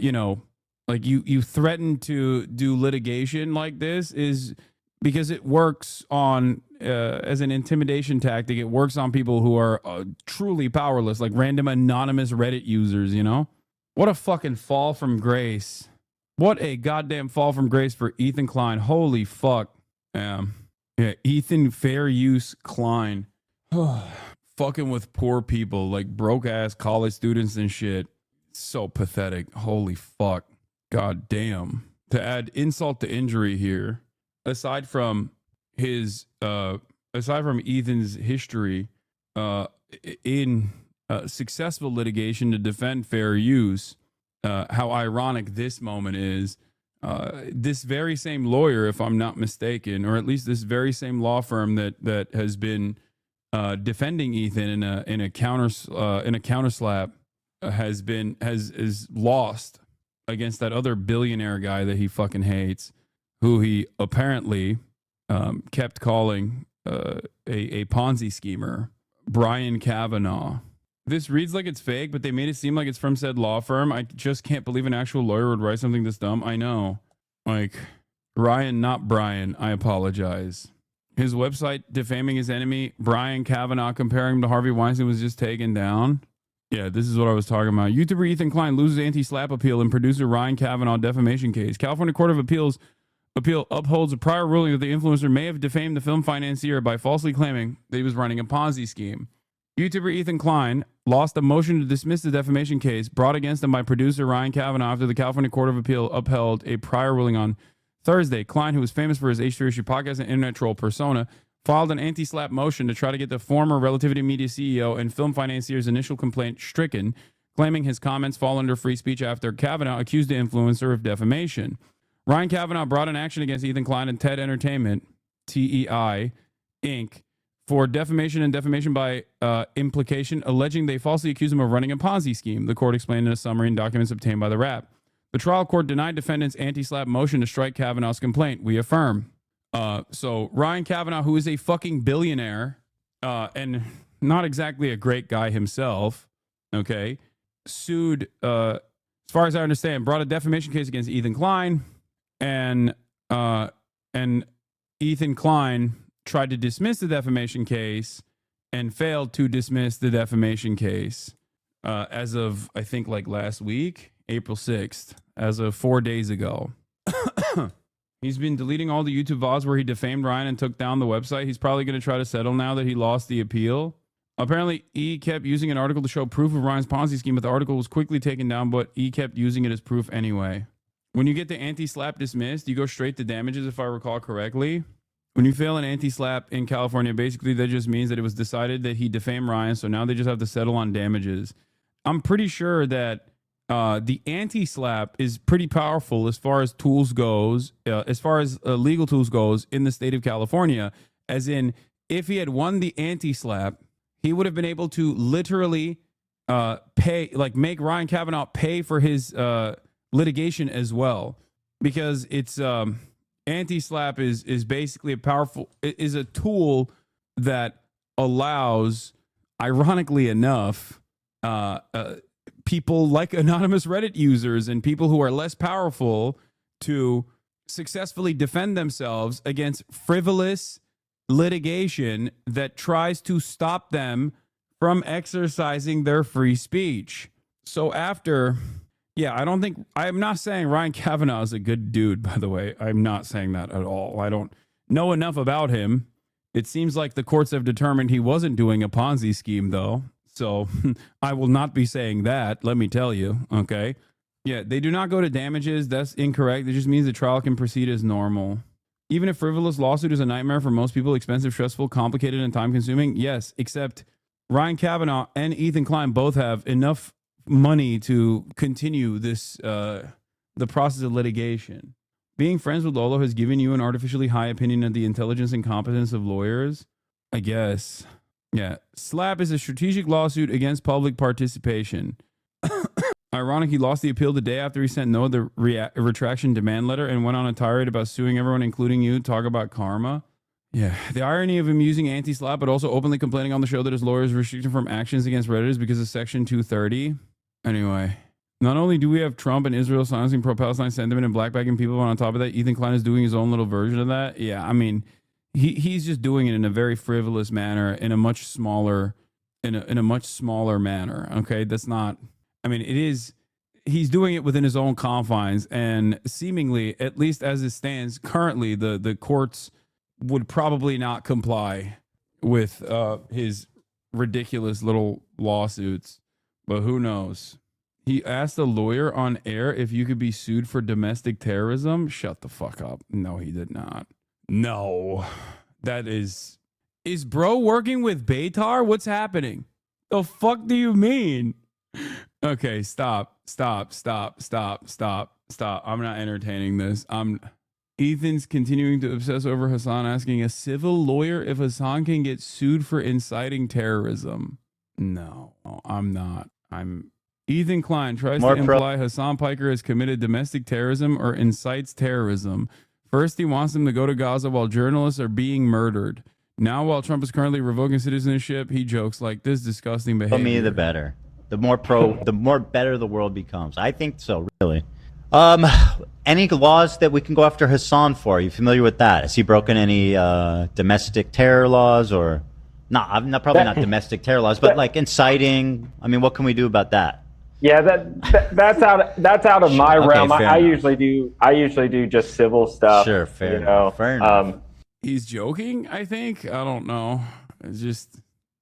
like you threaten to do litigation like this, is because it works on as an intimidation tactic. It works on people who are truly powerless, like random anonymous Reddit users. What a fucking fall from grace. What a goddamn fall from grace for Ethan Klein. Holy fuck. Yeah, Ethan Fair Use Klein. Fucking with poor people, like broke ass college students and shit. So pathetic. Holy fuck. God damn. To add insult to injury here, aside from Ethan's history in successful litigation to defend fair use, how ironic this moment is. This very same lawyer, if I'm not mistaken, or at least this very same law firm that has been defending Ethan in a counterslap has lost against that other billionaire guy that he fucking hates, who he apparently kept calling a Ponzi schemer, Brian Kavanaugh. This reads like it's fake, but they made it seem like it's from said law firm. I just can't believe an actual lawyer would write something this dumb. I know. Like, Ryan, not Brian. I apologize. His website defaming his enemy, Brian Kavanaugh, comparing him to Harvey Weinstein, was just taken down. Yeah, this is what I was talking about. YouTuber Ethan Klein loses anti-slap appeal in producer Ryan Kavanaugh defamation case. California Court of Appeal upholds a prior ruling that the influencer may have defamed the film financier by falsely claiming that he was running a Ponzi scheme. YouTuber Ethan Klein lost a motion to dismiss the defamation case brought against him by producer Ryan Kavanaugh after the California Court of Appeal upheld a prior ruling on Thursday. Klein, who is famous for his H3 Issue podcast and internet troll persona, filed an anti-slap motion to try to get the former Relativity Media CEO and film financier's initial complaint stricken, claiming his comments fall under free speech after Kavanaugh accused the influencer of defamation. Ryan Kavanaugh brought an action against Ethan Klein and TED Entertainment, TEI, Inc., for defamation and defamation by implication, alleging they falsely accused him of running a Ponzi scheme, the court explained in a summary in documents obtained by the Wrap. The trial court denied defendants' anti-slap motion to strike Kavanaugh's complaint. We affirm. So Ryan Kavanaugh, who is a fucking billionaire and not exactly a great guy himself, okay, sued, as far as I understand, brought a defamation case against Ethan Klein, and Ethan Klein tried to dismiss the defamation case and failed to dismiss the defamation case. as of, I think, like last week, April 6th, as of 4 days ago. He's been deleting all the YouTube VODs where he defamed Ryan and took down the website. He's probably going to try to settle now that he lost the appeal. Apparently, E kept using an article to show proof of Ryan's Ponzi scheme, but the article was quickly taken down, but E kept using it as proof anyway. When you get the anti-slap dismissed, you go straight to damages, if I recall correctly. When you fail an anti-slap in California, basically that just means that it was decided that he defamed Ryan, so now they just have to settle on damages. I'm pretty sure that the anti-slap is pretty powerful as far as tools goes, as far as legal tools goes in the state of California, as in if he had won the anti-slap, he would have been able to literally pay, like make Ryan Kavanaugh pay for his litigation as well, because it's anti-slap is basically is a tool that allows, ironically enough, people like anonymous Reddit users and people who are less powerful to successfully defend themselves against frivolous litigation that tries to stop them from exercising their free speech. So after, I'm not saying Ryan Kavanaugh is a good dude, by the way. I'm not saying that at all. I don't know enough about him. It seems like the courts have determined he wasn't doing a Ponzi scheme, though. So I will not be saying that, let me tell you, okay? Yeah, they do not go to damages. That's incorrect. It just means the trial can proceed as normal. Even if frivolous lawsuit is a nightmare for most people, expensive, stressful, complicated, and time-consuming, yes, except Ryan Kavanaugh and Ethan Klein both have enough money to continue this, the process of litigation. Being friends with Lolo has given you an artificially high opinion of the intelligence and competence of lawyers, I guess. Yeah, SLAP is a strategic lawsuit against public participation. Ironic, he lost the appeal the day after he sent Noah the retraction demand letter and went on a tirade about suing everyone, including you. Talk about karma. Yeah, the irony of him using anti-SLAP, but also openly complaining on the show that his lawyers restricted from actions against Redditors because of Section 230. Anyway, not only do we have Trump and Israel silencing pro-Palestine sentiment and blackbacking people, but on top of that, Ethan Klein is doing his own little version of that. Yeah, I mean, he's just doing it in a very frivolous manner, in a much smaller, in a much smaller manner. Okay, that's not. I mean, it is. He's doing it within his own confines, and seemingly, at least as it stands currently, the courts would probably not comply with his ridiculous little lawsuits. But who knows? He asked a lawyer on air if you could be sued for domestic terrorism. Shut the fuck up. No, he did not. No, that is bro working with Beitar? What's happening? The fuck do you mean? Okay, stop. I'm not entertaining this. Ethan's continuing to obsess over Hasan asking a civil lawyer if Hasan can get sued for inciting terrorism. No, I'm not. Ethan Klein tries to imply Hasan Piker has committed domestic terrorism or incites terrorism. First, he wants them to go to Gaza while journalists are being murdered. Now, while Trump is currently revoking citizenship, he jokes like this disgusting behavior. For me, the better. The more better the world becomes. I think so, really. Any laws that we can go after Hasan for? Are you familiar with that? Has he broken any domestic terror laws or? No, I'm not probably not domestic terror laws, but like inciting. I mean, what can we do about that? Yeah, that's out of my realm. I usually do just civil stuff. Sure, fair enough. Fair enough. He's joking, I think. I don't know. It's just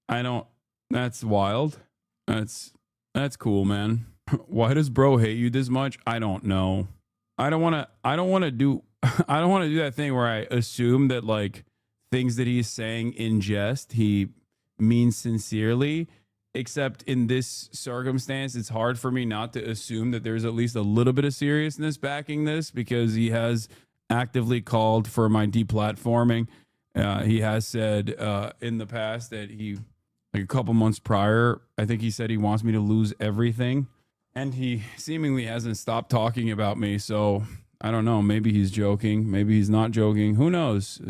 that's wild. That's cool, man. Why does bro hate you this much? I don't know. I don't want to do that thing where I assume that like things that he's saying in jest he means sincerely. Except in this circumstance, it's hard for me not to assume that there's at least a little bit of seriousness backing this, because he has actively called for my deplatforming. He has said in the past that like a couple months prior, I think he said he wants me to lose everything. And he seemingly hasn't stopped talking about me. So I don't know. Maybe he's joking. Maybe he's not joking. Who knows?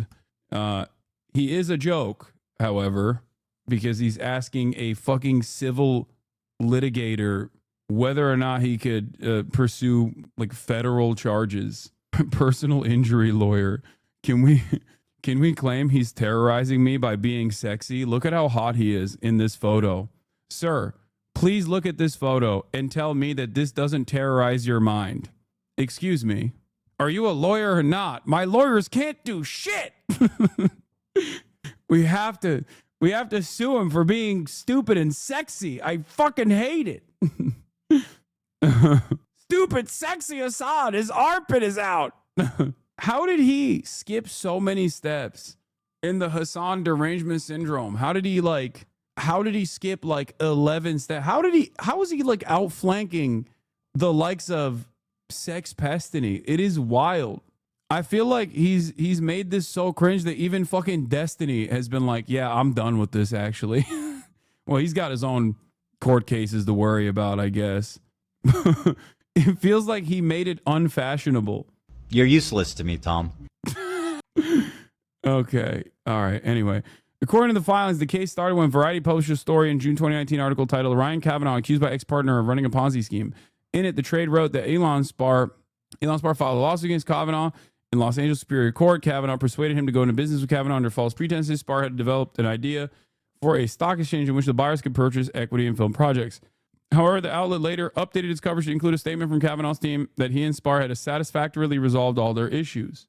He is a joke, however, because he's asking a fucking civil litigator whether or not he could pursue like federal charges. Personal injury lawyer. Can we claim he's terrorizing me by being sexy? Look at how hot he is in this photo. Sir, Please look at this photo and tell me that this doesn't terrorize your mind. Excuse me. Are you a lawyer or not? My lawyers can't do shit. We have to sue him for being stupid and sexy. I fucking hate it. Stupid, sexy Assad. His armpit is out. How did he skip so many steps in the Hassan derangement syndrome? How did he skip like 11 steps? How was he like outflanking the likes of Sex Pestany? It is wild. I feel like he's made this so cringe that even fucking Destiny has been like, yeah, I'm done with this actually. Well, he's got his own court cases to worry about, I guess. It feels like he made it unfashionable. You're useless to me, Tom. Okay. All right. Anyway, according to the filings, the case started when Variety published a story in June 2019 article titled Ryan Kavanaugh accused by ex-partner of running a Ponzi scheme. In it, the trade wrote that Elon Spar filed a lawsuit against Kavanaugh in Los Angeles Superior Court. Kavanaugh persuaded him to go into business with Kavanaugh under false pretenses. Spar had developed an idea for a stock exchange in which the buyers could purchase equity in film projects. However, the outlet later updated its coverage to include a statement from Kavanaugh's team that he and Spar had satisfactorily resolved all their issues.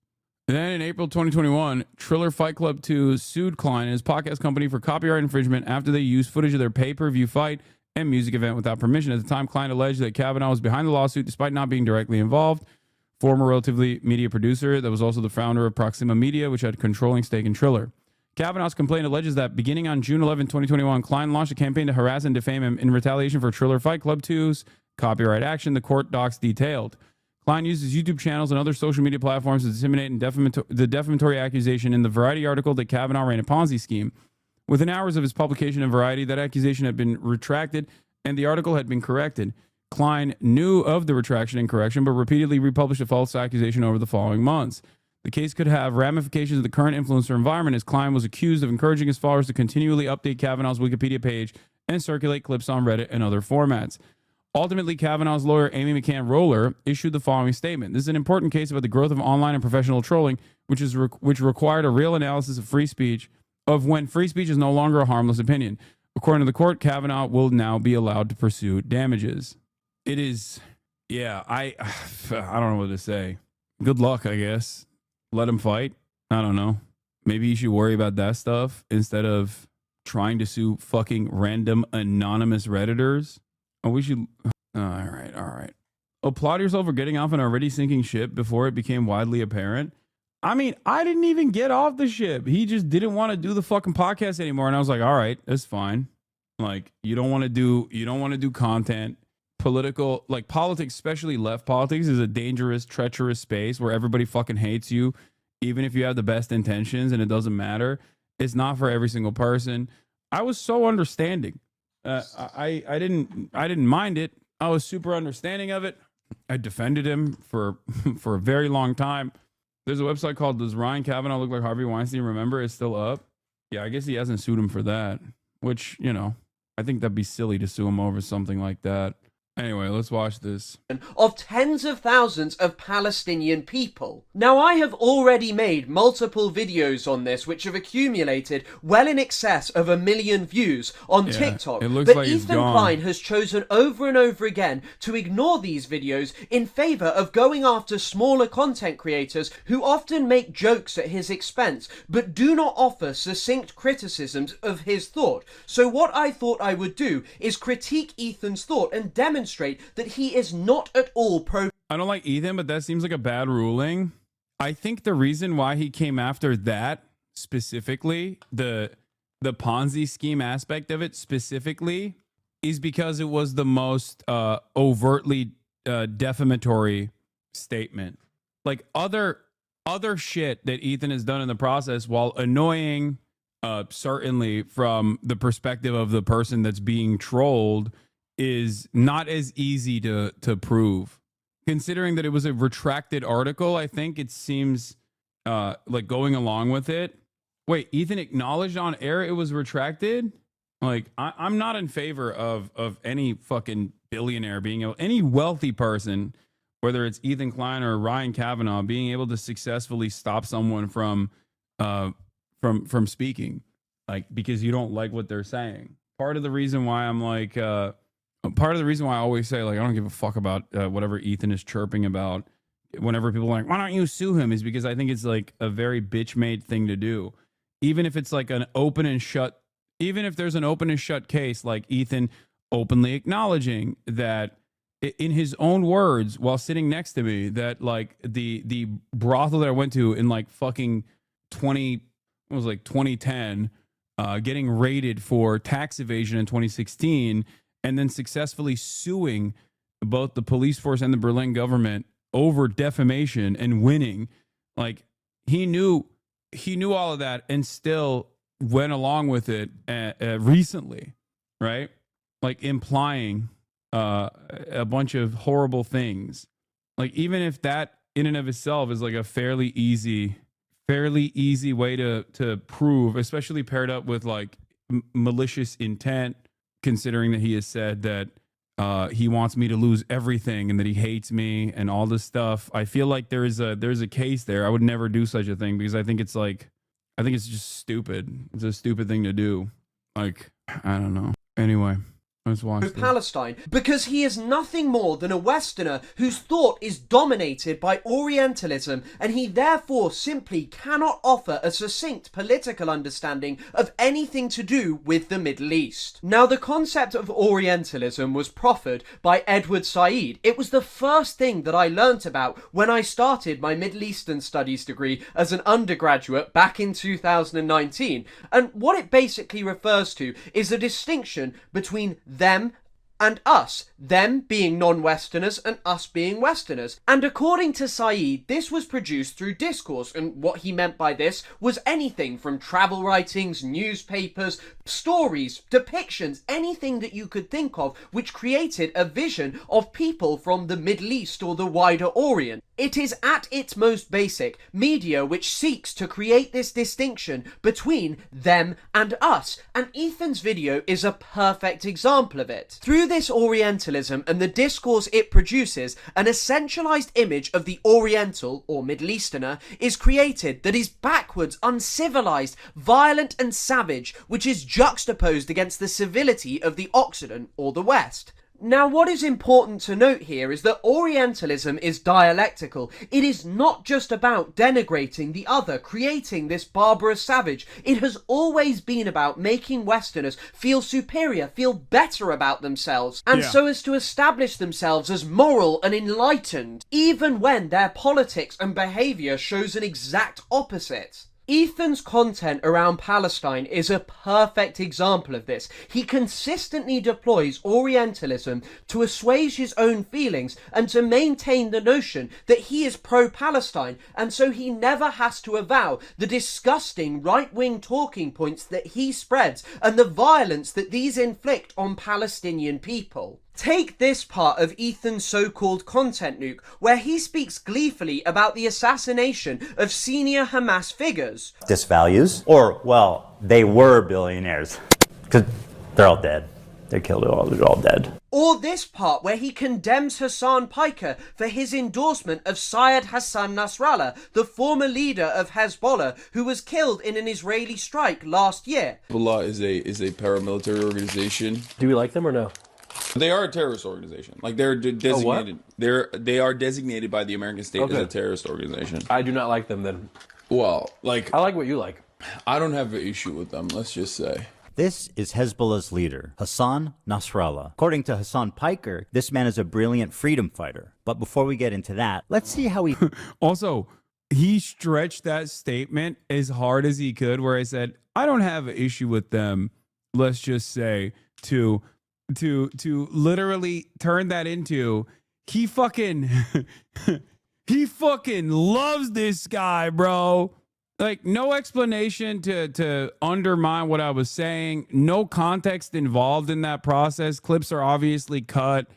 Then in April 2021, Triller Fight Club 2 sued Klein and his podcast company for copyright infringement after they used footage of their pay-per-view fight and music event without permission. At the time, Klein alleged that Kavanaugh was behind the lawsuit despite not being directly involved. Former Relatively Media producer that was also the founder of Proxima Media, which had a controlling stake in Triller. Kavanaugh's complaint alleges that beginning on June 11, 2021, Klein launched a campaign to harass and defame him in retaliation for Triller Fight Club 2's copyright action, the court docs detailed. Klein used his YouTube channels and other social media platforms to disseminate the defamatory accusation in the Variety article that Kavanaugh ran a Ponzi scheme. Within hours of his publication in Variety, that accusation had been retracted and the article had been corrected. Klein knew of the retraction and correction, but repeatedly republished a false accusation over the following months. The case could have ramifications of the current influencer environment, as Klein was accused of encouraging his followers to continually update Kavanaugh's Wikipedia page and circulate clips on Reddit and other formats. Ultimately, Kavanaugh's lawyer, Amy McCann Roller, issued the following statement. This is an important case about the growth of online and professional trolling, which required a real analysis of free speech, of when free speech is no longer a harmless opinion. According to the court, Kavanaugh will now be allowed to pursue damages. It is, yeah, I don't know what to say. Good luck, I guess. Let him fight. I don't know. Maybe you should worry about that stuff instead of trying to sue fucking random anonymous Redditors. Oh, we should. All right. Applaud yourself for getting off an already sinking ship before it became widely apparent. I mean, I didn't even get off the ship. He just didn't want to do the fucking podcast anymore. And I was like, all right, that's fine. Like, you don't want to do content. Political, like politics, especially left politics, is a dangerous, treacherous space where everybody fucking hates you, even if you have the best intentions, and it doesn't matter. It's not for every single person. I was so understanding. I didn't mind it. I was super understanding of it. I defended him for a very long time. There's a website called Does Ryan Kavanaugh Look Like Harvey Weinstein? Remember, it's still up. Yeah, I guess he hasn't sued him for that, which, you know, I think that'd be silly to sue him over something like that. Anyway, let's watch this. Of tens of thousands of Palestinian people. Now, I have already made multiple videos on this which have accumulated well in excess of 1 million views on TikTok. It looks but like Ethan Klein has chosen over and over again to ignore these videos in favor of going after smaller content creators who often make jokes at his expense but do not offer succinct criticisms of his thought. So what I thought I would do is critique Ethan's thought and demonstrate that he is not at all pro. I don't like Ethan, but that seems like a bad ruling. I think the reason why he came after that specifically, the Ponzi scheme aspect of it specifically, is because it was the most overtly defamatory statement. Like other shit that Ethan has done in the process, while annoying, certainly from the perspective of the person that's being trolled, is not as easy to prove. Considering that it was a retracted article, I think it seems like going along with it. Wait, Ethan acknowledged on air it was retracted? Like, I'm not in favor of any fucking billionaire being able, any wealthy person, whether it's Ethan Klein or Ryan Kavanaugh, being able to successfully stop someone from speaking, like, because you don't like what they're saying. Part of the reason why I'm like, part of the reason why I always say, like, I don't give a fuck about whatever Ethan is chirping about whenever people are like, why don't you sue him, is because I think it's like a very bitch-made thing to do. Even if it's like an open and shut, even if there's an open and shut case, like Ethan openly acknowledging that in his own words while sitting next to me, that like the brothel that I went to in like fucking 2010, getting raided for tax evasion in 2016, and then successfully suing both the police force and the Berlin government over defamation and winning. Like, he knew all of that and still went along with it recently, right? Like implying a bunch of horrible things. Like, even if that in and of itself is like a fairly easy way to prove, especially paired up with like malicious intent, considering that he has said that he wants me to lose everything and that he hates me and all this stuff. I feel like there's a case there. I would never do such a thing because I think it's just stupid. It's a stupid thing to do. Like, I don't know. Anyway, let's watch this. Palestine, because he is nothing more than a Westerner whose thought is dominated by Orientalism, and he therefore simply cannot offer a succinct political understanding of anything to do with the Middle East. Now, the concept of Orientalism was proffered by Edward Said. It was the first thing that I learnt about when I started my Middle Eastern Studies degree as an undergraduate back in 2019, and what it basically refers to is a distinction between them and us, them being non-Westerners and us being Westerners. And according to Said, this was produced through discourse, and what he meant by this was anything from travel writings, newspapers, stories, depictions, anything that you could think of which created a vision of people from the Middle East or the wider Orient. It is at its most basic media which seeks to create this distinction between them and us, and Ethan's video is a perfect example of it. Through this Orientalism and the discourse it produces, an essentialized image of the Oriental or Middle Easterner is created that is backwards, uncivilized, violent and savage, which is juxtaposed against the civility of the Occident or the West. Now, what is important to note here is that Orientalism is dialectical. It is not just about denigrating the other, creating this barbarous savage. It has always been about making Westerners feel superior, feel better about themselves, and so as to establish themselves as moral and enlightened, even when their politics and behavior shows an exact opposite. Ethan's content around Palestine is a perfect example of this. He consistently deploys Orientalism to assuage his own feelings and to maintain the notion that he is pro-Palestine, and so he never has to avow the disgusting right-wing talking points that he spreads and the violence that these inflict on Palestinian people. Take this part of Ethan's so-called content nuke, where he speaks gleefully about the assassination of senior Hamas figures. Disvalues, or, well, they were billionaires, because they're all dead. They killed it all, they're all dead. Or this part where he condemns Hassan Piker for his endorsement of Syed Hassan Nasrallah, the former leader of Hezbollah, who was killed in an Israeli strike last year. Hezbollah is a paramilitary organization. Do we like them or no? They are a terrorist organization. Like, they're designated. They are designated by the American state as a terrorist organization. I do not like them then. Well, like, I like what you like. I don't have an issue with them, let's just say. This is Hezbollah's leader, Hassan Nasrallah. According to Hassan Piker, this man is a brilliant freedom fighter. But before we get into that, let's see how he... Also, he stretched that statement as hard as he could, where I said, I don't have an issue with them, let's just say, to literally turn that into he fucking loves this guy, bro. Like, no explanation to undermine what I was saying, no context involved in that process. Clips are obviously cut.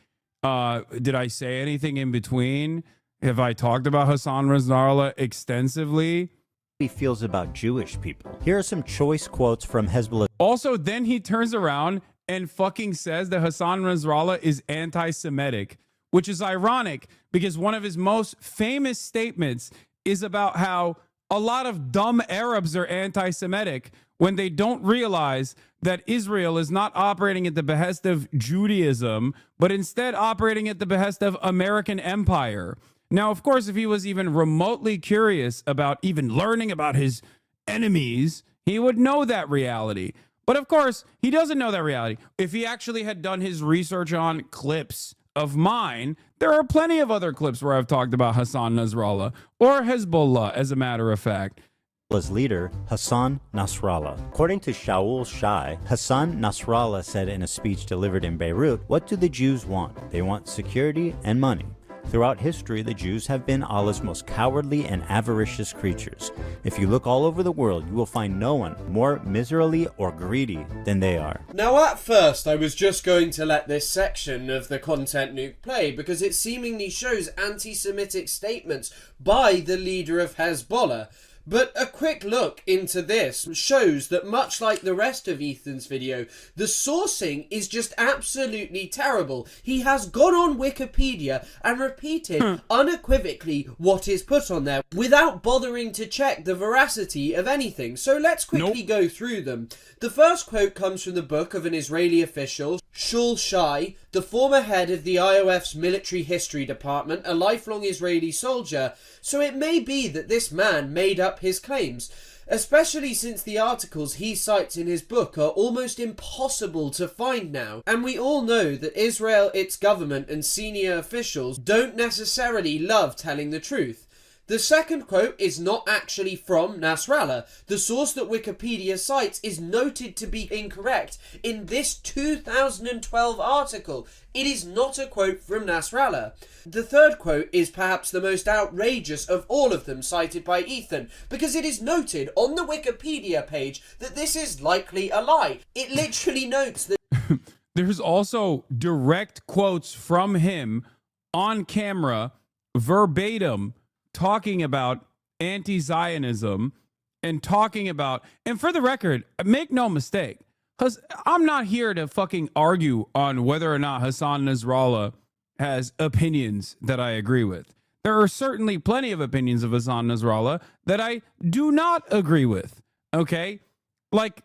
Did I say anything in between? Have I talked about Hassan Nasrallah extensively? He feels about Jewish people. Here are some choice quotes from Hezbollah. Also, then he turns around and fucking says that Hassan Nasrallah is anti-Semitic, which is ironic because one of his most famous statements is about how a lot of dumb Arabs are anti-Semitic when they don't realize that Israel is not operating at the behest of Judaism, but instead operating at the behest of American empire. Now, of course, if he was even remotely curious about even learning about his enemies, he would know that reality. But of course, he doesn't know that reality. If he actually had done his research on clips of mine, there are plenty of other clips where I've talked about Hassan Nasrallah or Hezbollah, as a matter of fact. Leader Hassan Nasrallah. According to Shaul Shai, Hassan Nasrallah said in a speech delivered in Beirut, "What do the Jews want? They want security and money. Throughout history, the Jews have been Allah's most cowardly and avaricious creatures. If you look all over the world, you will find no one more miserly or greedy than they are." Now, at first, I was just going to let this section of the content nuke play because it seemingly shows anti-Semitic statements by the leader of Hezbollah. But a quick look into this shows that much like the rest of Ethan's video, the sourcing is just absolutely terrible. He has gone on Wikipedia and repeated unequivocally what is put on there without bothering to check the veracity of anything. So let's quickly go through them. The first quote comes from the book of an Israeli official, Shaul Shai, the former head of the IOF's military history department, a lifelong Israeli soldier. So it may be that this man made up his claims, especially since the articles he cites in his book are almost impossible to find now. And we all know that Israel, its government and senior officials don't necessarily love telling the truth. The second quote is not actually from Nasrallah. The source that Wikipedia cites is noted to be incorrect in this 2012 article. It is not a quote from Nasrallah. The third quote is perhaps the most outrageous of all of them cited by Ethan, because it is noted on the Wikipedia page that this is likely a lie. It literally notes that... There's also direct quotes from him on camera, verbatim, talking about anti-Zionism and talking about, and for the record, make no mistake, I'm not here to fucking argue on whether or not Hassan Nasrallah has opinions that I agree with. There are certainly plenty of opinions of Hassan Nasrallah that I do not agree with, okay? Like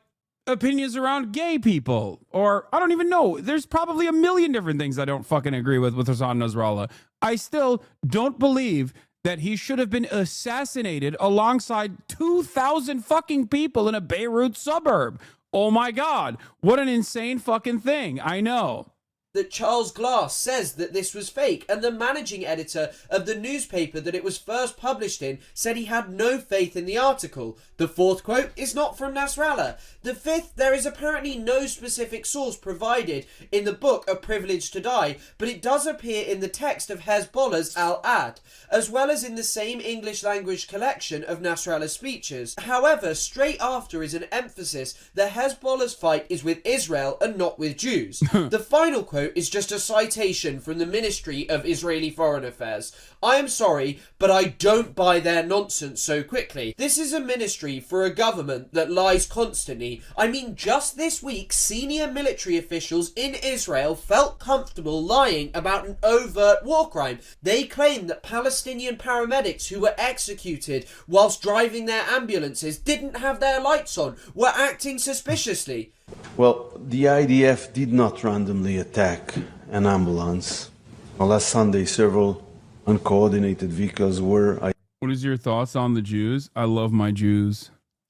opinions around gay people, or I don't even know. There's probably a million different things I don't fucking agree with Hassan Nasrallah. I still don't believe that he should have been assassinated alongside 2,000 fucking people in a Beirut suburb. Oh my God, what an insane fucking thing. I know. That Charles Glass says that this was fake, and the managing editor of the newspaper that it was first published in said he had no faith in the article. The fourth quote is not from Nasrallah. The fifth, there is apparently no specific source provided in the book A Privilege to Die, but it does appear in the text of Hezbollah's Al-Ad, as well as in the same English language collection of Nasrallah's speeches. However, straight after is an emphasis that Hezbollah's fight is with Israel and not with Jews. The final quote is just a citation from the Ministry of Israeli Foreign Affairs. I am sorry, but I don't buy their nonsense so quickly. This is a ministry for a government that lies constantly. I mean, just this week, senior military officials in Israel felt comfortable lying about an overt war crime. They claim that Palestinian paramedics who were executed whilst driving their ambulances didn't have their lights on, were acting suspiciously. Well, the IDF did not randomly attack an ambulance. Last Sunday, several uncoordinated vehicles were... What is your thoughts on the Jews? I love my Jews.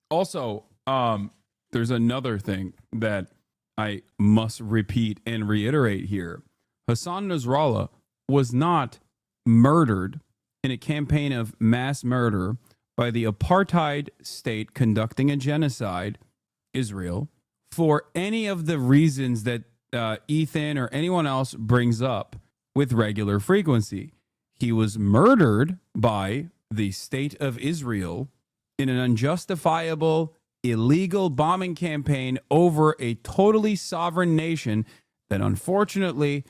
Also, there's another thing that I must repeat and reiterate here. Hassan Nasrallah was not murdered in a campaign of mass murder by the apartheid state conducting a genocide, Israel, for any of the reasons that Ethan or anyone else brings up with regular frequency. He was murdered by the state of Israel in an unjustifiable, illegal bombing campaign over a totally sovereign nation that unfortunately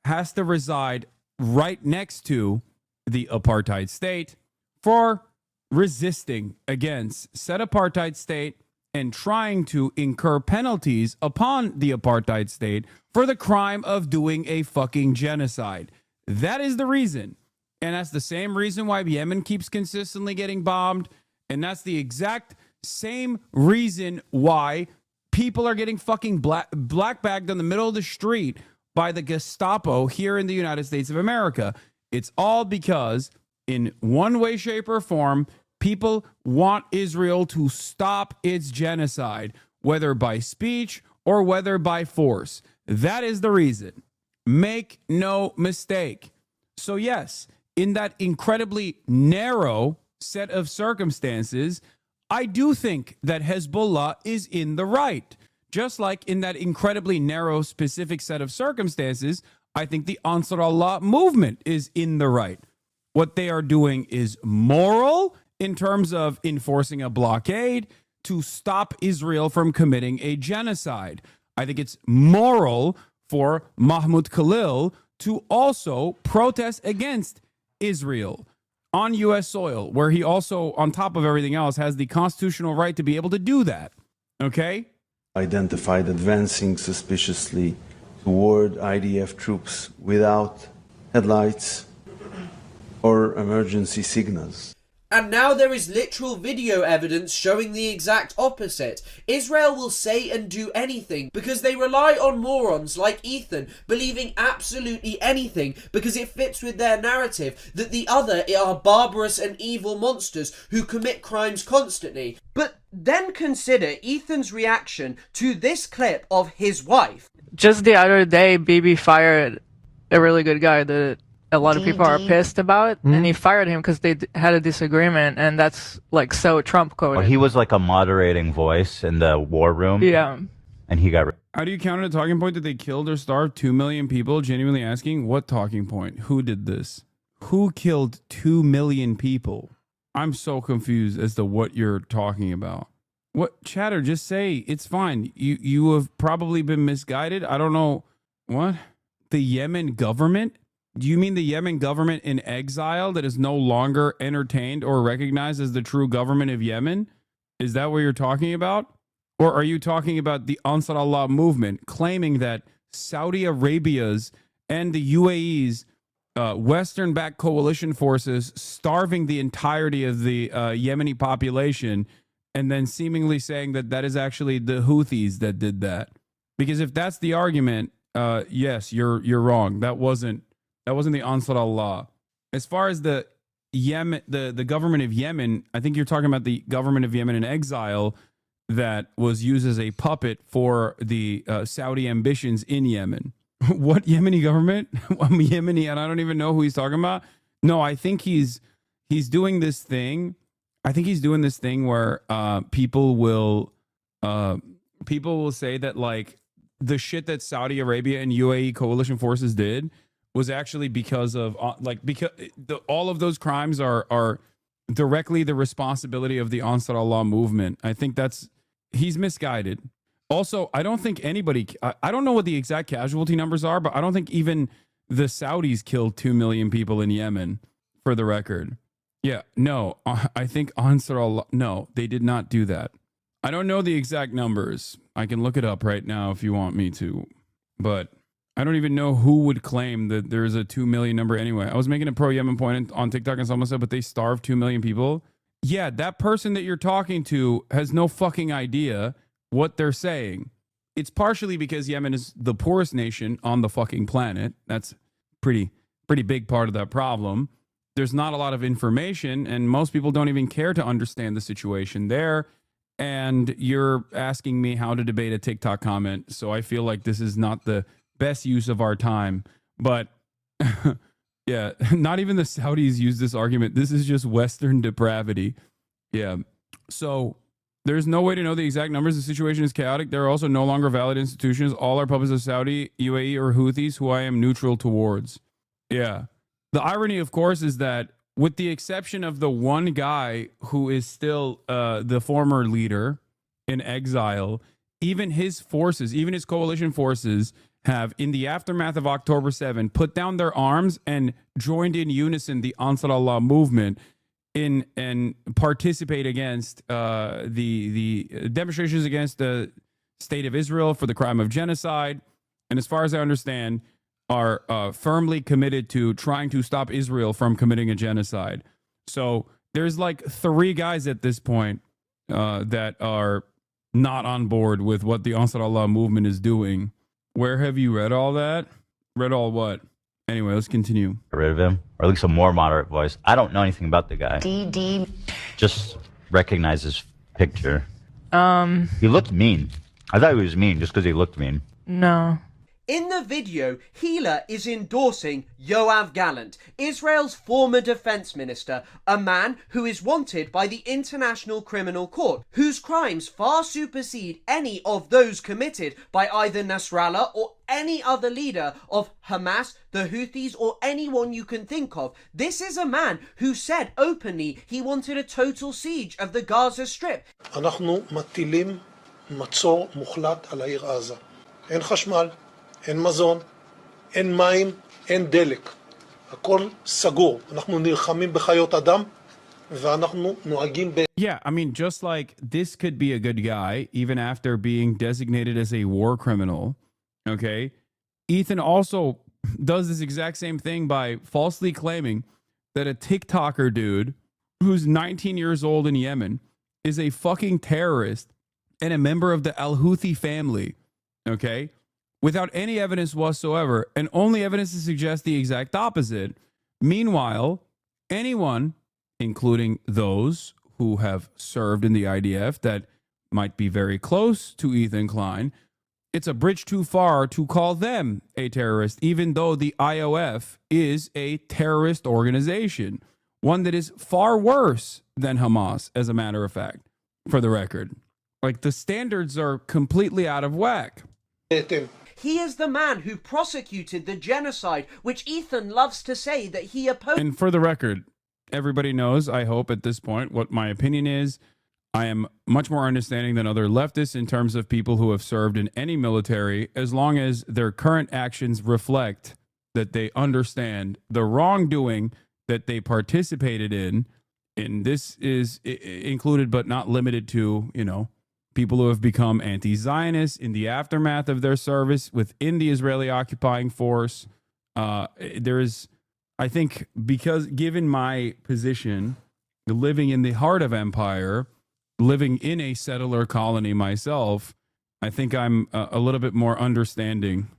has to reside right next to the apartheid state for resisting against said apartheid state and trying to incur penalties upon the apartheid state for the crime of doing a fucking genocide. That is the reason. And that's the same reason why Yemen keeps consistently getting bombed. And that's the exact same reason why people are getting fucking black bagged on the middle of the street by the Gestapo here in the United States of America. It's all because in one way, shape, or form, people want Israel to stop its genocide, whether by speech or whether by force. That is the reason. Make no mistake. So yes, in that incredibly narrow set of circumstances, I do think that Hezbollah is in the right. Just like in that incredibly narrow, specific set of circumstances, I think the Ansar Allah movement is in the right. What they are doing is moral in terms of enforcing a blockade to stop Israel from committing a genocide. I think it's moral for Mahmoud Khalil to also protest against Israel on U.S. soil, where he also, on top of everything else, has the constitutional right to be able to do that. Okay? Identified advancing suspiciously toward IDF troops without headlights or emergency signals. And now there is literal video evidence showing the exact opposite. Israel will say and do anything because they rely on morons like Ethan believing absolutely anything because it fits with their narrative that the other are barbarous and evil monsters who commit crimes constantly. But then consider Ethan's reaction to this clip of his wife. Just the other day, Bibi fired a really good guy that a lot of people are pissed about, and he fired him because they had a disagreement, and that's like so Trump coded. He was like a moderating voice in the war room. Yeah. And he got... How do you count a talking point that they killed or starved 2 million people? Genuinely asking, what talking point? Who did this? Who killed 2 million people? I'm so confused as to what you're talking about. What, chatter, just say, it's fine. You have probably been misguided. I don't know. What? The Yemen government? Do you mean the Yemen government in exile that is no longer entertained or recognized as the true government of Yemen? Is that what you're talking about? Or are you talking about the Ansar Allah movement claiming that Saudi Arabia's and the UAE's Western-backed coalition forces starving the entirety of the Yemeni population, and then seemingly saying that that is actually the Houthis that did that? Because if that's the argument, yes, you're wrong. That wasn't the Ansar Allah. As far as the Yemen, the government of Yemen, I think you're talking about the government of Yemen in exile that was used as a puppet for the Saudi ambitions in Yemen. What Yemeni government? I'm Yemeni and I don't even know who he's talking about. No, I think he's doing this thing. I think he's doing this thing where people will say that like the shit that Saudi Arabia and UAE coalition forces did was actually because of all of those crimes are directly the responsibility of the Ansar Allah movement. I think he's misguided. Also, I don't think anybody, I don't know what the exact casualty numbers are, but I don't think even the Saudis killed 2 million people in Yemen, for the record. Yeah, no, I think Ansar Allah, no, they did not do that. I don't know the exact numbers. I can look it up right now if you want me to, but I don't even know who would claim that there's a 2 million number anyway. I was making a pro-Yemen point on TikTok and someone said, but they starved 2 million people. Yeah, that person that you're talking to has no fucking idea what they're saying. It's partially because Yemen is the poorest nation on the fucking planet. That's pretty big part of that problem. There's not a lot of information, and most people don't even care to understand the situation there. And you're asking me how to debate a TikTok comment, so I feel like this is not the best use of our time. But yeah, not even the Saudis use this argument. This is just Western depravity. Yeah. So there's no way to know the exact numbers. The situation is chaotic. There are also no longer valid institutions. All are puppets of Saudi, UAE, or Houthis, who I am neutral towards. Yeah. The irony, of course, is that with the exception of the one guy who is still the former leader in exile, even his forces, even his coalition forces, have, in the aftermath of October 7, put down their arms and joined in unison the Ansar Allah movement and participate against the demonstrations against the state of Israel for the crime of genocide. And as far as I understand, are firmly committed to trying to stop Israel from committing a genocide. So there's like 3 guys at this point that are not on board with what the Ansar Allah movement is doing. Where have you read all that? Read all what? Anyway, let's continue. Get rid of him, or at least a more moderate voice. I don't know anything about the guy. Just recognize his picture. He looked mean. I thought he was mean just because he looked mean. No. In the video, Hila is endorsing Yoav Gallant, Israel's former defense minister, a man who is wanted by the International Criminal Court, whose crimes far supersede any of those committed by either Nasrallah or any other leader of Hamas, the Houthis, or anyone you can think of. This is a man who said openly he wanted a total siege of the Gaza Strip. אנחנו מטילים מצור מוחלט על העיר עזה. אין חשמל. אין מזון, אין מים, אין דלק. הכל סגור. אנחנו נלחמים בחיות אדם, ואנחנו נוהגים ב... Yeah, I mean, just like this could be a good guy, even after being designated as a war criminal, okay? Ethan also does this exact same thing by falsely claiming that a TikToker dude who's 19 years old in Yemen is a fucking terrorist and a member of the Al-Houthi family, okay? Without any evidence whatsoever, and only evidence to suggest the exact opposite. Meanwhile, anyone, including those who have served in the IDF that might be very close to Ethan Klein, it's a bridge too far to call them a terrorist, even though the IOF is a terrorist organization, one that is far worse than Hamas, as a matter of fact, for the record. Like, the standards are completely out of whack. He is the man who prosecuted the genocide, which Ethan loves to say that he opposed. And for the record, everybody knows, I hope at this point, what my opinion is. I am much more understanding than other leftists in terms of people who have served in any military, as long as their current actions reflect that they understand the wrongdoing that they participated in. And this is included but not limited to, you know, people who have become anti-Zionists in the aftermath of their service within the Israeli occupying force. There is, I think, because given my position, living in the heart of empire, living in a settler colony myself, I think I'm a little bit more understanding.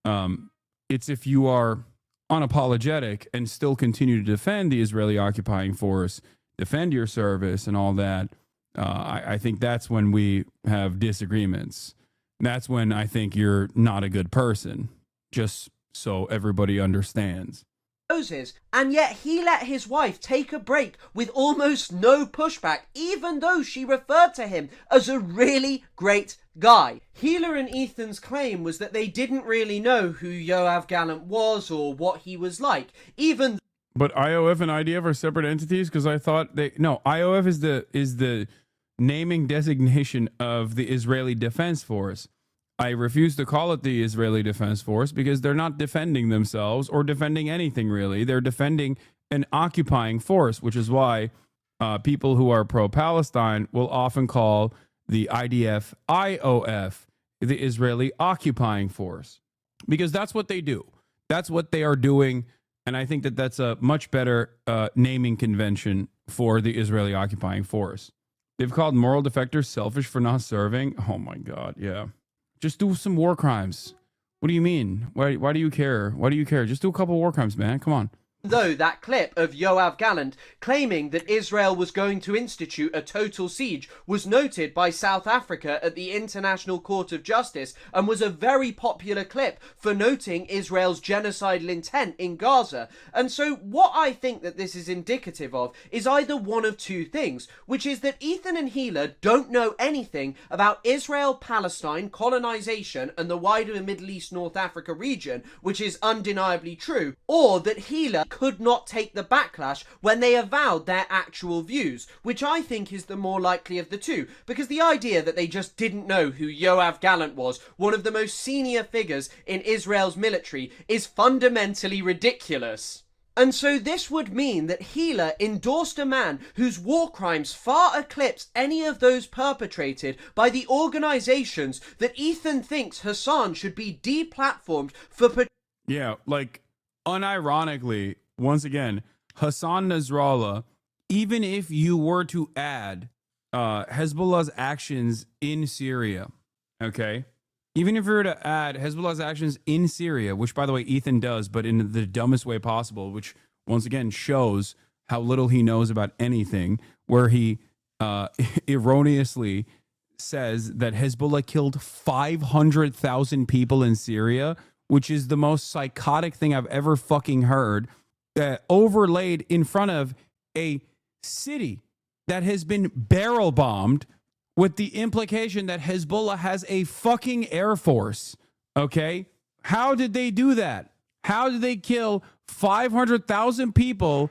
It's if you are unapologetic and still continue to defend the Israeli occupying force, defend your service and all that, I think that's when we have disagreements. That's when I think you're not a good person, just so everybody understands. And yet he let his wife take a break with almost no pushback, even though she referred to him as a really great guy. Hila and Ethan's claim was that they didn't really know who Yoav Gallant was or what he was like, even. But IOF and IDF are separate entities, because I thought IOF is the naming designation of the Israeli Defense Force. I refuse to call it the Israeli Defense Force because they're not defending themselves or defending anything really. They're defending an occupying force, which is why people who are pro-Palestine will often call the IDF IOF, the Israeli Occupying Force, because that's what they do. That's what they are doing. And I think that that's a much better naming convention for the Israeli occupying force. They've called moral defectors selfish for not serving. Oh my God, yeah. Just do some war crimes. What do you mean? Why do you care? Why do you care? Just do a couple war crimes, man. Come on. Though that clip of Yoav Gallant claiming that Israel was going to institute a total siege was noted by South Africa at the International Court of Justice and was a very popular clip for noting Israel's genocidal intent in Gaza. And so what I think that this is indicative of is either one of two things, which is that Ethan and Hila don't know anything about Israel-Palestine colonization and the wider Middle East North Africa region, which is undeniably true, or that Hila could not take the backlash when they avowed their actual views, which I think is the more likely of the two, because the idea that they just didn't know who Yoav Gallant was, one of the most senior figures in Israel's military, is fundamentally ridiculous. And so this would mean that Hila endorsed a man whose war crimes far eclipse any of those perpetrated by the organizations that Ethan thinks Hasan should be deplatformed for. Yeah, like, unironically, once again, Hassan Nasrallah even if you were to add Hezbollah's actions in Syria, okay? Even if you were to add Hezbollah's actions in Syria, which, by the way, Ethan does, but in the dumbest way possible, which, once again, shows how little he knows about anything, where he erroneously says that Hezbollah killed 500,000 people in Syria, which is the most psychotic thing I've ever fucking heard, overlaid in front of a city that has been barrel bombed, with the implication that Hezbollah has a fucking air force. Okay? How did they do that? How did they kill 500,000 people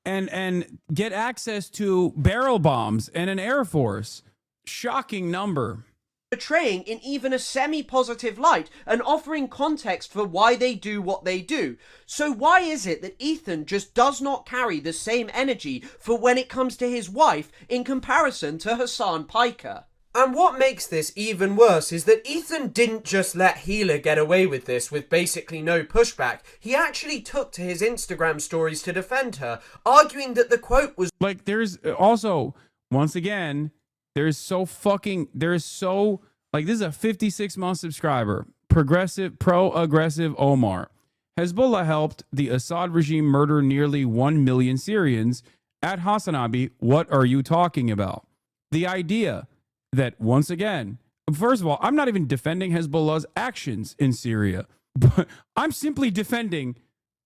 and get access to barrel bombs and an air force? Shocking number. Portraying in even a semi-positive light and offering context for why they do what they do. So why is it that Ethan just does not carry the same energy for when it comes to his wife in comparison to Hasan Piker? And what makes this even worse is that Ethan didn't just let Hila get away with this with basically no pushback. He actually took to his Instagram stories to defend her, arguing that the quote was... Like, there's also, once again... This is a 56-month subscriber, progressive, pro-aggressive Omar. Hezbollah helped the Assad regime murder nearly 1 million Syrians. At HasanAbi, what are you talking about? The idea that, once again, first of all, I'm not even defending Hezbollah's actions in Syria, but I'm simply defending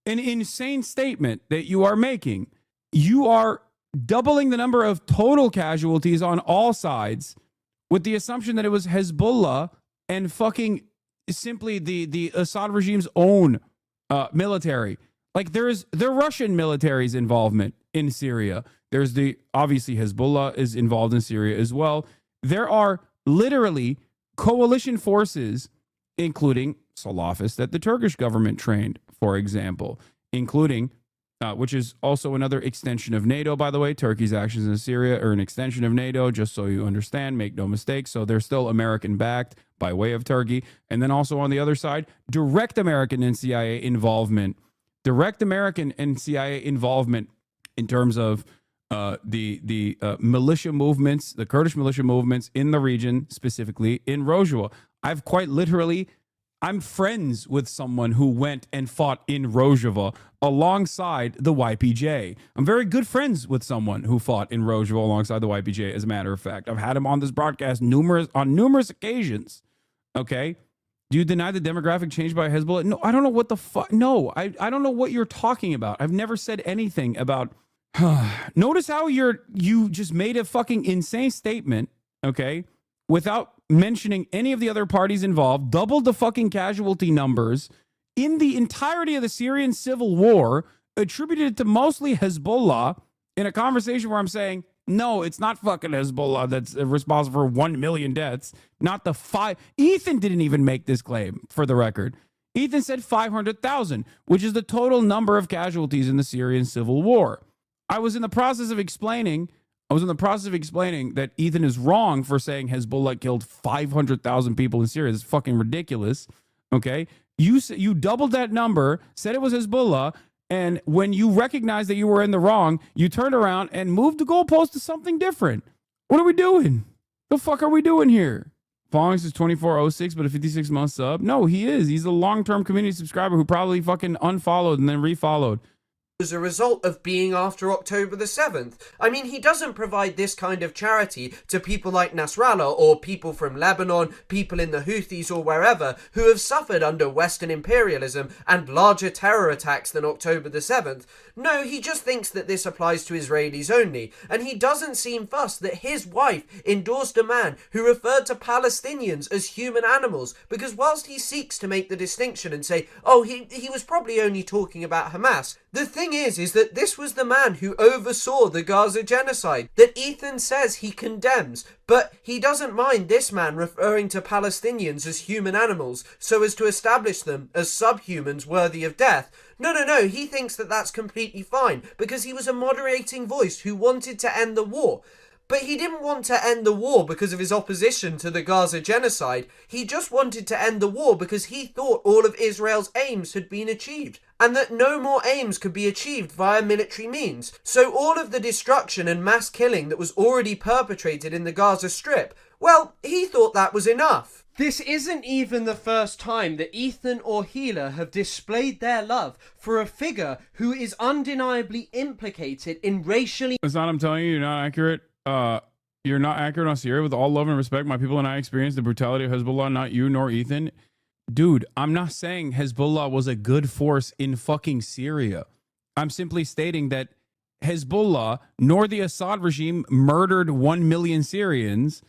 an insane statement that you are making. You are doubling the number of total casualties on all sides with the assumption that it was Hezbollah and fucking simply the Assad regime's own military. Like, there's the Russian military's involvement in Syria. There's obviously Hezbollah is involved in Syria as well. There are literally coalition forces, including Salafists that the Turkish government trained, for example, including which is also another extension of NATO, by the way. Turkey's actions in Syria are an extension of NATO, just so you understand, make no mistake. So they're still American-backed by way of Turkey. And then also on the other side, direct American and CIA involvement. Direct American and CIA involvement in terms of the militia movements, the Kurdish militia movements in the region, specifically in Rojava. I'm friends with someone who went and fought in Rojava alongside the YPJ. I'm very good friends with someone who fought in Rojava alongside the YPJ, as a matter of fact. I've had him on this broadcast on numerous occasions. Okay? Do you deny the demographic change by Hezbollah? No, I don't know what the fuck. No, I don't know what you're talking about. I've never said anything about... Notice how you just made a fucking insane statement, okay, without mentioning any of the other parties involved, doubled the fucking casualty numbers in the entirety of the Syrian civil war, attributed it to mostly Hezbollah in a conversation where I'm saying, no, it's not fucking Hezbollah that's responsible for 1 million deaths, not the 5. Ethan didn't even make this claim, for the record. Ethan said 500,000, which is the total number of casualties in the Syrian civil war. I was in the process of explaining that Ethan is wrong for saying Hezbollah killed 500,000 people in Syria. It's fucking ridiculous. Okay? You doubled that number, said it was Hezbollah, and when you recognized that you were in the wrong, you turned around and moved the goalpost to something different. What are we doing? The fuck are we doing here? Fongs is 2406, but a 56-month sub? No, he is. He's a long-term community subscriber who probably fucking unfollowed and then refollowed. As a result of being after October the 7th. I mean, he doesn't provide this kind of charity to people like Nasrallah or people from Lebanon, people in the Houthis or wherever, who have suffered under Western imperialism and larger terror attacks than October the 7th. No, he just thinks that this applies to Israelis only, and he doesn't seem fussed that his wife endorsed a man who referred to Palestinians as human animals, because whilst he seeks to make the distinction and say, oh, he was probably only talking about Hamas, the thing is that this was the man who oversaw the Gaza genocide that Ethan says he condemns, but he doesn't mind this man referring to Palestinians as human animals so as to establish them as subhumans worthy of death. No, he thinks that that's completely fine because he was a moderating voice who wanted to end the war. But he didn't want to end the war because of his opposition to the Gaza genocide. He just wanted to end the war because he thought all of Israel's aims had been achieved. and that no more aims could be achieved via military means. So all of the destruction and mass killing that was already perpetrated in the Gaza Strip, well, he thought that was enough. This isn't even the first time that Ethan or Gila have displayed their love for a figure who is undeniably implicated in racially... Hassan, I'm telling you, you're not accurate. You're not accurate on Syria. With all love and respect, my people and I experienced the brutality of Hezbollah, not you nor Ethan. Dude, I'm not saying Hezbollah was a good force in fucking Syria. I'm simply stating that Hezbollah nor the Assad regime murdered 1 million Syrians,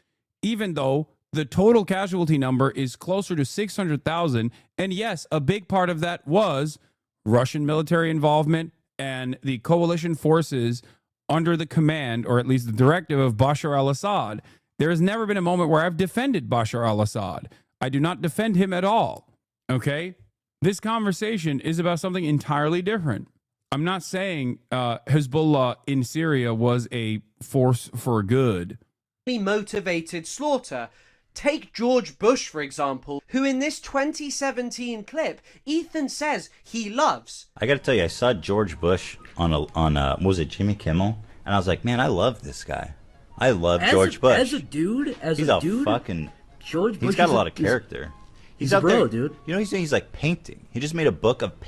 even though the total casualty number is closer to 600,000. And yes, a big part of that was Russian military involvement and the coalition forces under the command, or at least the directive, of Bashar al-Assad. There has never been a moment where I've defended Bashar al-Assad. I do not defend him at all. Okay? This conversation is about something entirely different. I'm not saying Hezbollah in Syria was a force for good. Motivated slaughter. Take George Bush, for example, who in this 2017 clip, Ethan says he loves. I gotta tell you, I saw George Bush on what was it, Jimmy Kimmel? And I was like, man, I love this guy. I love George Bush. As a dude, he's a fucking... George Bush, he's got a lot of character. He's a bro, dude. You know, he's like painting. He just made a book of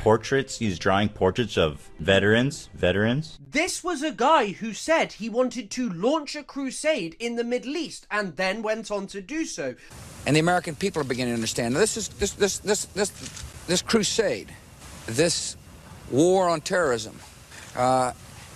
portraits. He's drawing portraits of veterans. This was a guy who said he wanted to launch a crusade in the Middle East and then went on to do so. And the American people are beginning to understand. Now, this crusade, this war on terrorism,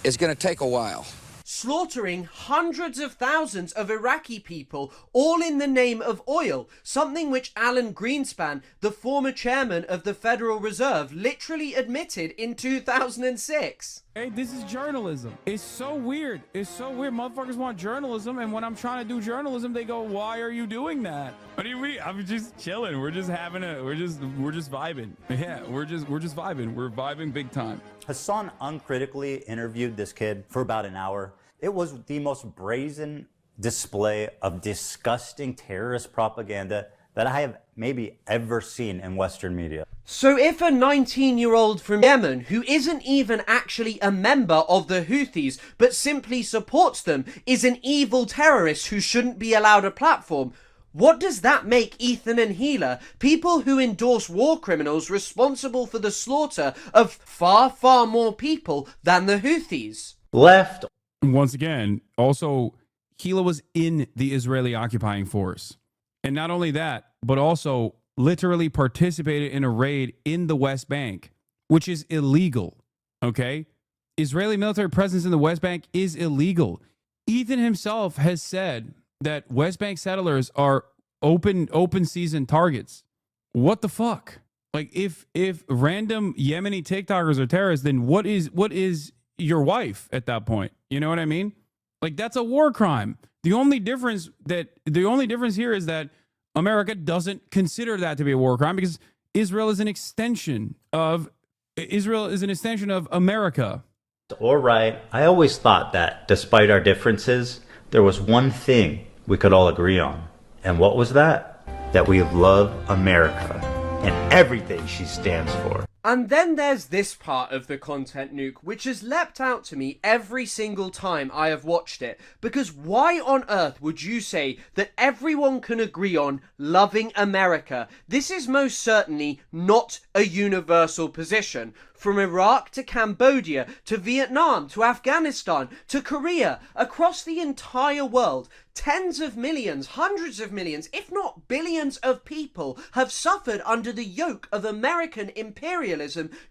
is going to take a while. Slaughtering hundreds of thousands of Iraqi people, all in the name of oil, something which Alan Greenspan, the former chairman of the Federal Reserve, literally admitted in 2006. Hey, this is journalism. It's so weird. It's so weird. Motherfuckers want journalism, and when I'm trying to do journalism, they go, "Why are you doing that?" What do you mean? I'm just chilling. We're just vibing. Yeah, we're just vibing. We're vibing big time. Hassan uncritically interviewed this kid for about an hour. It was the most brazen display of disgusting terrorist propaganda that I have maybe ever seen in Western media. So if a 19-year-old from Yemen, who isn't even actually a member of the Houthis, but simply supports them, is an evil terrorist who shouldn't be allowed a platform, what does that make Ethan and Gila, people who endorse war criminals responsible for the slaughter of far, far more people than the Houthis? Left. Once again, also, Gila was in the Israeli occupying force. And not only that, but also literally participated in a raid in the West Bank, which is illegal. Okay? Israeli military presence in the West Bank is illegal. Ethan himself has said that West Bank settlers are open season targets. What the fuck? Like, if random Yemeni TikTokers are terrorists, then what is your wife at that point? You know what I mean? Like, that's a war crime. The only difference here is that America doesn't consider that to be a war crime because Israel is an extension of America. All right. I always thought that despite our differences, there was one thing we could all agree on. And what was that? That we love America and everything she stands for. And then there's this part of the content nuke, which has leapt out to me every single time I have watched it. Because why on earth would you say that everyone can agree on loving America? This is most certainly not a universal position. From Iraq to Cambodia, to Vietnam, to Afghanistan, to Korea, across the entire world, tens of millions, hundreds of millions, if not billions of people have suffered under the yoke of American imperialism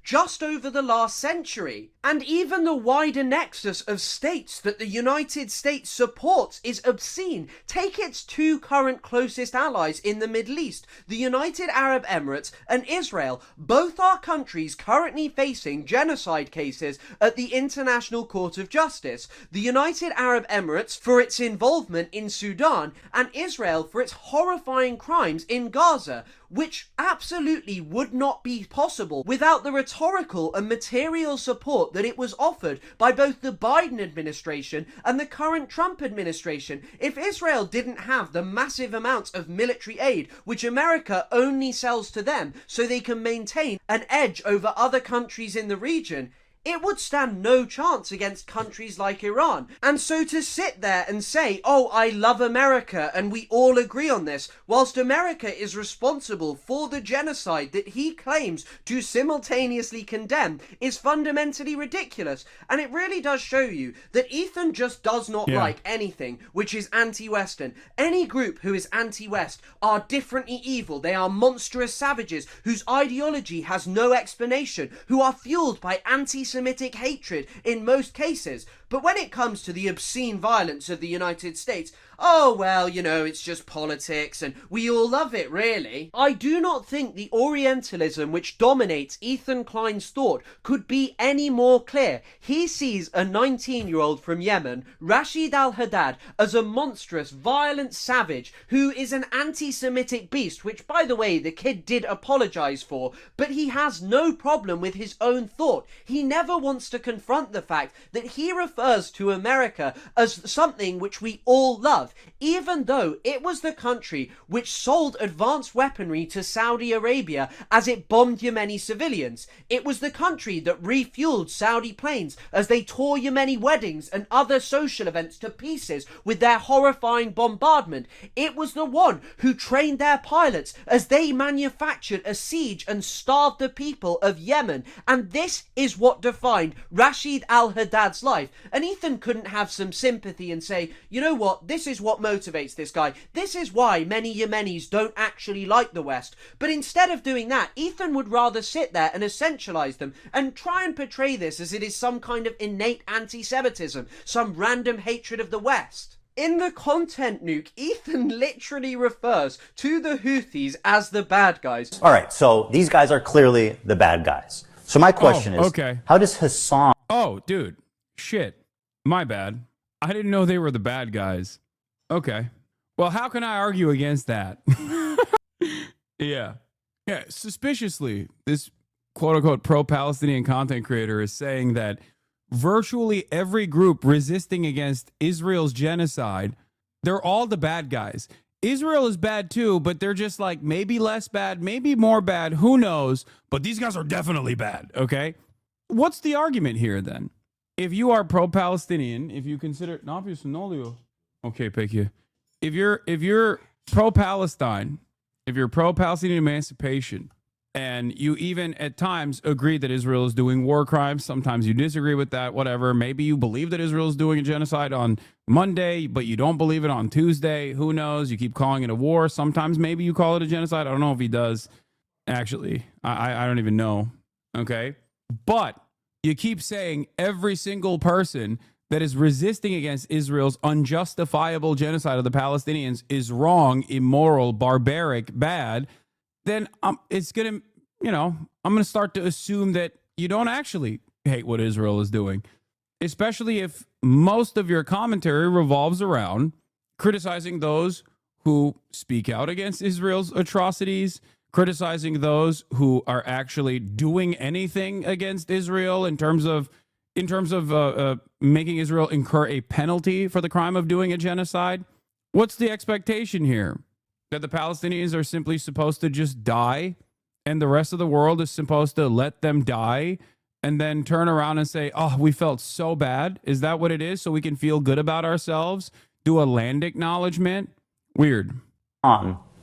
just over the last century. And even the wider nexus of states that the United States supports is obscene. Take its two current closest allies in the Middle East, the United Arab Emirates and Israel. Both are countries currently facing genocide cases at the International Court of Justice. The United Arab Emirates for its involvement in Sudan, and Israel for its horrifying crimes in Gaza, which absolutely would not be possible without the rhetorical and material support support that it was offered by both the Biden administration and the current Trump administration. If Israel didn't have the massive amounts of military aid which America only sells to them so they can maintain an edge over other countries in the region, it would stand no chance against countries like Iran. And so to sit there and say, oh, I love America and we all agree on this, whilst America is responsible for the genocide that he claims to simultaneously condemn, is fundamentally ridiculous. And it really does show you that Ethan just does not like anything which is anti-Western. Any group who is anti-West are differently evil. They are monstrous savages whose ideology has no explanation, who are fueled by anti-Semitic hatred in most cases. But when it comes to the obscene violence of the United States, oh, well, you know, it's just politics and we all love it, really. I do not think the Orientalism which dominates Ethan Klein's thought could be any more clear. He sees a 19-year-old from Yemen, Rashid al-Haddad, as a monstrous, violent savage who is an anti-Semitic beast, which, by the way, the kid did apologise for, but he has no problem with his own thought. He never wants to confront the fact that he refers to America as something which we all love, even though it was the country which sold advanced weaponry to Saudi Arabia as it bombed Yemeni civilians. It was the country that refueled Saudi planes as they tore Yemeni weddings and other social events to pieces with their horrifying bombardment. It was the one who trained their pilots as they manufactured a siege and starved the people of Yemen. And this is what defined Rashid al-Haddad's life. And Ethan couldn't have some sympathy and say, you know what, this is what motivates this guy. This is why many Yemenis don't actually like the West. But instead of doing that, Ethan would rather sit there and essentialize them and try and portray this as it is some kind of innate anti-Semitism, some random hatred of the West. In the content nuke, Ethan literally refers to the Houthis as the bad guys. All right, so these guys are clearly the bad guys. So my question is, how does Hassan... Oh, dude. Shit. My bad. I didn't know they were the bad guys. Okay. Well, how can I argue against that? Yeah. Yeah, suspiciously, this quote-unquote pro-Palestinian content creator is saying that virtually every group resisting against Israel's genocide, they're all the bad guys. Israel is bad too, but they're just like maybe less bad, maybe more bad, who knows? But these guys are definitely bad, okay? What's the argument here then? If you are pro-Palestinian, if you consider okay, pick you. If you're pro-Palestine, if you're pro-Palestinian emancipation, and you even at times agree that Israel is doing war crimes, sometimes you disagree with that, whatever. Maybe you believe that Israel is doing a genocide on Monday, but you don't believe it on Tuesday. Who knows? You keep calling it a war. Sometimes maybe you call it a genocide. I don't know if he does. Actually, I don't even know. Okay. But you keep saying every single person that is resisting against Israel's unjustifiable genocide of the Palestinians is wrong, immoral, barbaric, bad, then it's going to, I'm going to start to assume that you don't actually hate what Israel is doing, especially if most of your commentary revolves around criticizing those who speak out against Israel's atrocities, criticizing those who are actually doing anything against Israel in terms of making Israel incur a penalty for the crime of doing a genocide. What's the expectation here? That the Palestinians are simply supposed to just die and the rest of the world is supposed to let them die and then turn around and say, oh, we felt so bad. Is that what it is? So we can feel good about ourselves? Do a land acknowledgement? Weird.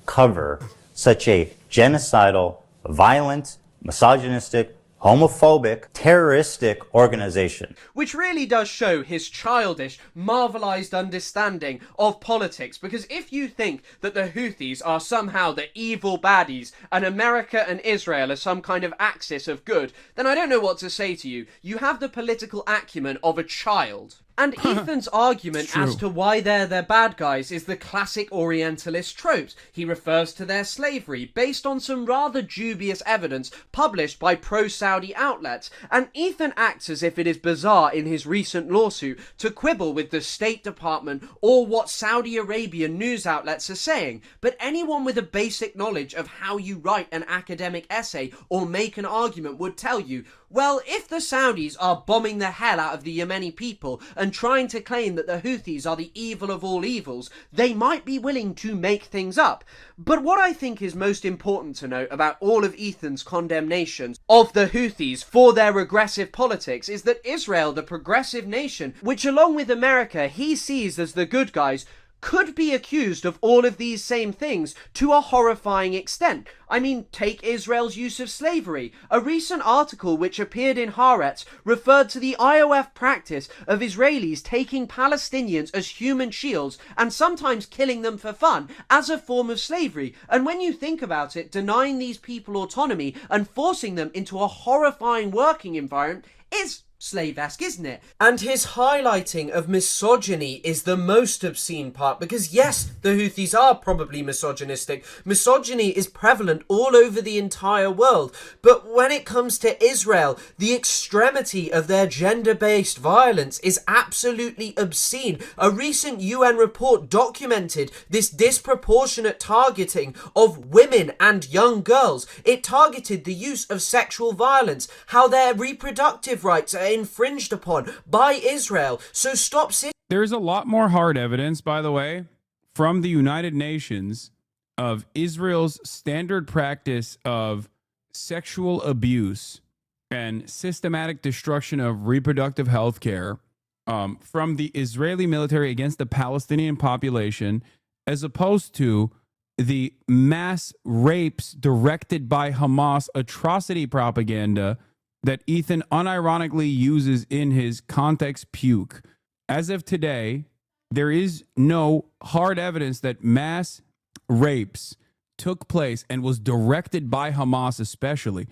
Cover such a genocidal, violent, misogynistic, homophobic, terroristic organization. Which really does show his childish, marvelized understanding of politics, because if you think that the Houthis are somehow the evil baddies and America and Israel are some kind of axis of good, then I don't know what to say to you. You have the political acumen of a child. And Ethan's argument as to why they're their bad guys is the classic Orientalist tropes. He refers to their slavery based on some rather dubious evidence published by pro-Saudi outlets. And Ethan acts as if it is bizarre in his recent lawsuit to quibble with the State Department or what Saudi Arabian news outlets are saying. But anyone with a basic knowledge of how you write an academic essay or make an argument would tell you, Well, if the Saudis are bombing the hell out of the Yemeni people and trying to claim that the Houthis are the evil of all evils, they might be willing to make things up. But what I think is most important to note about all of Ethan's condemnations of the Houthis for their regressive politics is that Israel, the progressive nation, which along with America he sees as the good guys, could be accused of all of these same things to a horrifying extent. I mean, take Israel's use of slavery. A recent article which appeared in Haaretz referred to the IOF practice of Israelis taking Palestinians as human shields and sometimes killing them for fun as a form of slavery. And when you think about it, denying these people autonomy and forcing them into a horrifying working environment is slave-esque, isn't it? And his highlighting of misogyny is the most obscene part, because yes, the Houthis are probably misogynistic. Misogyny is prevalent all over the entire world, but when it comes to Israel, the extremity of their gender-based violence is absolutely obscene. A recent UN report documented this disproportionate targeting of women and young girls. It targeted the use of sexual violence, how their reproductive rights are infringed upon by Israel. So stop sitting. There's a lot more hard evidence, by the way, from the United Nations of Israel's standard practice of sexual abuse and systematic destruction of reproductive health care from the Israeli military against the Palestinian population, as opposed to the mass rapes directed by Hamas atrocity propaganda that Ethan unironically uses in his context puke. As of today, there is no hard evidence that mass rapes took place and was directed by Hamas especially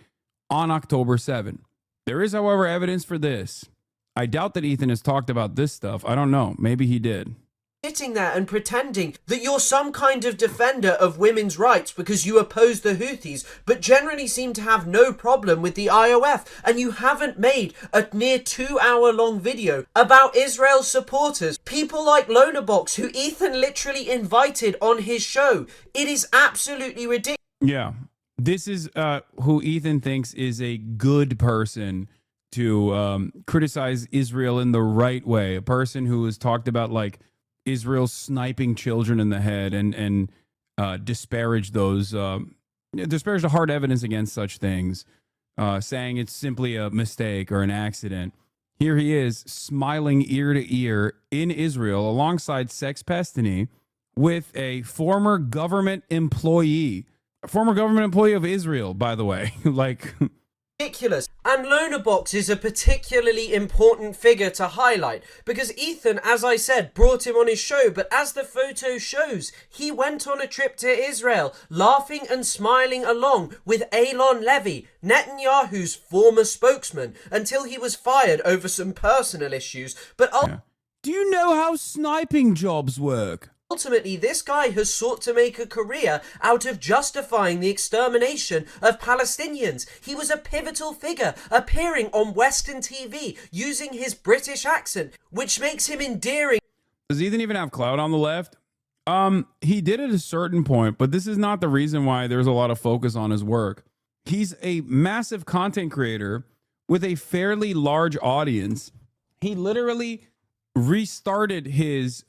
on October 7. There is, however, evidence for this. I doubt that Ethan has talked about this stuff. I don't know. Maybe he did. Sitting there and pretending that you're some kind of defender of women's rights because you oppose the Houthis, but generally seem to have no problem with the IOF, and you haven't made a near 2-hour-long video about Israel's supporters, people like Lonabox, who Ethan literally invited on his show. It is absolutely ridiculous. Yeah, this is who Ethan thinks is a good person to criticize Israel in the right way, a person who has talked about, like, Israel sniping children in the head and disparage those, disparage the hard evidence against such things, saying it's simply a mistake or an accident. Here he is smiling ear to ear in Israel alongside Sex Pestany with a former government employee of Israel, by the way. Like, ridiculous. And Lonabox is a particularly important figure to highlight because Ethan, as I said, brought him on his show, but as the photo shows, he went on a trip to Israel, laughing and smiling along with Eylon Levy, Netanyahu's former spokesman, until he was fired over some personal issues. But do you know how sniping jobs work? Ultimately, this guy has sought to make a career out of justifying the extermination of Palestinians. He was a pivotal figure, appearing on Western TV, using his British accent, which makes him endearing. Does Ethan even have clout on the left? He did at a certain point, but this is not the reason why there's a lot of focus on his work. He's a massive content creator with a fairly large audience. He literally restarted his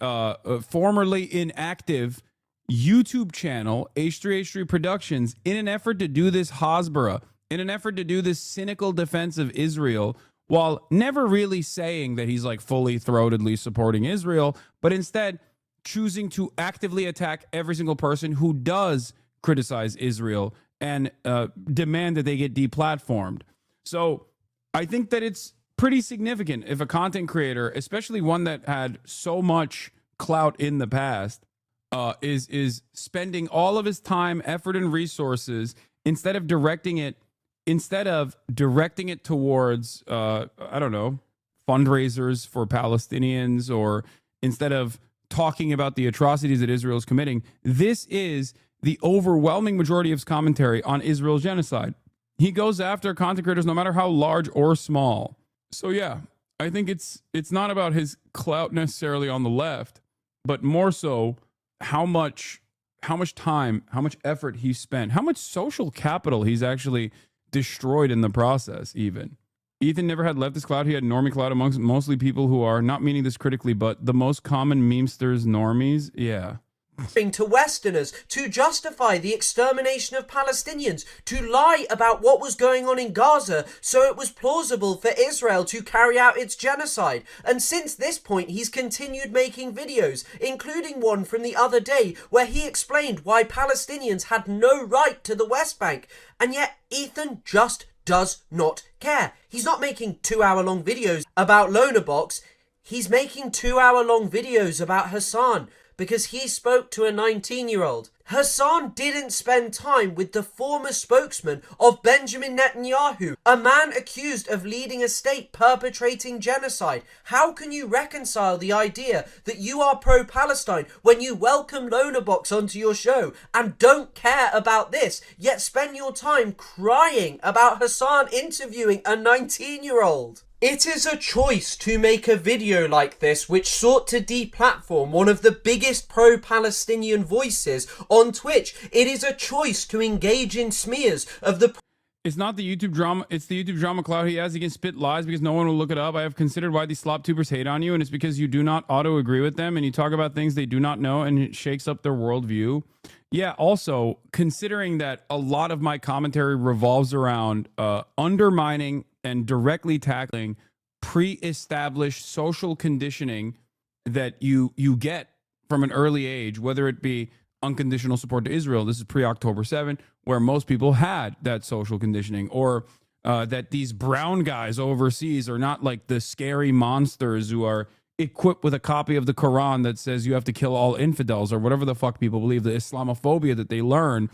formerly inactive YouTube channel, H3H3 Productions, in an effort to do this Hasbara, in an effort to do this cynical defense of Israel, while never really saying that he's like fully throatedly supporting Israel, but instead choosing to actively attack every single person who does criticize Israel and demand that they get deplatformed. So I think that it's pretty significant if a content creator, especially one that had so much clout in the past, is spending all of his time, effort, and resources instead of directing it towards I don't know, fundraisers for Palestinians, or instead of talking about the atrocities that Israel is committing. This is the overwhelming majority of his commentary on Israel's genocide. He goes after content creators no matter how large or small. So yeah, I think it's not about his clout necessarily on the left, but more so how much time, how much effort he spent, how much social capital he's actually destroyed in the process even. Ethan never had leftist clout. He had normie clout amongst mostly people who are, not meaning this critically, but the most common memesters normies. Yeah. To Westerners to justify the extermination of Palestinians, to lie about what was going on in Gaza so it was plausible for Israel to carry out its genocide. And since this point, he's continued making videos, including one from the other day where he explained why Palestinians had no right to the West Bank. And yet Ethan just does not care. He's not making 2-hour-long videos about Loanerbox. He's making 2-hour-long videos about Hasan, because he spoke to a 19-year-old. Hasan didn't spend time with the former spokesman of Benjamin Netanyahu, a man accused of leading a state perpetrating genocide. How can you reconcile the idea that you are pro-Palestine when you welcome Loanerbox onto your show and don't care about this, yet spend your time crying about Hasan interviewing a 19-year-old? It is a choice to make a video like this which sought to deplatform one of the biggest pro-Palestinian voices on Twitch. It is a choice to engage in smears of the... It's not the YouTube drama, it's the YouTube drama clout he has. He can spit lies because no one will look it up. I have considered why these slop tubers hate on you, and it's because you do not auto-agree with them and you talk about things they do not know and it shakes up their worldview. Yeah, also, considering that a lot of my commentary revolves around undermining and directly tackling pre-established social conditioning that you get from an early age, whether it be unconditional support to Israel. This is pre-October 7, where most people had that social conditioning, or that these brown guys overseas are not like the scary monsters who are equipped with a copy of the Quran that says you have to kill all infidels, or whatever the fuck people believe, the Islamophobia that they learn.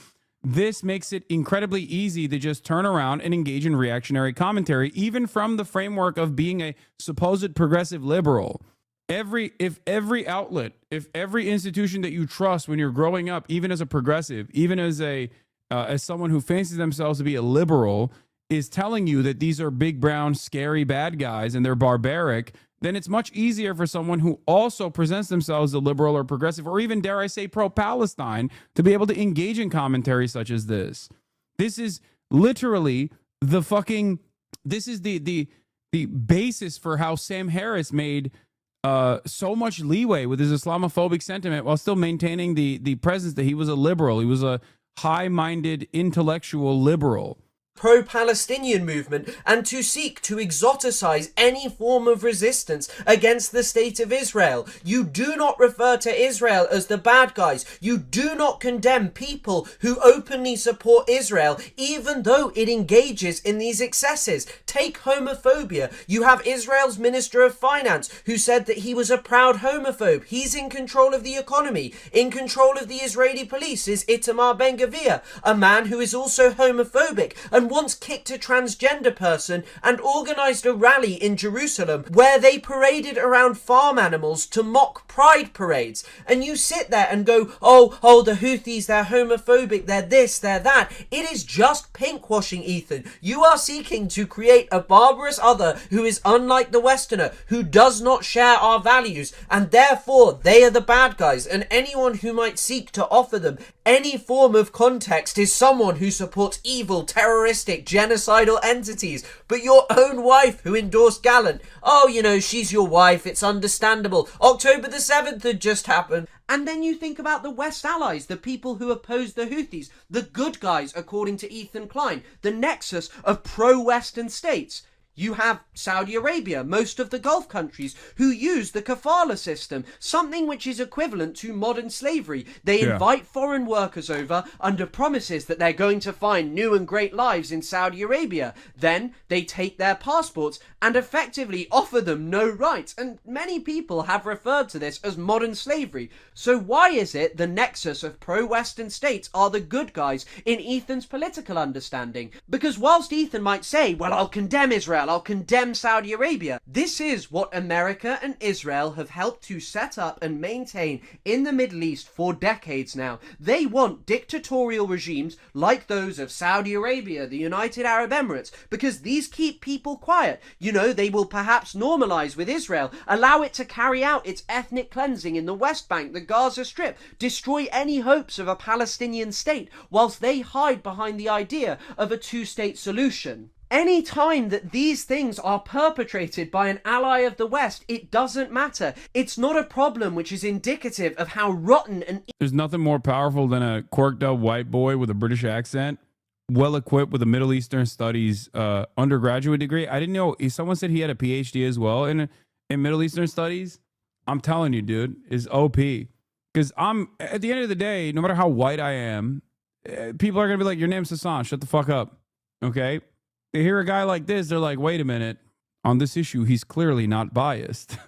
This makes it incredibly easy to just turn around and engage in reactionary commentary, even from the framework of being a supposed progressive liberal. If every outlet, if every institution that you trust when you're growing up, even as a progressive, even as someone who fancies themselves to be a liberal, is telling you that these are big, brown, scary bad guys and they're barbaric, then it's much easier for someone who also presents themselves as a liberal or progressive, or even, dare I say, pro-Palestine, to be able to engage in commentary such as this. This is literally the basis for how Sam Harris made so much leeway with his Islamophobic sentiment while still maintaining the presence that he was a liberal. He was a high-minded intellectual liberal. Pro-Palestinian movement, and to seek to exoticize any form of resistance against the state of Israel. You do not refer to Israel as the bad guys. You do not condemn people who openly support Israel, even though it engages in these excesses. Take homophobia. You have Israel's Minister of Finance who said that he was a proud homophobe. He's in control of the economy. In control of the Israeli police is Itamar Ben-Gvir, a man who is also homophobic and once kicked a transgender person and organized a rally in Jerusalem where they paraded around farm animals to mock pride parades. And you sit there and go, oh, the Houthis, they're homophobic, they're this, they're that. It is just pinkwashing, Ethan. You are seeking to create a barbarous other who is unlike the Westerner, who does not share our values, and therefore they are the bad guys, and anyone who might seek to offer them any form of context is someone who supports evil, terroristic, genocidal entities. But your own wife who endorsed Gallant, oh, you know, she's your wife, it's understandable. October the 7th had just happened. And then you think about the West allies, the people who oppose the Houthis, the good guys, according to Ethan Klein, the nexus of pro-Western states. You have Saudi Arabia, most of the Gulf countries, who use the kafala system, something which is equivalent to modern slavery. They invite foreign workers over under promises that they're going to find new and great lives in Saudi Arabia. Then they take their passports and effectively offer them no rights. And many people have referred to this as modern slavery. So why is it the nexus of pro-Western states are the good guys in Ethan's political understanding? Because whilst Ethan might say, well, I'll condemn Israel, I'll condemn Saudi Arabia, this is what America and Israel have helped to set up and maintain in the Middle East for decades now. They want dictatorial regimes like those of Saudi Arabia, the United Arab Emirates, because these keep people quiet. You know, they will perhaps normalize with Israel, allow it to carry out its ethnic cleansing in the West Bank, the Gaza Strip, destroy any hopes of a Palestinian state, whilst they hide behind the idea of a two-state solution. Any time that these things are perpetrated by an ally of the West, it doesn't matter. It's not a problem which is indicative of how rotten and... There's nothing more powerful than a corked up white boy with a British accent, well equipped with a Middle Eastern Studies undergraduate degree. I didn't know. Someone said he had a PhD as well in Middle Eastern Studies. I'm telling you, dude, is OP. Because at the end of the day, no matter how white I am, people are going to be like, your name's Hasan, shut the fuck up. Okay? They hear a guy like this, they're like, wait a minute. On this issue, he's clearly not biased.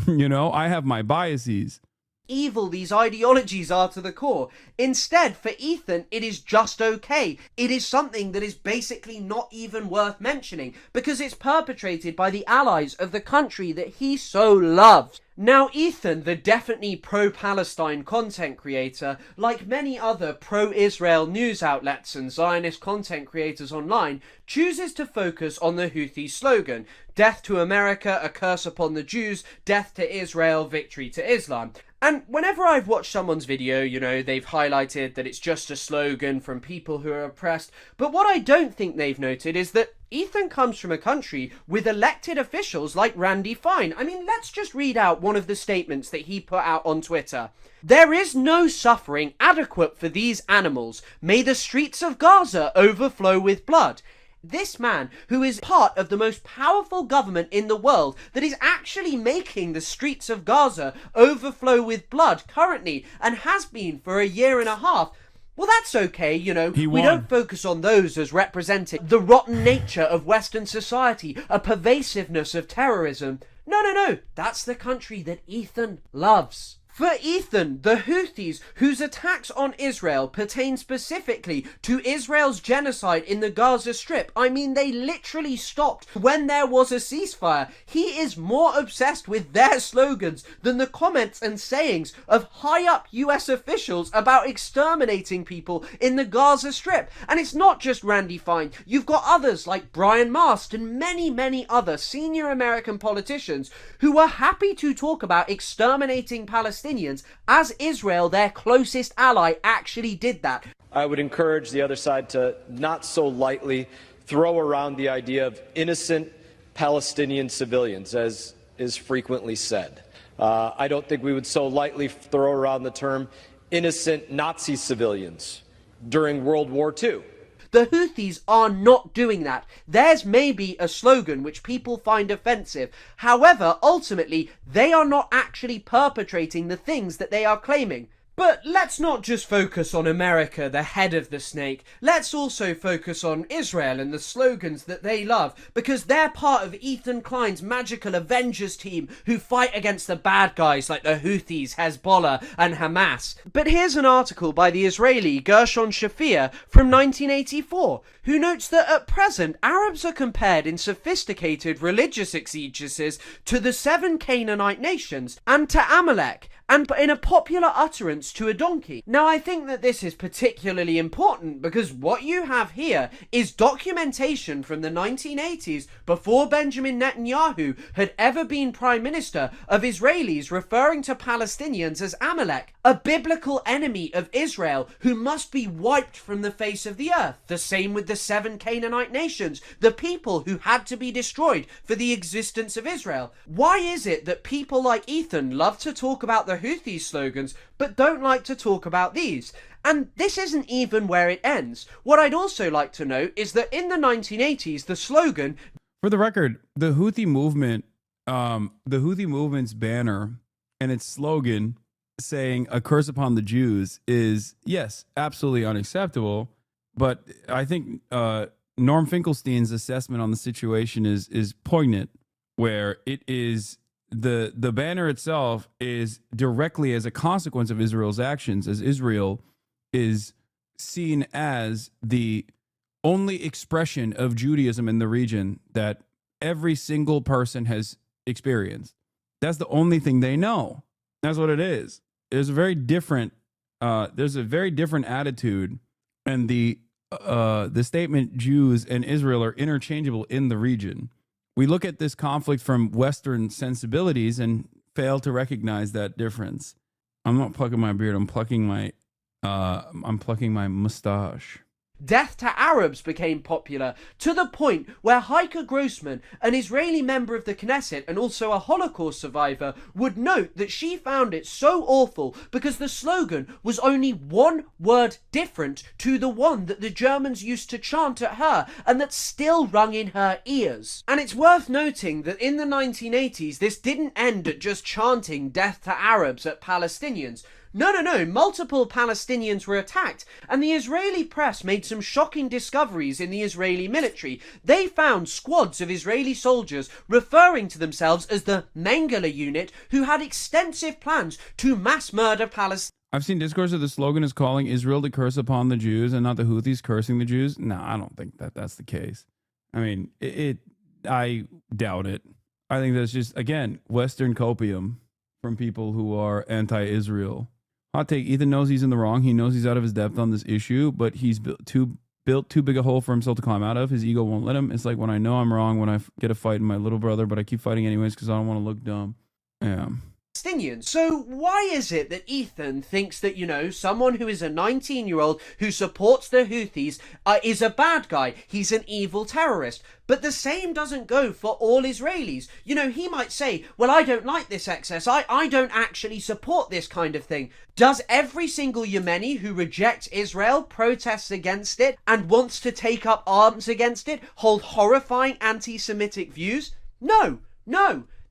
You know, I have my biases. Evil these ideologies are to the core. Instead, for Ethan, it is just okay. It is something that is basically not even worth mentioning because it's perpetrated by the allies of the country that he so loves. Now, Ethan, the definitely pro-Palestine content creator, like many other pro-Israel news outlets and Zionist content creators online, chooses to focus on the Houthi slogan, "Death to America, a curse upon the Jews, death to Israel, victory to Islam." And whenever I've watched someone's video, you know, they've highlighted that it's just a slogan from people who are oppressed. But what I don't think they've noted is that Ethan comes from a country with elected officials like Randy Fine. I mean, let's just read out one of the statements that he put out on Twitter. "There is no suffering adequate for these animals. May the streets of Gaza overflow with blood." This man, who is part of the most powerful government in the world, that is actually making the streets of Gaza overflow with blood currently, and has been for a year and a half, well, that's okay, you know. We don't focus on those as representing the rotten nature of Western society, a pervasiveness of terrorism. No, that's the country that Ethan loves. For Ethan, the Houthis, whose attacks on Israel pertain specifically to Israel's genocide in the Gaza Strip, I mean, they literally stopped when there was a ceasefire. He is more obsessed with their slogans than the comments and sayings of high-up US officials about exterminating people in the Gaza Strip. And it's not just Randy Fine. You've got others like Brian Mast and many other senior American politicians who are happy to talk about exterminating Palestinians as Israel, their closest ally, actually did that. I would encourage the other side to not so lightly throw around the idea of innocent Palestinian civilians, as is frequently said. I don't think we would so lightly throw around the term innocent Nazi civilians during World War II. The Houthis are not doing that. Theirs may be a slogan which people find offensive. However, ultimately, they are not actually perpetrating the things that they are claiming. But let's not just focus on America, the head of the snake. Let's also focus on Israel and the slogans that they love, because they're part of Ethan Klein's magical Avengers team who fight against the bad guys like the Houthis, Hezbollah and Hamas. But here's an article by the Israeli Gershon Shafir from 1984, who notes that at present Arabs are compared in sophisticated religious exegesis to the 7 Canaanite nations and to Amalek, and in a popular utterance to a donkey. Now, I think that this is particularly important because what you have here is documentation from the 1980s, before Benjamin Netanyahu had ever been Prime Minister, of Israelis referring to Palestinians as Amalek, a biblical enemy of Israel who must be wiped from the face of the earth. The same with the 7 Canaanite nations, the people who had to be destroyed for the existence of Israel. Why is it that people like Ethan love to talk about the Houthi slogans but don't like to talk about these? And this isn't even where it ends. What I'd also like to note is that in the 1980s, the slogan... For the record, the Houthi movement, the Houthi movement's banner and its slogan saying "a curse upon the Jews" is, yes, absolutely unacceptable. But I think Norm Finkelstein's assessment on the situation is poignant, where it is the banner itself is directly as a consequence of Israel's actions, as Israel is seen as the only expression of Judaism in the region that every single person has experienced. That's the only thing they know. That's what it is. There's a very different attitude, and the statement Jews and Israel are interchangeable in the region. We look at this conflict from Western sensibilities and fail to recognize that difference. I'm not plucking my beard. I'm plucking my mustache. Death to Arabs became popular, to the point where Heike Grossman, an Israeli member of the Knesset and also a Holocaust survivor, would note that she found it so awful because the slogan was only one word different to the one that the Germans used to chant at her and that still rung in her ears. And it's worth noting that in the 1980s, this didn't end at just chanting death to Arabs at Palestinians. No, multiple Palestinians were attacked, and the Israeli press made some shocking discoveries in the Israeli military. They found squads of Israeli soldiers referring to themselves as the Mengele unit, who had extensive plans to mass murder Palestinians. I've seen discourse of the slogan is calling Israel to curse upon the Jews and not the Houthis cursing the Jews. No, I don't think that that's the case. I mean, I doubt it. I think that's just, again, Western copium from people who are anti-Israel. Hot take, Ethan knows he's in the wrong. He knows he's out of his depth on this issue, but he's built too big a hole for himself to climb out of. His ego won't let him. It's like when I know I'm wrong when I get a fight in my little brother, but I keep fighting anyways because I don't want to look dumb. Yeah. So why is it that Ethan thinks that, you know, someone who is a 19-year-old who supports the Houthis is a bad guy? He's an evil terrorist. But the same doesn't go for all Israelis. You know, he might say, well, I don't like this excess. I don't actually support this kind of thing. Does every single Yemeni who rejects Israel, protests against it, and wants to take up arms against it, hold horrifying anti-Semitic views? No.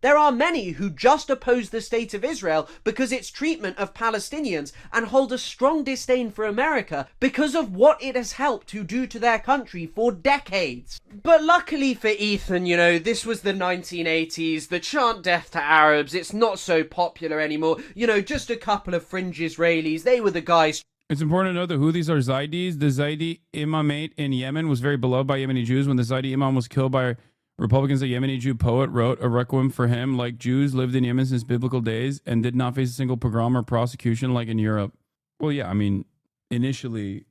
There are many who just oppose the state of Israel because its treatment of Palestinians and hold a strong disdain for America because of what it has helped to do to their country for decades. But luckily for Ethan, you know, this was the 1980s, the chant death to Arabs, it's not so popular anymore. You know, just a couple of fringe Israelis, they were the guys. It's important to note the Houthis are Zaydis. The Zaydi imamate in Yemen was very beloved by Yemeni Jews. When the Zaydi imam was killed by Republicans, a Yemeni Jew poet wrote a requiem for him. Like Jews lived in Yemen since biblical days and did not face a single pogrom or prosecution like in Europe. Well, yeah, I mean, initially,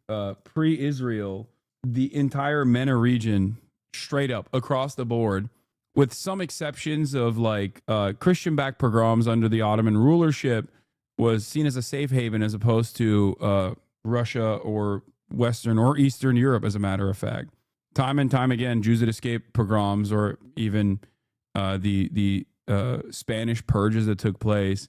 pre-Israel, the entire MENA region, straight up, across the board, with some exceptions of like Christian-backed pogroms under the Ottoman rulership, was seen as a safe haven as opposed to Russia or Western or Eastern Europe, as a matter of fact. Time and time again, Jews that escaped pogroms or even the Spanish purges that took place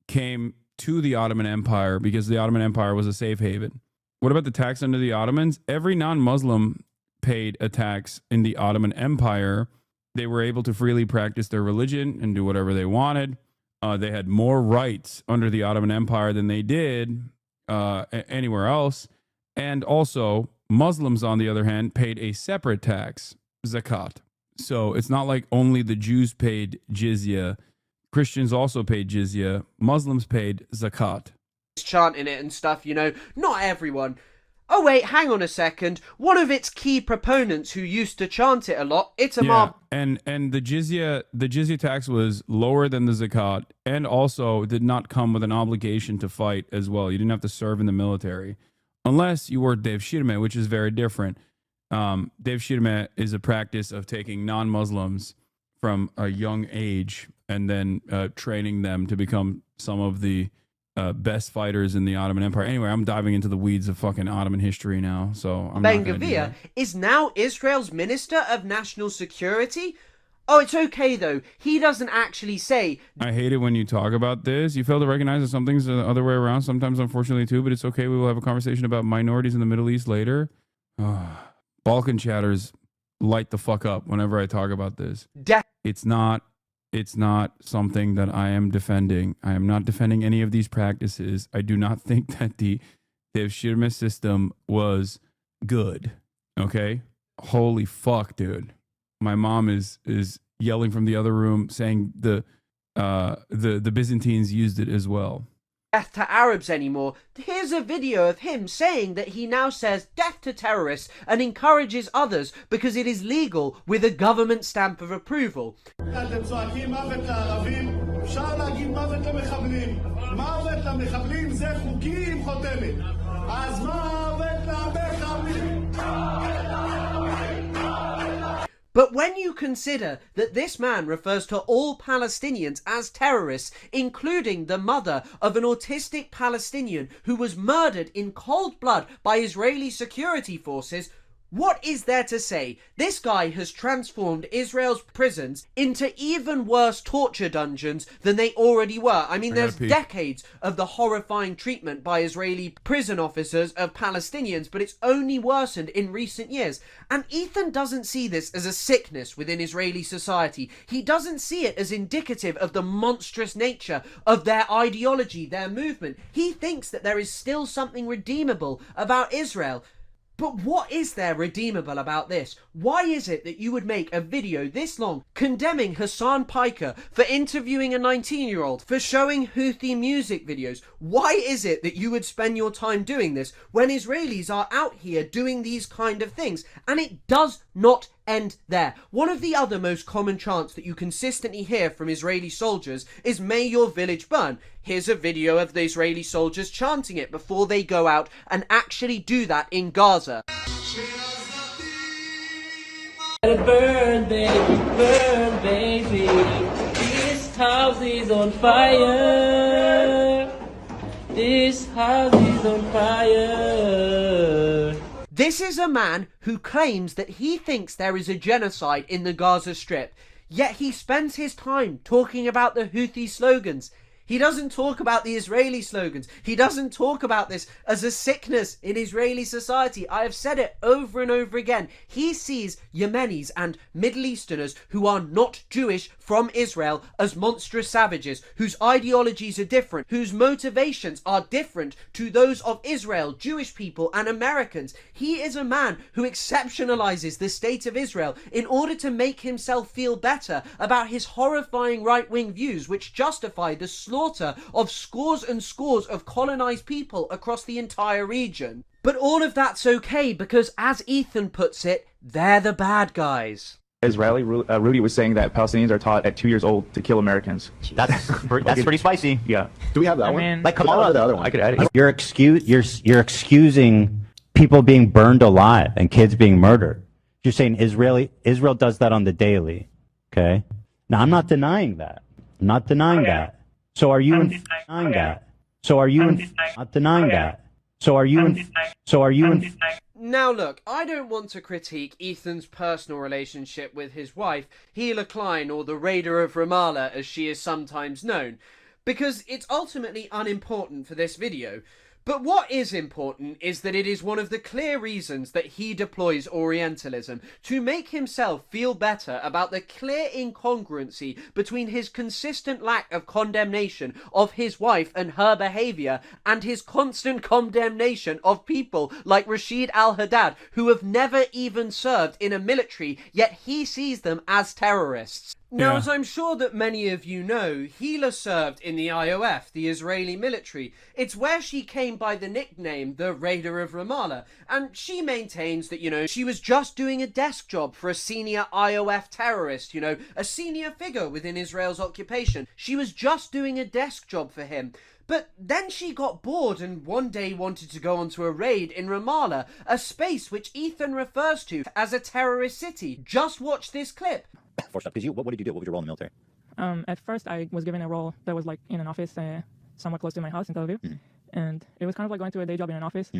came to the Ottoman Empire because the Ottoman Empire was a safe haven. What about the tax under the Ottomans? Every non-Muslim paid a tax in the Ottoman Empire. They were able to freely practice their religion and do whatever they wanted. They had more rights under the Ottoman Empire than they did anywhere else. And also, Muslims, on the other hand, paid a separate tax, zakat. So it's not like only the Jews paid jizya. Christians also paid jizya. Muslims paid zakat. Chanting it and stuff, you know, not everyone. Oh wait, hang on a second. One of its key proponents who used to chant it a lot, Itamar. Yeah, and the jizya tax was lower than the zakat, and also did not come with an obligation to fight as well. You didn't have to serve in the military. Unless you were Dev Shirmeh, which is very different. Dev Shirmeh is a practice of taking non-Muslims from a young age and then training them to become some of the best fighters in the Ottoman Empire. Anyway, I'm diving into the weeds of fucking Ottoman history now, so I'm not gonna do that. Is now Israel's Minister of National Security. Oh, it's okay, though. He doesn't actually say... I hate it when you talk about this. You fail to recognize that something's the other way around, sometimes unfortunately too, but it's okay. We will have a conversation about minorities in the Middle East later. Balkan chatters light the fuck up whenever I talk about this. It's not something that I am defending. I am not defending any of these practices. I do not think that the Dev Shirmeh system was good. Okay? Holy fuck, dude. My mom is yelling from the other room saying the Byzantines used it as well. Death to Arabs anymore. Here's a video of him saying that he now says death to terrorists and encourages others because it is legal with a government stamp of approval. But when you consider that this man refers to all Palestinians as terrorists, including the mother of an autistic Palestinian who was murdered in cold blood by Israeli security forces, what is there to say? This guy has transformed Israel's prisons into even worse torture dungeons than they already were. I mean, there's decades of the horrifying treatment by Israeli prison officers of Palestinians, but it's only worsened in recent years. And Ethan doesn't see this as a sickness within Israeli society. He doesn't see it as indicative of the monstrous nature of their ideology, their movement. He thinks that there is still something redeemable about Israel. But what is there redeemable about this? Why is it that you would make a video this long condemning Hassan Piker for interviewing a 19-year-old, for showing Houthi music videos? Why is it that you would spend your time doing this when Israelis are out here doing these kind of things? And it does not end there. One of the other most common chants that you consistently hear from Israeli soldiers is "May your village burn." Here's a video of the Israeli soldiers chanting it before they go out and actually do that in Gaza. Burn, baby, this house is on fire. This house is on fire. This is a man who claims that he thinks there is a genocide in the Gaza Strip, yet he spends his time talking about the Houthi slogans. He doesn't talk about the Israeli slogans. He doesn't talk about this as a sickness in Israeli society. I have said it over and over again. He sees Yemenis and Middle Easterners who are not Jewish from Israel as monstrous savages, whose ideologies are different, whose motivations are different to those of Israel, Jewish people and Americans. He is a man who exceptionalizes the state of Israel in order to make himself feel better about his horrifying right-wing views, which justify the slaughter of scores and scores of colonized people across the entire region. But all of that's okay because, as Ethan puts it, they're the bad guys. Israeli Rudy was saying that Palestinians are taught at 2 years old to kill Americans. That's pretty spicy. Yeah. Do we have that one? Like Kamala, the other one. I could add it. You're excusing people being burned alive and kids being murdered. You're saying Israel does that on the daily. Okay. Now I'm not denying that. I'm not denying that. So are you denying that? So are you not denying that? So are you Now look, I don't want to critique Ethan's personal relationship with his wife, Hila Klein, or the Raider of Ramallah as she is sometimes known, because it's ultimately unimportant for this video. But what is important is that it is one of the clear reasons that he deploys Orientalism, to make himself feel better about the clear incongruency between his consistent lack of condemnation of his wife and her behaviour and his constant condemnation of people like Rashid al-Haddad, who have never even served in a military, yet he sees them as terrorists. Now, as I'm sure that many of you know, Hila served in the IOF, the Israeli military. It's where she came by the nickname the Raider of Ramallah, and she maintains that, she was just doing a desk job for a senior IOF terrorist, a senior figure within Israel's occupation. She was just doing a desk job for him. But then she got bored and one day wanted to go onto a raid in Ramallah, a space which Ethan refers to as a terrorist city. Just watch this clip. What did you do? What was your role in the military? At first, I was given a role that was like in an office somewhat close to my house in Tel Aviv. And it was kind of like going to a day job in an office.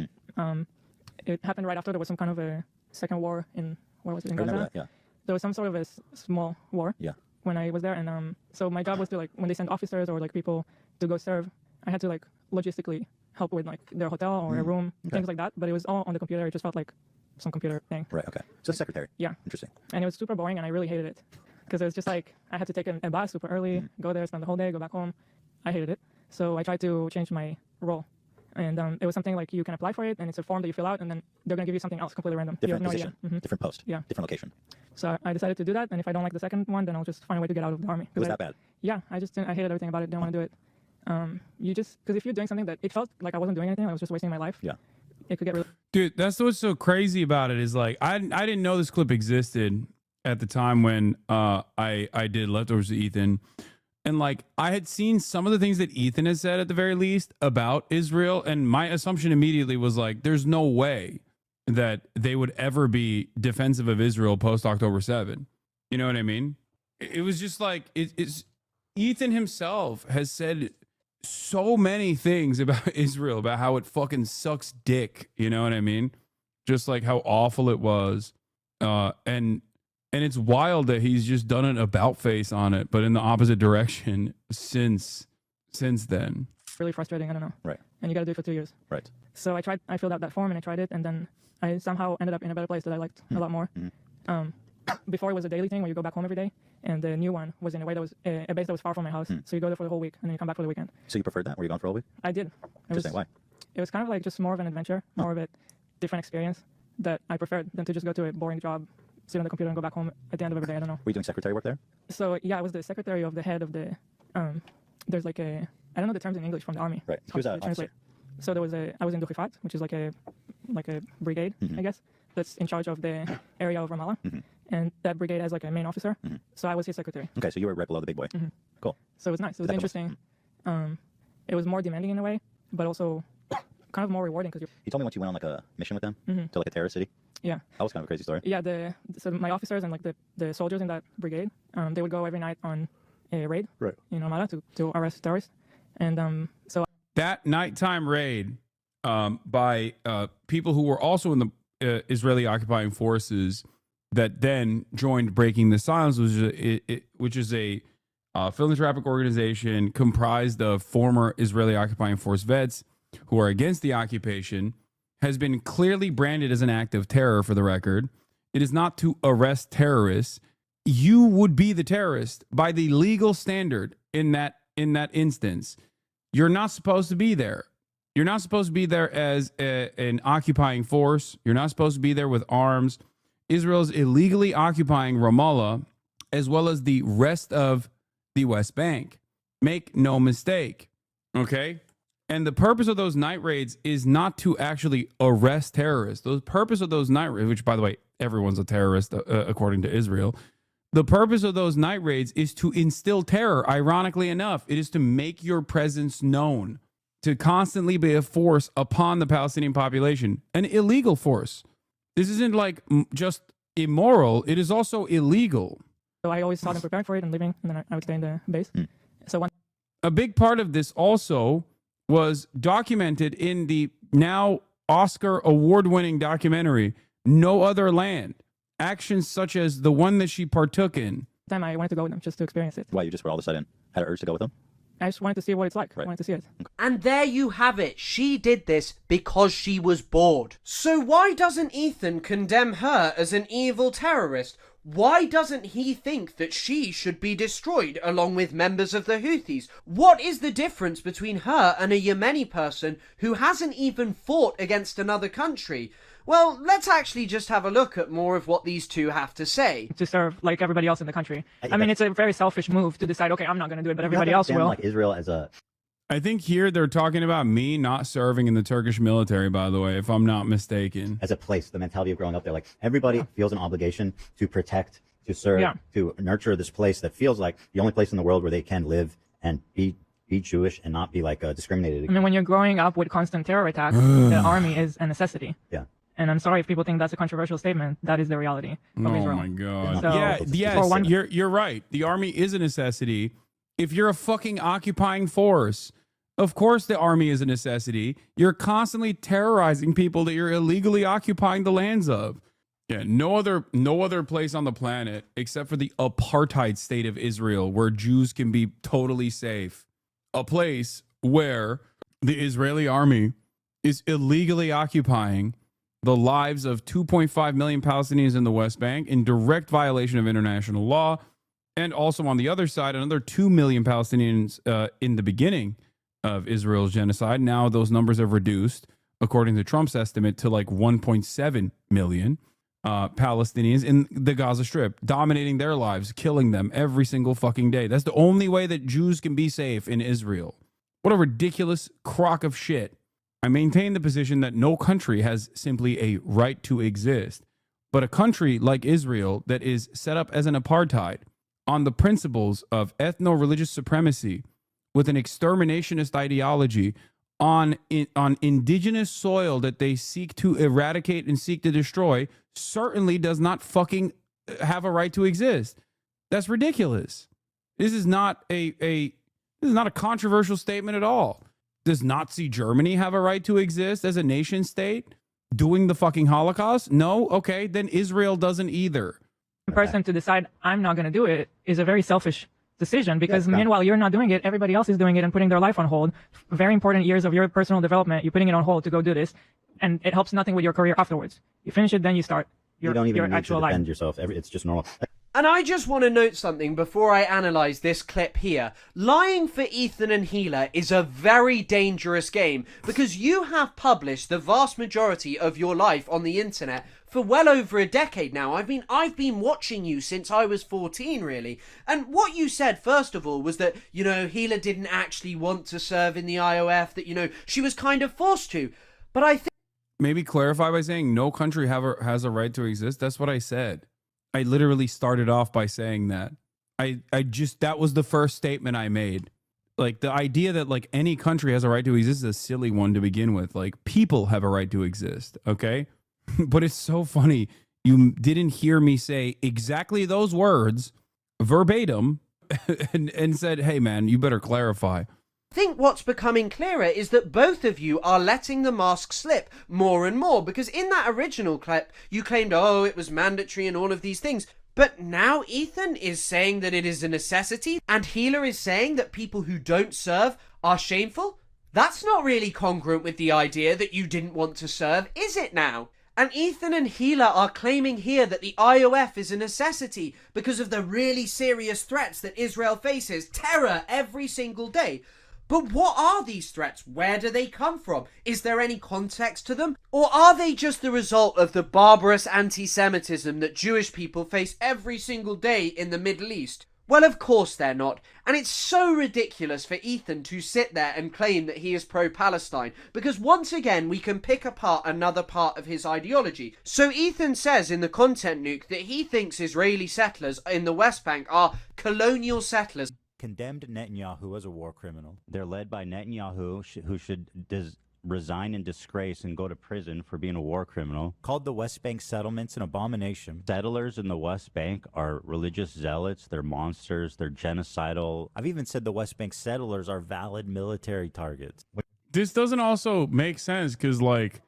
It happened right after there was some kind of a second war in, where was it, in Gaza? Remember that, yeah. There was some sort of a small war when I was there. And so my job was to, like, when they send officers or like people to go serve, I had to like logistically help with like their hotel or a room, things like that. But it was all on the computer. It just felt like some computer thing. Right, okay. So secretary. Yeah. Interesting. And it was super boring and I really hated it. Because it was just like, I had to take a bath super early, go there, spend the whole day, go back home. I hated it. So I tried to change my role. And it was something like you can apply for it and it's a form that you fill out and then they're going to give you something else completely random. Different you have no position, idea. different post, different location. So I decided to do that. And if I don't like the second one, then I'll just find a way to get out of the army. Was that bad? Yeah, I hated everything about it. Didn't want to do it. Because if you're doing something that it felt like I wasn't doing anything, I was just wasting my life. Yeah. It could get really... Dude, that's what's so crazy about it is like, I didn't know this clip existed at the time when I did Leftovers with Ethan. And like, I had seen some of the things that Ethan has said at the very least about Israel. And my assumption immediately was like, there's no way that they would ever be defensive of Israel post October 7. You know what I mean? It was just like it's Ethan himself has said so many things about Israel, about how it fucking sucks dick. You know what I mean? Just like how awful it was. And it's wild that he's just done an about face on it, but in the opposite direction since then. Really frustrating. I don't know. Right. And you got to do it for 2 years. Right. So I filled out that form and I tried it, and then I somehow ended up in a better place that I liked a lot more. Before it was a daily thing where you go back home every day, and the new one was in a way that was a base that was far from my house. So you go there for the whole week and then you come back for the weekend. So you preferred that? Were you gone for a whole week? I did. Interesting. Why? It was kind of like just more of an adventure, more of a different experience that I preferred than to just go to a boring job, sit on the computer and go back home at the end of every day. I don't know. Were you doing secretary work there? So yeah, I was the secretary of the head of the. There's like a, I don't know the terms in English from the army. Right. Who's that? So there was I was in Dukhifat, which is like a brigade, I guess, that's in charge of the area of Ramallah, and that brigade has like a main officer. So I was his secretary. Okay, so you were right below the big boy. Cool. So it was nice. It was interesting. It was more demanding in a way, but also kind of more rewarding because you told me once you went on like a mission with them to like a terrorist city. Yeah. That was kind of a crazy story. Yeah. So my officers and like the soldiers in that brigade, they would go every night on a raid. Right. In Ramallah to arrest terrorists, and so. That nighttime raid by people who were also in the Israeli occupying forces that then joined Breaking the Silence, which is a philanthropic organization comprised of former Israeli occupying force vets who are against the occupation, has been clearly branded as an act of terror, for the record. It is not to arrest terrorists. You would be the terrorist by the legal standard in that instance. You're not supposed to be there. You're not supposed to be there as an occupying force. You're not supposed to be there with arms. Israel's illegally occupying Ramallah, as well as the rest of the West Bank. Make no mistake. Okay? And the purpose of those night raids is not to actually arrest terrorists. The purpose of those night raids, which, by the way, everyone's a terrorist according to Israel. The purpose of those night raids is to instill terror. Ironically enough, it is to make your presence known, to constantly be a force upon the Palestinian population, an illegal force. This isn't like just immoral. It is also illegal. So I always saw them preparing for it and leaving, and then I would stay in the base. So a big part of this also was documented in the now Oscar award-winning documentary, No Other Land. Actions such as the one that she partook in. Time I wanted to go with them just to experience it. Why, you just were all of a sudden had an urge to go with them? I just wanted to see what it's like. Right. I wanted to see it. And there you have it. She did this because she was bored. So why doesn't Ethan condemn her as an evil terrorist? Why doesn't he think that she should be destroyed along with members of the Houthis? What is the difference between her and a Yemeni person who hasn't even fought against another country? Well, let's actually just have a look at more of what these two have to say. To serve like everybody else in the country. I mean, it's a very selfish move to decide, okay, I'm not going to do it, but everybody else will. Like Israel as a... I think here they're talking about me not serving in the Turkish military, by the way, if I'm not mistaken. As a place, the mentality of growing up there, like everybody feels an obligation to protect, to serve, to nurture this place that feels like the only place in the world where they can live and be Jewish and not be like discriminated against. I mean, when you're growing up with constant terror attacks, the army is a necessity. Yeah. And I'm sorry if people think that's a controversial statement. That is the reality of Israel. Oh my God. So, you're right. The army is a necessity. If you're a fucking occupying force, of course the army is a necessity. You're constantly terrorizing people that you're illegally occupying the lands of. Yeah, no other place on the planet except for the apartheid state of Israel where Jews can be totally safe. A place where the Israeli army is illegally occupying the lives of 2.5 million Palestinians in the West Bank in direct violation of international law. And also on the other side, another 2 million Palestinians in the beginning of Israel's genocide. Now those numbers have reduced, according to Trump's estimate, to like 1.7 million Palestinians in the Gaza Strip, dominating their lives, killing them every single fucking day. That's the only way that Jews can be safe in Israel. What a ridiculous crock of shit. I maintain the position that no country has simply a right to exist, but a country like Israel that is set up as an apartheid on the principles of ethno-religious supremacy with an exterminationist ideology on indigenous soil that they seek to eradicate and seek to destroy certainly does not fucking have a right to exist. That's ridiculous. This is not a controversial statement at all. Does Nazi Germany have a right to exist as a nation state doing the fucking Holocaust? No? Okay, then Israel doesesn't either. The person to decide I'm not going to do it is a very selfish decision, because meanwhile you're not doing it, everybody else is doing it and putting their life on hold. Very important years of your personal development, you're putting it on hold to go do this, and it helps nothing with your career afterwards. You finish it, then you start you don't even need to defend life. yourself. It's just normal. And I just want to note something before I analyse this clip here. Lying for Ethan and Gila is a very dangerous game, because you have published the vast majority of your life on the internet for well over a decade now. I've been watching you since I was 14, really. And what you said, first of all, was that, you know, Gila didn't actually want to serve in the IOF, that, you know, she was kind of forced to. But I think... Maybe clarify by saying no country has a right to exist. That's what I said. I literally started off by saying that. That was the first statement I made. Like, the idea that, like, any country has a right to exist is a silly one to begin with. Like, people have a right to exist, okay? But it's so funny. You didn't hear me say exactly those words verbatim and said, hey, man, you better clarify. I think what's becoming clearer is that both of you are letting the mask slip more and more, because in that original clip you claimed, oh, it was mandatory and all of these things, but now Ethan is saying that it is a necessity, and Gila is saying that people who don't serve are shameful. That's not really congruent with the idea that you didn't want to serve, is it now? And Ethan and Gila are claiming here that the IOF is a necessity because of the really serious threats that Israel faces, terror every single day. But what are these threats? Where do they come from? Is there any context to them? Or are they just the result of the barbarous anti-Semitism that Jewish people face every single day in the Middle East? Well, of course they're not. And it's so ridiculous for Ethan to sit there and claim that he is pro-Palestine, because once again we can pick apart another part of his ideology. So Ethan says in the content nuke that he thinks Israeli settlers in the West Bank are colonial settlers. Condemned Netanyahu as a war criminal. They're led by Netanyahu, who should resign in disgrace and go to prison for being a war criminal. Called the West Bank settlements an abomination. Settlers in the West Bank are religious zealots. They're monsters. They're genocidal. I've even said the West Bank settlers are valid military targets. This doesn't also make sense because, like,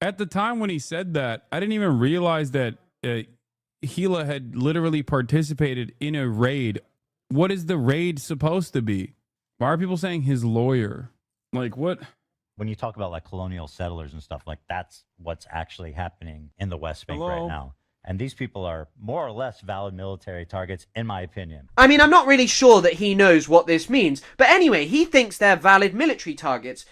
at the time when he said that, I didn't even realize that Gila had literally participated in a raid. What is the raid supposed to be? Why are people saying his lawyer? Like, what? When you talk about, like, colonial settlers and stuff, like, that's what's actually happening in the West Bank right now. And these people are more or less valid military targets, in my opinion. I mean, I'm not really sure that he knows what this means. But anyway, he thinks they're valid military targets.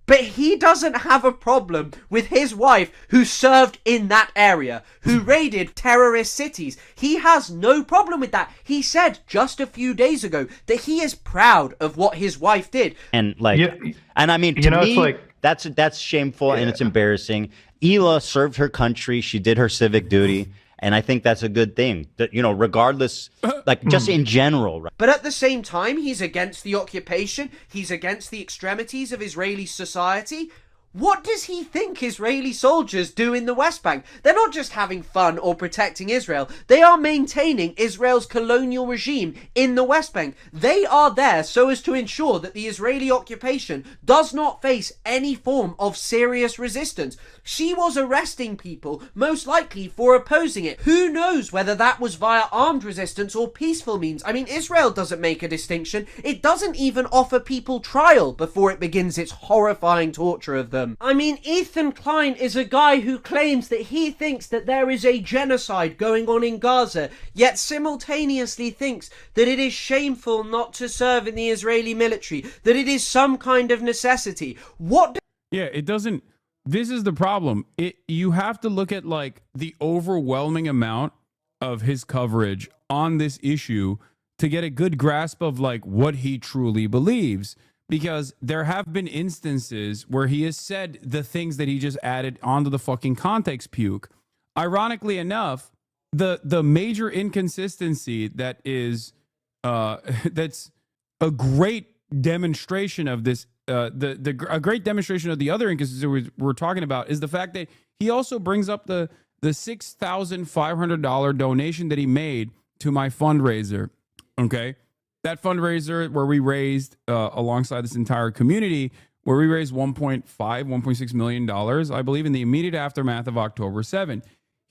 But he doesn't have a problem with his wife who served in that area, who raided terrorist cities. He has no problem with that. He said just a few days ago that he is proud of what his wife did. And, like, and I mean, to me, it's like, that's shameful and it's embarrassing. Hila served her country. She did her civic duty. And I think that's a good thing, that, you know, regardless, like, just in general. Right? But at the same time, he's against the occupation. He's against the extremities of Israeli society. What does he think Israeli soldiers do in the West Bank? They're not just having fun or protecting Israel. They are maintaining Israel's colonial regime in the West Bank. They are there so as to ensure that the Israeli occupation does not face any form of serious resistance. She was arresting people, most likely for opposing it. Who knows whether that was via armed resistance or peaceful means? I mean, Israel doesn't make a distinction. It doesn't even offer people trial before it begins its horrifying torture of them. I mean, Ethan Klein is a guy who claims that he thinks that there is a genocide going on in Gaza, yet simultaneously thinks that it is shameful not to serve in the Israeli military, that it is some kind of necessity. Yeah, it doesn't... This is the problem. You have to look at, like, the overwhelming amount of his coverage on this issue to get a good grasp of, like, what he truly believes. Because there have been instances where he has said the things that he just added onto the fucking context puke. Ironically enough, the major inconsistency that is that's a great demonstration of this a great demonstration of the other inconsistency we're talking about is the fact that he also brings up the $6,500 donation that he made to my fundraiser. Okay, that fundraiser where we raised alongside this entire community, where we raised $1.6 million, I believe, in the immediate aftermath of October 7.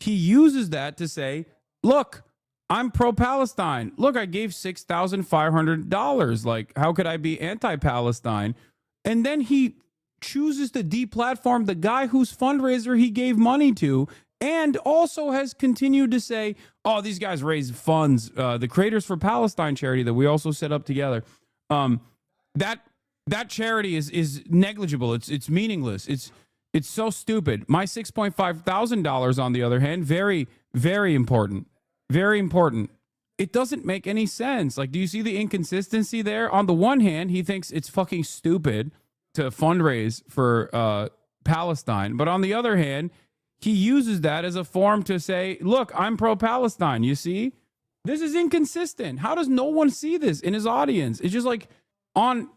He uses that to say, look, I'm pro-Palestine. Look, I gave $6,500. Like, how could I be anti-Palestine? And then he chooses to deplatform the guy whose fundraiser he gave money to, and also has continued to say, oh, these guys raise funds, the Creators for Palestine charity that we also set up together. That charity is negligible. It's meaningless. It's so stupid. My $6,500, on the other hand, very, very important. Very important. It doesn't make any sense. Like, do you see the inconsistency there? On the one hand, he thinks it's fucking stupid to fundraise for Palestine. But on the other hand, he uses that as a form to say, look, I'm pro-Palestine. You see? This is inconsistent. How does no one see this in his audience? It's just like on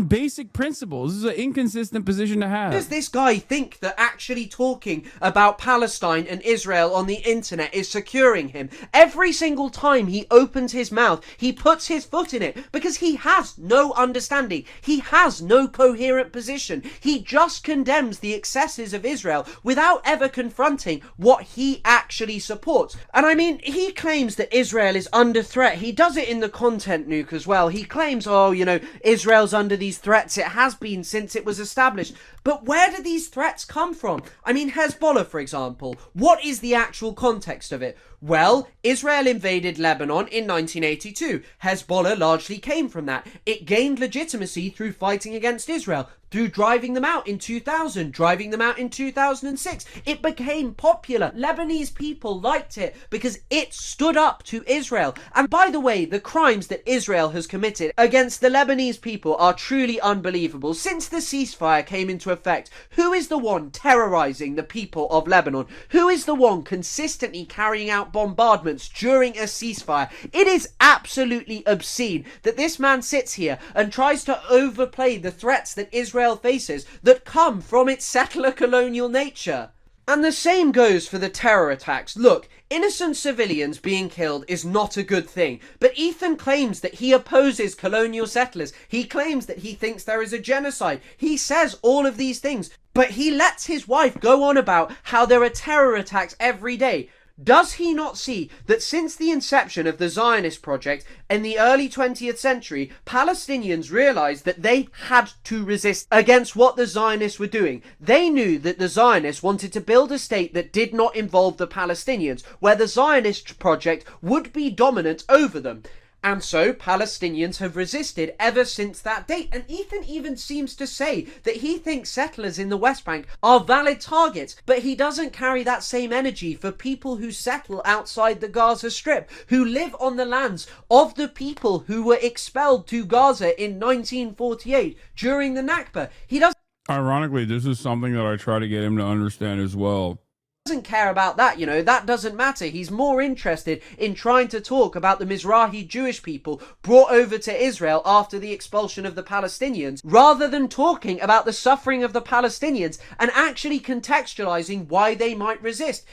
basic principles. This is an inconsistent position to have. Does this guy think that actually talking about Palestine and Israel on the internet is securing him? Every single time he opens his mouth, he puts his foot in it because he has no understanding. He has no coherent position. He just condemns the excesses of Israel without ever confronting what he actually supports. And I mean, he claims that Israel is under threat. He does it in the content nuke as well. He claims, oh, you know, Israel's under these threats. It has been since it was established. But where do these threats come from? I mean, Hezbollah, for example. What is the actual context of it? Well, Israel invaded Lebanon in 1982. Hezbollah largely came from that. It gained legitimacy through fighting against Israel, through driving them out in 2000, driving them out in 2006. It became popular. Lebanese people liked it because it stood up to Israel. And by the way, the crimes that Israel has committed against the Lebanese people are truly unbelievable. Since the ceasefire came into effect, who is the one terrorizing the people of Lebanon? Who is the one consistently carrying out bombardments during a ceasefire? It is absolutely obscene that this man sits here and tries to overplay the threats that Israel faces that come from its settler colonial nature. And the same goes for the terror attacks. Look, innocent civilians being killed is not a good thing, but Ethan claims that he opposes colonial settlers. He claims that he thinks there is a genocide. He says all of these things, but he lets his wife go on about how there are terror attacks every day. Does he not see that since the inception of the Zionist project in the early 20th century, Palestinians realized that they had to resist against what the Zionists were doing? They knew that the Zionists wanted to build a state that did not involve the Palestinians, where the Zionist project would be dominant over them. And so Palestinians have resisted ever since that date. And Ethan even seems to say that he thinks settlers in the West Bank are valid targets, but he doesn't carry that same energy for people who settle outside the Gaza Strip, who live on the lands of the people who were expelled to Gaza in 1948 during the Nakba. He doesn't. Ironically, this is something that I try to get him to understand as well. Doesn't care about that, you know, that doesn't matter. He's more interested in trying to talk about the Mizrahi Jewish people brought over to Israel after the expulsion of the Palestinians, rather than talking about the suffering of the Palestinians and actually contextualizing why they might resist.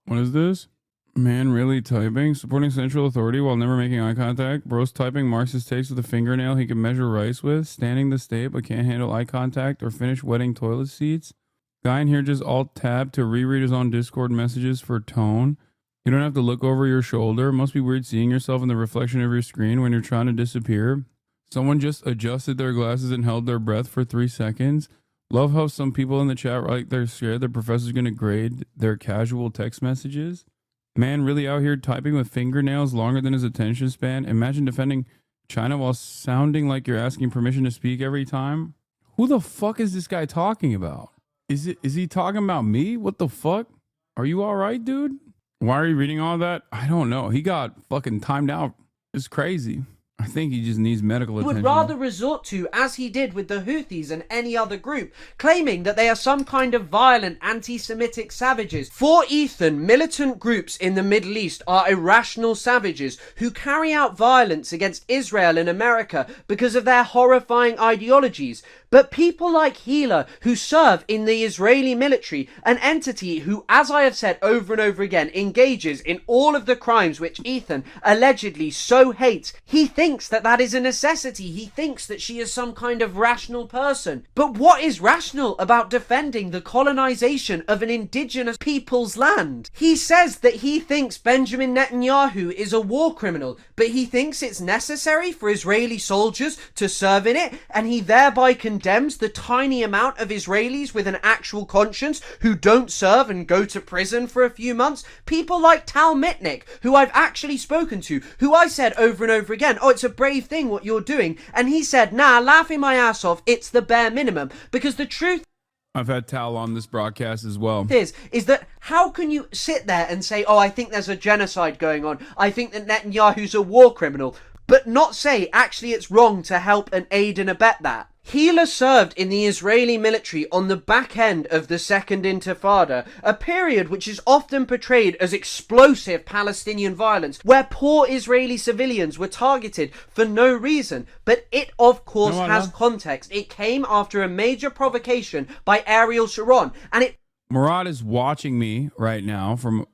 What is this? Man really typing, supporting central authority while never making eye contact. Bro's typing Marxist takes with a fingernail he can measure rice with. Standing the state but can't handle eye contact or finish wetting toilet seats. Guy in here just alt-tab to reread his own Discord messages for tone. You don't have to look over your shoulder. It must be weird seeing yourself in the reflection of your screen when you're trying to disappear. Someone just adjusted their glasses and held their breath for 3 seconds. Love how some people in the chat are like they're scared their professor's going to grade their casual text messages. Man really out here typing with fingernails longer than his attention span. Imagine defending China while sounding like you're asking permission to speak every time. Who the fuck is this guy talking about? Is he talking about me? What the fuck? Are you all right, dude? Why are you reading all that? I don't know. He got fucking timed out. It's crazy. I think he just needs medical attention. Would rather resort to, as he did with the Houthis and any other group, claiming that they are some kind of violent anti-Semitic savages. For Ethan, militant groups in the Middle East are irrational savages who carry out violence against Israel and America because of their horrifying ideologies. But people like Hila, who serve in the Israeli military, an entity who, as I have said over and over again, engages in all of the crimes which Ethan allegedly so hates, he thinks that that is a necessity. He thinks that she is some kind of rational person. But what is rational about defending the colonization of an indigenous people's land? He says that he thinks Benjamin Netanyahu is a war criminal, but he thinks it's necessary for Israeli soldiers to serve in it, and he thereby condemns the tiny amount of Israelis with an actual conscience who don't serve and go to prison for a few months. People like Tal Mitnick, who I've actually spoken to, who I said over and over again, oh, it's a brave thing what you're doing, and he said, nah, laughing my ass off, it's the bare minimum, because the truth I've had Tal on this broadcast as well. is that how can you sit there and say, oh, I think there's a genocide going on, I think that Netanyahu's a war criminal, but not say actually it's wrong to help and aid and abet that? Hila served in the Israeli military on the back end of the Second Intifada, a period which is often portrayed as explosive Palestinian violence, where poor Israeli civilians were targeted for no reason. But it, of course, has context. It came after a major provocation by Ariel Sharon, and it... Murad is watching me right now from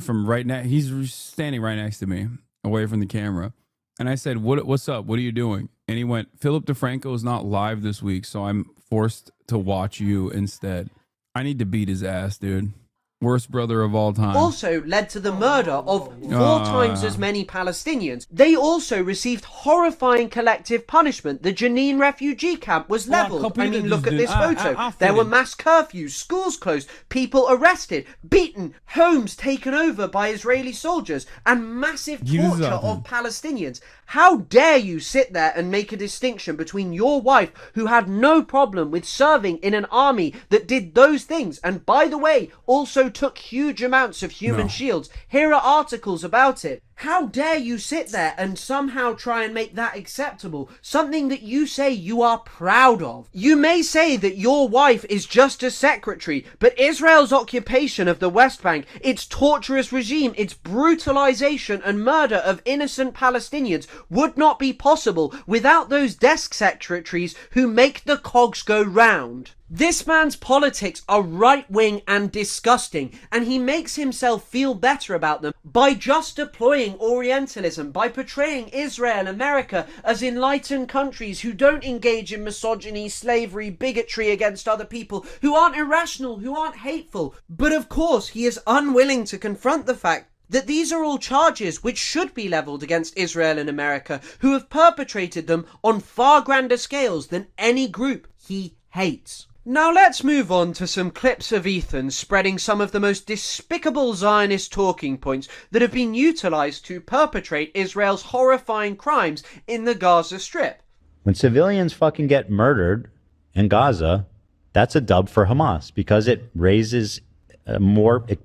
right now. He's standing right next to me, away from the camera. And I said, what's up? What are you doing? And he went, Philip DeFranco is not live this week, so I'm forced to watch you instead. I need to beat his ass, dude. Worst brother of all time. Also led to the murder of 4 times as many Palestinians. They also received horrifying collective punishment. The Jenin refugee camp was leveled. I mean, look at this photo. There were mass curfews, schools closed, people arrested, beaten, homes taken over by Israeli soldiers, and massive torture of Palestinians. How dare you sit there and make a distinction between your wife, who had no problem with serving in an army that did those things, and by the way, also took huge amounts of human shields. Here are articles about it. How dare you sit there and somehow try and make that acceptable? Something that you say you are proud of. You may say that your wife is just a secretary, but Israel's occupation of the West Bank, its torturous regime, its brutalization and murder of innocent Palestinians would not be possible without those desk secretaries who make the cogs go round. This man's politics are right-wing and disgusting, and he makes himself feel better about them by just deploying Orientalism, by portraying Israel and America as enlightened countries who don't engage in misogyny, slavery, bigotry against other people, who aren't irrational, who aren't hateful. But of course, he is unwilling to confront the fact that these are all charges which should be levelled against Israel and America, who have perpetrated them on far grander scales than any group he hates. Now let's move on to some clips of Ethan spreading some of the most despicable Zionist talking points that have been utilised to perpetrate Israel's horrifying crimes in the Gaza Strip. When civilians fucking get murdered in Gaza, that's a dub for Hamas, because it raises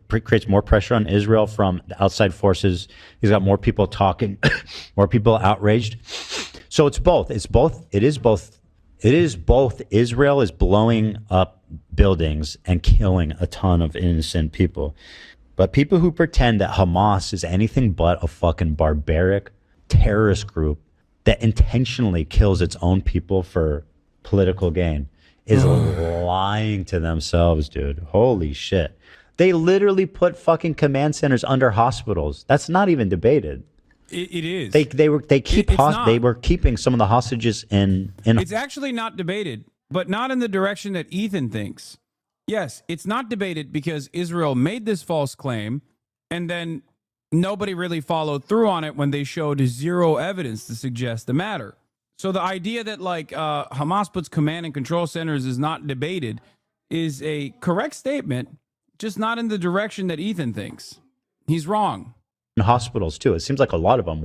creates more pressure on Israel from the outside forces. He's got more people talking, more people outraged. So it's both. It is both. Israel is blowing up buildings and killing a ton of innocent people. But people who pretend that Hamas is anything but a fucking barbaric terrorist group that intentionally kills its own people for political gain is lying to themselves, dude. Holy shit. They literally put fucking command centers under hospitals. That's not even debated. It is. They were keeping some of the hostages in. It's actually not debated, but not in the direction that Ethan thinks. Yes, it's not debated because Israel made this false claim, and then nobody really followed through on it when they showed zero evidence to suggest the matter. So the idea that Hamas puts command and control centers is not debated is a correct statement, just not in the direction that Ethan thinks. He's wrong. Hospitals too. It seems like a lot of them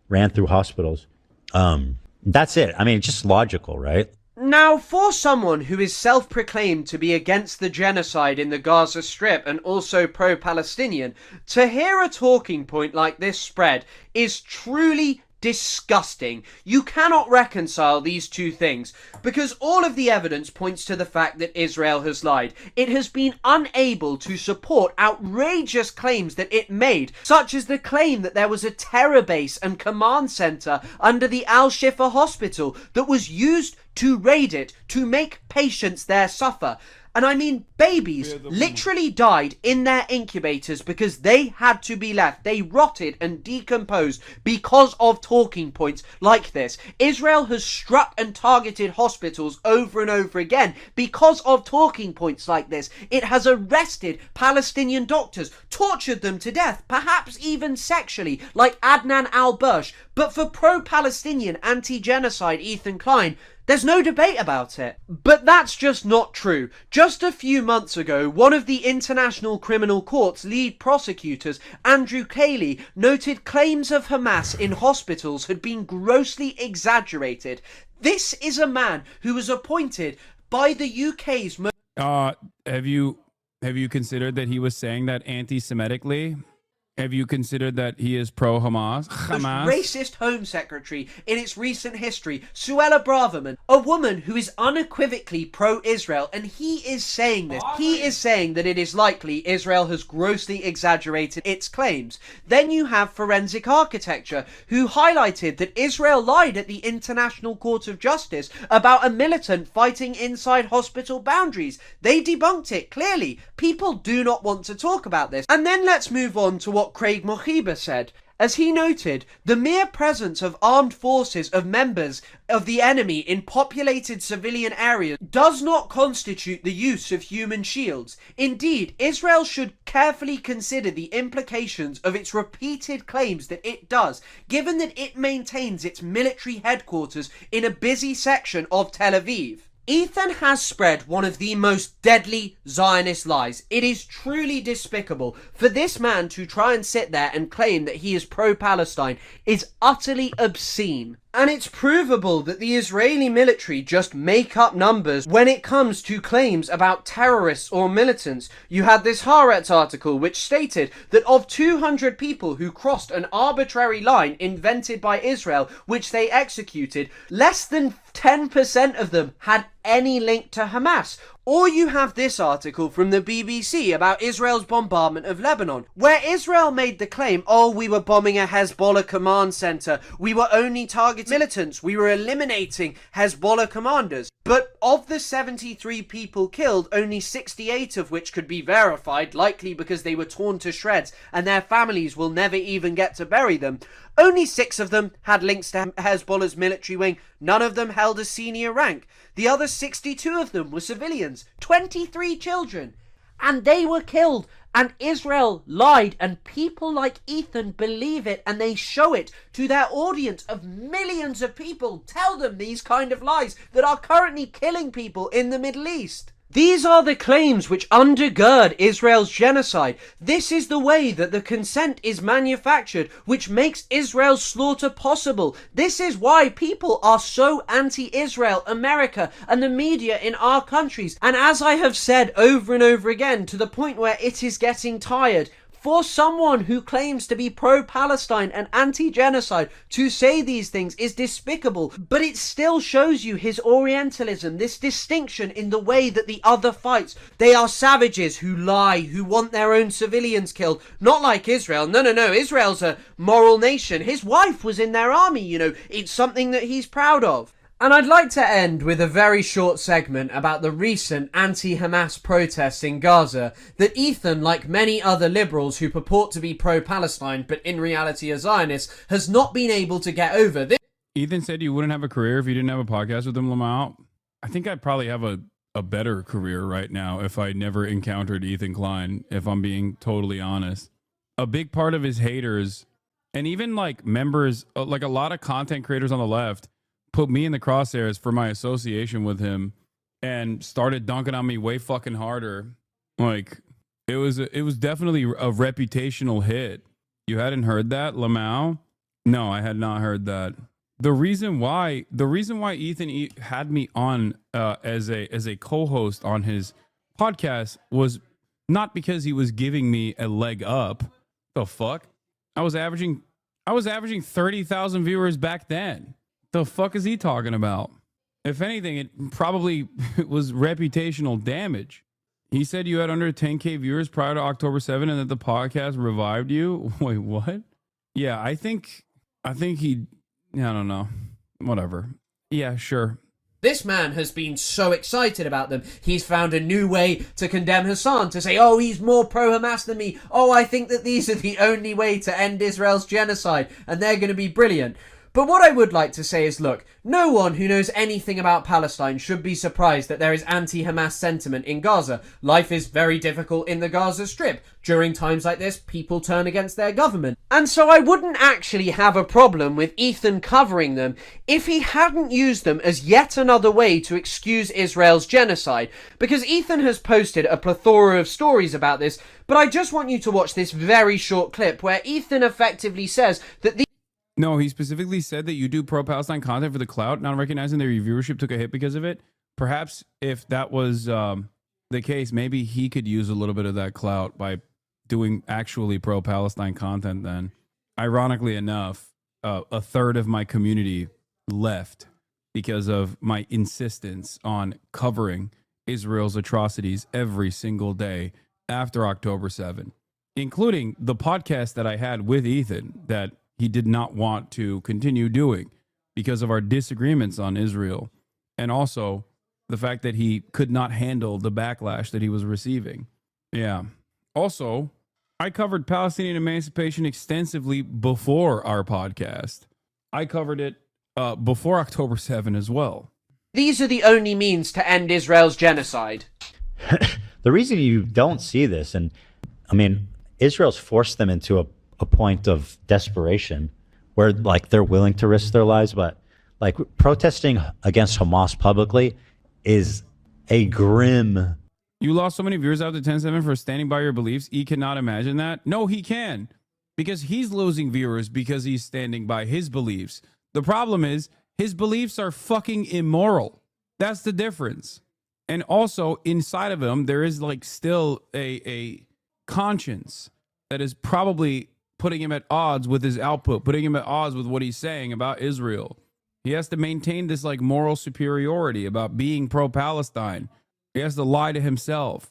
ran through hospitals. That's it. I mean, it's just logical, right? Now, for someone who is self-proclaimed to be against the genocide in the Gaza Strip and also pro-Palestinian, to hear a talking point like this spread is truly disgusting. You cannot reconcile these two things because all of the evidence points to the fact that Israel has lied. It has been unable to support outrageous claims that it made, such as the claim that there was a terror base and command center under the Al-Shifa hospital that was used to raid it, to make patients there suffer. And I mean, babies literally died in their incubators because they had to be left. They rotted and decomposed because of talking points like this. Israel has struck and targeted hospitals over and over again because of talking points like this. It has arrested Palestinian doctors, tortured them to death, perhaps even sexually, like Adnan al-Bursh. But for pro-Palestinian anti-genocide Ethan Klein, there's no debate about it. But that's just not true. Just a few months ago, one of the International Criminal Court's lead prosecutors, Andrew Cayley, noted claims of Hamas in hospitals had been grossly exaggerated. This is a man who was appointed by the UK's... Have you considered that he was saying that anti-Semitically? Have you considered that he is pro-Hamas? Most racist Home Secretary in its recent history, Suella Braverman, a woman who is unequivocally pro-Israel, and he is saying this. He is saying that it is likely Israel has grossly exaggerated its claims. Then you have Forensic Architecture, who highlighted that Israel lied at the International Court of Justice about a militant fighting inside hospital boundaries. They debunked it, clearly. People do not want to talk about this. And then let's move on to what Craig Mohiba said. As he noted, the mere presence of armed forces of members of the enemy in populated civilian areas does not constitute the use of human shields. Indeed, Israel should carefully consider the implications of its repeated claims that it does, given that it maintains its military headquarters in a busy section of Tel Aviv. Ethan has spread one of the most deadly Zionist lies. It is truly despicable. For this man to try and sit there and claim that he is pro-Palestine is utterly obscene. And it's provable that the Israeli military just make up numbers when it comes to claims about terrorists or militants. You had this Haaretz article which stated that of 200 people who crossed an arbitrary line invented by Israel, which they executed, less than 10% of them had any link to Hamas. Or you have this article from the BBC about Israel's bombardment of Lebanon, where Israel made the claim, oh, we were bombing a Hezbollah command center, we were only targeting militants, we were eliminating Hezbollah commanders. But of the 73 people killed, only 68 of which could be verified, likely because they were torn to shreds and their families will never even get to bury them. Only 6 of them had links to Hezbollah's military wing. None of them held a senior rank. The other 62 of them were civilians, 23 children. And they were killed. And Israel lied, and people like Ethan believe it, and they show it to their audience of millions of people. Tell them these kind of lies that are currently killing people in the Middle East. These are the claims which undergird Israel's genocide. This is the way that the consent is manufactured, which makes Israel's slaughter possible. This is why people are so anti-Israel, America, and the media in our countries. And as I have said over and over again, to the point where it is getting tired, for someone who claims to be pro-Palestine and anti-genocide to say these things is despicable, but it still shows you his Orientalism, this distinction in the way that the other fights. They are savages who lie, who want their own civilians killed, not like Israel. No, Israel's a moral nation. His wife was in their army, it's something that he's proud of. And I'd like to end with a very short segment about the recent anti-Hamas protests in Gaza that Ethan, like many other liberals who purport to be pro-Palestine but in reality are Zionists, has not been able to get over. Ethan said you wouldn't have a career if you didn't have a podcast with him, Lamau. I think I'd probably have a better career right now if I never encountered Ethan Klein, if I'm being totally honest. A big part of his haters, and even like members, like a lot of content creators on the left, put me in the crosshairs for my association with him and started dunking on me way fucking harder. Like, it was definitely a reputational hit. You hadn't heard that, Lamau? No, I had not heard that. The reason why Ethan had me on as a co-host on his podcast was not because he was giving me a leg up. The fuck? I was averaging I was averaging 30,000 viewers back then. The fuck is he talking about? If anything, it probably was reputational damage. He said you had under 10K viewers prior to October 7 and that the podcast revived you. Wait, what? Yeah, I think he, I don't know. Whatever. Yeah, sure. This man has been so excited about them. He's found a new way to condemn Hasan, to say, oh, he's more pro-Hamas than me. Oh, I think that these are the only way to end Israel's genocide, and they're going to be brilliant. But what I would like to say is, look, no one who knows anything about Palestine should be surprised that there is anti-Hamas sentiment in Gaza. Life is very difficult in the Gaza Strip. During times like this, people turn against their government. And so I wouldn't actually have a problem with Ethan covering them if he hadn't used them as yet another way to excuse Israel's genocide. Because Ethan has posted a plethora of stories about this, but I just want you to watch this very short clip where Ethan effectively says that the No, he specifically said that you do pro-Palestine content for the clout, not recognizing that your viewership took a hit because of it. Perhaps if that was the case, maybe he could use a little bit of that clout by doing actually pro-Palestine content then. Ironically enough, a third of my community left because of my insistence on covering Israel's atrocities every single day after October 7, including the podcast that I had with Ethan that he did not want to continue doing because of our disagreements on Israel, and also the fact that he could not handle the backlash that he was receiving. Yeah. Also, I covered Palestinian emancipation extensively before our podcast. I covered it before October 7 as well. these are the only means to end Israel's genocide. The reason you don't see this, and I mean, Israel's forced them into a point of desperation where like they're willing to risk their lives, but like protesting against Hamas publicly is a grim. You lost so many viewers out to 10-7 for standing by your beliefs. He cannot imagine that. No, he can, because he's losing viewers because he's standing by his beliefs. The problem is his beliefs are fucking immoral. That's the difference. And also inside of him, there is like still a conscience that is probably putting him at odds with his output, putting him at odds with what he's saying about Israel. He has to maintain this like moral superiority about being pro-Palestine. He has to lie to himself.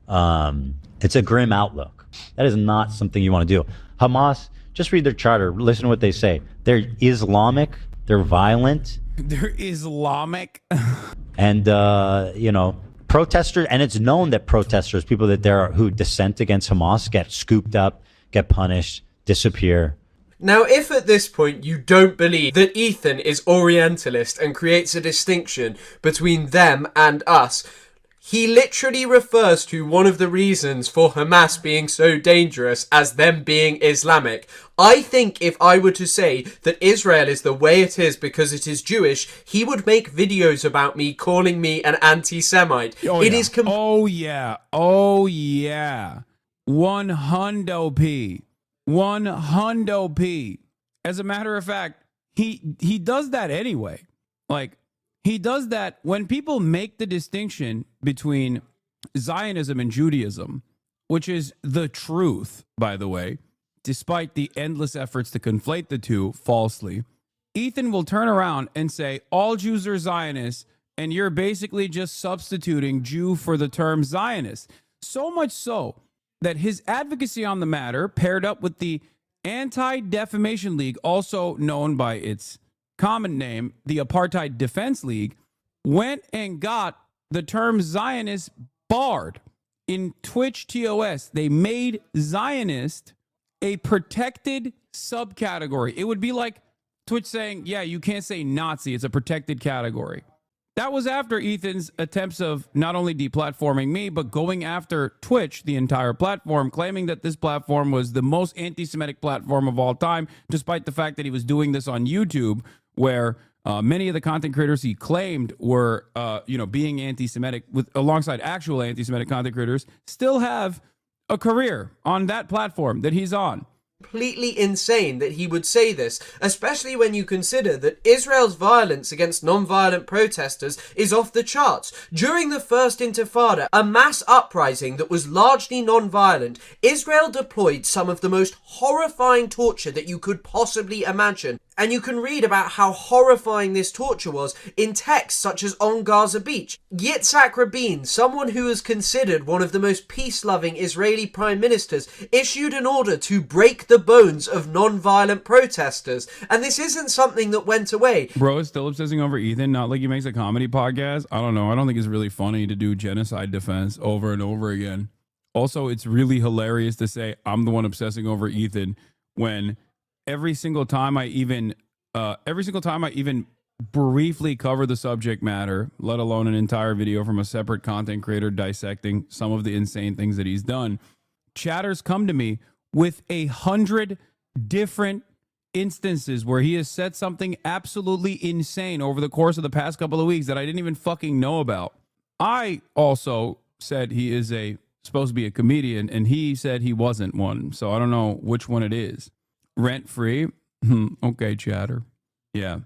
It's a grim outlook. That is not something you want to do. Hamas, just read their charter. Listen to what they say. They're Islamic. They're violent. They're Islamic. And, you know, protesters, and it's known that protesters, people that there who dissent against Hamas, get scooped up, get punished, disappear. Now, if at this point you don't believe that Ethan is Orientalist and creates a distinction between them and us, he literally refers to one of the reasons for Hamas being so dangerous as them being Islamic. I think if I were to say that Israel is the way it is because it is Jewish, he would make videos about me calling me an anti-Semite. Oh yeah. 100p. 100p. As a matter of fact, he does that anyway. Like, he does that when people make the distinction between Zionism and Judaism, which is the truth, by the way, despite the endless efforts to conflate the two falsely. Ethan will turn around and say, all Jews are Zionists, and you're basically just substituting Jew for the term Zionist. So much so that his advocacy on the matter, paired up with the Anti-Defamation League, also known by its common name, the Apartheid Defense League, went and got the term Zionist barred in Twitch TOS. They made Zionist a protected subcategory. It would be like Twitch saying, yeah, you can't say Nazi. It's a protected category. That was after Ethan's attempts of not only deplatforming me, but going after Twitch, the entire platform, claiming that this platform was the most anti-Semitic platform of all time, despite the fact that he was doing this on YouTube, where many of the content creators he claimed were, being anti-Semitic alongside actual anti-Semitic content creators still have a career on that platform that he's on. Completely insane that he would say this, especially when you consider that Israel's violence against non-violent protesters is off the charts. During the First Intifada, a mass uprising that was largely non-violent, Israel deployed some of the most horrifying torture that you could possibly imagine. And you can read about how horrifying this torture was in texts such as On Gaza Beach. Yitzhak Rabin, someone who is considered one of the most peace-loving Israeli prime ministers, issued an order to break the bones of non-violent protesters. And this isn't something that went away. Bro is still obsessing over Ethan, not like he makes a comedy podcast. I don't know. I don't think it's really funny to do genocide defense over and over again. Also, it's really hilarious to say I'm the one obsessing over Ethan when every single time I even briefly cover the subject matter, let alone an entire video from a separate content creator dissecting some of the insane things that he's done, chatters come to me with 100 different instances where he has said something absolutely insane over the course of the past couple of weeks that I didn't even fucking know about. I also said he is supposed to be a comedian, and he said he wasn't one, so I don't know which one it is. Rent-free? Okay, chatter. Yeah,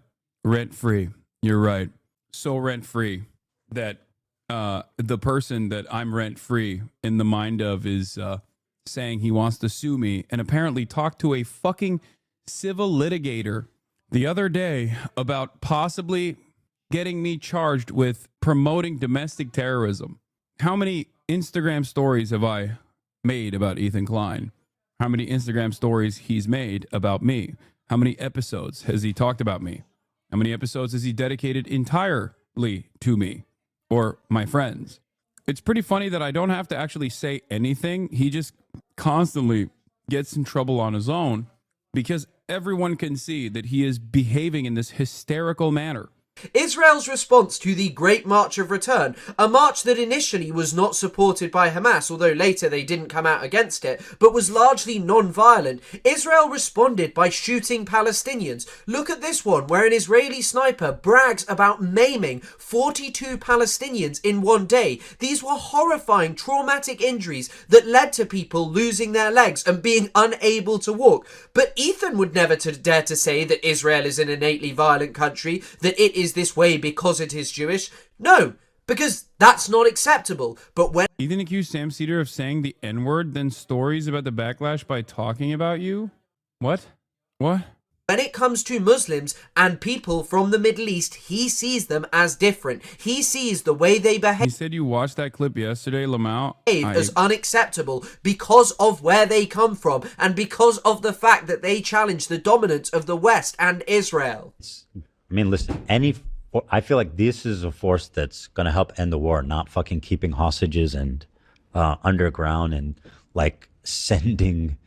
rent-free. You're right. So rent-free that the person that I'm rent-free in the mind of is saying he wants to sue me and apparently talk to a fucking civil litigator the other day about possibly getting me charged with promoting domestic terrorism. How many Instagram stories have I made about Ethan Klein? How many Instagram stories he's made about me? How many episodes has he talked about me? How many episodes has he dedicated entirely to me or my friends? It's pretty funny that I don't have to actually say anything. He just constantly gets in trouble on his own because everyone can see that he is behaving in this hysterical manner. Israel's response to the Great March of Return, a march that initially was not supported by Hamas, although later they didn't come out against it, but was largely non-violent. Israel responded by shooting Palestinians. Look at this one, where an Israeli sniper brags about maiming 42 Palestinians in one day. These were horrifying, traumatic injuries that led to people losing their legs and being unable to walk. But Ethan would never dare to say that Israel is an innately violent country, that it is this way because it is Jewish. No, because that's not acceptable. But when Ethan accused Sam Cedar of saying the N-word, then stories about the backlash by talking about you? What? When it comes to Muslims and people from the Middle East, he sees them as different. He sees the way they behave. He said you watched that clip yesterday, Lamau. As unacceptable because of where they come from and because of the fact that they challenge the dominance of the West and Israel. I mean, listen, I feel like this is a force that's going to help end the war, not fucking keeping hostages and underground and like sending,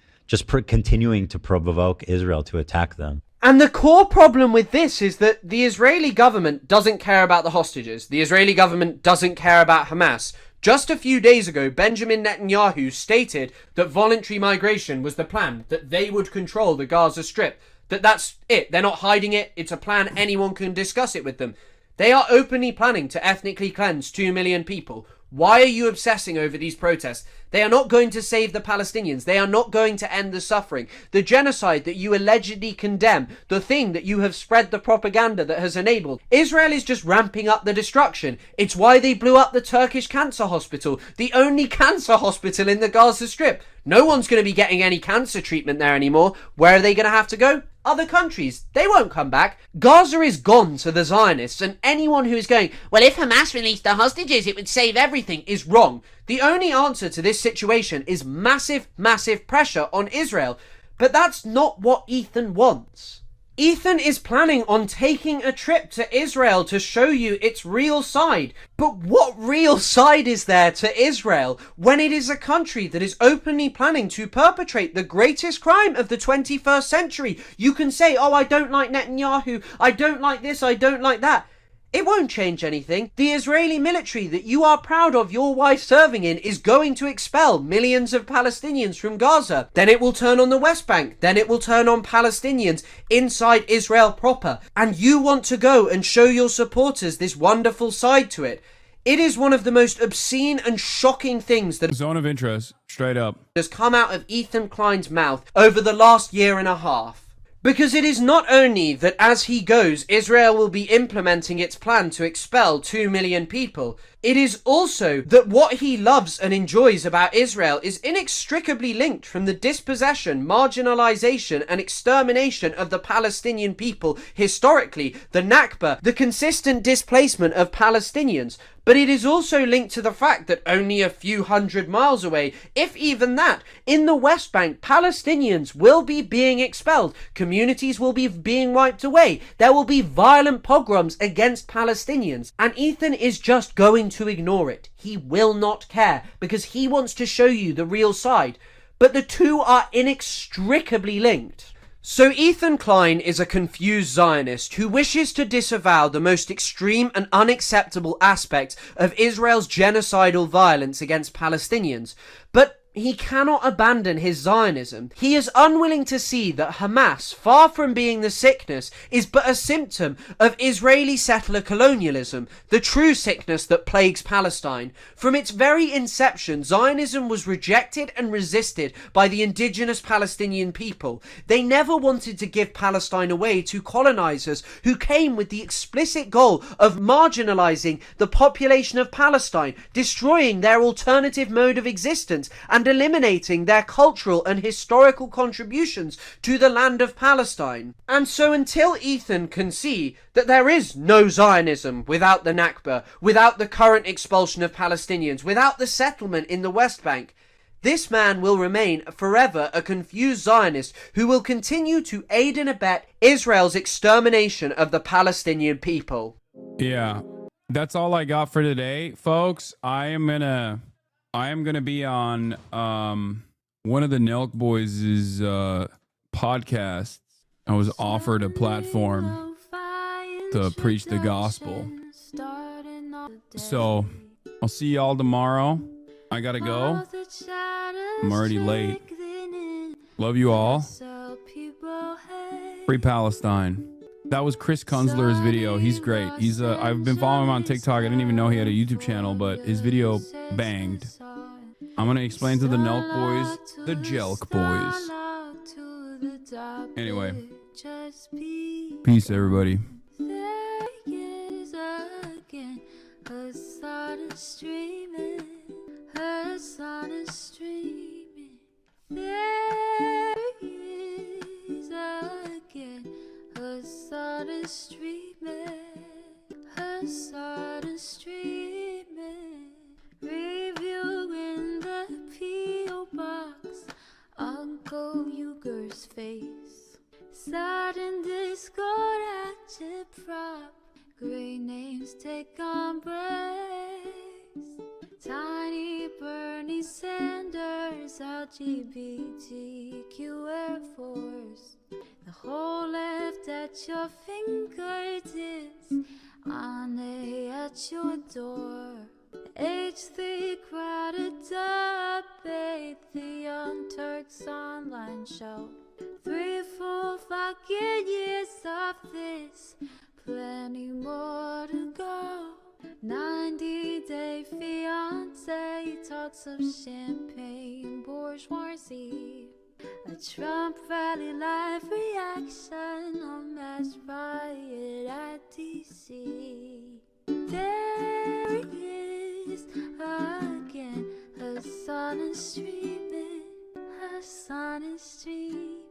continuing to provoke Israel to attack them. And the core problem with this is that the Israeli government doesn't care about the hostages. The Israeli government doesn't care about Hamas. Just a few days ago, Benjamin Netanyahu stated that voluntary migration was the plan, that they would control the Gaza Strip. That's it. They're not hiding it. It's a plan. Anyone can discuss it with them. They are openly planning to ethnically cleanse 2 million people. Why are you obsessing over these protests? They are not going to save the Palestinians. They are not going to end the suffering. The genocide that you allegedly condemn, the thing that you have spread the propaganda that has enabled, Israel is just ramping up the destruction. It's why they blew up the Turkish cancer hospital, the only cancer hospital in the Gaza Strip. No one's going to be getting any cancer treatment there anymore. Where are they going to have to go? Other countries. They won't come back. Gaza is gone to the Zionists, and anyone who is going, well, if Hamas released the hostages, it would save everything, is wrong. The only answer to this situation is massive, massive pressure on Israel. But that's not what Ethan wants. Ethan is planning on taking a trip to Israel to show you its real side. But what real side is there to Israel when it is a country that is openly planning to perpetrate the greatest crime of the 21st century? You can say, oh, I don't like Netanyahu, I don't like this, I don't like that. It won't change anything. The Israeli military that you are proud of your wife serving in is going to expel millions of Palestinians from Gaza. Then it will turn on the West Bank. Then it will turn on Palestinians inside Israel proper. And you want to go and show your supporters this wonderful side to it. It is one of the most obscene and shocking things that Zone of interest, straight up, has come out of Ethan Klein's mouth over the last year and a half. Because it is not only that as he goes, Israel will be implementing its plan to expel 2 million people, it is also that what he loves and enjoys about Israel is inextricably linked from the dispossession, marginalization, and extermination of the Palestinian people historically, the Nakba, the consistent displacement of Palestinians. But it is also linked to the fact that only a few hundred miles away, if even that, in the West Bank, Palestinians will be being expelled. Communities will be being wiped away. There will be violent pogroms against Palestinians. And Ethan is just going to ignore it. He will not care because he wants to show you the real side. But the two are inextricably linked. So Ethan Klein is a confused Zionist who wishes to disavow the most extreme and unacceptable aspects of Israel's genocidal violence against Palestinians, but he cannot abandon his Zionism. He is unwilling to see that Hamas, far from being the sickness, is but a symptom of Israeli settler colonialism, the true sickness that plagues Palestine. From its very inception, Zionism was rejected and resisted by the indigenous Palestinian people. They never wanted to give Palestine away to colonizers who came with the explicit goal of marginalizing the population of Palestine, destroying their alternative mode of existence, and eliminating their cultural and historical contributions to the land of Palestine. And so until Ethan can see that there is no Zionism without the Nakba, without the current expulsion of Palestinians, without the settlement in the West Bank, this man will remain forever a confused Zionist who will continue to aid and abet Israel's extermination of the Palestinian people. Yeah, that's all I got for today, folks. I am gonna be on one of the Nelk Boys' podcasts. I was offered a platform to preach the gospel. So I'll see y'all tomorrow. I gotta go. I'm already late. Love you all. Free Palestine. That was Chris Kunzler's video. He's great. I've been following him on TikTok. I didn't even know he had a YouTube channel, but his video banged. I'm going to explain to the Nelk Boys, the Jelk Boys. Anyway, peace, everybody. Hassan streaming, review in the P.O. box, Uncle Uger's face, sudden discord at your prop, great names take on breaks, Tiny Bernie Sanders, LGBTQ Air Force, the whole left at your fingertips, Ane at your door, H3 crowded debate, the Young Turks online show, 3 full fucking years of this, plenty more to go, 90-day fiance, talks of champagne bourgeoisie, a Trump rally live reaction, a mass riot at DC. There he is again, Hassan is streaming, Hassan is streaming.